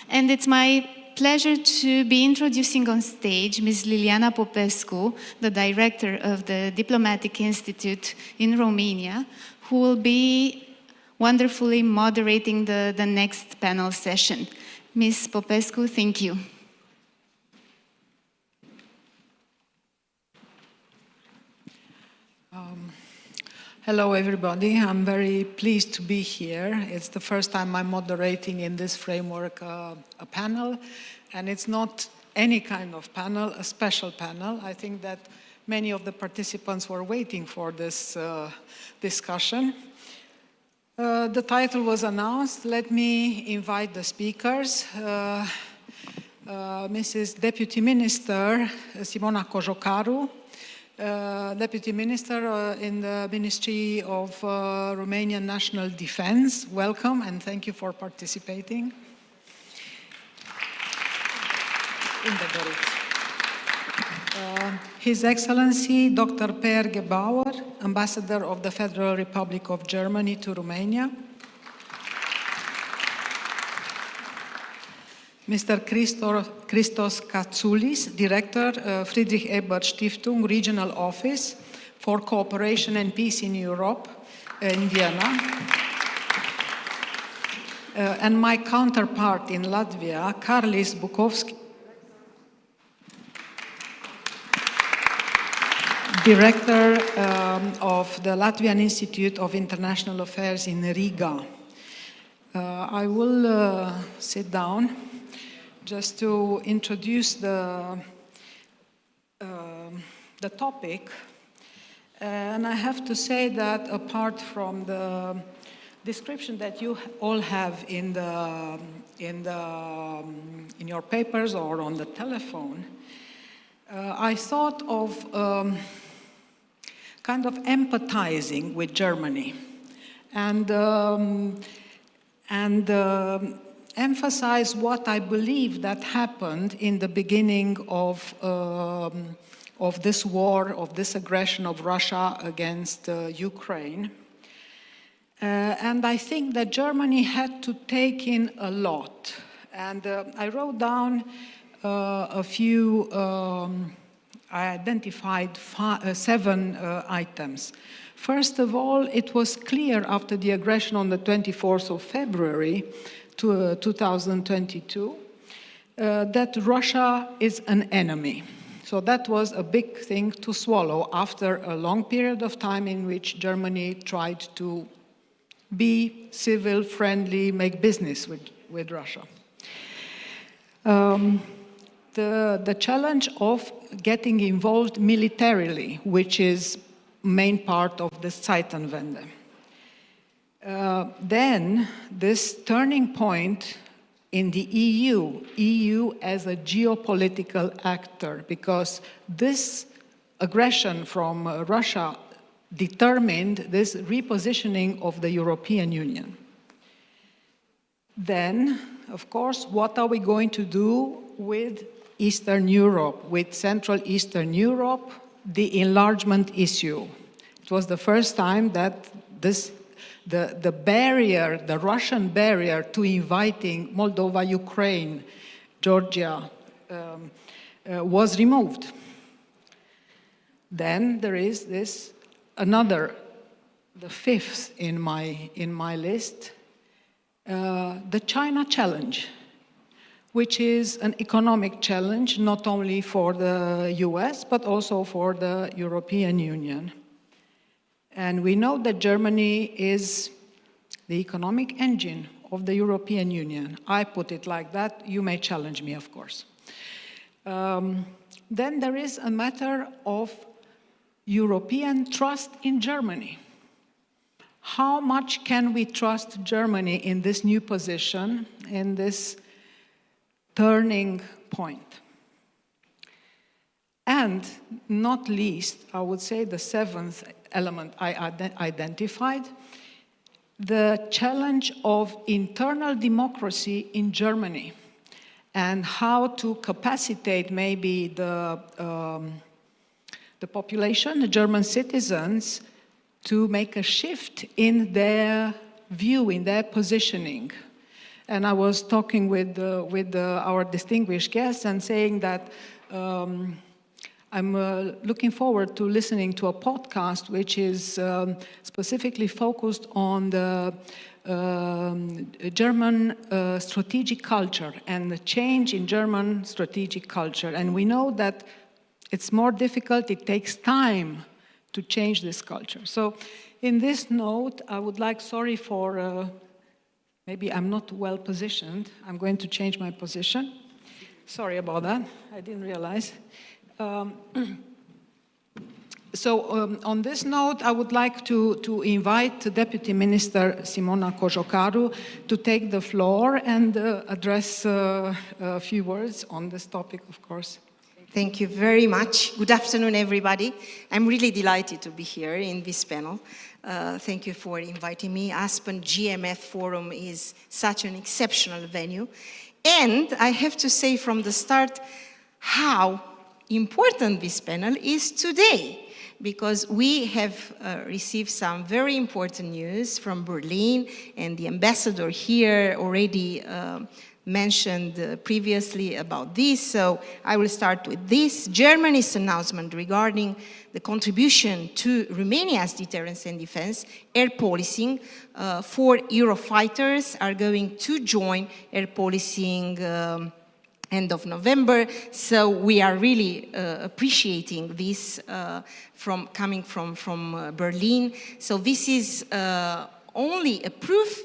And it's my pleasure to be introducing on stage Ms. Liliana Popescu, the director of the Diplomatic Institute in Romania, who will be wonderfully moderating the next panel session. Ms. Popescu, thank you. Hello, everybody. I'm very pleased to be here. It's the first time I'm moderating in this framework a panel, and it's not any kind of panel, a special panel. I think that many of the participants were waiting for this discussion. The title was announced. Let me invite the speakers. Mrs. Deputy Minister Simona Cojocaru, Deputy Minister in the Ministry of Romanian National Defense. Welcome and thank you for participating. His Excellency Dr. Per Gebauer, Ambassador of the Federal Republic of Germany to Romania. Mr. Christos Katsoulis, Director, Friedrich Ebert Stiftung, Regional Office for Cooperation and Peace in Europe in Vienna. And my counterpart in Latvia, Karlis Bukovski, Director of the Latvian Institute of International Affairs in Riga. I will sit down just to introduce the topic. And I have to say that apart from the description that you all have in your papers or on the telephone, I thought of kind of empathizing with Germany and emphasize what I believe that happened in the beginning of this war, of this aggression of Russia against Ukraine. And I think that Germany had to take in a lot. And I wrote down a few, I identified 7 items. First of all, it was clear after the aggression on the 24th of February 2022 that Russia is an enemy. So that was a big thing to swallow after a long period of time in which Germany tried to be civil, friendly, make business with Russia. The challenge of getting involved militarily, which is main part of the Zeitenwende. Then this turning point in the EU as a geopolitical actor, because this aggression from Russia determined this repositioning of the European Union. Then, of course, what are we going to do with Eastern Europe, with Central Eastern Europe, the enlargement issue? It was the first time that the barrier, the Russian barrier to inviting Moldova, Ukraine, Georgia was removed. Then there is this another, the 5th in my list, the China challenge, which is an economic challenge not only for the US but also for the European Union. And we know that Germany is the economic engine of the European Union. I put it like that. You may challenge me, of course. Then there is a matter of European trust in Germany. How much can we trust Germany in this new position, in this turning point? And not least, I would say the 7th element I identified, the challenge of internal democracy in Germany and how to capacitate maybe the population, the German citizens, to make a shift in their view, in their positioning. And I was talking with our distinguished guests and saying that I'm looking forward to listening to a podcast which is specifically focused on the German strategic culture and the change in German strategic culture. And we know that it's more difficult, it takes time to change this culture. So In this note, I would like, sorry for, maybe I'm not well positioned. I'm going to change my position. Sorry about that, I didn't realize. On this note, I would like to invite Deputy Minister Simona Cojocaru to take the floor and address a few words on this topic, of course. Thank you very much. Good afternoon, everybody. I'm really delighted to be here in this panel. Thank you for inviting me. Aspen-GMF Forum is such an exceptional venue. And I have to say from the start how important this panel is today, because we have received some very important news from Berlin, and the ambassador here already mentioned previously about this, so I will start with this. Germany's announcement regarding the contribution to Romania's deterrence and defense, air policing. 4 Eurofighters are going to join air policing end of November, so we are really appreciating this coming from Berlin. So this is only a proof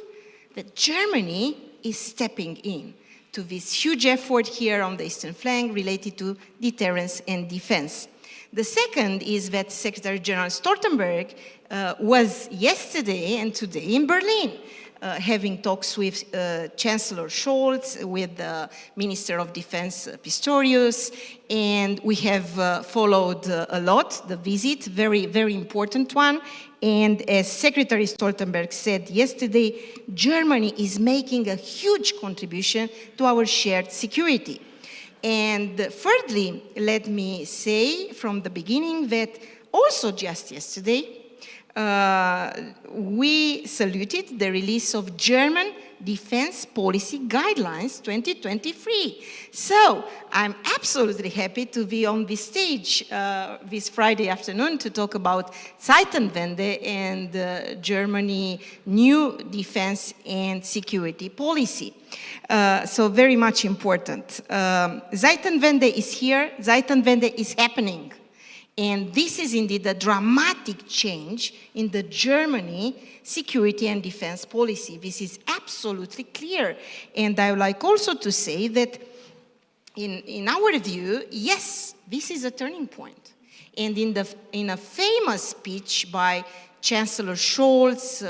that Germany is stepping in to this huge effort here on the eastern flank related to deterrence and defense. The second is that Secretary General Stoltenberg was yesterday and today in Berlin, having talks with Chancellor Scholz, with the Minister of Defense Pistorius, and we have followed a lot the visit, very, very important one. And as Secretary Stoltenberg said yesterday, Germany is making a huge contribution to our shared security. And thirdly, let me say from the beginning that also just yesterday, we saluted the release of German Defense Policy Guidelines 2023. So I'm absolutely happy to be on this stage this Friday afternoon to talk about Zeitenwende and Germany new defense and security policy. So very much important. Zeitenwende is here, Zeitenwende is happening. And this is indeed a dramatic change in the Germany security and defense policy. This is absolutely clear. And I would like also to say that in our view, yes, this is a turning point. And in a famous speech by Chancellor Scholz,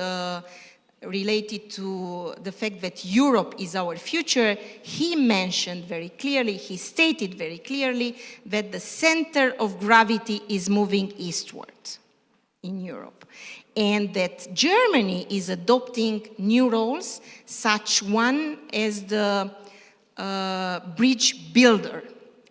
related to the fact that Europe is our future, he mentioned very clearly, he stated very clearly that the center of gravity is moving eastward in Europe, and that Germany is adopting new roles, such one as the bridge builder.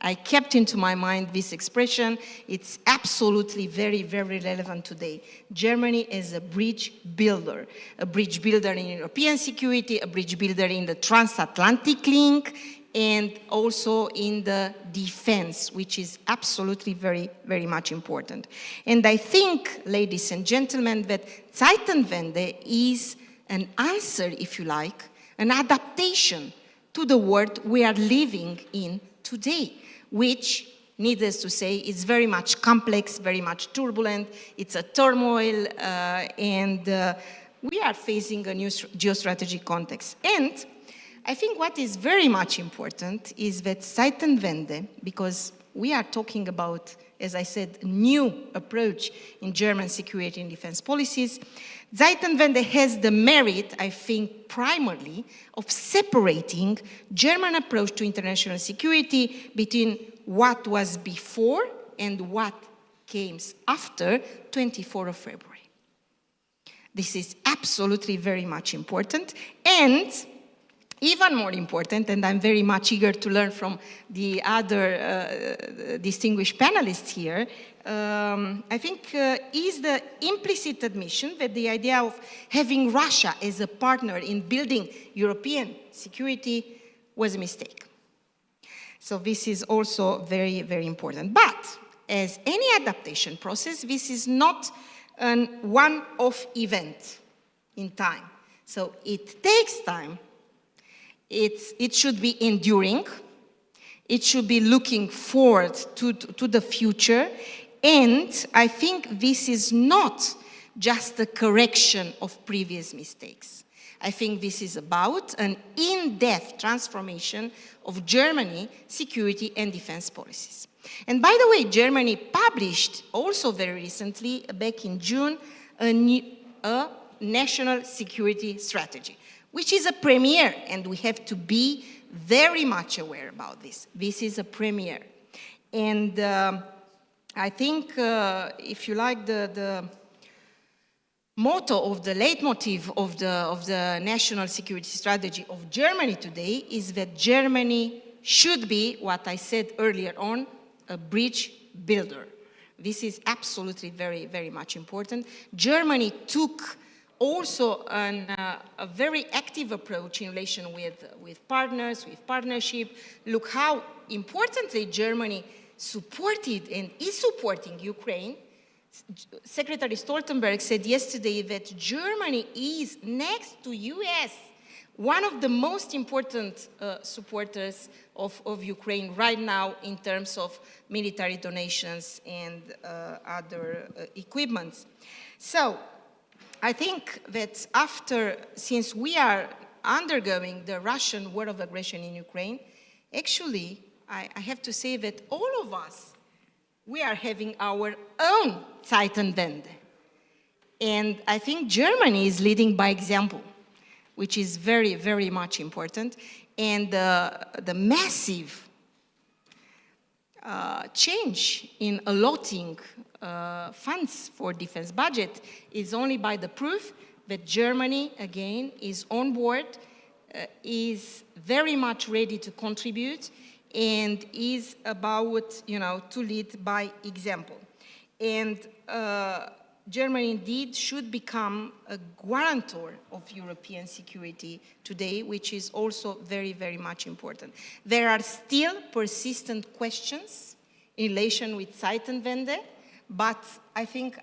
I kept into my mind this expression. It's absolutely very, very relevant today. Germany is a bridge builder in European security, a bridge builder in the transatlantic link, and also in the defense, which is absolutely very, very much important. And I think, ladies and gentlemen, that Zeitenwende is an answer, if you like, an adaptation to the world we are living in today, which, needless to say, is very much complex, very much turbulent. It's a turmoil, and we are facing a new geostrategic context. And I think what is very much important is that Zeitenwende, because we are talking about, as I said, a new approach in German security and defense policies, Zeitenwende has the merit, I think, primarily of separating German approach to international security between what was before and what came after 24th of February. This is absolutely very much important, and even more important, and I'm very much eager to learn from the other distinguished panelists here, I think is the implicit admission that the idea of having Russia as a partner in building European security was a mistake. So this is also very, very important. But as any adaptation process, this is not a one-off event in time. So it takes time. It should be enduring. It should be looking forward to the future. And I think this is not just a correction of previous mistakes. I think this is about an in-depth transformation of Germany's security and defense policies. And by the way, Germany published also very recently, back in June, a national security strategy, which is a premiere, and we have to be very much aware about this. This is a premiere. And I think, if you like, the motto of the leitmotif of the national security strategy of Germany today is that Germany should be, what I said earlier on, a bridge builder. This is absolutely very, very much important. Germany took also a very active approach in relation with partners, with partnership. Look how importantly Germany supported and is supporting Ukraine. Secretary Stoltenberg said yesterday that Germany is, next to US, one of the most important supporters of Ukraine right now in terms of military donations and other equipment. So I think that since we are undergoing the Russian war of aggression in Ukraine, actually, I have to say that all of us, we are having our own Zeitenwende. And I think Germany is leading by example, which is very, very much important. And the massive change in allotting funds for defense budget is only by the proof that Germany, again, is on board, is very much ready to contribute, and is about, to lead by example. And Germany indeed should become a guarantor of European security today, which is also very, very much important. There are still persistent questions in relation with Zeitenwende, but I think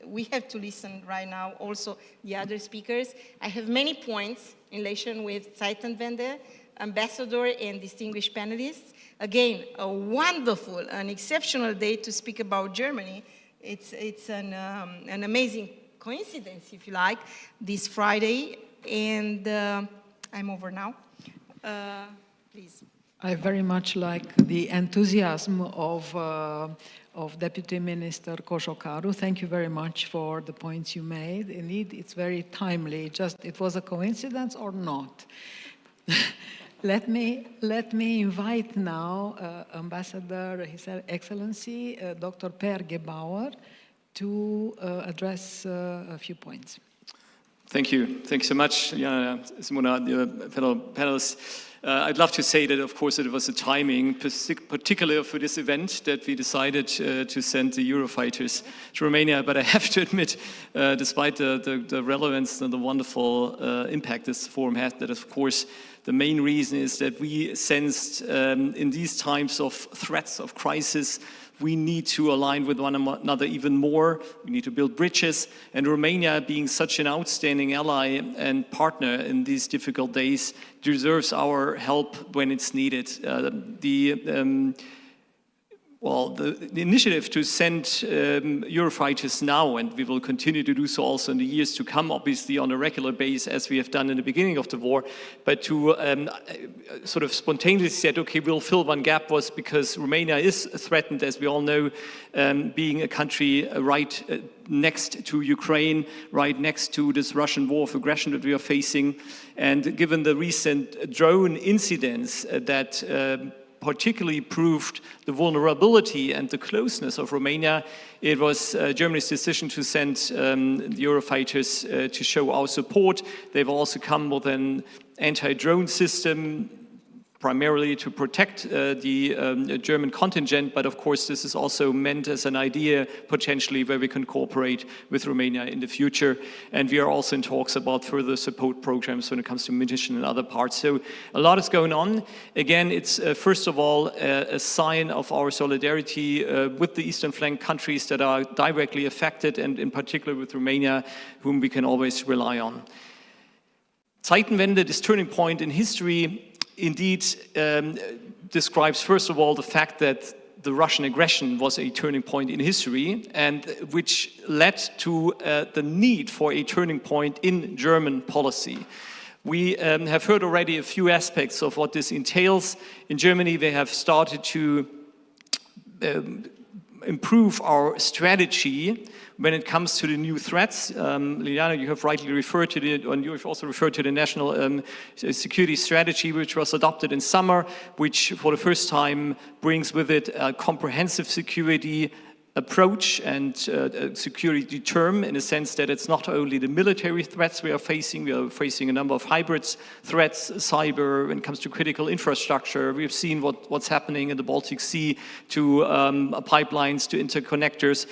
we have to listen right now also the other speakers. I have many points in relation with Zeitenwende, ambassador and distinguished panelists. Again, a wonderful, an exceptional day to speak about Germany. It's an amazing coincidence, if you like, this Friday, and I'm over now. Please. I very much like the enthusiasm of Deputy Minister Kossokaru. Thank you very much for the points you made. Indeed, it's very timely. It was a coincidence or not? Let me invite now Ambassador, His Excellency, Dr. Per Gebauer, to address a few points. Thank you. Thanks so much, Simona, fellow panelists. I'd love to say that, of course, it was the timing, particularly for this event, that we decided to send the Eurofighters to Romania. But I have to admit, despite the relevance and the wonderful impact this forum has, that, of course, the main reason is that we sensed in these times of threats, of crisis, we need to align with one another even more. We need to build bridges. And Romania, being such an outstanding ally and partner in these difficult days, deserves our help when it's needed. The initiative to send Eurofighters now, and we will continue to do so also in the years to come, obviously on a regular basis, as we have done in the beginning of the war, but to sort of spontaneously said, okay, we'll fill one gap, was because Romania is threatened, as we all know, being a country right next to Ukraine, right next to this Russian war of aggression that we are facing. And given the recent drone incidents that particularly proved the vulnerability and the closeness of Romania, it was Germany's decision to send the Eurofighters to show our support. They've also come with an anti-drone system, primarily to protect the German contingent, but of course this is also meant as an idea potentially where we can cooperate with Romania in the future. And we are also in talks about further support programs when it comes to munition and other parts. So a lot is going on. Again, it's first of all a sign of our solidarity with the Eastern flank countries that are directly affected, and in particular with Romania, whom we can always rely on. Zeitenwende, this turning point in history, indeed describes, first of all, the fact that the Russian aggression was a turning point in history, and which led to the need for a turning point in German policy. We have heard already a few aspects of what this entails. In Germany, they have started to improve our strategy when it comes to the new threats. Liliana, you have rightly referred to it, and you have also referred to the national security strategy, which was adopted in summer, which for the first time brings with it a comprehensive security approach and security term, in a sense that it's not only the military threats we are facing a number of hybrid threats, cyber, when it comes to critical infrastructure. We've seen what's happening in the Baltic Sea, to pipelines, to interconnectors.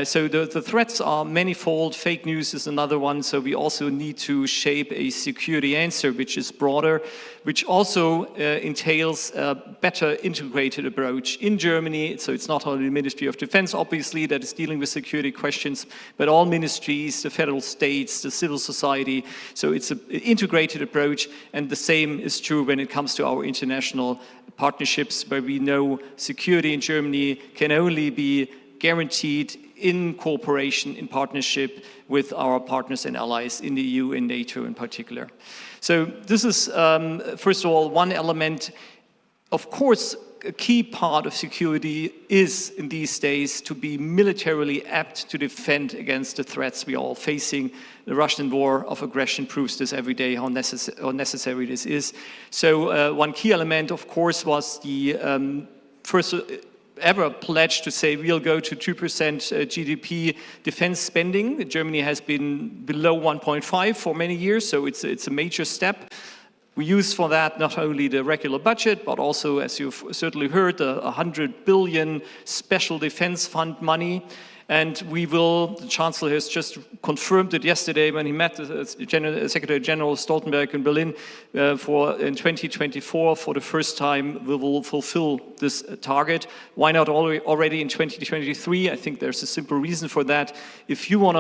So the threats are manifold. Fake news is another one. So we also need to shape a security answer which is broader, which also entails a better integrated approach in Germany. So it's not only the Ministry of Defense, obviously, that is dealing with security questions, but all ministries, the federal states, the civil society. So it's an integrated approach, and the same is true when it comes to our international partnerships, where we know security in Germany can only be guaranteed in cooperation, in partnership with our partners and allies in the EU and NATO in particular. So this is, first of all, one element. Of course, a key part of security is, in these days, to be militarily apt to defend against the threats we are all facing. The Russian war of aggression proves this every day, how necessary this is. So one key element, of course, was the first ever pledge to say we'll go to 2% GDP defense spending. Germany has been below 1.5 for many years, so it's a major step. We use for that not only the regular budget, but also, as you've certainly heard, the 100 billion special defense fund money. And we will, the Chancellor has just confirmed it yesterday when he met the Secretary General Stoltenberg in Berlin, in 2024, for the first time, we will fulfill this target. Why not already in 2023? I think there's a simple reason for that. If you want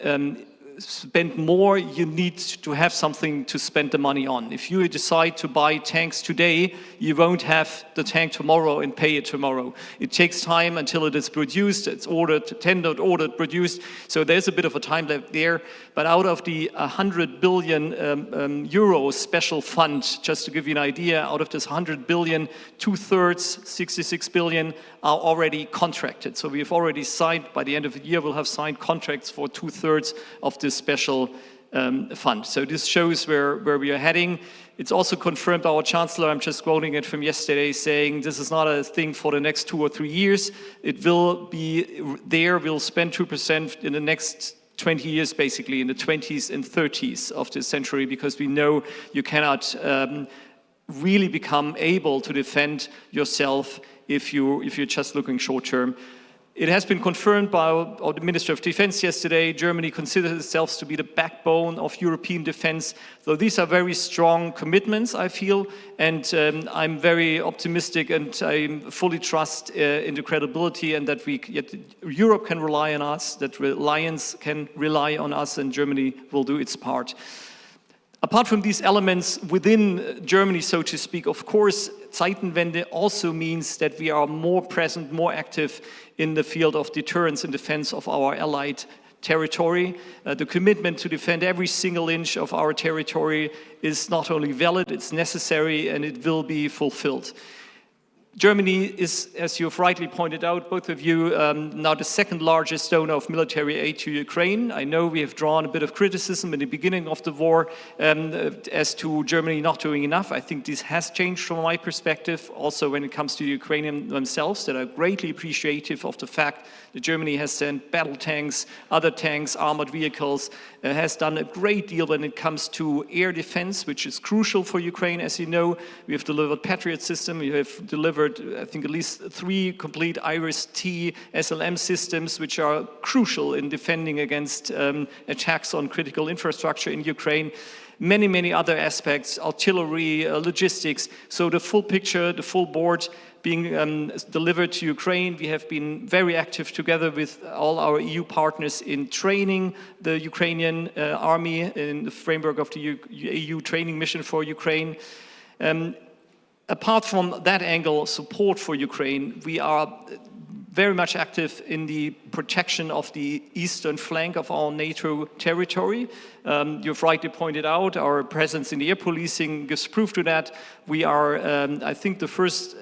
to spend more, you need to have something to spend the money on. If you decide to buy tanks today, you won't have the tank tomorrow and pay it tomorrow. It takes time until it is produced, it's ordered, tendered, ordered, produced. So there's a bit of a time left there. But out of the 100 billion euro special fund, just to give you an idea, out of this 100 billion, 2/3, 66 billion, are already contracted. So we have already signed, by the end of the year, we'll have signed contracts for 2/3 of this special fund. So this shows where we are heading. It's also confirmed our Chancellor, I'm just quoting it from yesterday, saying this is not a thing for the next 2 or 3 years. It will be there, we'll spend 2% in the next 20 years, basically, in the 20s and 30s of this century, because we know you cannot really become able to defend yourself if you're just looking short term. It has been confirmed by the Minister of Defense yesterday. Germany considers itself to be the backbone of European defense. So these are very strong commitments, I feel, and I'm very optimistic, and I fully trust in the credibility, and that Europe can rely on us, that alliance can rely on us, and Germany will do its part. Apart from these elements within Germany, so to speak, of course, Zeitenwende also means that we are more present, more active in the field of deterrence and defense of our allied territory. The commitment to defend every single inch of our territory is not only valid, it's necessary, and it will be fulfilled. Germany is, as you've rightly pointed out, both of you, now the second largest donor of military aid to Ukraine. I know we have drawn a bit of criticism in the beginning of the war as to Germany not doing enough. I think this has changed from my perspective, also when it comes to the Ukrainians themselves, that are greatly appreciative of the fact that Germany has sent battle tanks, other tanks, armored vehicles, has done a great deal when it comes to air defense, which is crucial for Ukraine. As you know, we have delivered Patriot system, we have delivered, I think, at least 3 complete Iris-T SLM systems, which are crucial in defending against attacks on critical infrastructure in Ukraine. Many, many other aspects, artillery, logistics. So the full picture, the full board being delivered to Ukraine. We have been very active together with all our EU partners in training the Ukrainian army in the framework of the EU training mission for Ukraine. apart from that angle, support for Ukraine, we are very much active in the protection of the eastern flank of our NATO territory. You've rightly pointed out our presence in the air policing gives proof to that. We are, I think, the first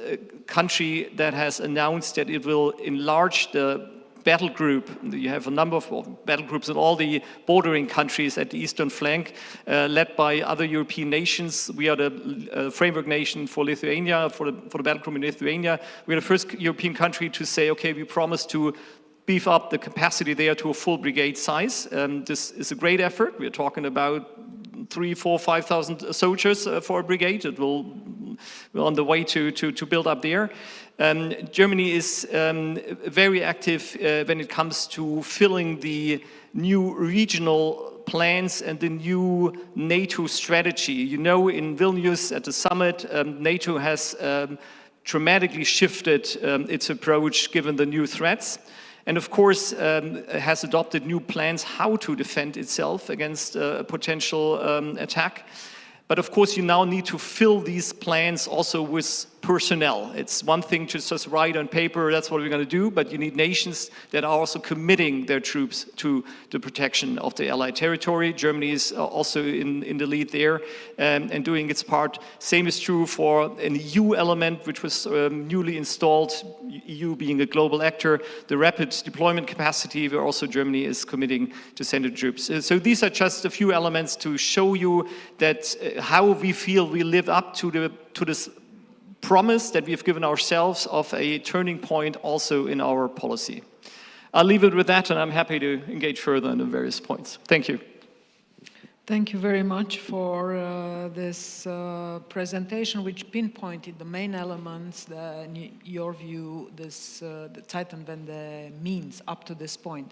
country that has announced that it will enlarge the battle group. You have a number of battle groups in all the bordering countries at the eastern flank, led by other European nations. We are the framework nation for Lithuania, for the battle group in Lithuania. We are the first European country to say, okay, we promise to beef up the capacity there to a full brigade size. This is a great effort. We're talking about 3,000, 4,000, 5,000 soldiers for a brigade. We're on the way to build up there. Germany is very active when it comes to filling the new regional plans and the new NATO strategy. You know, in Vilnius at the summit, NATO has dramatically shifted its approach given the new threats. And of course, has adopted new plans how to defend itself against a potential attack. But of course, you now need to fill these plans also with personnel. It's one thing to just write on paper, that's what we're going to do, but you need nations that are also committing their troops to the protection of the Allied territory. Germany is also in the lead there and doing its part. Same is true for an EU element, which was newly installed, EU being a global actor, the rapid deployment capacity, where also Germany is committing to send its troops. So these are just a few elements to show you that how we feel we live up to this promise that we've given ourselves of a turning point also in our policy. I'll leave it with that, and I'm happy to engage further on the various points. Thank you. Thank you very much for this presentation, which pinpointed the main elements, in your view, the Zeitenwende means up to this point.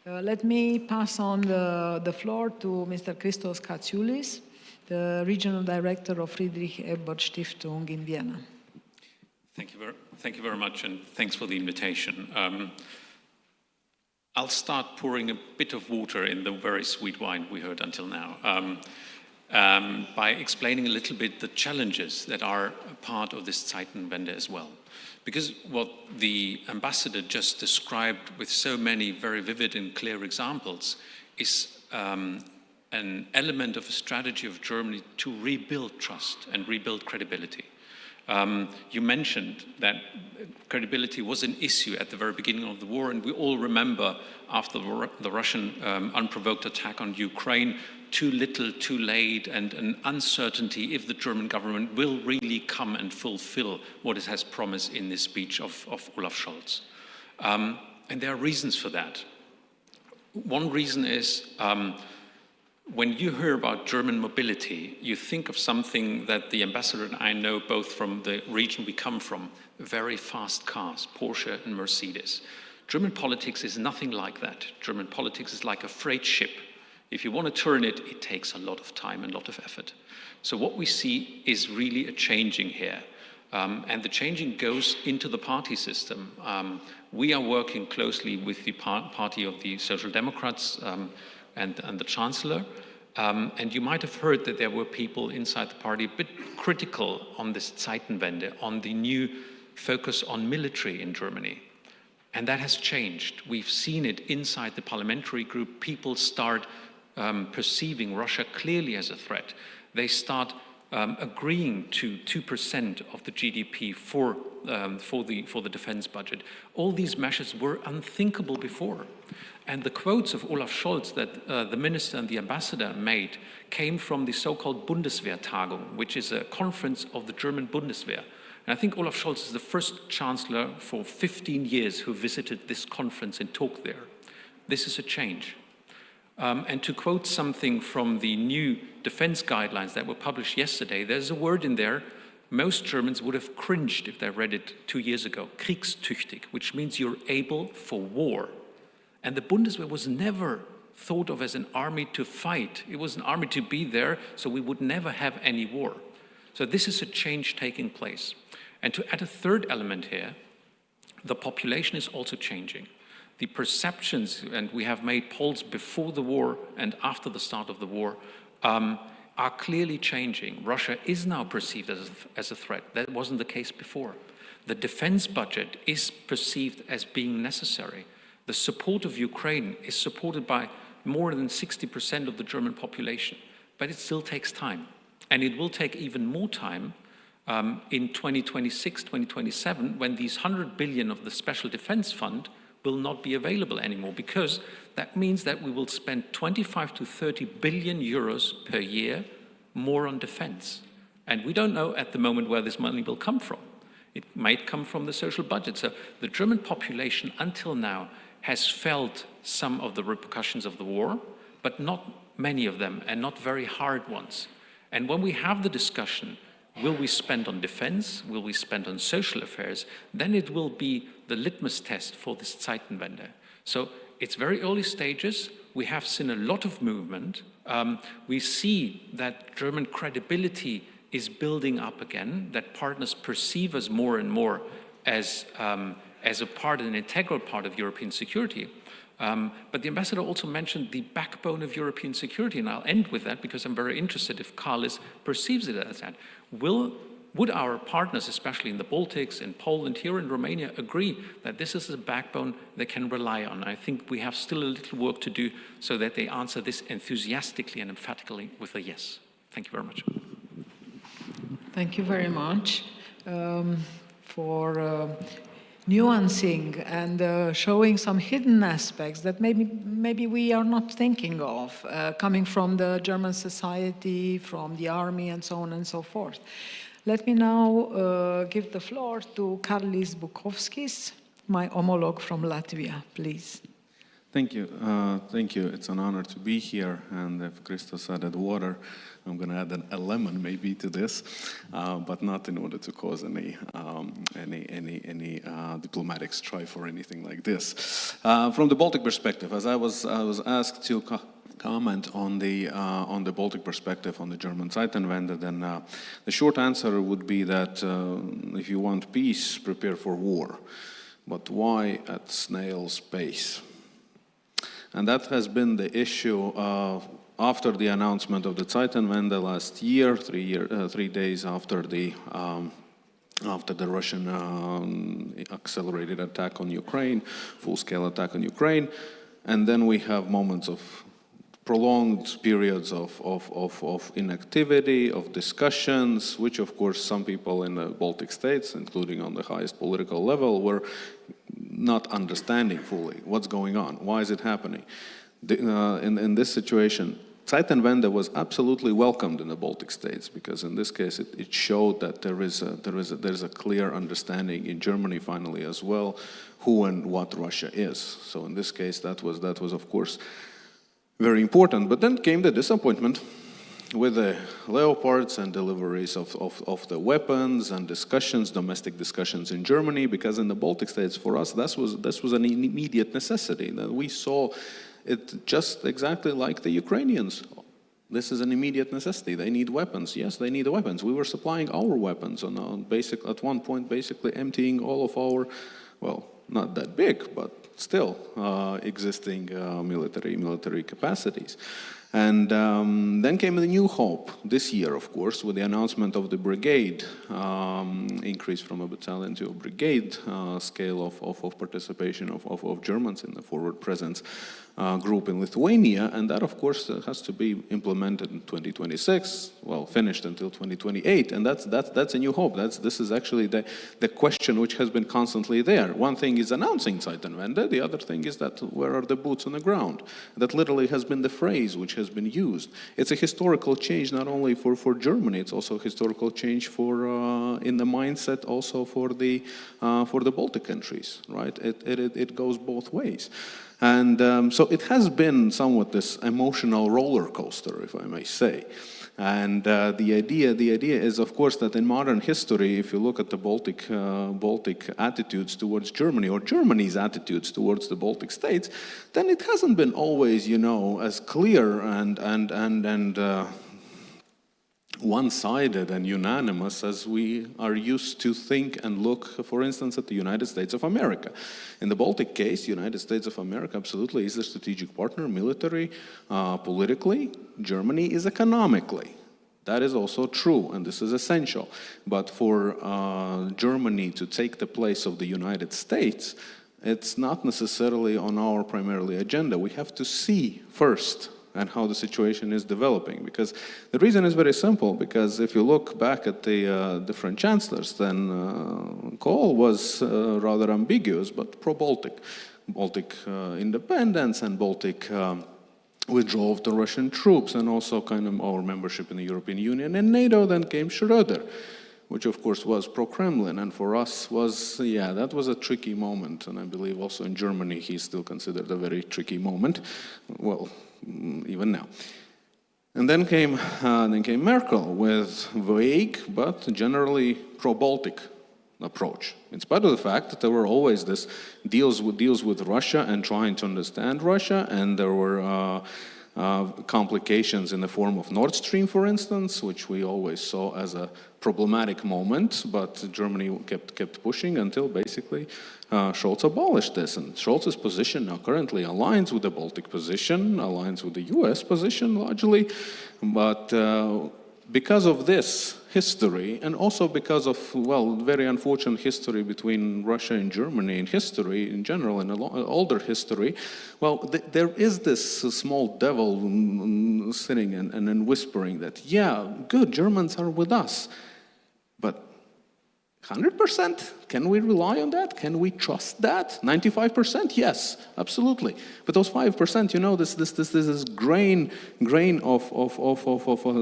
Let me pass on the floor to Mr. Christos Katsioulis, the Regional Director of Friedrich Ebert Stiftung in Vienna. Thank you very much, and thanks for the invitation. I'll start pouring a bit of water in the very sweet wine we heard until now by explaining a little bit the challenges that are a part of this Zeitenwende as well. Because what the ambassador just described with so many very vivid and clear examples is an element of a strategy of Germany to rebuild trust and rebuild credibility. You mentioned that credibility was an issue at the very beginning of the war, and we all remember after the Russian unprovoked attack on Ukraine, too little, too late, and an uncertainty if the German government will really come and fulfill what it has promised in this speech of Olaf Scholz. And there are reasons for that. One reason is when you hear about German mobility, you think of something that the ambassador and I know both from the region we come from, very fast cars, Porsche and Mercedes. German politics is nothing like that. German politics is like a freight ship. If you want to turn it, it takes a lot of time and a lot of effort. So what we see is really a changing here. And the changing goes into the party system. We are working closely with the party of the Social Democrats and the Chancellor. And you might have heard that there were people inside the party a bit critical on this Zeitenwende, on the new focus on military in Germany. And that has changed. We've seen it inside the parliamentary group. People start perceiving Russia clearly as a threat. They start agreeing to 2% of the GDP for the defense budget. All these measures were unthinkable before. And the quotes of Olaf Scholz that the minister and the ambassador made came from the so-called Bundeswehrtagung, which is a conference of the German Bundeswehr. And I think Olaf Scholz is the first chancellor for 15 years who visited this conference and talked there. This is a change. And to quote something from the new defense guidelines that were published yesterday, there's a word in there most Germans would have cringed if they read it 2 years ago, kriegstüchtig, which means you're able for war. And the Bundeswehr was never thought of as an army to fight. It was an army to be there, so we would never have any war. So this is a change taking place. And to add a third element here, the population is also changing. The perceptions, and we have made polls before the war and after the start of the war, are clearly changing. Russia is now perceived as a threat. That wasn't the case before. The defense budget is perceived as being necessary. The support of Ukraine is supported by more than 60% of the German population, but it still takes time. And it will take even more time in 2026, 2027, when these 100 billion of the Special Defense Fund will not be available anymore, because that means that we will spend 25 to 30 billion euros per year more on defense. And we don't know at the moment where this money will come from. It might come from the social budget. So the German population until now has felt some of the repercussions of the war, but not many of them, and not very hard ones. And when we have the discussion, will we spend on defense, will we spend on social affairs, then it will be the litmus test for this Zeitenwende. So it's very early stages. We have seen a lot of movement. We see that German credibility is building up again, that partners perceive us more and more as a part, an integral part of European security. But the ambassador also mentioned the backbone of European security, and I'll end with that because I'm very interested if Carlis perceives it as that. Would our partners, especially in the Baltics, in Poland, here in Romania, agree that this is a backbone they can rely on? I think we have still a little work to do so that they answer this enthusiastically and emphatically with a yes. Thank you very much. Thank you very much for nuancing and showing some hidden aspects that maybe we are not thinking of, coming from the German society, from the army, and so on and so forth. Let me now give the floor to Karlis Bukovskis, my homologue from Latvia, please. Thank you. Thank you. It's an honor to be here. And if Christos added water, I'm going to add a lemon maybe to this, but not in order to cause any diplomatic strife or anything like this. From the Baltic perspective, as I was asked to comment on the Baltic perspective on the German Zeitenwende, then the short answer would be that if you want peace, prepare for war. But why at snail's pace? And that has been the issue after the announcement of the Zeitenwende last year, 3 days after the Russian accelerated attack on Ukraine, full-scale attack on Ukraine, and then we have moments of prolonged periods of inactivity, of discussions, which of course some people in the Baltic states, including on the highest political level, were not understanding fully what's going on, why is it happening. In this situation, Zeitenwende was absolutely welcomed in the Baltic states because in this case it showed that there's a clear understanding in Germany finally as well who and what Russia is. So in this case that was of course very important. But then came the disappointment with the Leopards and deliveries of the weapons and discussions, domestic discussions in Germany, because in the Baltic states for us this was an immediate necessity. That we saw it just exactly like the Ukrainians. This is an immediate necessity. They need weapons. Yes, they need weapons. We were supplying our weapons at one point basically emptying all of our, well, not that big, but still existing military capacities. And then came the new hope this year, of course, with the announcement of the brigade, increase from a battalion to a brigade scale of participation of Germans in the forward presence group in Lithuania. And that, of course, has to be implemented in 2026, well, finished until 2028. And that's a new hope. This is actually the question which has been constantly there. One thing is announcing Zeitenwende, the other thing is that where are the boots on the ground? That literally has been the phrase which has been used. It's a historical change not only for Germany, it's also a historical change in the mindset also for the Baltic countries, right? It goes both ways. And so it has been somewhat this emotional roller coaster, if I may say. And the idea is, of course, that in modern history, if you look at the Baltic attitudes towards Germany, or Germany's attitudes towards the Baltic states, then it hasn't been always, as clear and one-sided and unanimous as we are used to think and look, for instance, at the United States of America. In the Baltic case, United States of America absolutely is a strategic partner, military, politically. Germany is economically. That is also true, and this is essential. But for Germany to take the place of the United States, it's not necessarily on our primarily agenda. We have to see first and how the situation is developing. Because the reason is very simple, because if you look back at the different chancellors, then Kohl was rather ambiguous, but pro-Baltic. Baltic independence and Baltic withdrawal of the Russian troops, and also kind of our membership in the European Union and NATO. Then came Schröder, which of course was pro-Kremlin, and for us was, yeah, that was a tricky moment, and I believe also in Germany he's still considered a very tricky moment, well, even now. And then came Merkel with vague but generally pro-Baltic approach, in spite of the fact that there were always this deals with Russia and trying to understand Russia, and there were complications in the form of Nord Stream, for instance, which we always saw as a problematic moment, but Germany kept pushing until basically Scholz abolished this. And Scholz's position now currently aligns with the Baltic position, aligns with the US position largely, but because of this history, and also because of, well, very unfortunate history between Russia and Germany in history in general, and older history, well, there is this small devil sitting and whispering that, yeah, good, Germans are with us, but 100%? Can we rely on that? Can we trust that? 95%? Yes, absolutely. But those 5%, you know, this grain of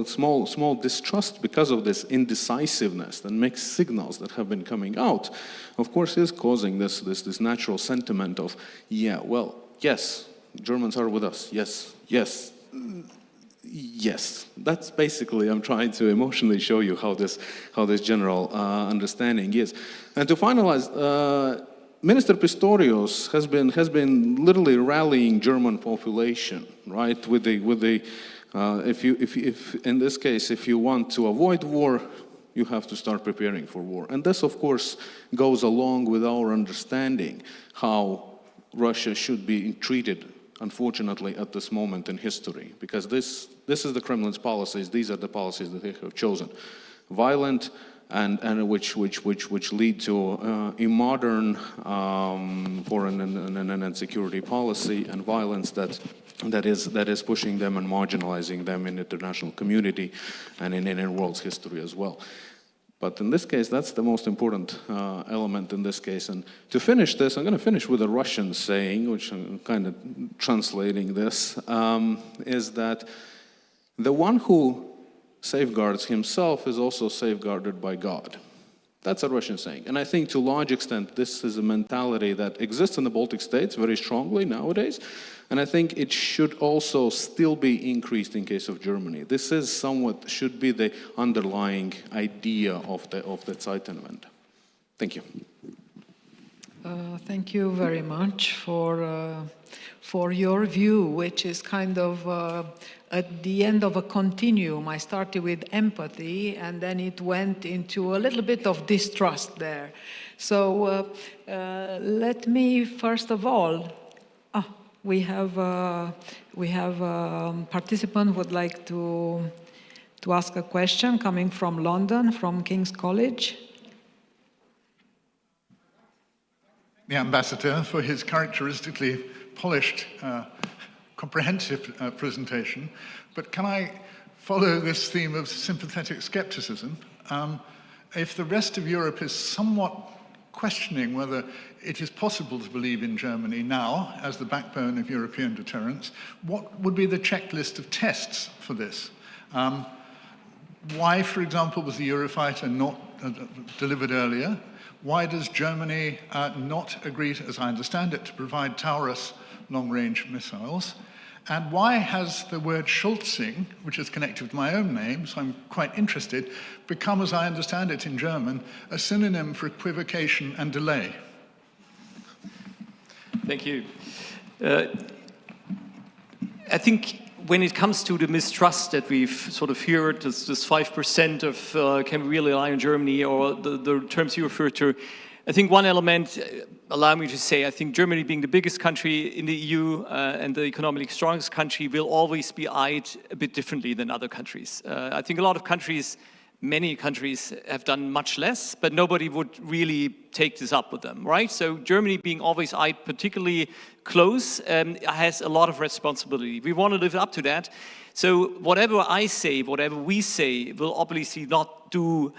small distrust because of this indecisiveness and mixed signals that have been coming out, of course, is causing this natural sentiment of, yeah, well, yes, Germans are with us. Yes, yes. Yes, that's basically, I'm trying to emotionally show you how this general understanding is. And to finalize, Minister Pistorius has been literally rallying German population, right? If in this case, if you want to avoid war, you have to start preparing for war. And this, of course, goes along with our understanding how Russia should be treated, unfortunately, at this moment in history, because this is the Kremlin's policies. These are the policies that they have chosen, violent and which lead to immodern foreign and security policy, and violence that is pushing them and marginalizing them in the international community and in world's history as well. But in this case, that's the most important element in this case. And to finish this, I'm going to finish with a Russian saying, which I'm kind of translating this, is that the one who safeguards himself is also safeguarded by God. That's a Russian saying. And I think to a large extent, this is a mentality that exists in the Baltic states very strongly nowadays. And I think it should also still be increased in case of Germany. This is somewhat, should be the underlying idea of the Zeitenwende. Thank you. Thank you very much for your view, which is kind of at the end of a continuum. I started with empathy, and then it went into a little bit of distrust there. So let me first of all, we have a participant who would like to ask a question coming from London, from King's College. The ambassador for his characteristically polished, comprehensive presentation. But can I follow this theme of sympathetic skepticism? If the rest of Europe is somewhat questioning whether it is possible to believe in Germany now as the backbone of European deterrence, what would be the checklist of tests for this? Why, for example, was the Eurofighter not delivered earlier? Why does Germany not agree, as I understand it, to provide Taurus long-range missiles? And why has the word Schulzing, which is connected with my own name, so I'm quite interested, become, as I understand it in German, a synonym for equivocation and delay? Thank you. I think when it comes to the mistrust that we've sort of heard, this 5% of can we really rely on Germany, or the terms you refer to, I think one element, allow me to say, I think Germany being the biggest country in the EU and the economically strongest country will always be eyed a bit differently than other countries. I think a lot of countries, many countries have done much less, but nobody would really take this up with them, right? So Germany being always eyed particularly close has a lot of responsibility. We want to live up to that. So whatever I say, whatever we say, will obviously not do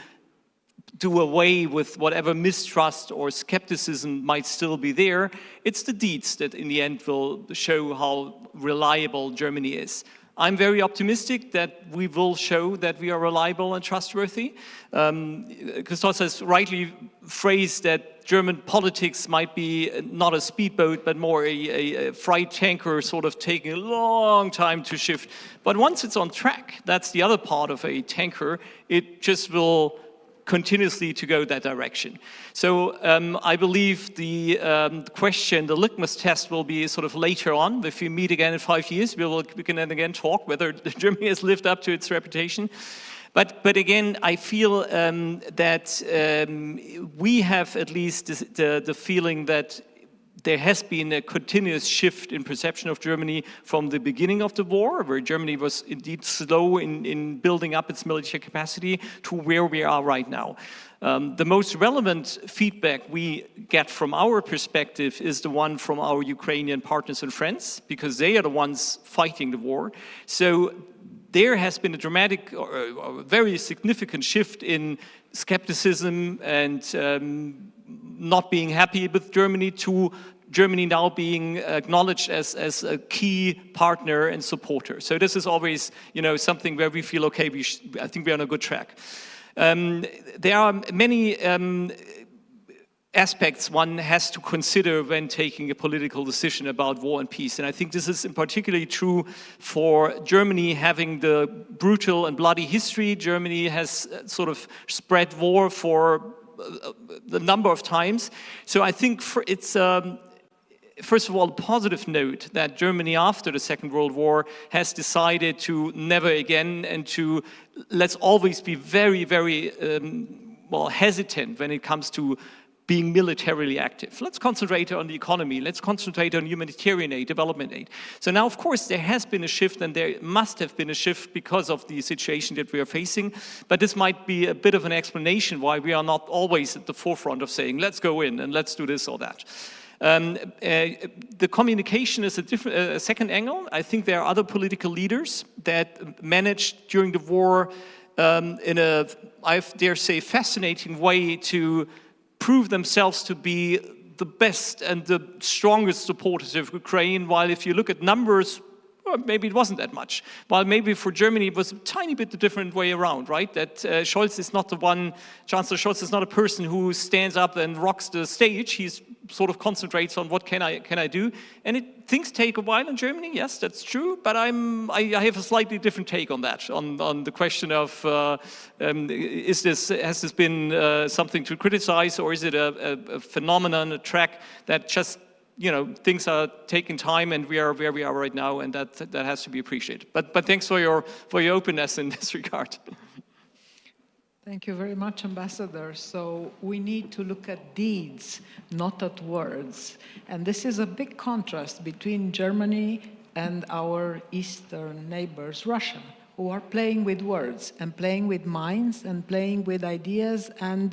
away with whatever mistrust or skepticism might still be there. It's the deeds that in the end will show how reliable Germany is. I'm very optimistic that we will show that we are reliable and trustworthy. Christos has rightly phrased that German politics might be not a speedboat, but more a freight tanker, sort of taking a long time to shift. But once it's on track, that's the other part of a tanker, it just will continuously to go that direction. So I believe the question, the litmus test will be sort of later on. If we meet again in 5 years, we can then again talk whether Germany has lived up to its reputation. But again, I feel that we have at least the feeling that there has been a continuous shift in perception of Germany from the beginning of the war, where Germany was indeed slow in building up its military capacity, to where we are right now. The most relevant feedback we get from our perspective is the one from our Ukrainian partners and friends, because they are the ones fighting the war. So there has been a dramatic or very significant shift in skepticism and not being happy with Germany, to Germany now being acknowledged as a key partner and supporter. So this is always, something where we feel, okay, I think we're on a good track. There are many aspects one has to consider when taking a political decision about war and peace. And I think this is in particularly true for Germany, having the brutal and bloody history. Germany has sort of spread war for the number of times. So I think it's first of all a positive note that Germany after the Second World War has decided to never again, and to let's always be very, very hesitant when it comes to being militarily active. Let's concentrate on the economy. Let's concentrate on humanitarian aid, development aid. So now, of course, there has been a shift, and there must have been a shift because of the situation that we are facing. But this might be a bit of an explanation why we are not always at the forefront of saying, let's go in and let's do this or that. The communication is a second angle. I think there are other political leaders that managed during the war in a, I dare say, fascinating way to prove themselves to be the best and the strongest supporters of Ukraine, while if you look at numbers, well, maybe it wasn't that much. While maybe for Germany it was a tiny bit the different way around, right? That Scholz is not the one, Chancellor Scholz is not a person who stands up and rocks the stage. He's sort of concentrates on what can I do, and things take a while in Germany. Yes, that's true, but I have a slightly different take on that, on the question of has this been something to criticize, or is it a phenomenon, a track that just things are taking time, and we are where we are right now, and that has to be appreciated. But thanks for your openness in this regard. Thank you very much, Ambassador. So we need to look at deeds, not at words. And this is a big contrast between Germany and our eastern neighbors, Russia, who are playing with words and playing with minds and playing with ideas and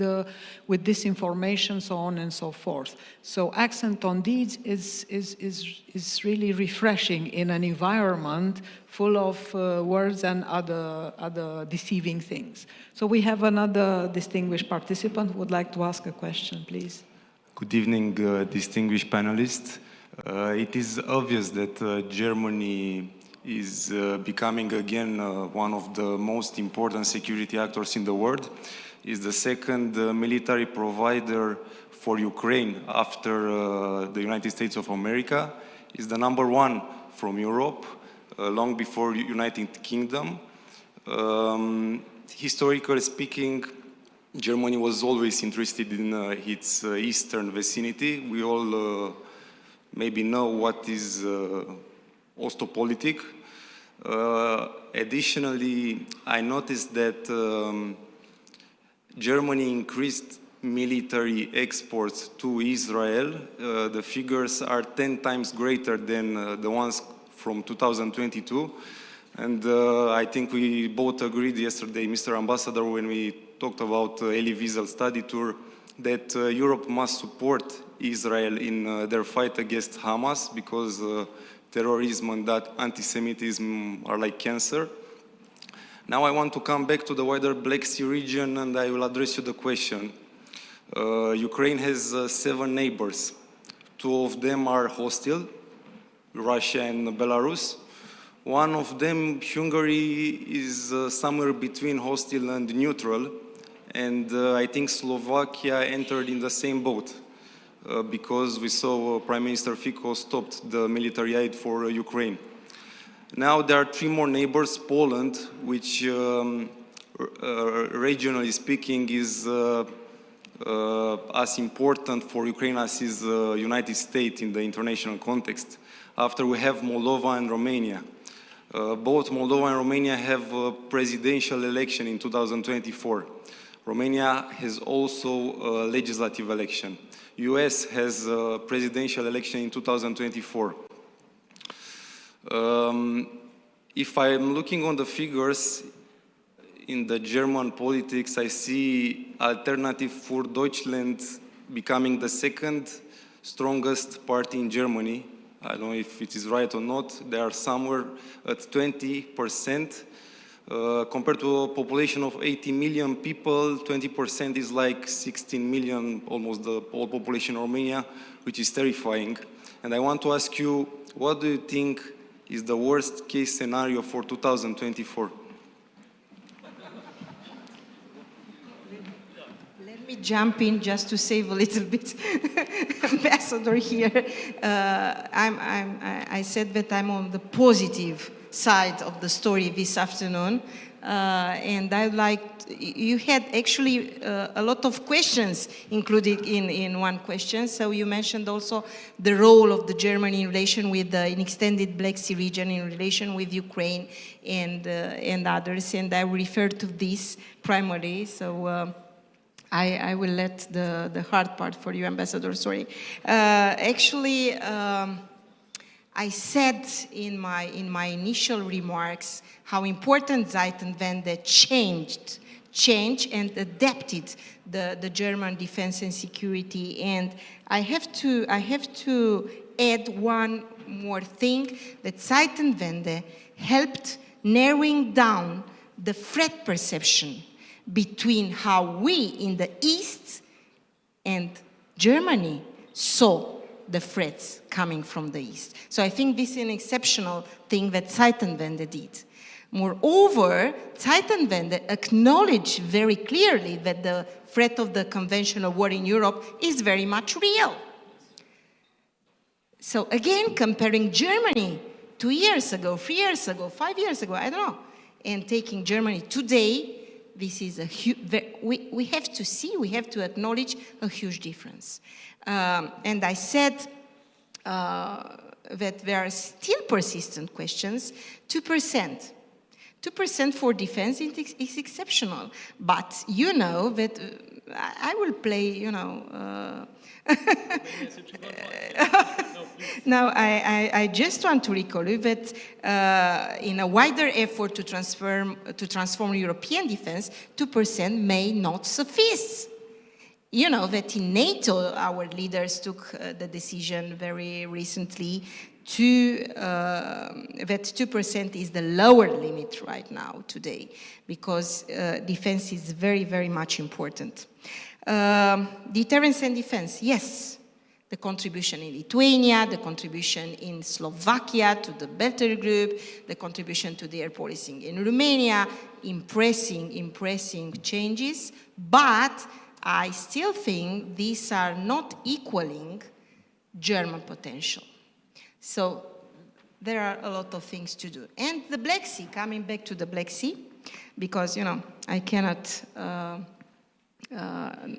with disinformation, so on and so forth. So accent on deeds is really refreshing in an environment full of words and other deceiving things. So we have another distinguished participant who would like to ask a question, please. Good evening, distinguished panelists. It is obvious that Germany is becoming again one of the most important security actors in the world. Is the second military provider for Ukraine after the United States of America. Is the number one from Europe, long before United Kingdom. Historically speaking, Germany was always interested in its eastern vicinity. We all maybe know what is Ostopolitik. Additionally, I noticed that Germany increased military exports to Israel. The figures are 10 times greater than the ones from 2022. And I think we both agreed yesterday, Mr. Ambassador, when we talked about Elie Wiesel's study tour, that Europe must support Israel in their fight against Hamas, because terrorism and that anti-Semitism are like cancer. Now I want to come back to the wider Black Sea region, and I will address you the question. Ukraine has 7 neighbors. 2 of them are hostile, Russia and Belarus. One of them, Hungary, is somewhere between hostile and neutral. And I think Slovakia entered in the same boat because we saw Prime Minister Fico stopped the military aid for Ukraine. Now there are 3 more neighbors, Poland, which regionally speaking is as important for Ukraine as is the United States in the international context. After we have Moldova and Romania. Both Moldova and Romania have a presidential election in 2024. Romania has also a legislative election. US has a presidential election in 2024. If I'm looking on the figures in the German politics, I see Alternative für Deutschland becoming the 2nd strongest party in Germany. I don't know if it is right or not. They are somewhere at 20%. Compared to a population of 80 million people, 20% is like 16 million, almost the whole population of Romania, which is terrifying. And I want to ask you, what do you think is the worst case scenario for 2024? Let me jump in just to save a little bit, Ambassador here. I said that I'm on the positive side of the story this afternoon, and I'd like, you had actually a lot of questions included in one question. So you mentioned also the role of the Germany in relation with an extended Black Sea region, in relation with Ukraine and others, and I will refer to this primarily. So I will let the hard part for you, Ambassador, sorry. Actually, I said in my initial remarks how important Zeitenwende changed and adapted the German defense and security. And I have to add one more thing, that Zeitenwende helped narrowing down the threat perception between how we in the East and Germany saw the threats coming from the East. So I think this is an exceptional thing that Zeitenwende did. Moreover, Zeitenwende acknowledged very clearly that the threat of the conventional war in Europe is very much real. So again, comparing Germany 2 years ago, 3 years ago, 5 years ago, I don't know, and taking Germany today, this is a huge, we have to see, we have to acknowledge a huge difference. And I said that there are still persistent questions. 2%. 2% for defense is exceptional. But you know that I will play, you know, now, I just want to recall you that in a wider effort to transform European defense, 2% may not suffice. You know that in NATO, our leaders took the decision very recently that 2% is the lower limit right now, today, because defense is very, very much important. Deterrence and defense, yes. The contribution in Lithuania, the contribution in Slovakia to the Better Group, the contribution to the air policing in Romania, impressing changes, but I still think these are not equaling German potential. So there are a lot of things to do. And the Black Sea, coming back to the Black Sea, because, you know, I cannot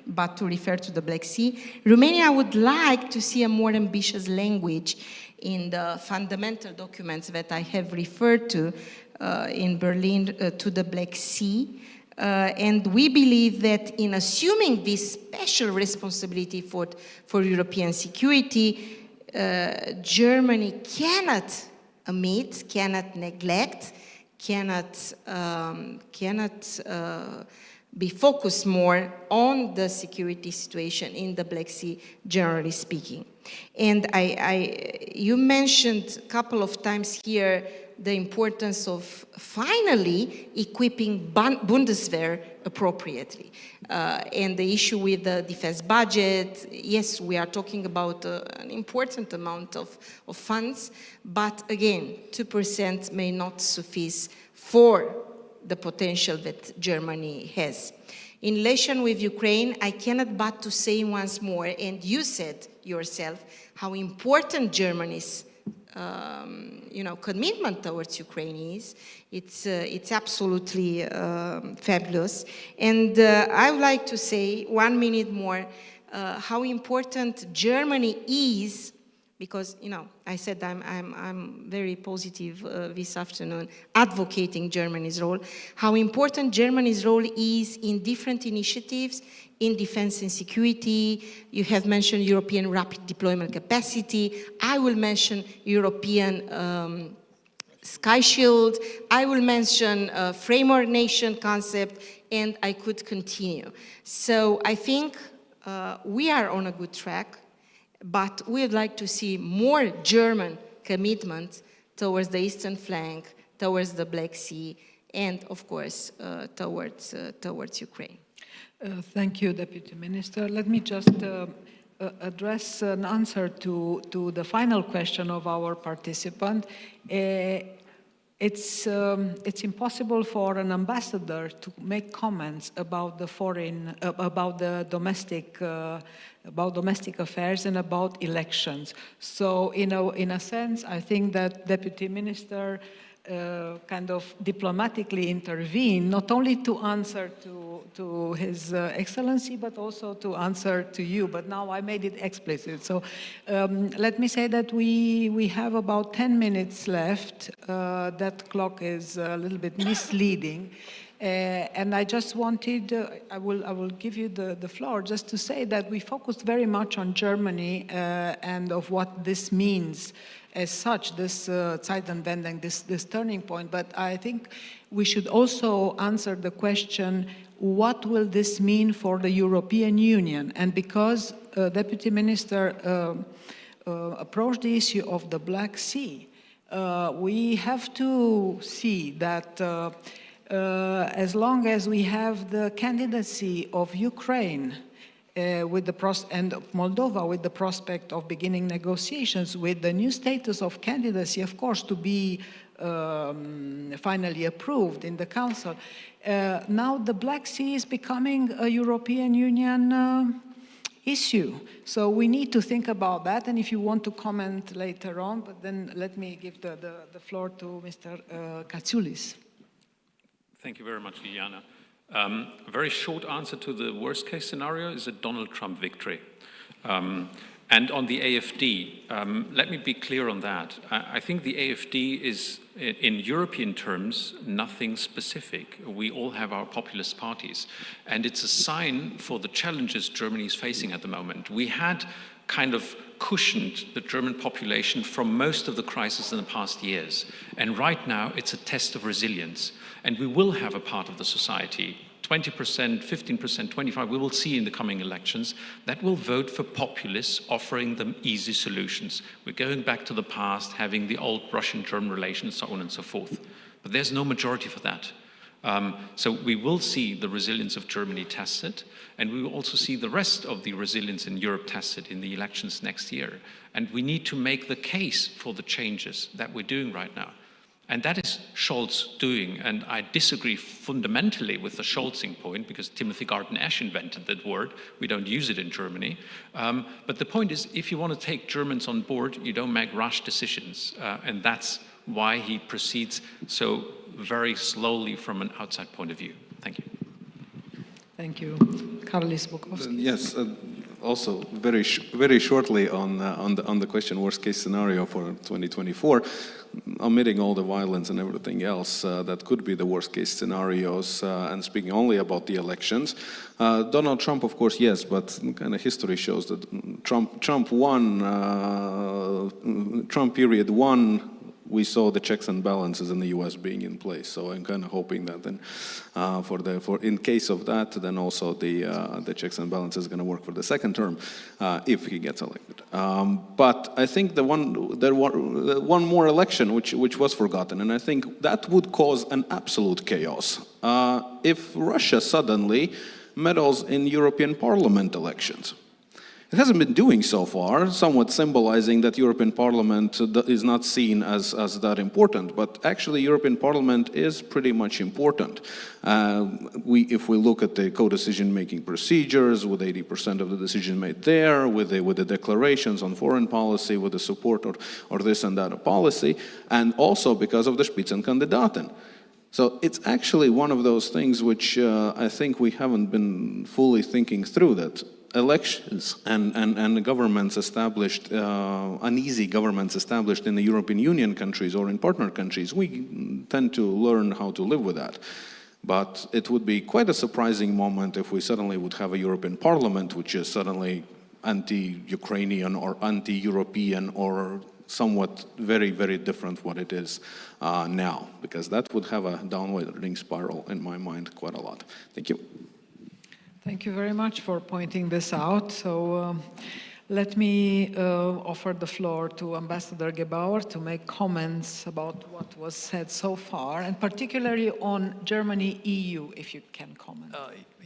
but to refer to the Black Sea. Romania would like to see a more ambitious language in the fundamental documents that I have referred to in Berlin to the Black Sea. And we believe that in assuming this special responsibility for European security, Germany cannot omit, cannot neglect, cannot be focused more on the security situation in the Black Sea, generally speaking. And you mentioned a couple of times here the importance of finally equipping Bundeswehr appropriately. And the issue with the defense budget, yes, we are talking about an important amount of funds, but again, 2% may not suffice for the potential that Germany has. In relation with Ukraine, I cannot but to say once more, and you said yourself, how important Germany's commitment towards Ukraine is. It's absolutely fabulous. And I would like to say 1 minute more how important Germany is, because I said I'm very positive this afternoon, advocating Germany's role. How important Germany's role is in different initiatives in defense and security. You have mentioned European rapid deployment capacity. I will mention European Sky Shield. I will mention framework nation concept, and I could continue. So I think we are on a good track, but we would like to see more German commitment towards the eastern flank, towards the Black Sea, and of course towards Ukraine. Thank you, Deputy Minister. Let me just address an answer to the final question of our participant. It's impossible for an ambassador to make comments about the domestic affairs and about elections. So, in a sense, I think that Deputy Minister kind of diplomatically intervened, not only to answer to His Excellency, but also to answer to you. But now I made it explicit. So let me say that we have about 10 minutes left. That clock is a little bit misleading. And I just wanted, I will give you the floor just to say that we focused very much on Germany and of what this means as such, this Zeitenwende, this turning point. But I think we should also answer the question, what will this mean for the European Union? And because Deputy Minister approached the issue of the Black Sea, we have to see that as long as we have the candidacy of Ukraine and of Moldova with the prospect of beginning negotiations with the new status of candidacy, of course, to be finally approved in the Council. Now the Black Sea is becoming a European Union issue. So we need to think about that, and if you want to comment later on, but then let me give the floor to Mr. Katsoulis. Thank you very much, Liliana. A very short answer to the worst case scenario is a Donald Trump victory. And on the AfD, let me be clear on that. I think the AfD is, in European terms, nothing specific. We all have our populist parties. And it's a sign for the challenges Germany is facing at the moment. We had kind of cushioned the German population from most of the crises in the past years. And right now, it's a test of resilience. And we will have a part of the society, 20%, 15%, 25%, we will see in the coming elections, that will vote for populists offering them easy solutions. We're going back to the past, having the old Russian-German relations, so on and so forth. But there's no majority for that. So we will see the resilience of Germany tested, and we will also see the rest of the resilience in Europe tested in the elections next year. And we need to make the case for the changes that we're doing right now. And that is Scholz doing, and I disagree fundamentally with the Scholzing point, because Timothy Garton Ash invented that word. We don't use it in Germany. But the point is, if you want to take Germans on board, you don't make rash decisions. And that's why he proceeds so very slowly from an outside point of view. Thank you. Thank you. Karlis Bukowski. Yes, also very shortly on the question worst case scenario for 2024, omitting all the violence and everything else that could be the worst case scenarios, and speaking only about the elections. Donald Trump, of course, yes, but kind of history shows that Trump won, Trump period won. We saw the checks and balances in the U.S. being in place, so I'm kind of hoping that then, in case of that, then also the checks and balances is going to work for the second term, if he gets elected. But I think one more election which was forgotten, and I think that would cause an absolute chaos if Russia suddenly meddles in European Parliament elections. It hasn't been doing so far, somewhat symbolizing that European Parliament is not seen as that important, but actually European Parliament is pretty much important. If we look at the co-decision-making procedures, with 80% of the decision made there, with the declarations on foreign policy, with the support or this and that policy, and also because of the Spitzenkandidaten. So it's actually one of those things which I think we haven't been fully thinking through, that elections and governments established, uneasy governments established in the European Union countries or in partner countries, we tend to learn how to live with that. But it would be quite a surprising moment if we suddenly would have a European Parliament which is suddenly anti-Ukrainian or anti-European or somewhat very, very different what it is now, because that would have a downward spiral in my mind quite a lot. Thank you. Thank you very much for pointing this out. So let me offer the floor to Ambassador Gebauer to make comments about what was said so far, and particularly on Germany-EU, if you can comment.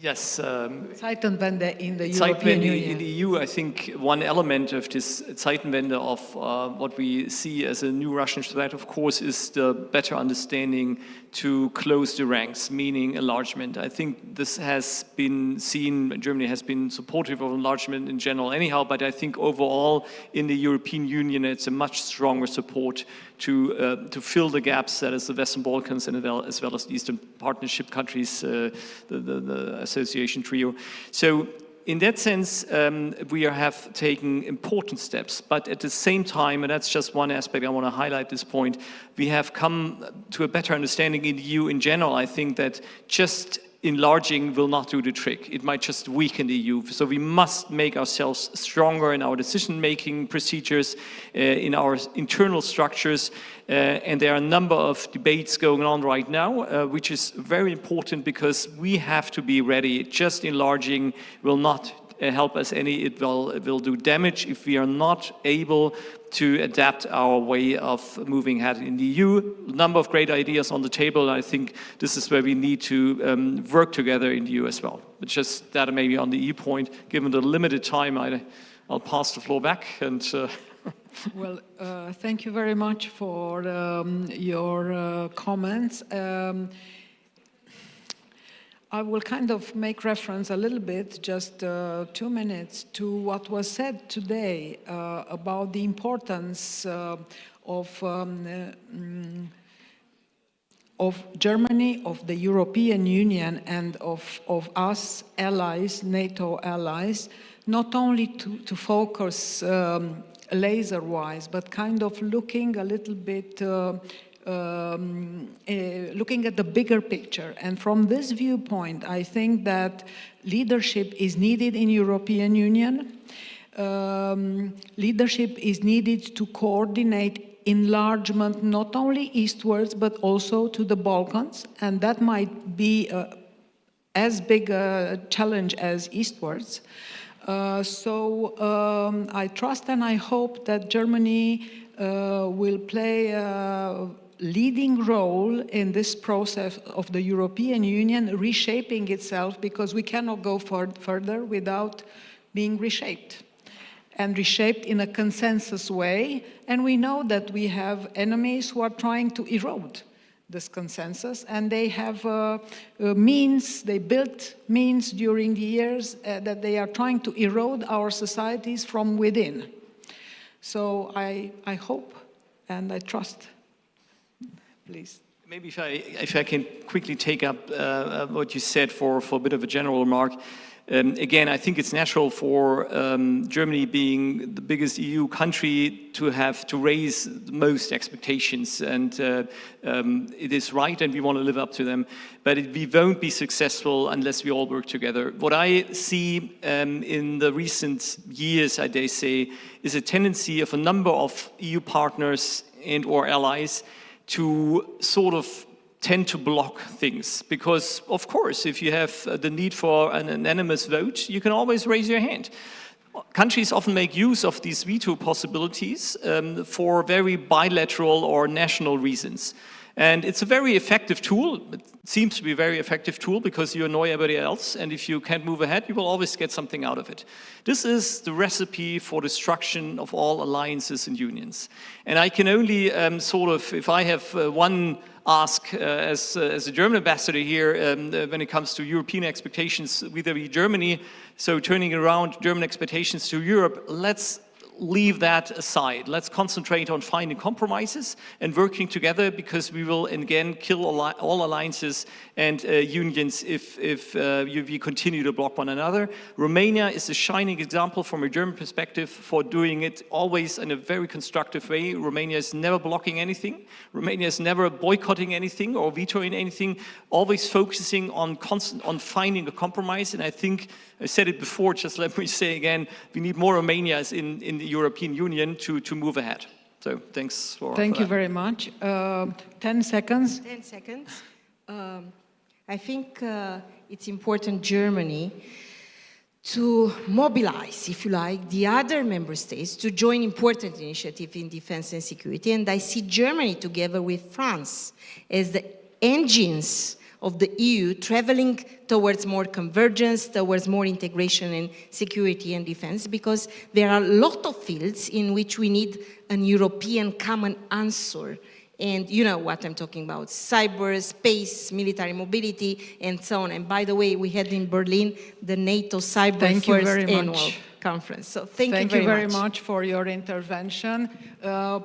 Yes. Zeitenwende in the European Union. In the EU, I think one element of this Zeitenwende of what we see as a new Russian threat, of course, is the better understanding to close the ranks, meaning enlargement. I think this has been seen, Germany has been supportive of enlargement in general anyhow, but I think overall in the European Union it's a much stronger support to fill the gaps that is the Western Balkans and as well as the Eastern Partnership countries, the association trio. So in that sense, we have taken important steps, but at the same time, and that's just one aspect I want to highlight this point, we have come to a better understanding in the EU in general. I think that just enlarging will not do the trick. It might just weaken the EU. So we must make ourselves stronger in our decision-making procedures, in our internal structures, and there are a number of debates going on right now, which is very important because we have to be ready. Just enlarging will not help us any. It will do damage if we are not able to adapt our way of moving ahead in the EU. A number of great ideas on the table. I think this is where we need to work together in the EU as well. But just that maybe on the EU point, given the limited time, I'll pass the floor back. And well, thank you very much for your comments. I will kind of make reference a little bit, just 2 minutes, to what was said today about the importance of Germany, of the European Union, and of us allies, NATO allies, not only to focus laser-wise, but kind of looking a little bit looking at the bigger picture. And from this viewpoint, I think that leadership is needed in European Union. Leadership is needed to coordinate enlargement not only eastwards, but also to the Balkans. And that might be as big a challenge as eastwards. So I trust and I hope that Germany will play a leading role in this process of the European Union reshaping itself, because we cannot go further without being reshaped, and reshaped in a consensus way. And we know that we have enemies who are trying to erode this consensus, and they have they built means during the years that they are trying to erode our societies from within. So I hope and I trust. Please. Maybe if I can quickly take up what you said for a bit of a general remark. Again, I think it's natural for Germany, being the biggest EU country, to have to raise the most expectations, and it is right, and we want to live up to them. But we won't be successful unless we all work together. What I see in the recent years, I dare say, is a tendency of a number of EU partners and or allies to sort of tend to block things. Because, of course, if you have the need for an unanimous vote, you can always raise your hand. Countries often make use of these veto possibilities for very bilateral or national reasons. And it's a very effective tool. It seems to be a very effective tool because you annoy everybody else, and if you can't move ahead, you will always get something out of it. This is the recipe for destruction of all alliances and unions. And I can only if I have one ask as a German ambassador here when it comes to European expectations vis-à-vis Germany, so turning around German expectations to Europe, let's leave that aside. Let's concentrate on finding compromises and working together, because we will again kill all alliances and unions if we continue to block one another. Romania is a shining example from a German perspective for doing it always in a very constructive way. Romania is never blocking anything. Romania is never boycotting anything or vetoing anything, always focusing on finding a compromise. And I think I said it before, just let me say again, we need more Romanias in the European Union to move ahead. So thanks for Thank for you that. very much. 10 seconds. 10 seconds. I think it's important, Germany, to mobilize, if you like, the other member states to join important initiatives in defense and security. And I see Germany together with France as the engines of the EU traveling towards more convergence, towards more integration in security and defense, because there are a lot of fields in which we need an European common answer. And you know what I'm talking about: cyber, space, military mobility, and so on. And by the way, we had in Berlin the NATO Cyber First Annual Conference. So thank you very much for your intervention.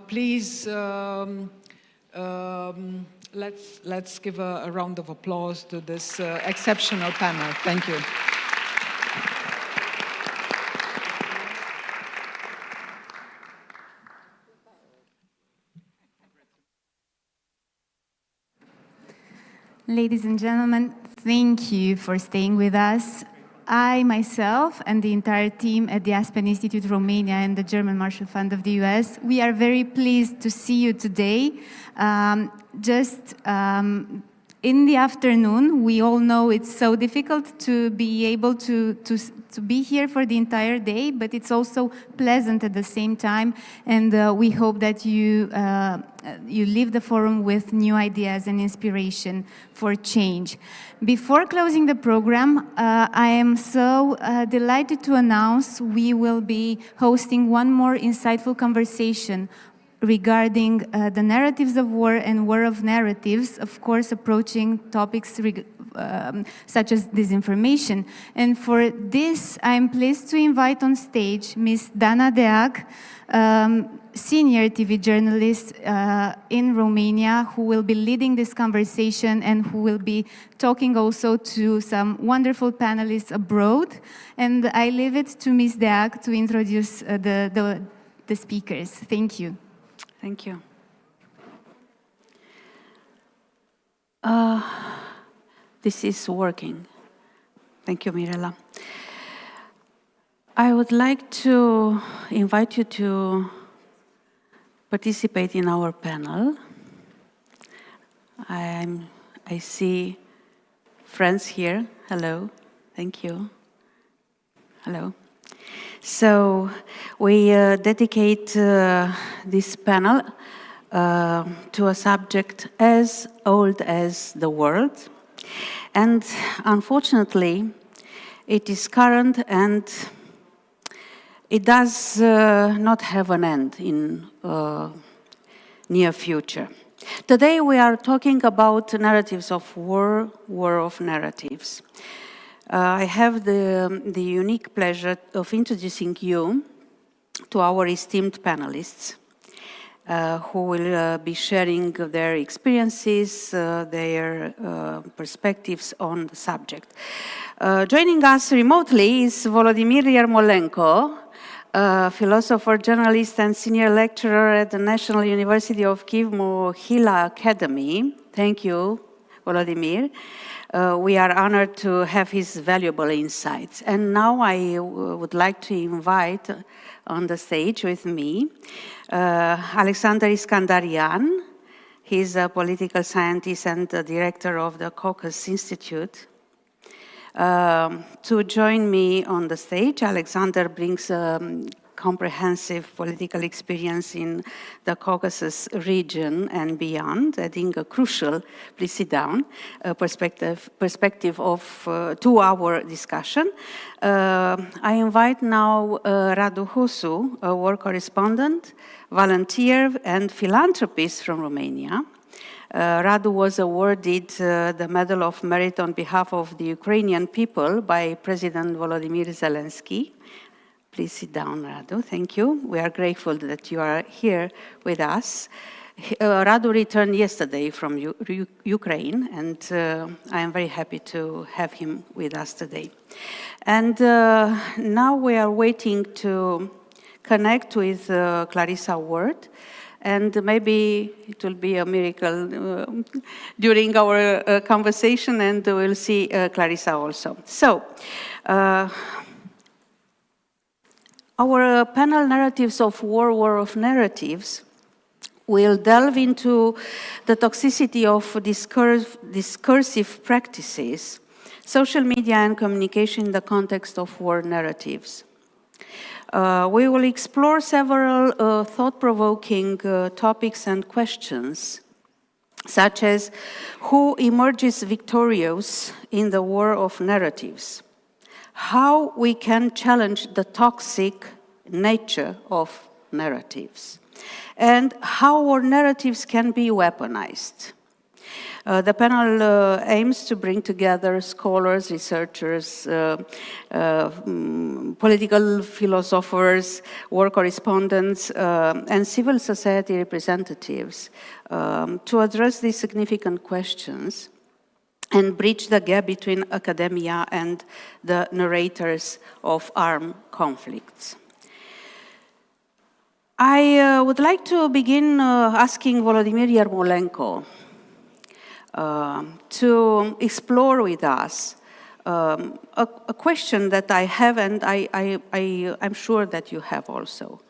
Please, let's give a round of applause to this exceptional panel. Thank you. Ladies and gentlemen, thank you for staying with us. I myself and the entire team at the Aspen Institute Romania and the German Marshall Fund of the US, we are very pleased to see you today. In the afternoon, we all know it's so difficult to be able to be here for the entire day, but it's also pleasant at the same time, and we hope that you leave the forum with new ideas and inspiration for change. Before closing the program, I am so delighted to announce we will be hosting one more insightful conversation regarding the narratives of war and war of narratives, of course, approaching topics such as disinformation. And for this, I'm pleased to invite on stage Ms. Dana Deac, senior TV journalist in Romania, who will be leading this conversation and who will be talking also to some wonderful panelists abroad. And I leave it to Ms. Deac to introduce the speakers. Thank you. Thank you. This is working. Thank you, Mirela. I would like to invite you to participate in our panel. I see friends here. Hello. Thank you. Hello. So we dedicate this panel to a subject as old as the world. And unfortunately, it is current and it does not have an end in near future. Today we are talking about narratives of war, war of narratives. I have the unique pleasure of introducing you to our esteemed panelists who will be sharing their experiences, their perspectives on the subject. Joining us remotely is Volodymyr Yermolenko, a philosopher, journalist, and senior lecturer at the National University of Kyiv Mohyla Academy. Thank you, Volodymyr. We are honored to have his valuable insights. And now I would like to invite on the stage with me Alexander Iskandarian. He's a political scientist and the director of the Caucasus Institute. To join me on the stage, Alexander brings comprehensive political experience in the Caucasus region and beyond, adding a crucial, please sit down, perspective to our discussion. I invite now Radu Husu, a war correspondent, volunteer, and philanthropist from Romania. Radu was awarded the Medal of Merit on behalf of the Ukrainian people by President Volodymyr Zelensky. Please sit down, Radu. Thank you. We are grateful that you are here with us. Radu returned yesterday from Ukraine, and I am very happy to have him with us today. And now we are waiting to connect with Clarissa Ward, and maybe it will be a miracle during our conversation, and we'll see Clarissa also. So, our panel Narratives of War, War of Narratives, will delve into the toxicity of discursive practices, social media and communication in the context of war narratives. We will explore several thought-provoking topics and questions, such as who emerges victorious in the war of narratives, how we can challenge the toxic nature of narratives, and how our narratives can be weaponized. The panel aims to bring together scholars, researchers, political philosophers, war correspondents, and civil society representatives to address these significant questions and bridge the gap between academia and the narrators of armed conflicts. I would like to begin asking Volodymyr Yermolenko to explore with us a question that I have, and I'm sure that you have also.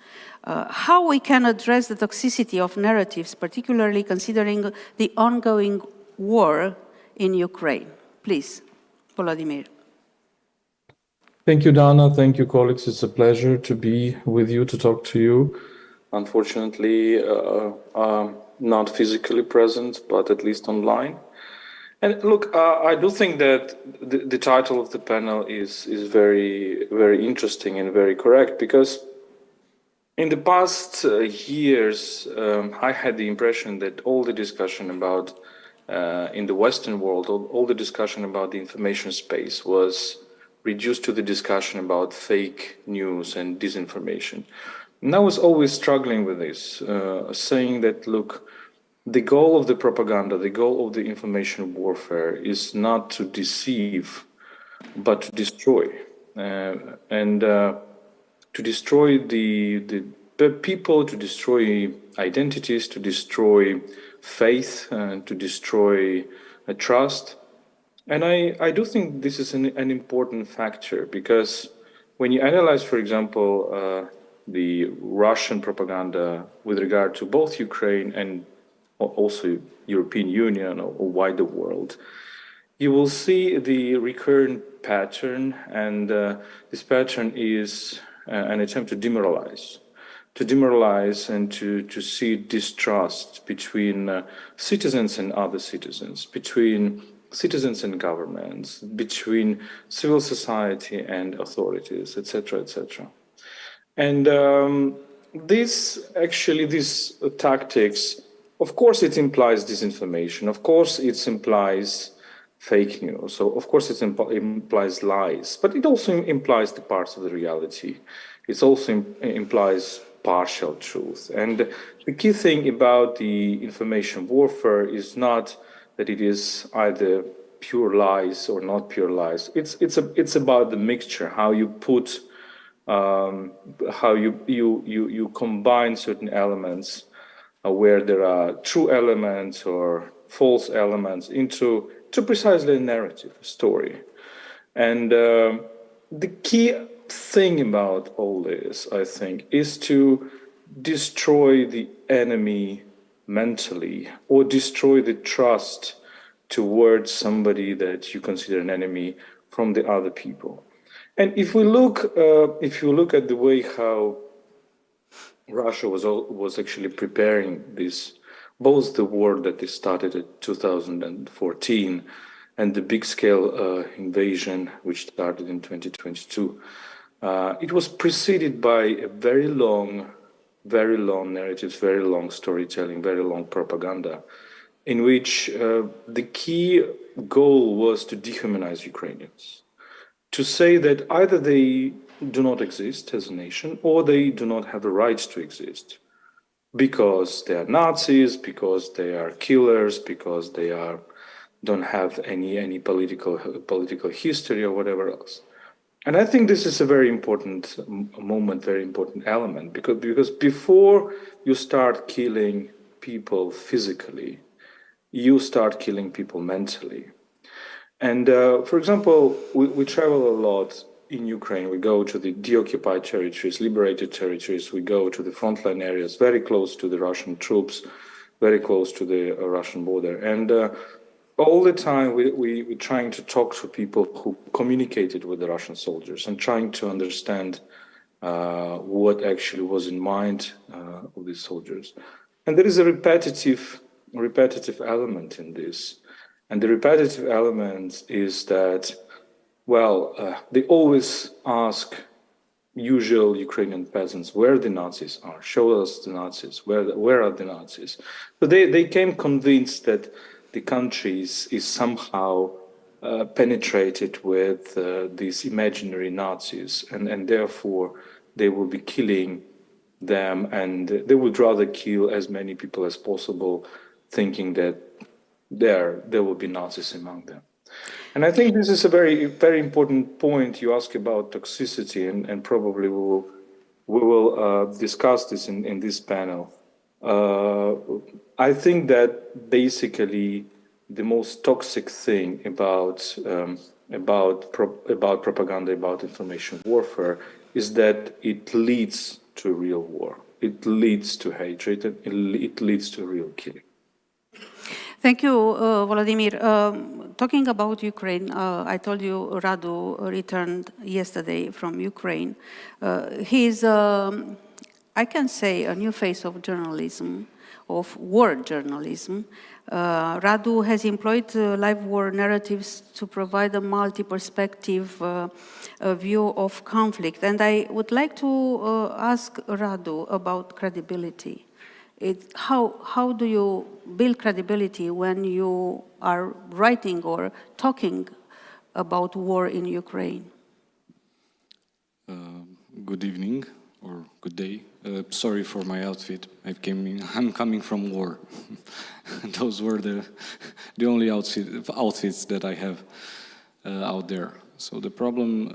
How we can address the toxicity of narratives, particularly considering the ongoing war in Ukraine. Please, Volodymyr. Thank you, Dana. Thank you, colleagues. It's a pleasure to be with you, to talk to you. Unfortunately, not physically present, but at least online. And look, I do think that the title of the panel is very, very interesting and very correct, because in the past years, I had the impression that all the discussion about in the Western world, all the discussion about the information space was reduced to the discussion about fake news and disinformation. And I was always struggling with this, saying that, look, the goal of the propaganda, the goal of the information warfare is not to deceive, but to destroy. And to destroy the people, to destroy identities, to destroy faith, to destroy trust. And I do think this is an important factor, because when you analyze, for example, the Russian propaganda with regard to both Ukraine and also European Union or wider world, you will see the recurrent pattern, and this pattern is an attempt to demoralize and to see distrust between citizens and other citizens, between citizens and governments, between civil society and authorities, etc., etc. And these tactics, of course, it implies disinformation. Of course, it implies fake news. So, of course, it implies lies. But it also implies the parts of the reality. It also implies partial truth. And the key thing about the information warfare is not that it is either pure lies or not pure lies. It's about the mixture, how you put, how you combine certain elements where there are true elements or false elements into precisely a narrative, a story. And the key thing about all this, I think, is to destroy the enemy mentally or destroy the trust towards somebody that you consider an enemy from the other people. And if you look at the way how Russia was actually preparing this, both the war that they started in 2014 and the big-scale invasion which started in 2022, it was preceded by a very long narratives, very long storytelling, very long propaganda, in which the key goal was to dehumanize Ukrainians, to say that either they do not exist as a nation or they do not have the right to exist because they are Nazis, because they are killers, because they don't have any political history or whatever else. And I think this is a very important moment, very important element, because before you start killing people physically, you start killing people mentally. And for example, we travel a lot in Ukraine. We go to the deoccupied territories, liberated territories. We go to the frontline areas, very close to the Russian troops, very close to the Russian border. And all the time we're trying to talk to people who communicated with the Russian soldiers and trying to understand what actually was in mind of these soldiers. And there is a repetitive element in this. And the repetitive element is that, they always ask usual Ukrainian peasants where the Nazis are. Show us the Nazis. Where are the Nazis? So they came convinced that the country is somehow penetrated with these imaginary Nazis, and therefore they will be killing them, and they would rather kill as many people as possible, thinking that there will be Nazis among them. And I think this is a very, very important point. You ask about toxicity, and probably we will discuss this in this panel. I think that basically the most toxic thing about propaganda, about information warfare, is that it leads to real war. It leads to hatred. It leads to real killing. Thank you, Volodymyr. Talking about Ukraine, I told you Radu returned yesterday from Ukraine. He's, I can say, a new face of journalism, of war journalism. Radu has employed live war narratives to provide a multi-perspective view of conflict. And I would like to ask Radu about credibility. How do you build credibility when you are writing or talking about war in Ukraine? Good evening or good day. Sorry for my outfit. I'm coming from war. Those were the only outfits that I have out there. So the problem,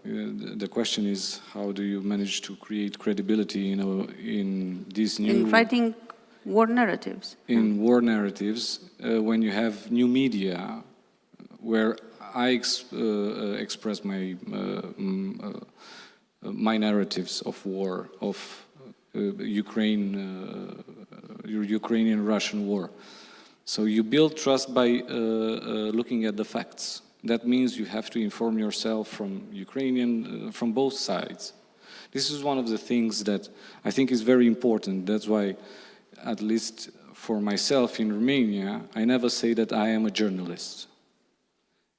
the question is, how do you manage to create credibility in these new... In writing war narratives. In war narratives, when you have new media, where I express my narratives of war, of Ukrainian-Russian war. So you build trust by looking at the facts. That means you have to inform yourself from from both sides. This is one of the things that I think is very important. That's why, at least for myself in Romania, I never say that I am a journalist.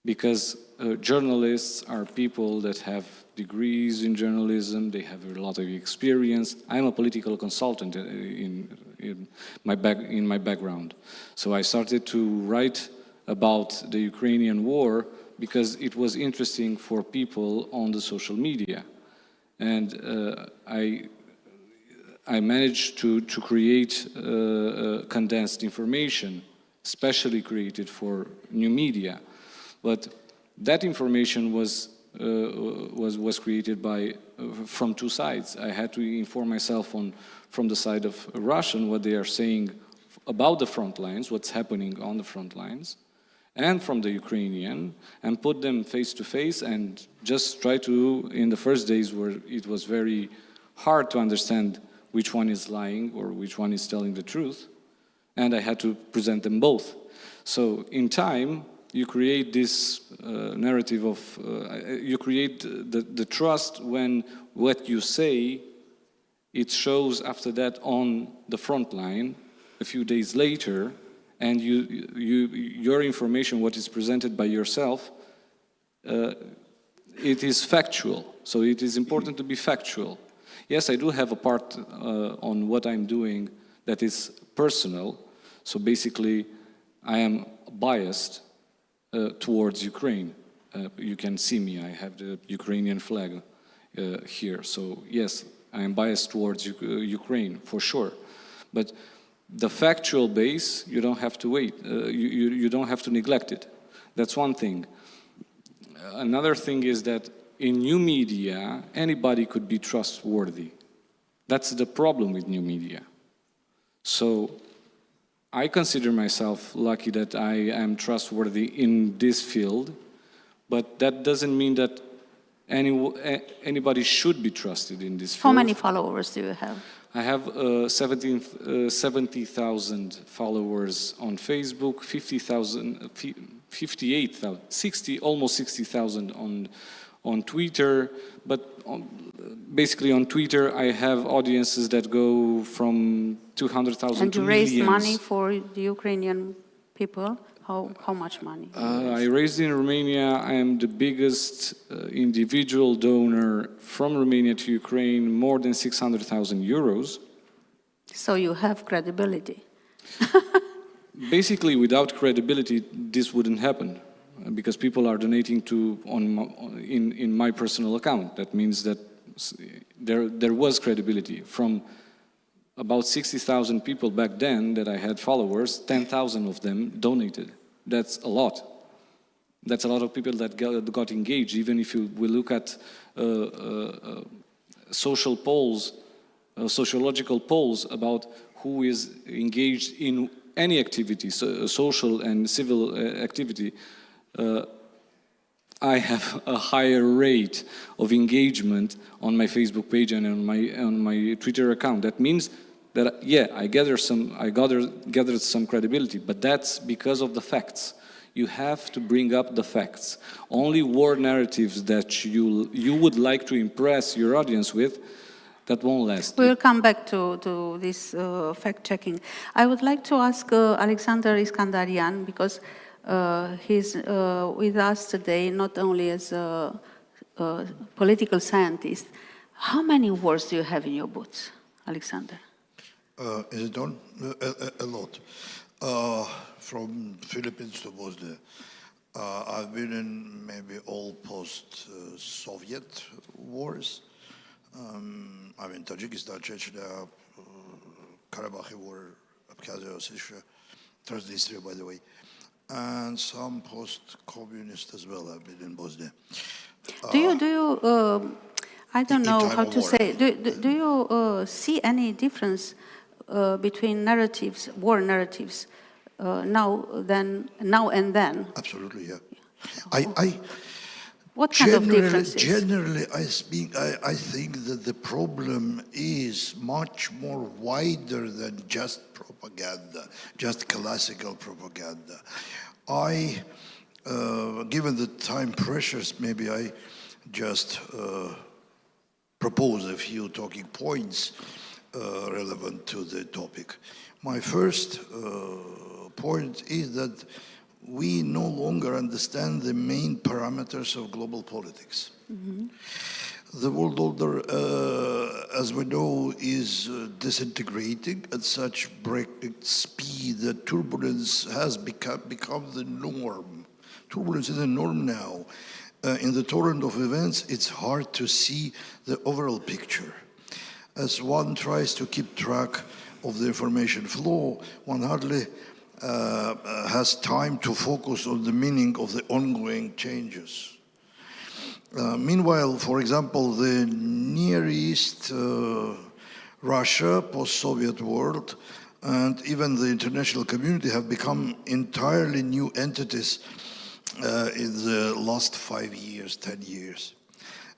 Because journalists are people that have degrees in journalism, they have a lot of experience. I'm a political consultant in my background. So I started to write about the Ukrainian war because it was interesting for people on the social media. And I managed to create condensed information specially created for new media. But that information was created by from two sides. I had to inform myself from the side of Russian, what they are saying about the front lines, what's happening on the front lines, and from the Ukrainian, and put them face to face and just try to, in the first days where it was very hard to understand which one is lying or which one is telling the truth, and I had to present them both. So in time, you create this narrative of, you create the trust when what you say, it shows after that on the front line a few days later, and your information, what is presented by yourself, it is factual. So it is important to be factual. Yes, I do have a part on what I'm doing that is personal. So basically, I am biased towards Ukraine. You can see me, I have the Ukrainian flag here. So yes, I am biased towards Ukraine, for sure. But the factual base, you don't have to wait. You don't have to neglect it. That's one thing. Another thing is that in new media, anybody could be trustworthy. That's the problem with new media. So I consider myself lucky that I am trustworthy in this field, but that doesn't mean that anybody should be trusted in this field. How many followers do you have? I have 70,000 followers on Facebook, 58,000, 60, almost 60,000 on Twitter. But basically on Twitter, I have audiences that go from 200,000 to millions. And you raise money for the Ukrainian people? How much money? I raised in Romania. I am the biggest individual donor from Romania to Ukraine, more than 600,000 euros. So you have credibility. Basically, without credibility, this wouldn't happen, because people are donating in my personal account. That means that there was credibility. From about 60,000 people back then that I had followers, 10,000 of them donated. That's a lot. That's a lot of people that got engaged. Even if we look at social polls, sociological polls about who is engaged in any activity, social and civil activity, I have a higher rate of engagement on my Facebook page and on my Twitter account. That means that, yeah, I gathered some credibility, but that's because of the facts. You have to bring up the facts. Only war narratives that you would like to impress your audience with, that won't last. We'll come back to this fact-checking. I would like to ask Alexander Iskandarian, because he's with us today, not only as a political scientist. How many wars do you have in your boots, Alexander? Is it on? A lot. From Philippines to Bosnia. I've been in maybe all post-Soviet wars. I mean, Tajikistan, Chechnya, Karabakh War, Abkhazia, Ossetia, Transnistria, by the way, and some post-communist as well. I've been in Bosnia. Do you I don't know how to say. Do you see any difference between narratives, war narratives, now and then? Absolutely, yeah. What kind of differences? Generally, I think that the problem is much more wider than just propaganda, just classical propaganda. Given the time pressures, maybe I just propose a few talking points relevant to the topic. My first point is that we no longer understand the main parameters of global politics. Mm-hmm. The world order, as we know, is disintegrating at such breakneck speed that turbulence has become the norm. Turbulence is a norm now. In the torrent of events, it's hard to see the overall picture. As one tries to keep track of the information flow, one hardly has time to focus on the meaning of the ongoing changes. Meanwhile, for example, the Near East, Russia, post-Soviet world, and even the international community have become entirely new entities in the last 5 years, 10 years.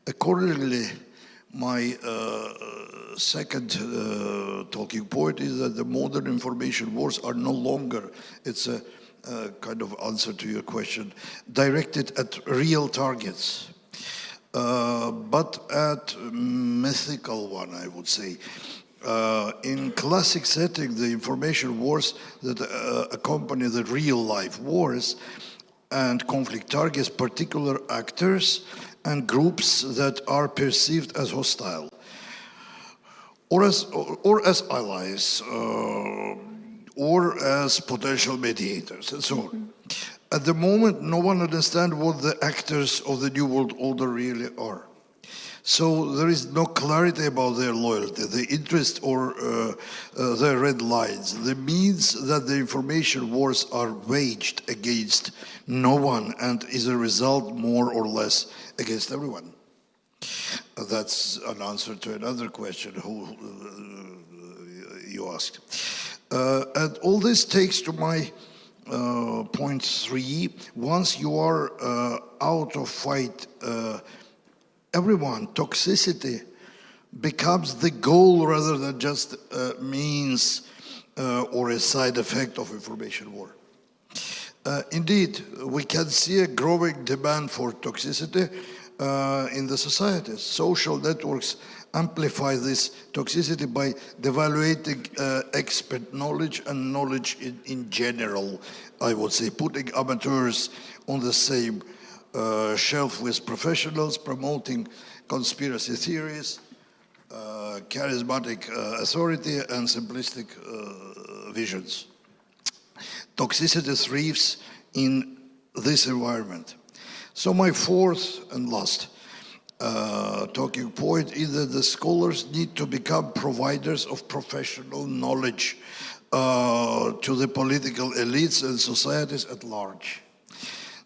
Accordingly, my second talking point is that the modern information wars are no longer, it's a kind of answer to your question, directed at real targets, but at mythical one, I would say. In classic setting, the information wars that accompany the real-life wars and conflict targets particular actors and groups that are perceived as hostile, or as allies, or as potential mediators, and so on. At the moment, no one understands what the actors of the New World Order really are. So there is no clarity about their loyalty, their interest, or their red lines. The means that the information wars are waged against no one and is a result more or less against everyone. That's an answer to another question who you asked. And all this takes to my point 3. Once you are out of fight, everyone, toxicity becomes the goal rather than just a means or a side effect of information war. Indeed, we can see a growing demand for toxicity in the societies. Social networks amplify this toxicity by devaluating expert knowledge and knowledge in general, I would say, putting amateurs on the same shelf with professionals, promoting conspiracy theories, charismatic authority, and simplistic visions. Toxicity thrives in this environment. So my fourth and last talking point is that the scholars need to become providers of professional knowledge to the political elites and societies at large.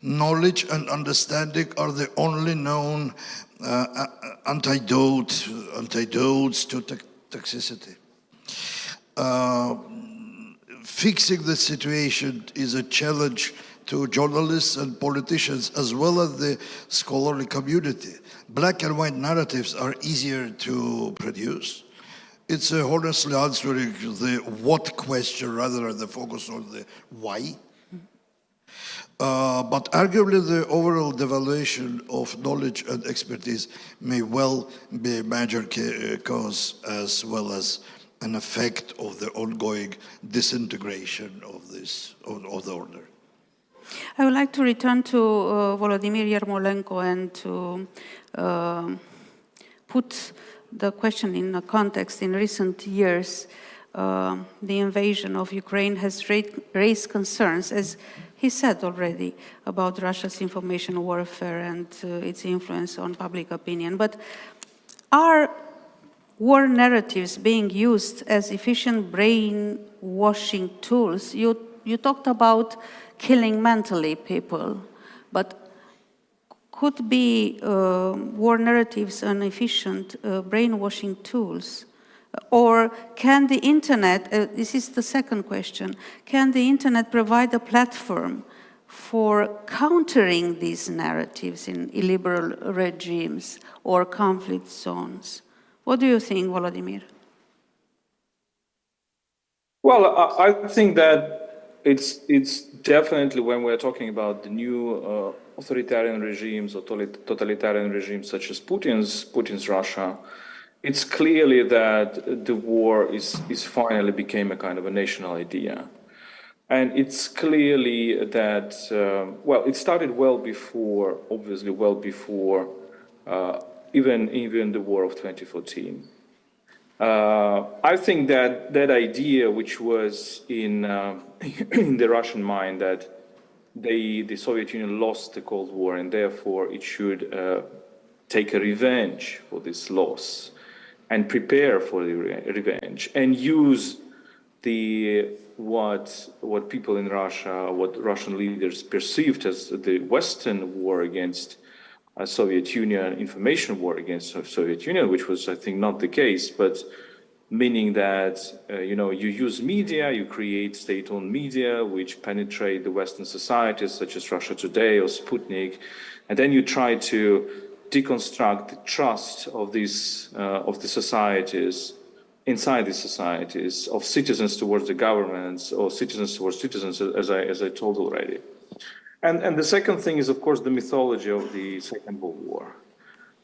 Knowledge and understanding are the only known antidotes to toxicity. Fixing the situation is a challenge to journalists and politicians as well as the scholarly community. Black and white narratives are easier to produce. It's honestly answering the what question rather than the focus on the why. But arguably the overall devaluation of knowledge and expertise may well be a major cause as well as an effect of the ongoing disintegration of the order. I would like to return to Volodymyr Yermolenko and to put the question in a context. In recent years, the invasion of Ukraine has raised concerns, as he said already, about Russia's information warfare and its influence on public opinion. But are war narratives being used as efficient brainwashing tools? You talked about killing mentally people, but could be war narratives an efficient brainwashing tools? Or can the internet, this is the second question, can the internet provide a platform for countering these narratives in illiberal regimes or conflict zones? What do you think, Volodymyr? Well, I think that it's definitely, when we're talking about the new authoritarian regimes or totalitarian regimes such as Putin's Russia, it's clearly that the war is finally became a kind of a national idea. And it's clearly that, well, it started well before, obviously well before even the war of 2014. I think that idea, which was in the Russian mind, that the Soviet Union lost the Cold War and therefore it should take a revenge for this loss and prepare for the revenge and use what people in Russia, what Russian leaders perceived as the Western war against Soviet Union, information war against Soviet Union, which was, I think, not the case, but meaning that, you use media, you create state-owned media, which penetrate the Western societies, such as Russia Today or Sputnik, and then you try to deconstruct the trust of the societies, inside these societies, of citizens towards the governments or citizens towards citizens, as I told already. And the second thing is, of course, the mythology of the Second World War.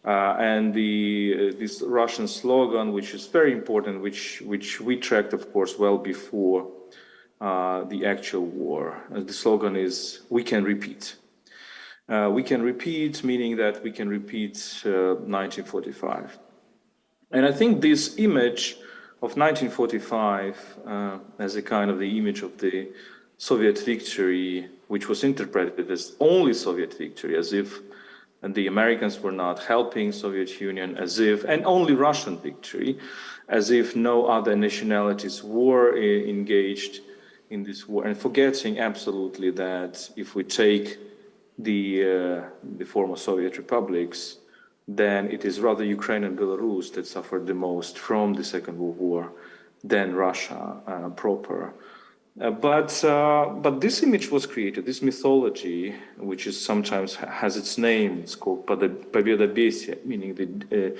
And this Russian slogan, which is very important, which we tracked, of course, well before the actual war. The slogan is, "We can repeat." We can repeat, meaning that we can repeat 1945. And I think this image of 1945 as a kind of the image of the Soviet victory, which was interpreted as only Soviet victory, as if and the Americans were not helping Soviet Union, as if, and only Russian victory, as if no other nationalities were engaged in this war, and forgetting absolutely that if we take the former Soviet republics, then it is rather Ukraine and Belarus that suffered the most from the Second World War than Russia proper. But this image was created, this mythology, which is sometimes has its name, it's called Победобесие, meaning the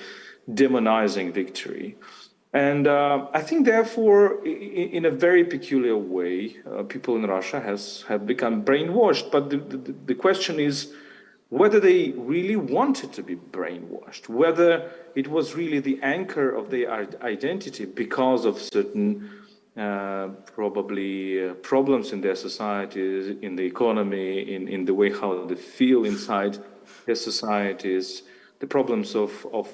demonizing victory. And I think, therefore, in a very peculiar way, people in Russia have become brainwashed. But the question is whether they really wanted to be brainwashed, whether it was really the anchor of their identity because of certain probably problems in their societies, in the economy, in the way how they feel inside their societies, the problems of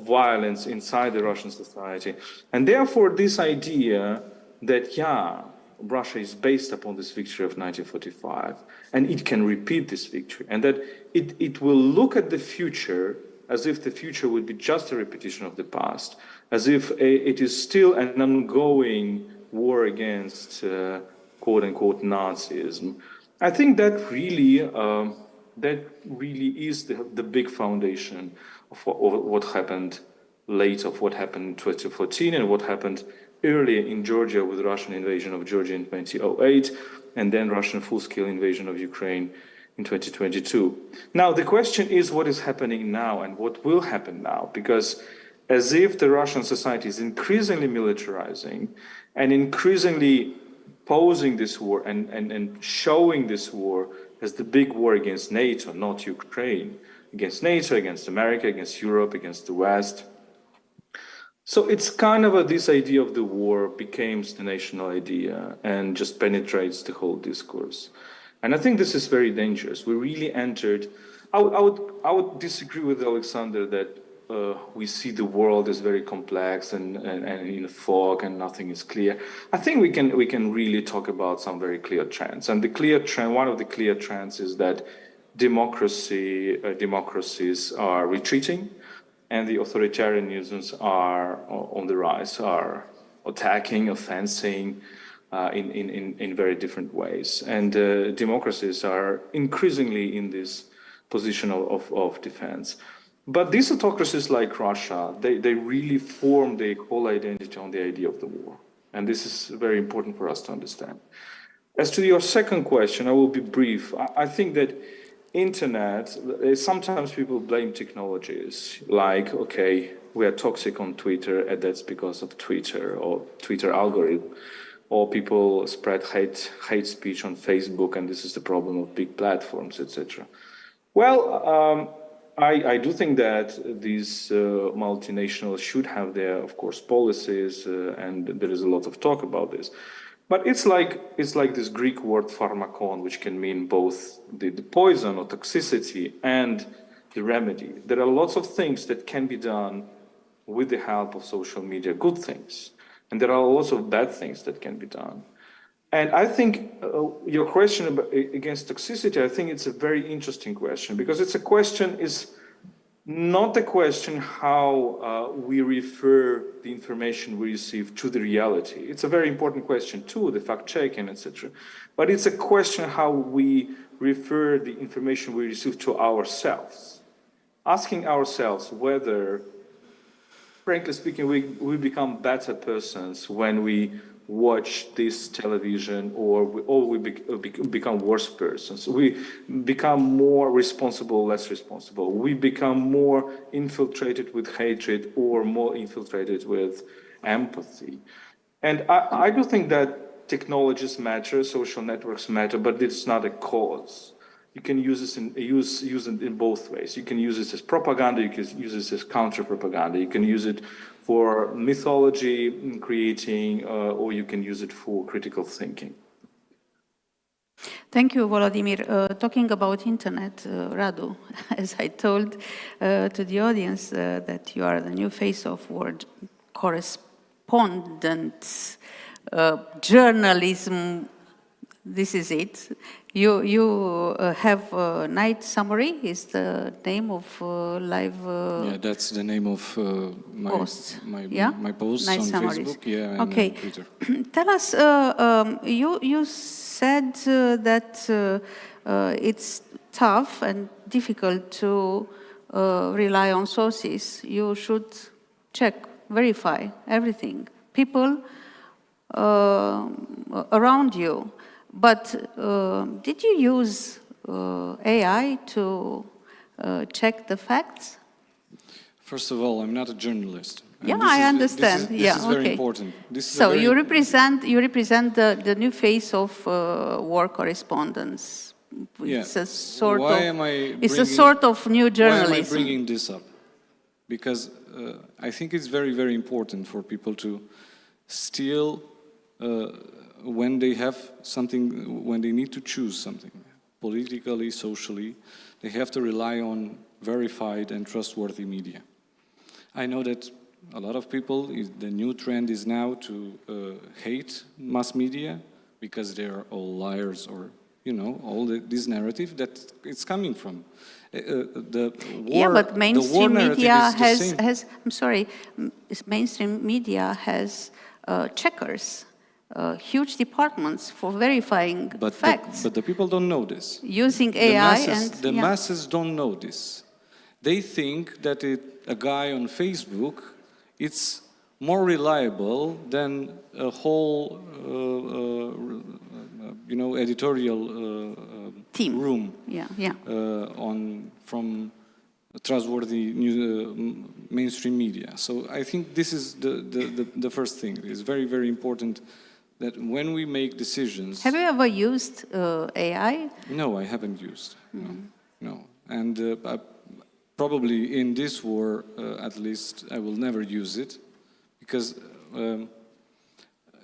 violence inside the Russian society. And therefore, this idea that, Russia is based upon this victory of 1945, and it can repeat this victory, and that it will look at the future as if the future would be just a repetition of the past, as if it is still an ongoing war against quote-unquote Nazism. I think that really is the big foundation of what happened later, of what happened in 2014 and what happened earlier in Georgia with the Russian invasion of Georgia in 2008, and then Russian full-scale invasion of Ukraine in 2022. Now, the question is what is happening now and what will happen now, because as if the Russian society is increasingly militarizing and increasingly posing this war and showing this war as the big war against NATO, not Ukraine, against NATO, against America, against Europe, against the West. So it's kind of this idea of the war becomes the national idea and just penetrates the whole discourse. And I think this is very dangerous. We really entered, I would disagree with Alexander that we see the world as very complex and in a fog and nothing is clear. I think we can really talk about some very clear trends. And the clear trend, one of the clear trends is that democracies are retreating and the authoritarianisms are on the rise, are attacking, offending in very different ways. And democracies are increasingly in this position of defense. But these autocracies like Russia, they really form their whole identity on the idea of the war. And this is very important for us to understand. As to your second question, I will be brief. I think that internet, sometimes people blame technologies like, okay, we are toxic on Twitter and that's because of Twitter or Twitter algorithm, or people spread hate speech on Facebook and this is the problem of big platforms, etc. Well, I do think that these multinationals should have their, of course, policies, and there is a lot of talk about this. But it's like this Greek word pharmakon, which can mean both the poison or toxicity and the remedy. There are lots of things that can be done with the help of social media, good things. And there are lots of bad things that can be done. And I think your question against toxicity, I think it's a very interesting question because it's a question not the question how we refer the information we receive to the reality. It's a very important question too, the fact-checking, etc. But it's a question how we refer the information we receive to ourselves. Asking ourselves whether, frankly speaking, we become better persons when we watch this television, or we become worse persons. We become more responsible, less responsible. We become more infiltrated with hatred or more infiltrated with empathy. And I do think that technologies matter, social networks matter, but it's not a cause. You can use it in both ways. You can use it as propaganda, you can use it as counter-propaganda, you can use it for mythology creating, or you can use it for critical thinking. Thank you, Volodymyr. Talking about internet, Radu, as I told to the audience that you are the new face of world correspondence, journalism, this is it. You have Night Summary, is the name of live yeah, that's the name of my posts. My posts Night on Summaries. Facebook, yeah, okay. and Twitter. Tell us, you said that it's tough and difficult to rely on sources. You should check, verify everything. People around you. But did you use AI to check the facts? First of all, I'm not a journalist. Yeah, I understand. This is very important. So you represent the new face of war correspondence. It's Yeah. a sort It's a sort of new journalism. Why am I bringing this up? Because I think it's very, very important for people to still, when they have something, when they need to choose something, politically, socially, they have to rely on verified and trustworthy media. I know that a lot of people, the new trend is now to hate mass media because they are all liars, or, you know, all this narrative that it's coming from. The war, yeah, but mainstream media has, I'm sorry, mainstream media has checkers. Huge departments for verifying facts. But the people don't know this. Using AI the masses don't know this. They think that a guy on Facebook, it's more reliable than a whole, editorial team room. Yeah. From trustworthy mainstream media. So I think this is the first thing. It's very, very important that when we make decisions... Have you ever used AI? No, I haven't used. No. And probably in this war, at least, I will never use it, because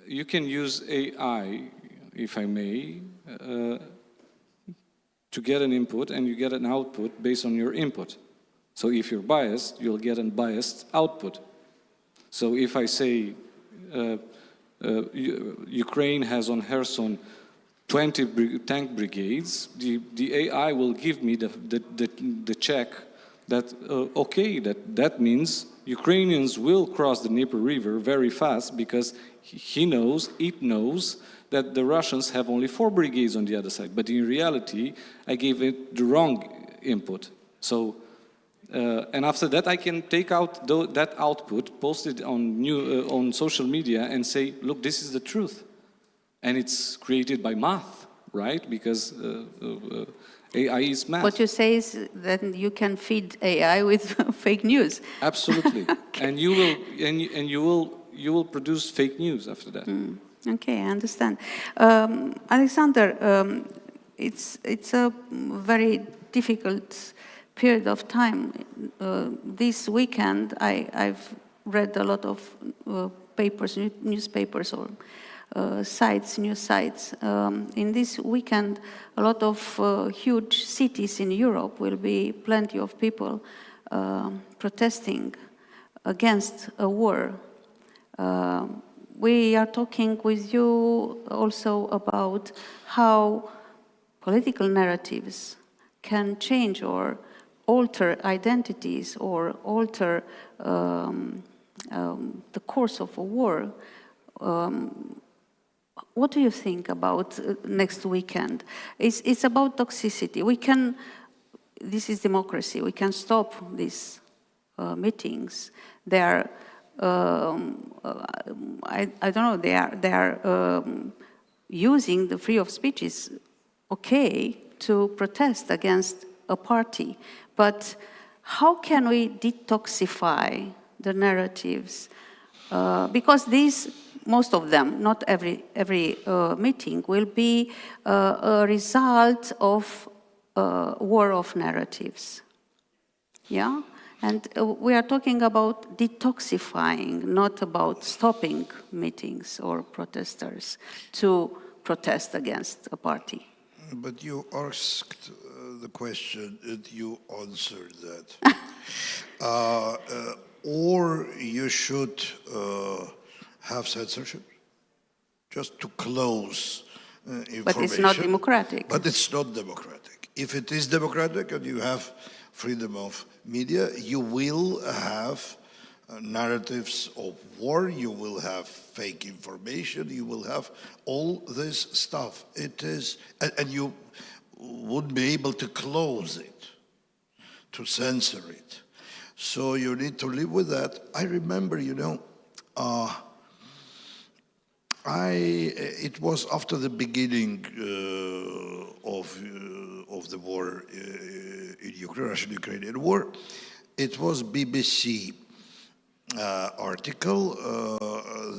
you can use AI, if I may, to get an input, and you get an output based on your input. So if you're biased, you'll get a biased output. So if I say Ukraine has on Kherson 20 tank brigades, the AI will give me the check that, okay, that means Ukrainians will cross the Dnieper River very fast, because it knows that the Russians have only 4 brigades on the other side. But in reality, I gave it the wrong input. So, and after that, I can take out that output, post it on social media, and say, look, this is the truth. And it's created by math, right? Because AI is math. What you say is that you can feed AI with fake news. Absolutely. Okay. And you will produce fake news after that. Okay, I understand. Alexander, it's a very difficult period of time. This weekend, I've read a lot of papers, newspapers, or news sites. In this weekend, a lot of huge cities in Europe will be plenty of people protesting against a war. We are talking with you also about how political narratives can change or alter identities or alter the course of a war. What do you think about next weekend? It's about toxicity. This is democracy. We can stop these meetings. They are, I don't know, they are using the freedom of speech is okay to protest against a party. But how can we detoxify the narratives? Because these, most of them, not every meeting, will be a result of war of narratives. Yeah? And we are talking about detoxifying, not about stopping meetings or protesters to protest against a party. But you asked the question and you answered that. Or you should have censorship, just to close information. But it's not democratic. But it's not democratic. If it is democratic and you have freedom of media, you will have narratives of war, you will have fake information, you will have all this stuff. It is, and you wouldn't be able to close it, to censor it. So you need to live with that. I remember, it was after the beginning of the war in Ukraine, Russian-Ukrainian war. It was BBC article.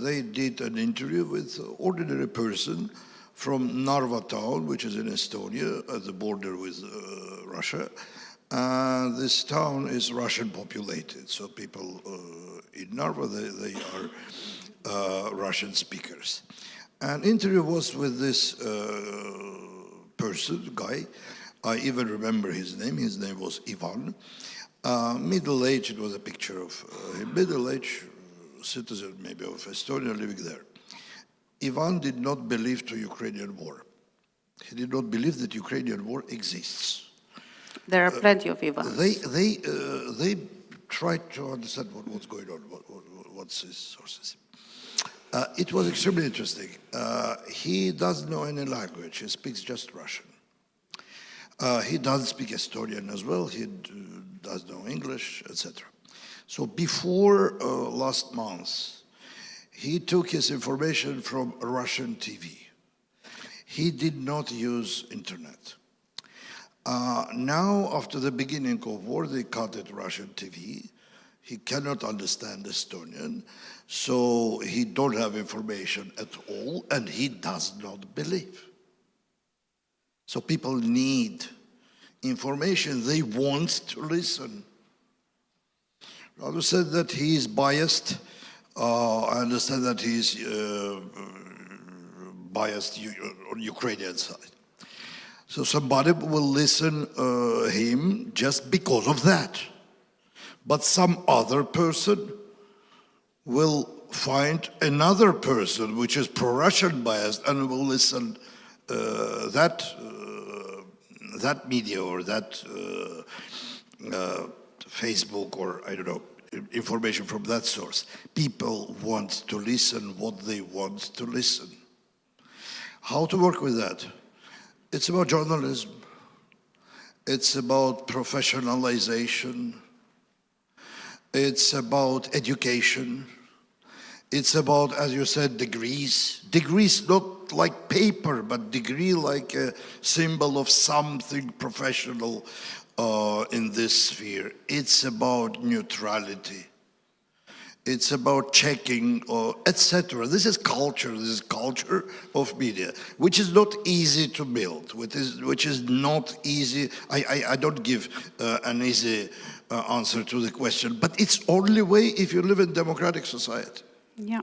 They did an interview with an ordinary person from Narva town, which is in Estonia, at the border with Russia. This town is Russian populated, so people in Narva, they are Russian speakers. An interview was with this person, guy. I even remember his name. His name was Ivan. Middle-aged, it was a picture of him. Middle-aged citizen, maybe of Estonia, living there. Ivan did not believe to Ukrainian war. He did not believe that Ukrainian war exists. There are plenty of Ivans. They tried to understand what's going on, what's his sources. It was extremely interesting. He doesn't know any language. He speaks just Russian. He doesn't speak Estonian as well. He does know English, etc. So before last month, he took his information from Russian TV. He did not use internet. Now, after the beginning of war, they cut it Russian TV. He cannot understand Estonian, so he don't have information at all, and he does not believe. So people need information. They want to listen. Radu said that he is biased. I understand that he is biased on Ukrainian side. So somebody will listen him just because of that. But some other person will find another person which is pro-Russian biased and will listen that media or that Facebook or I don't know, information from that source. People want to listen what they want to listen. How to work with that? It's about journalism. It's about professionalization. It's about education. It's about, as you said, degrees. Degrees not like paper, but degree like a symbol of something professional in this sphere. It's about neutrality. It's about checking, etc. This is culture. This is culture of media, which is not easy to build. Which is not easy. I don't give an easy answer to the question, but it's only way if you live in democratic society. Yeah,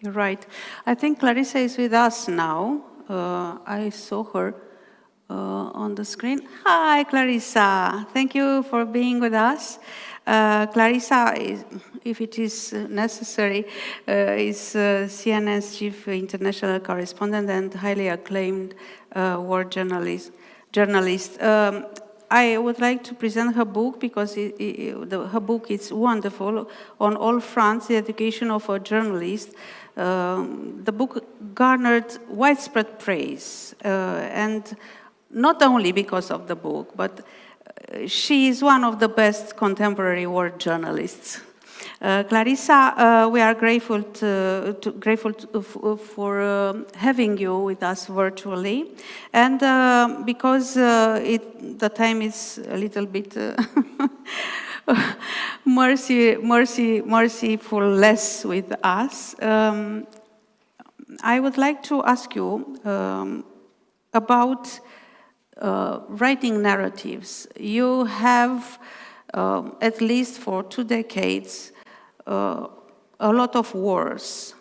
you're right. I think Clarissa is with us now. I saw her on the screen. Hi, Clarissa. Thank you for being with us. Clarissa, if it is necessary, is CNN's chief international correspondent and highly acclaimed war journalist. I would like to present her book because her book is wonderful on all fronts, the education of a journalist. The book garnered widespread praise, and not only because of the book, but she is one of the best contemporary world journalists. Clarissa, we are grateful for having you with us virtually, and because the time is a little bit merciful less with us, I would like to ask you about writing narratives. You have, at least for 2 decades, a lot of wars.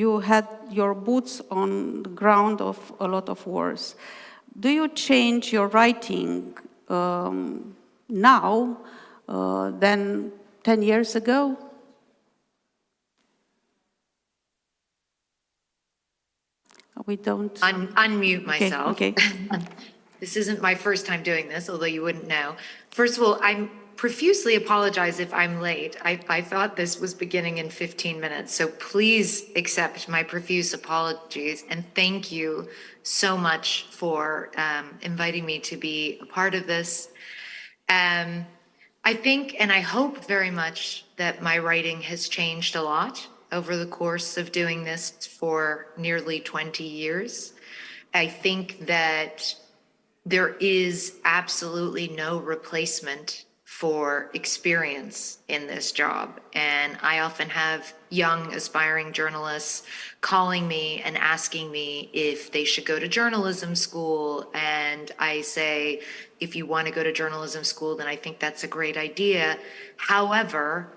You had your boots on the ground of a lot of wars. Do you change your writing now than 10 years ago? We don't... Unmute myself. Okay. This isn't my first time doing this, although you wouldn't know. First of all, I profusely apologize if I'm late. I thought this was beginning in 15 minutes, so please accept my profuse apologies, and thank you so much for inviting me to be a part of this. I think, and I hope very much, that my writing has changed a lot over the course of doing this for nearly 20 years. I think that there is absolutely no replacement for experience in this job. And I often have young aspiring journalists calling me and asking me if they should go to journalism school. And I say, if you want to go to journalism school, then I think that's a great idea. However,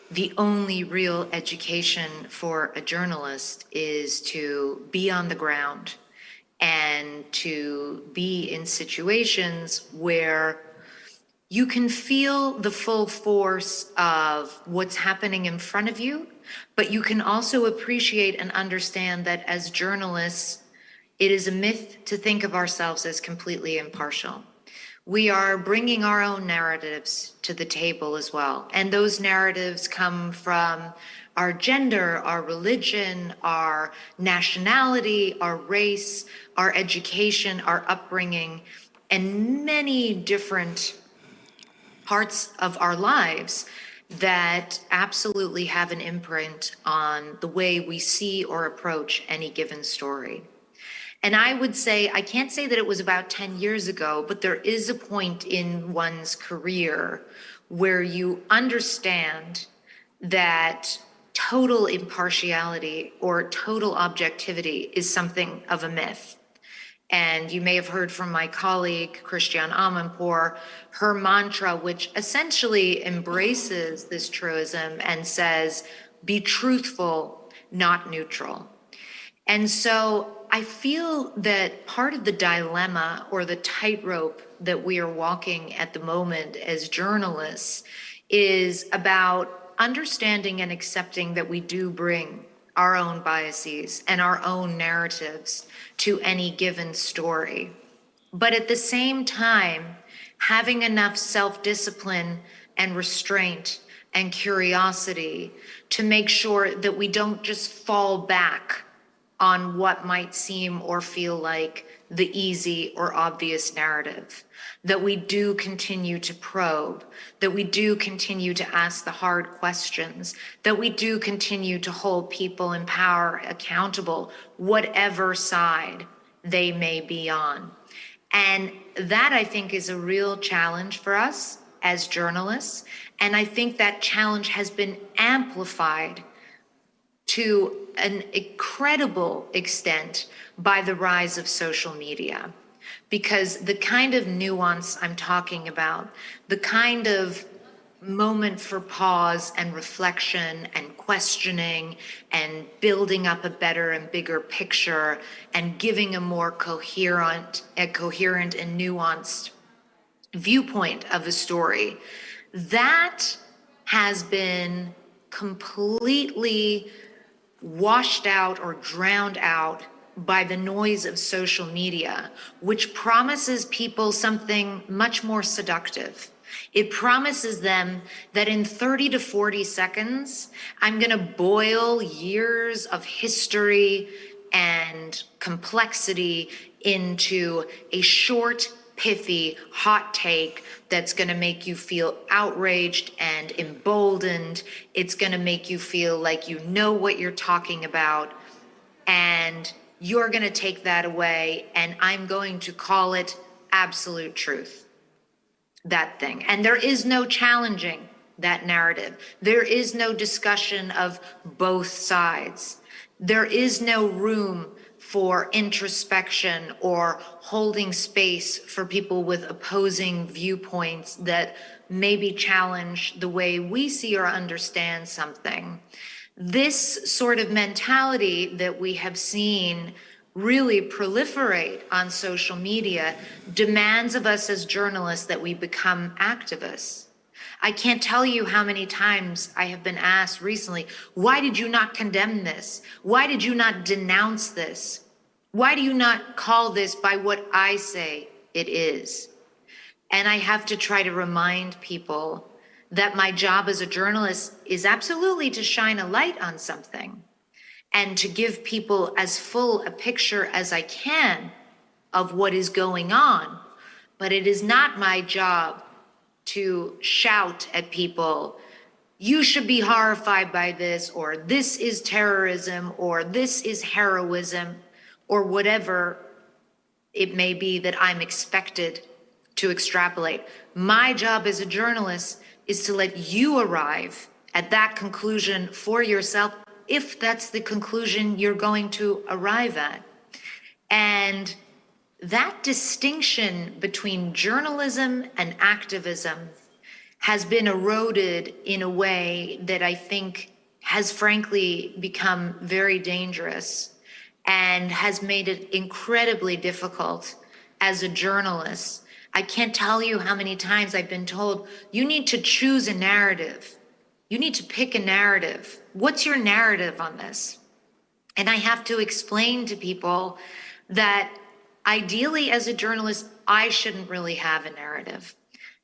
the only real education for a journalist is to be on the ground and to be in situations where you can feel the full force of what's happening in front of you, but you can also appreciate and understand that as journalists, it is a myth to think of ourselves as completely impartial. We are bringing our own narratives to the table as well. And those narratives come from our gender, our religion, our nationality, our race, our education, our upbringing, and many different parts of our lives that absolutely have an imprint on the way we see or approach any given story. And I would say, I can't say that it was about 10 years ago, but there is a point in one's career where you understand that total impartiality or total objectivity is something of a myth. And you may have heard from my colleague, Christiane Amanpour, her mantra, which essentially embraces this truism and says, be truthful, not neutral. And so I feel that part of the dilemma or the tightrope that we are walking at the moment as journalists is about understanding and accepting that we do bring our own biases and our own narratives to any given story. But at the same time, having enough self-discipline and restraint and curiosity to make sure that we don't just fall back on what might seem or feel like the easy or obvious narrative, that we do continue to probe, that we do continue to ask the hard questions, that we do continue to hold people in power accountable, whatever side they may be on. And that, I think, is a real challenge for us as journalists. And I think that challenge has been amplified to an incredible extent by the rise of social media. Because the kind of nuance I'm talking about, the kind of moment for pause and reflection and questioning and building up a better and bigger picture and giving a more coherent and nuanced viewpoint of the story, that has been completely washed out or drowned out by the noise of social media, which promises people something much more seductive. It promises them that in 30 to 40 seconds, I'm going to boil years of history and complexity into a short, pithy, hot take that's going to make you feel outraged and emboldened. It's going to make you feel like you know what you're talking about, and you're going to take that away, and I'm going to call it absolute truth. That thing. And there is no challenging that narrative. There is no discussion of both sides. There is no room for introspection or holding space for people with opposing viewpoints that maybe challenge the way we see or understand something. This sort of mentality that we have seen really proliferate on social media demands of us as journalists that we become activists. I can't tell you how many times I have been asked recently, why did you not condemn this? Why did you not denounce this? Why do you not call this by what I say it is? And I have to try to remind people that my job as a journalist is absolutely to shine a light on something and to give people as full a picture as I can of what is going on. But it is not my job to shout at people, you should be horrified by this, or this is terrorism, or this is heroism, or whatever it may be that I'm expected to extrapolate. My job as a journalist is to let you arrive at that conclusion for yourself, if that's the conclusion you're going to arrive at. And that distinction between journalism and activism has been eroded in a way that I think has frankly become very dangerous and has made it incredibly difficult as a journalist. I can't tell you how many times I've been told, you need to choose a narrative. You need to pick a narrative. What's your narrative on this? And I have to explain to people that ideally as a journalist, I shouldn't really have a narrative.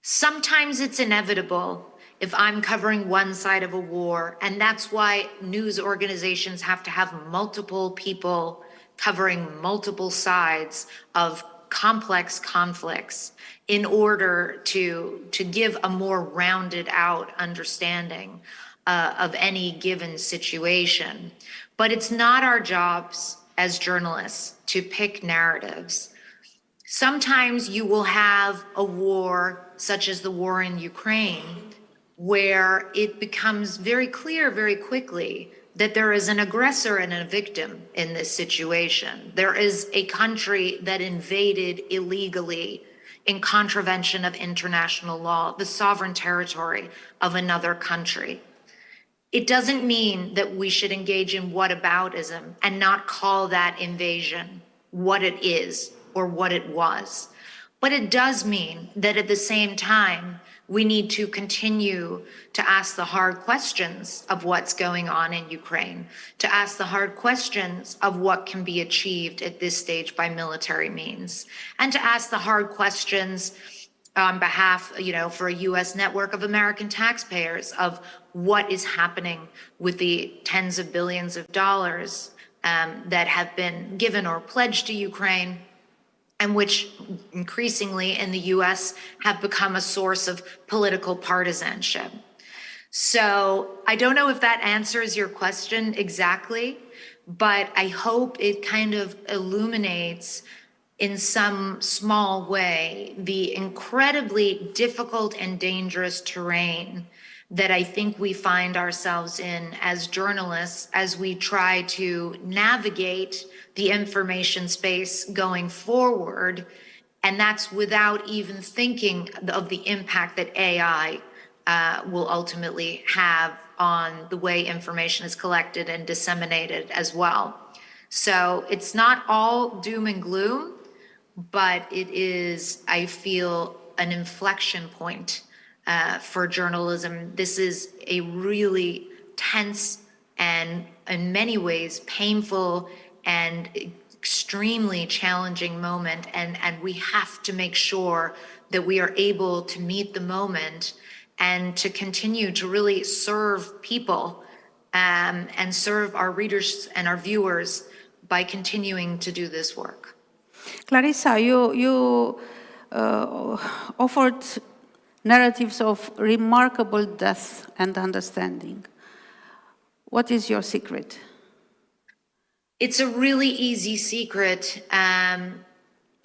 Sometimes it's inevitable if I'm covering one side of a war, and that's why news organizations have to have multiple people covering multiple sides of complex conflicts in order to give a more rounded out understanding of any given situation. But it's not our jobs as journalists to pick narratives. Sometimes you will have a war, such as the war in Ukraine, where it becomes very clear very quickly that there is an aggressor and a victim in this situation. There is a country that invaded illegally in contravention of international law, the sovereign territory of another country. It doesn't mean that we should engage in whataboutism and not call that invasion what it is or what it was. But it does mean that at the same time, we need to continue to ask the hard questions of what's going on in Ukraine, to ask the hard questions of what can be achieved at this stage by military means, and to ask the hard questions on behalf, for a US network of American taxpayers of what is happening with the tens of billions of dollars that have been given or pledged to Ukraine, and which increasingly in the US have become a source of political partisanship. So I don't know if that answers your question exactly, but I hope it kind of illuminates in some small way the incredibly difficult and dangerous terrain that I think we find ourselves in as journalists as we try to navigate the information space going forward. And that's without even thinking of the impact that AI will ultimately have on the way information is collected and disseminated as well. So it's not all doom and gloom, but it is, I feel, an inflection point for journalism. This is a really tense and in many ways painful and extremely challenging moment, and we have to make sure that we are able to meet the moment and to continue to really serve people and serve our readers and our viewers by continuing to do this work. Clarissa, you offered narratives of remarkable depth and understanding. What is your secret? It's a really easy secret.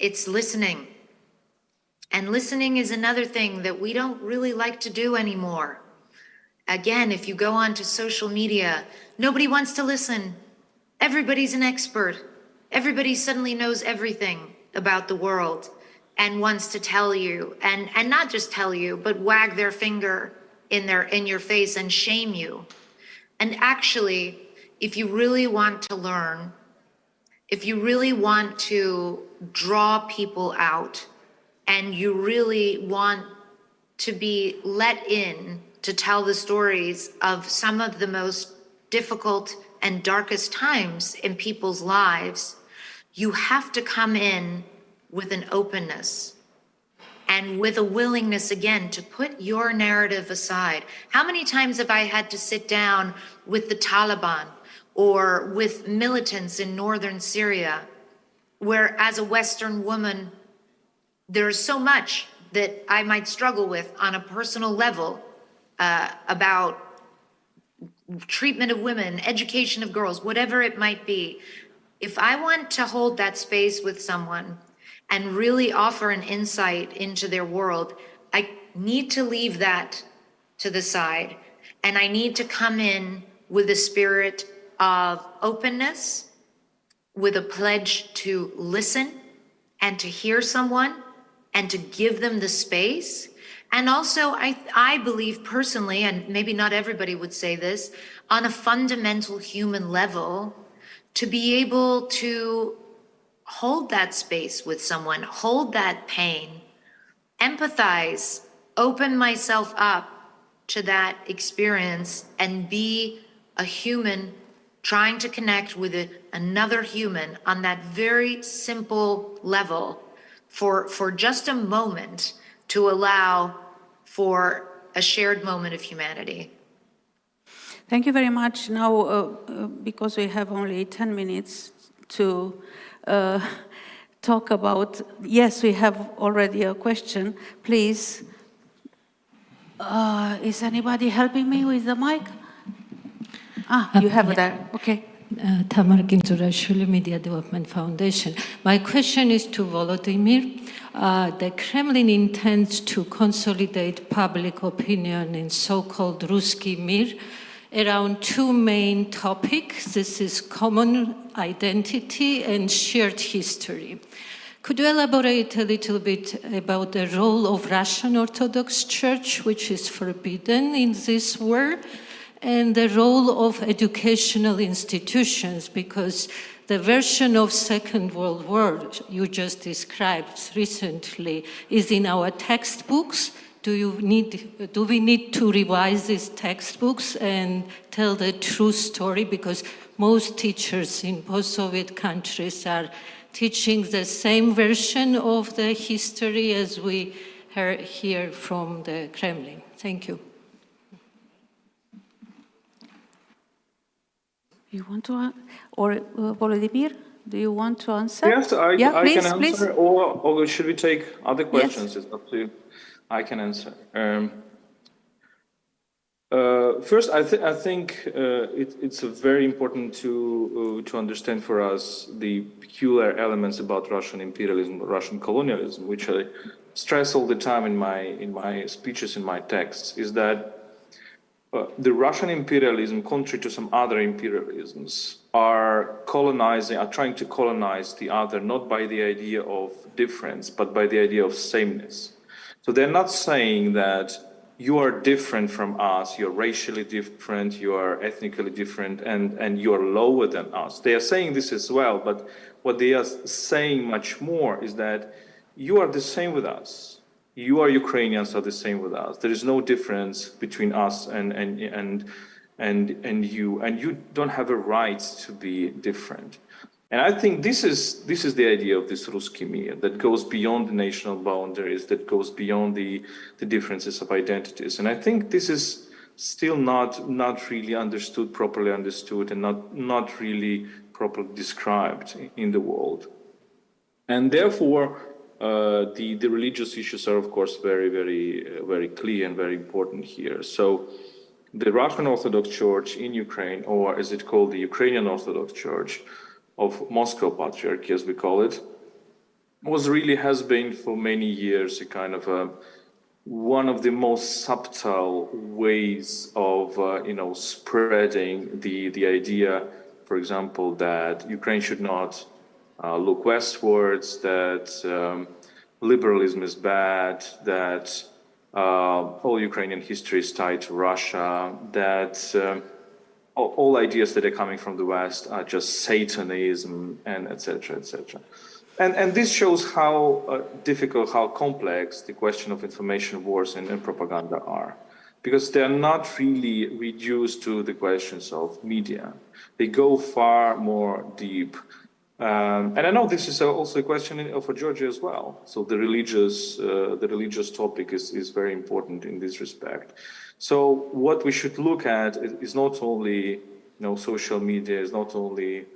It's listening. And listening is another thing that we don't really like to do anymore. Again, if you go onto social media, nobody wants to listen. Everybody's an expert. Everybody suddenly knows everything about the world and wants to tell you, and not just tell you, but wag their finger in your face and shame you. And actually, if you really want to learn, if you really want to draw people out, and you really want to be let in to tell the stories of some of the most difficult and darkest times in people's lives, you have to come in with an openness and with a willingness, again, to put your narrative aside. How many times have I had to sit down with the Taliban or with militants in northern Syria, where as a Western woman, there's so much that I might struggle with on a personal level about treatment of women, education of girls, whatever it might be. If I want to hold that space with someone and really offer an insight into their world, I need to leave that to the side. And I need to come in with a spirit of openness, with a pledge to listen and to hear someone and to give them the space. And also, I believe personally, and maybe not everybody would say this, on a fundamental human level, to be able to hold that space with someone, hold that pain, empathize, open myself up to that experience, and be a human trying to connect with another human on that very simple level for just a moment, to allow for a shared moment of humanity. Thank you very much. Now, because we have only 10 minutes to talk about, yes, we have already a question. Please, is anybody helping me with the mic? You have it there, okay. Tamar Ginturashvili, Media Development Foundation. My question is to Volodymyr. The Kremlin intends to consolidate public opinion in so-called Ruski Mir around two main topics. This is common identity and shared history. Could you elaborate a little bit about the role of Russian Orthodox Church, which is forbidden in this war, and the role of educational institutions, because the version of Second World War you just described recently is in our textbooks. Do we need to revise these textbooks and tell the true story? Because most teachers in post-Soviet countries are teaching the same version of the history as we hear from the Kremlin. Thank you. You want to, or Volodymyr, do you want to answer? Yes, I please, can answer, or should we take other questions? Yes. It's up to you. I can answer. First, I think it's very important to understand for us the peculiar elements about Russian imperialism, Russian colonialism, which I stress all the time in my speeches, in my texts, is that the Russian imperialism, contrary to some other imperialisms, are trying to colonize the other, not by the idea of difference, but by the idea of sameness. So they're not saying that you are different from us, you're racially different, you are ethnically different, and you are lower than us. They are saying this as well, but what they are saying much more is that you are the same with us. You are Ukrainians are the same with us. There is no difference between us and you, and you don't have a right to be different. And I think this is the idea of this Ruski mir that goes beyond the national boundaries, that goes beyond the differences of identities. And I think this is still not really properly understood, and not really properly described in the world. And therefore, the religious issues are, of course, very, very, very clear and very important here. So the Russian Orthodox Church in Ukraine, or as it's called, the Ukrainian Orthodox Church of Moscow Patriarchy, as we call it, has been for many years a kind of one of the most subtle ways of spreading the idea, for example, that Ukraine should not look westwards, that liberalism is bad, that all Ukrainian history is tied to Russia, that all ideas that are coming from the West are just Satanism, and etc., etc. And this shows how difficult, how complex the question of information wars and propaganda are, because they are not really reduced to the questions of media. They go far more deep. And I know this is also a question for Georgia as well. So the religious topic is very important in this respect. So what we should look at is not only social media, is not only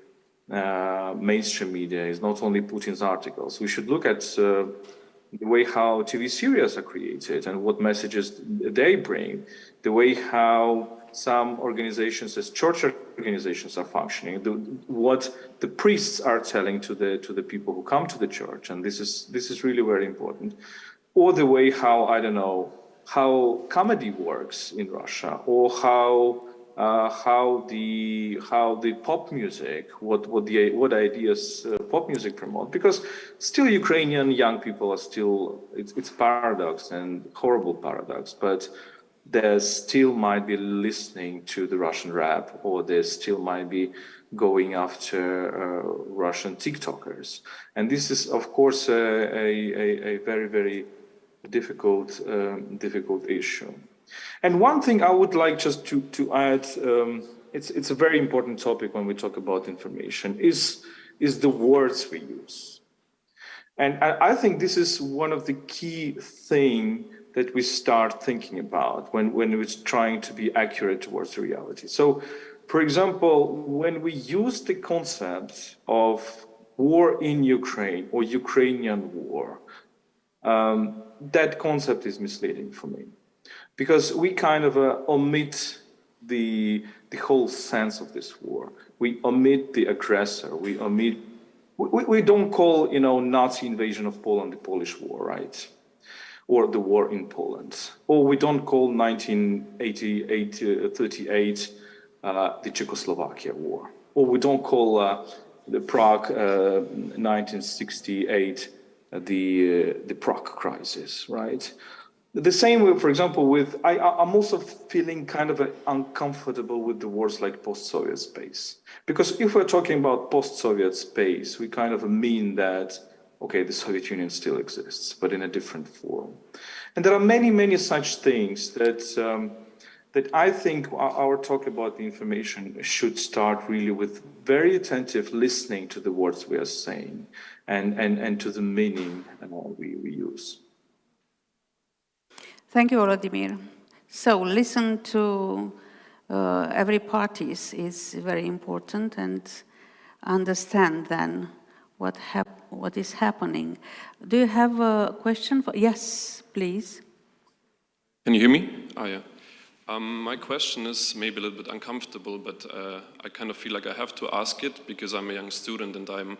mainstream media, is not only Putin's articles. We should look at the way how TV series are created and what messages they bring, the way how some organizations, as church organizations, are functioning, what the priests are telling to the people who come to the church, and this is really very important. Or the way how, I don't know, how comedy works in Russia, or how the pop music, what ideas pop music promote, because still Ukrainian young people are still, it's paradox and horrible paradox, but they still might be listening to the Russian rap, or they still might be going after Russian TikTokers. And this is, of course, a very, very difficult issue. And one thing I would like just to add, it's a very important topic when we talk about information, is the words we use. And I think this is one of the key things that we start thinking about when we're trying to be accurate towards the reality. So, for example, when we use the concept of war in Ukraine or Ukrainian war, that concept is misleading for me, because we kind of omit the whole sense of this war. We omit the aggressor. We don't call Nazi invasion of Poland the Polish War, right? Or the war in Poland. Or we don't call 1938 the Czechoslovakia War. Or we don't call the Prague 1968 the Prague crisis, right? The same way, for example, I'm also feeling kind of uncomfortable with the words like post-Soviet space. Because if we're talking about post-Soviet space, we kind of mean that, okay, the Soviet Union still exists, but in a different form. And there are many, many such things that I think our talk about the information should start really with very attentive listening to the words we are saying and to the meaning we use. Thank you, Volodymyr. So listen to every party is very important, and understand then what is happening. Do you have a question? Yes, please. Can you hear me? Oh, yeah. My question is maybe a little bit uncomfortable, but I kind of feel like I have to ask it because I'm a young student and I'm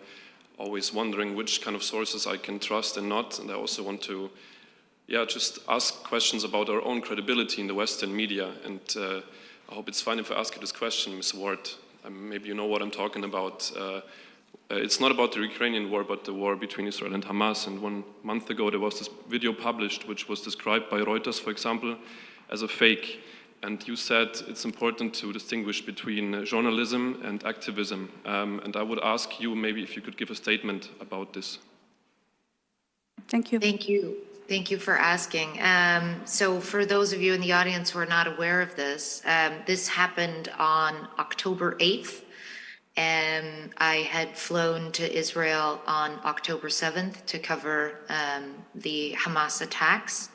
always wondering which kind of sources I can trust and not. And I also want to just ask questions about our own credibility in the Western media. And I hope it's fine if I ask you this question, Ms. Ward. Maybe you know what I'm talking about. It's not about the Ukrainian war, but the war between Israel and Hamas. And 1 month ago, there was this video published, which was described by Reuters, for example, as a fake. And you said it's important to distinguish between journalism and activism. And I would ask you maybe if you could give a statement about this. Thank you. Thank you. Thank you for asking. So for those of you in the audience who are not aware of this, this happened on October 8th And I had flown to Israel on October 7th to cover the Hamas attacks.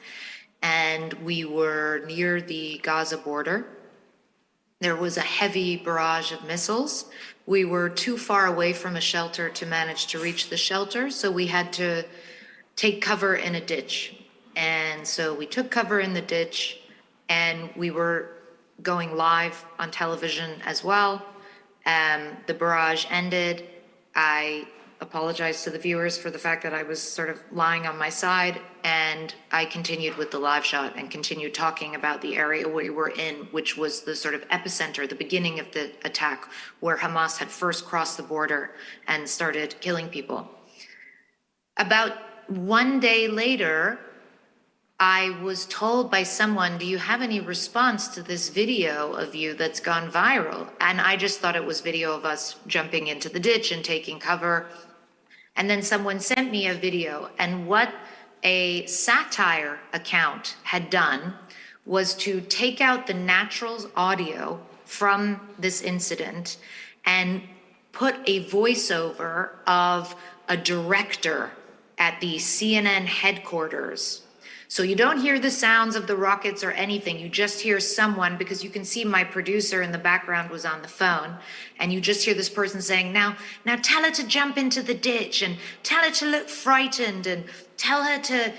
And we were near the Gaza border. There was a heavy barrage of missiles. We were too far away from a shelter to manage to reach the shelter, so we had to take cover in a ditch. And so we took cover in the ditch, and we were going live on television as well. The barrage ended. I apologize to the viewers for the fact that I was sort of lying on my side, and I continued with the live shot and continued talking about the area we were in, which was the sort of epicenter, the beginning of the attack, where Hamas had first crossed the border and started killing people. About one day later, I was told by someone, do you have any response to this video of you that's gone viral? And I just thought it was video of us jumping into the ditch and taking cover. And then someone sent me a video, and what a satire account had done was to take out the natural audio from this incident and put a voiceover of a director at the CNN headquarters. So you don't hear the sounds of the rockets or anything. You just hear someone, because you can see my producer in the background was on the phone, and you just hear this person saying, now tell her to jump into the ditch, and tell her to look frightened, and tell her to,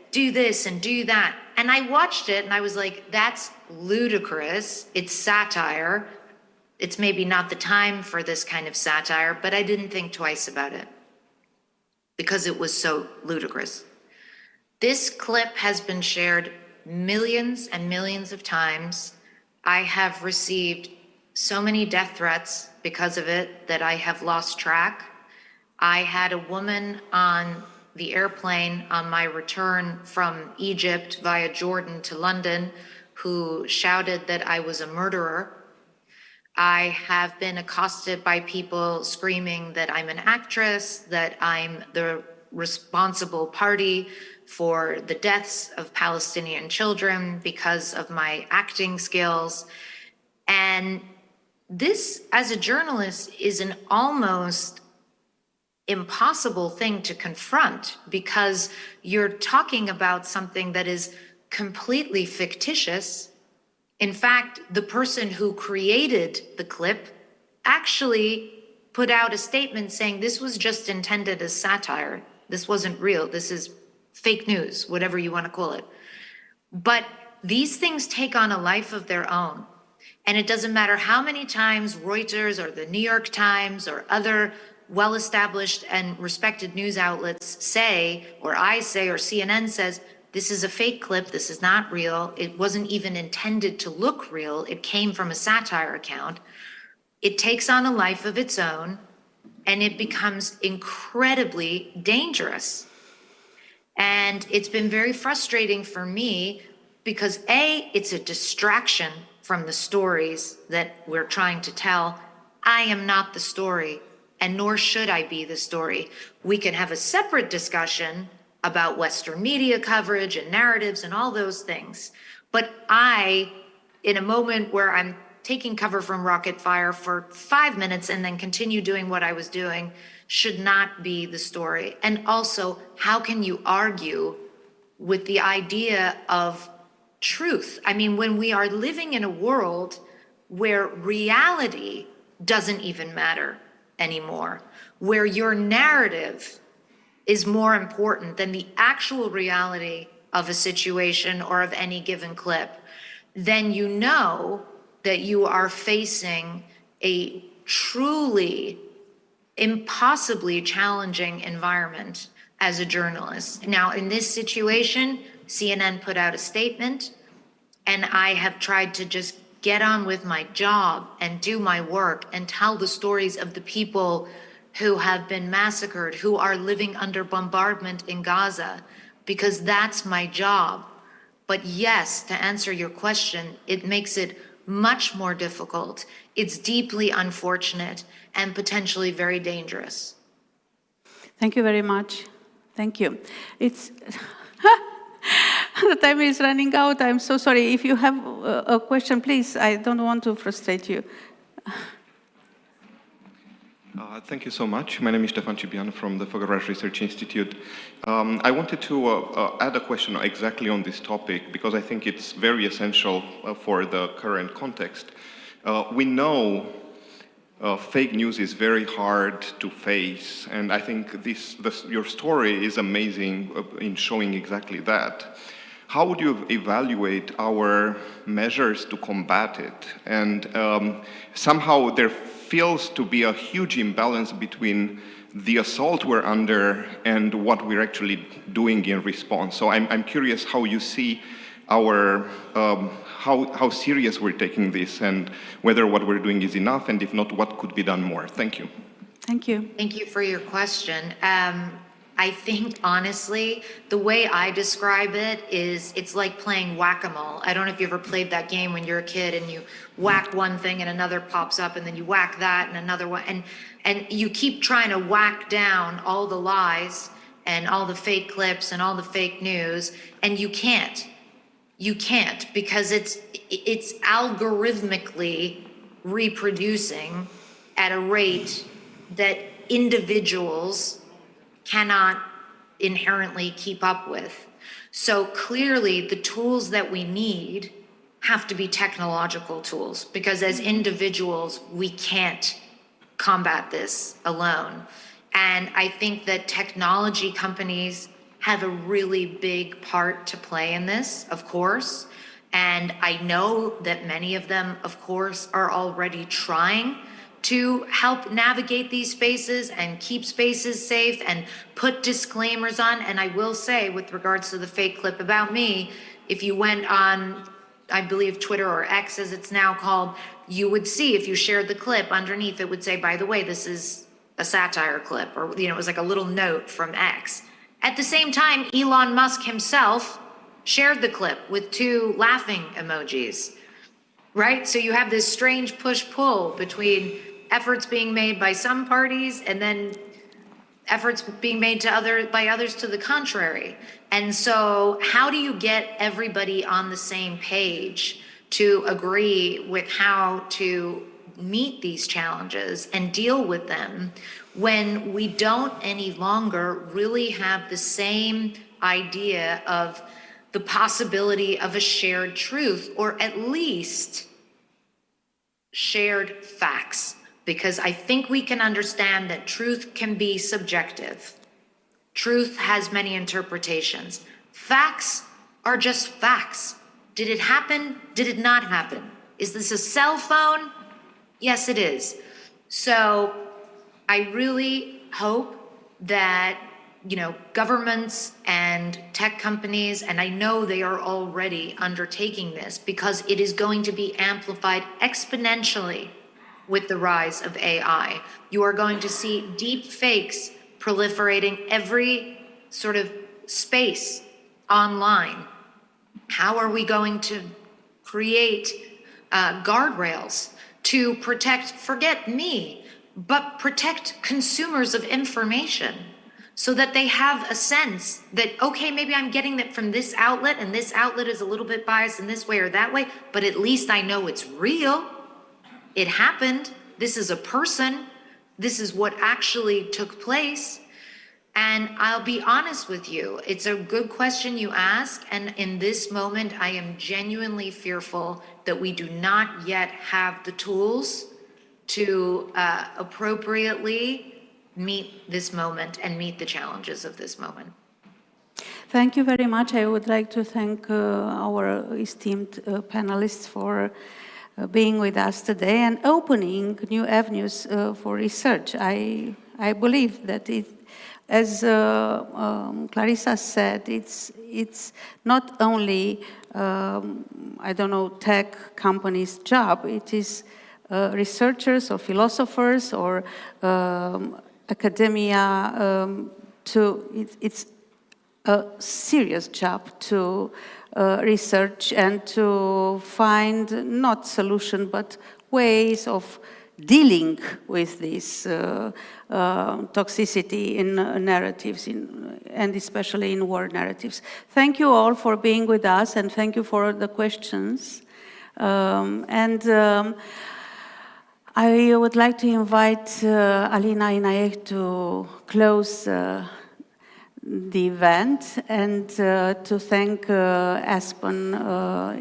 do this and do that. And I watched it and I was like, that's ludicrous. It's satire. It's maybe not the time for this kind of satire, but I didn't think twice about it because it was so ludicrous. This clip has been shared millions and millions of times. I have received so many death threats because of it that I have lost track. I had a woman on the airplane on my return from Egypt via Jordan to London who shouted that I was a murderer. I have been accosted by people screaming that I'm an actress, that I'm the responsible party for the deaths of Palestinian children because of my acting skills. And this, as a journalist, is an almost impossible thing to confront because you're talking about something that is completely fictitious. In fact, the person who created the clip actually put out a statement saying this was just intended as satire. This wasn't real. This is fake news, whatever you want to call it. But these things take on a life of their own. And it doesn't matter how many times Reuters or the New York Times or other well-established and respected news outlets say, or I say, or CNN says, this is a fake clip, this is not real, it wasn't even intended to look real, it came from a satire account. It takes on a life of its own, and it becomes incredibly dangerous. And it's been very frustrating for me because A, it's a distraction from the stories that we're trying to tell. I am not the story, and nor should I be the story. We can have a separate discussion about Western media coverage and narratives and all those things. But I, in a moment where I'm taking cover from rocket fire for 5 minutes and then continue doing what I was doing, should not be the story. And also, how can you argue with the idea of truth? I mean, when we are living in a world where reality doesn't even matter anymore, where your narrative is more important than the actual reality of a situation or of any given clip, then you know that you are facing a truly impossibly challenging environment as a journalist. Now, in this situation, CNN put out a statement, and I have tried to just get on with my job and do my work and tell the stories of the people who have been massacred, who are living under bombardment in Gaza, because that's my job. But yes, to answer your question, it makes it much more difficult. It's deeply unfortunate and potentially very dangerous. Thank you very much. Thank you. It's the time is running out. I'm so sorry. If you have a question, please, I don't want to frustrate you. Thank you so much. My name is Stefan Cibian from the Bucharest Research Institute. I wanted to add a question exactly on this topic because I think it's very essential for the current context. We know fake news is very hard to face, and I think your story is amazing in showing exactly that. How would you evaluate our measures to combat it? And somehow there feels to be a huge imbalance between the assault we're under and what we're actually doing in response. So I'm curious how you see our, how serious we're taking this and whether what we're doing is enough, and if not, what could be done more. Thank you. Thank you. Thank you for your question. I think, honestly, the way I describe it is it's like playing whack-a-mole. I don't know if you ever played that game when you're a kid and you whack one thing and another pops up and then you whack that and another one. And you keep trying to whack down all the lies and all the fake clips and all the fake news, and you can't. You can't, because it's algorithmically reproducing at a rate that individuals cannot inherently keep up with. So clearly the tools that we need have to be technological tools, because as individuals, we can't combat this alone. And I think that technology companies have a really big part to play in this, of course. And I know that many of them, of course, are already trying to help navigate these spaces and keep spaces safe and put disclaimers on. And I will say, with regards to the fake clip about me, if you went on, I believe, Twitter or X as it's now called, you would see, if you shared the clip, underneath it would say, by the way, this is a satire clip, or, you know, it was like a little note from X. At the same time, Elon Musk himself shared the clip with 2 laughing emojis, right? So you have this strange push-pull between efforts being made by some parties and then efforts being made by others to the contrary. And so how do you get everybody on the same page to agree with how to meet these challenges and deal with them when we don't any longer really have the same idea of the possibility of a shared truth, or at least shared facts? Because I think we can understand that truth can be subjective. Truth has many interpretations. Facts are just facts. Did it happen? Did it not happen? Is this a cell phone? Yes, it is. So I really hope that, you know, governments and tech companies, and I know they are already undertaking this, because it is going to be amplified exponentially with the rise of AI. You are going to see deep fakes proliferating every sort of space online. How are we going to create guardrails to protect, forget me, but protect consumers of information, so that they have a sense that, okay, maybe I'm getting it from this outlet and this outlet is a little bit biased in this way or that way, but at least I know it's real. It happened. This is a person. This is what actually took place. And I'll be honest with you, it's a good question you ask. And in this moment, I am genuinely fearful that we do not yet have the tools to appropriately meet this moment and meet the challenges of this moment. Thank you very much. I would like to thank our esteemed panelists for being with us today and opening new avenues for research. I believe that it, as Clarissa said, it's not only I don't know, tech companies' job. It is researchers or philosophers or academia. It's a serious job to research and to find not solution but ways of dealing with this toxicity in narratives, and especially in war narratives. Thank you all for being with us, and thank you for the questions. I would like to invite Alina Inaec to close the event and to thank Aspen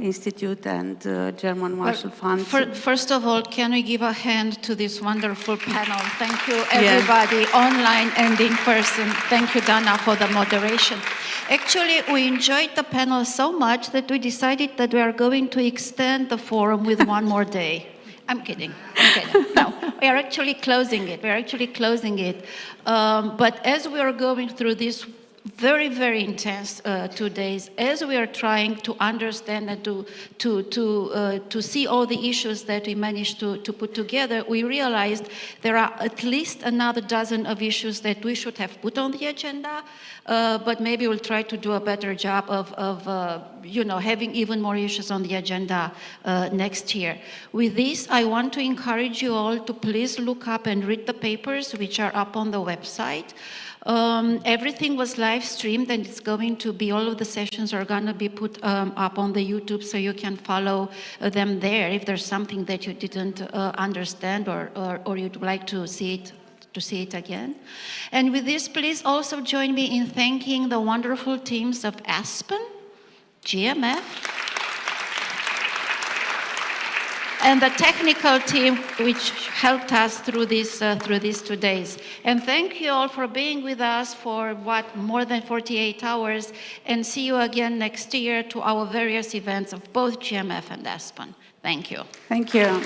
Institute and German Marshall Fund. First of all, can we give a hand to this wonderful panel? Thank you, everybody, online and in person. Thank you, Dana, for the moderation. Actually, we enjoyed the panel so much that we decided that we are going to extend the forum with one more day. I'm kidding. No, we are actually closing it. But as we are going through this very, very intense 2 days, as we are trying to understand and to see all the issues that we managed to put together, we realized there are at least another dozen of issues that we should have put on the agenda, but maybe we'll try to do a better job of having even more issues on the agenda next year. With this, I want to encourage you all to please look up and read the papers which are up on the website. Everything was live streamed, and it's going to be, all of the sessions are going to be put up on the YouTube, so you can follow them there if there's something that you didn't understand or you'd like to see it again. And with this, please also join me in thanking the wonderful teams of Aspen-GMF, and the technical team which helped us through these 2 days. And thank you all for being with us for more than 48 hours, and see you again next year to our various events of both GMF and Aspen. Thank you. Thank you.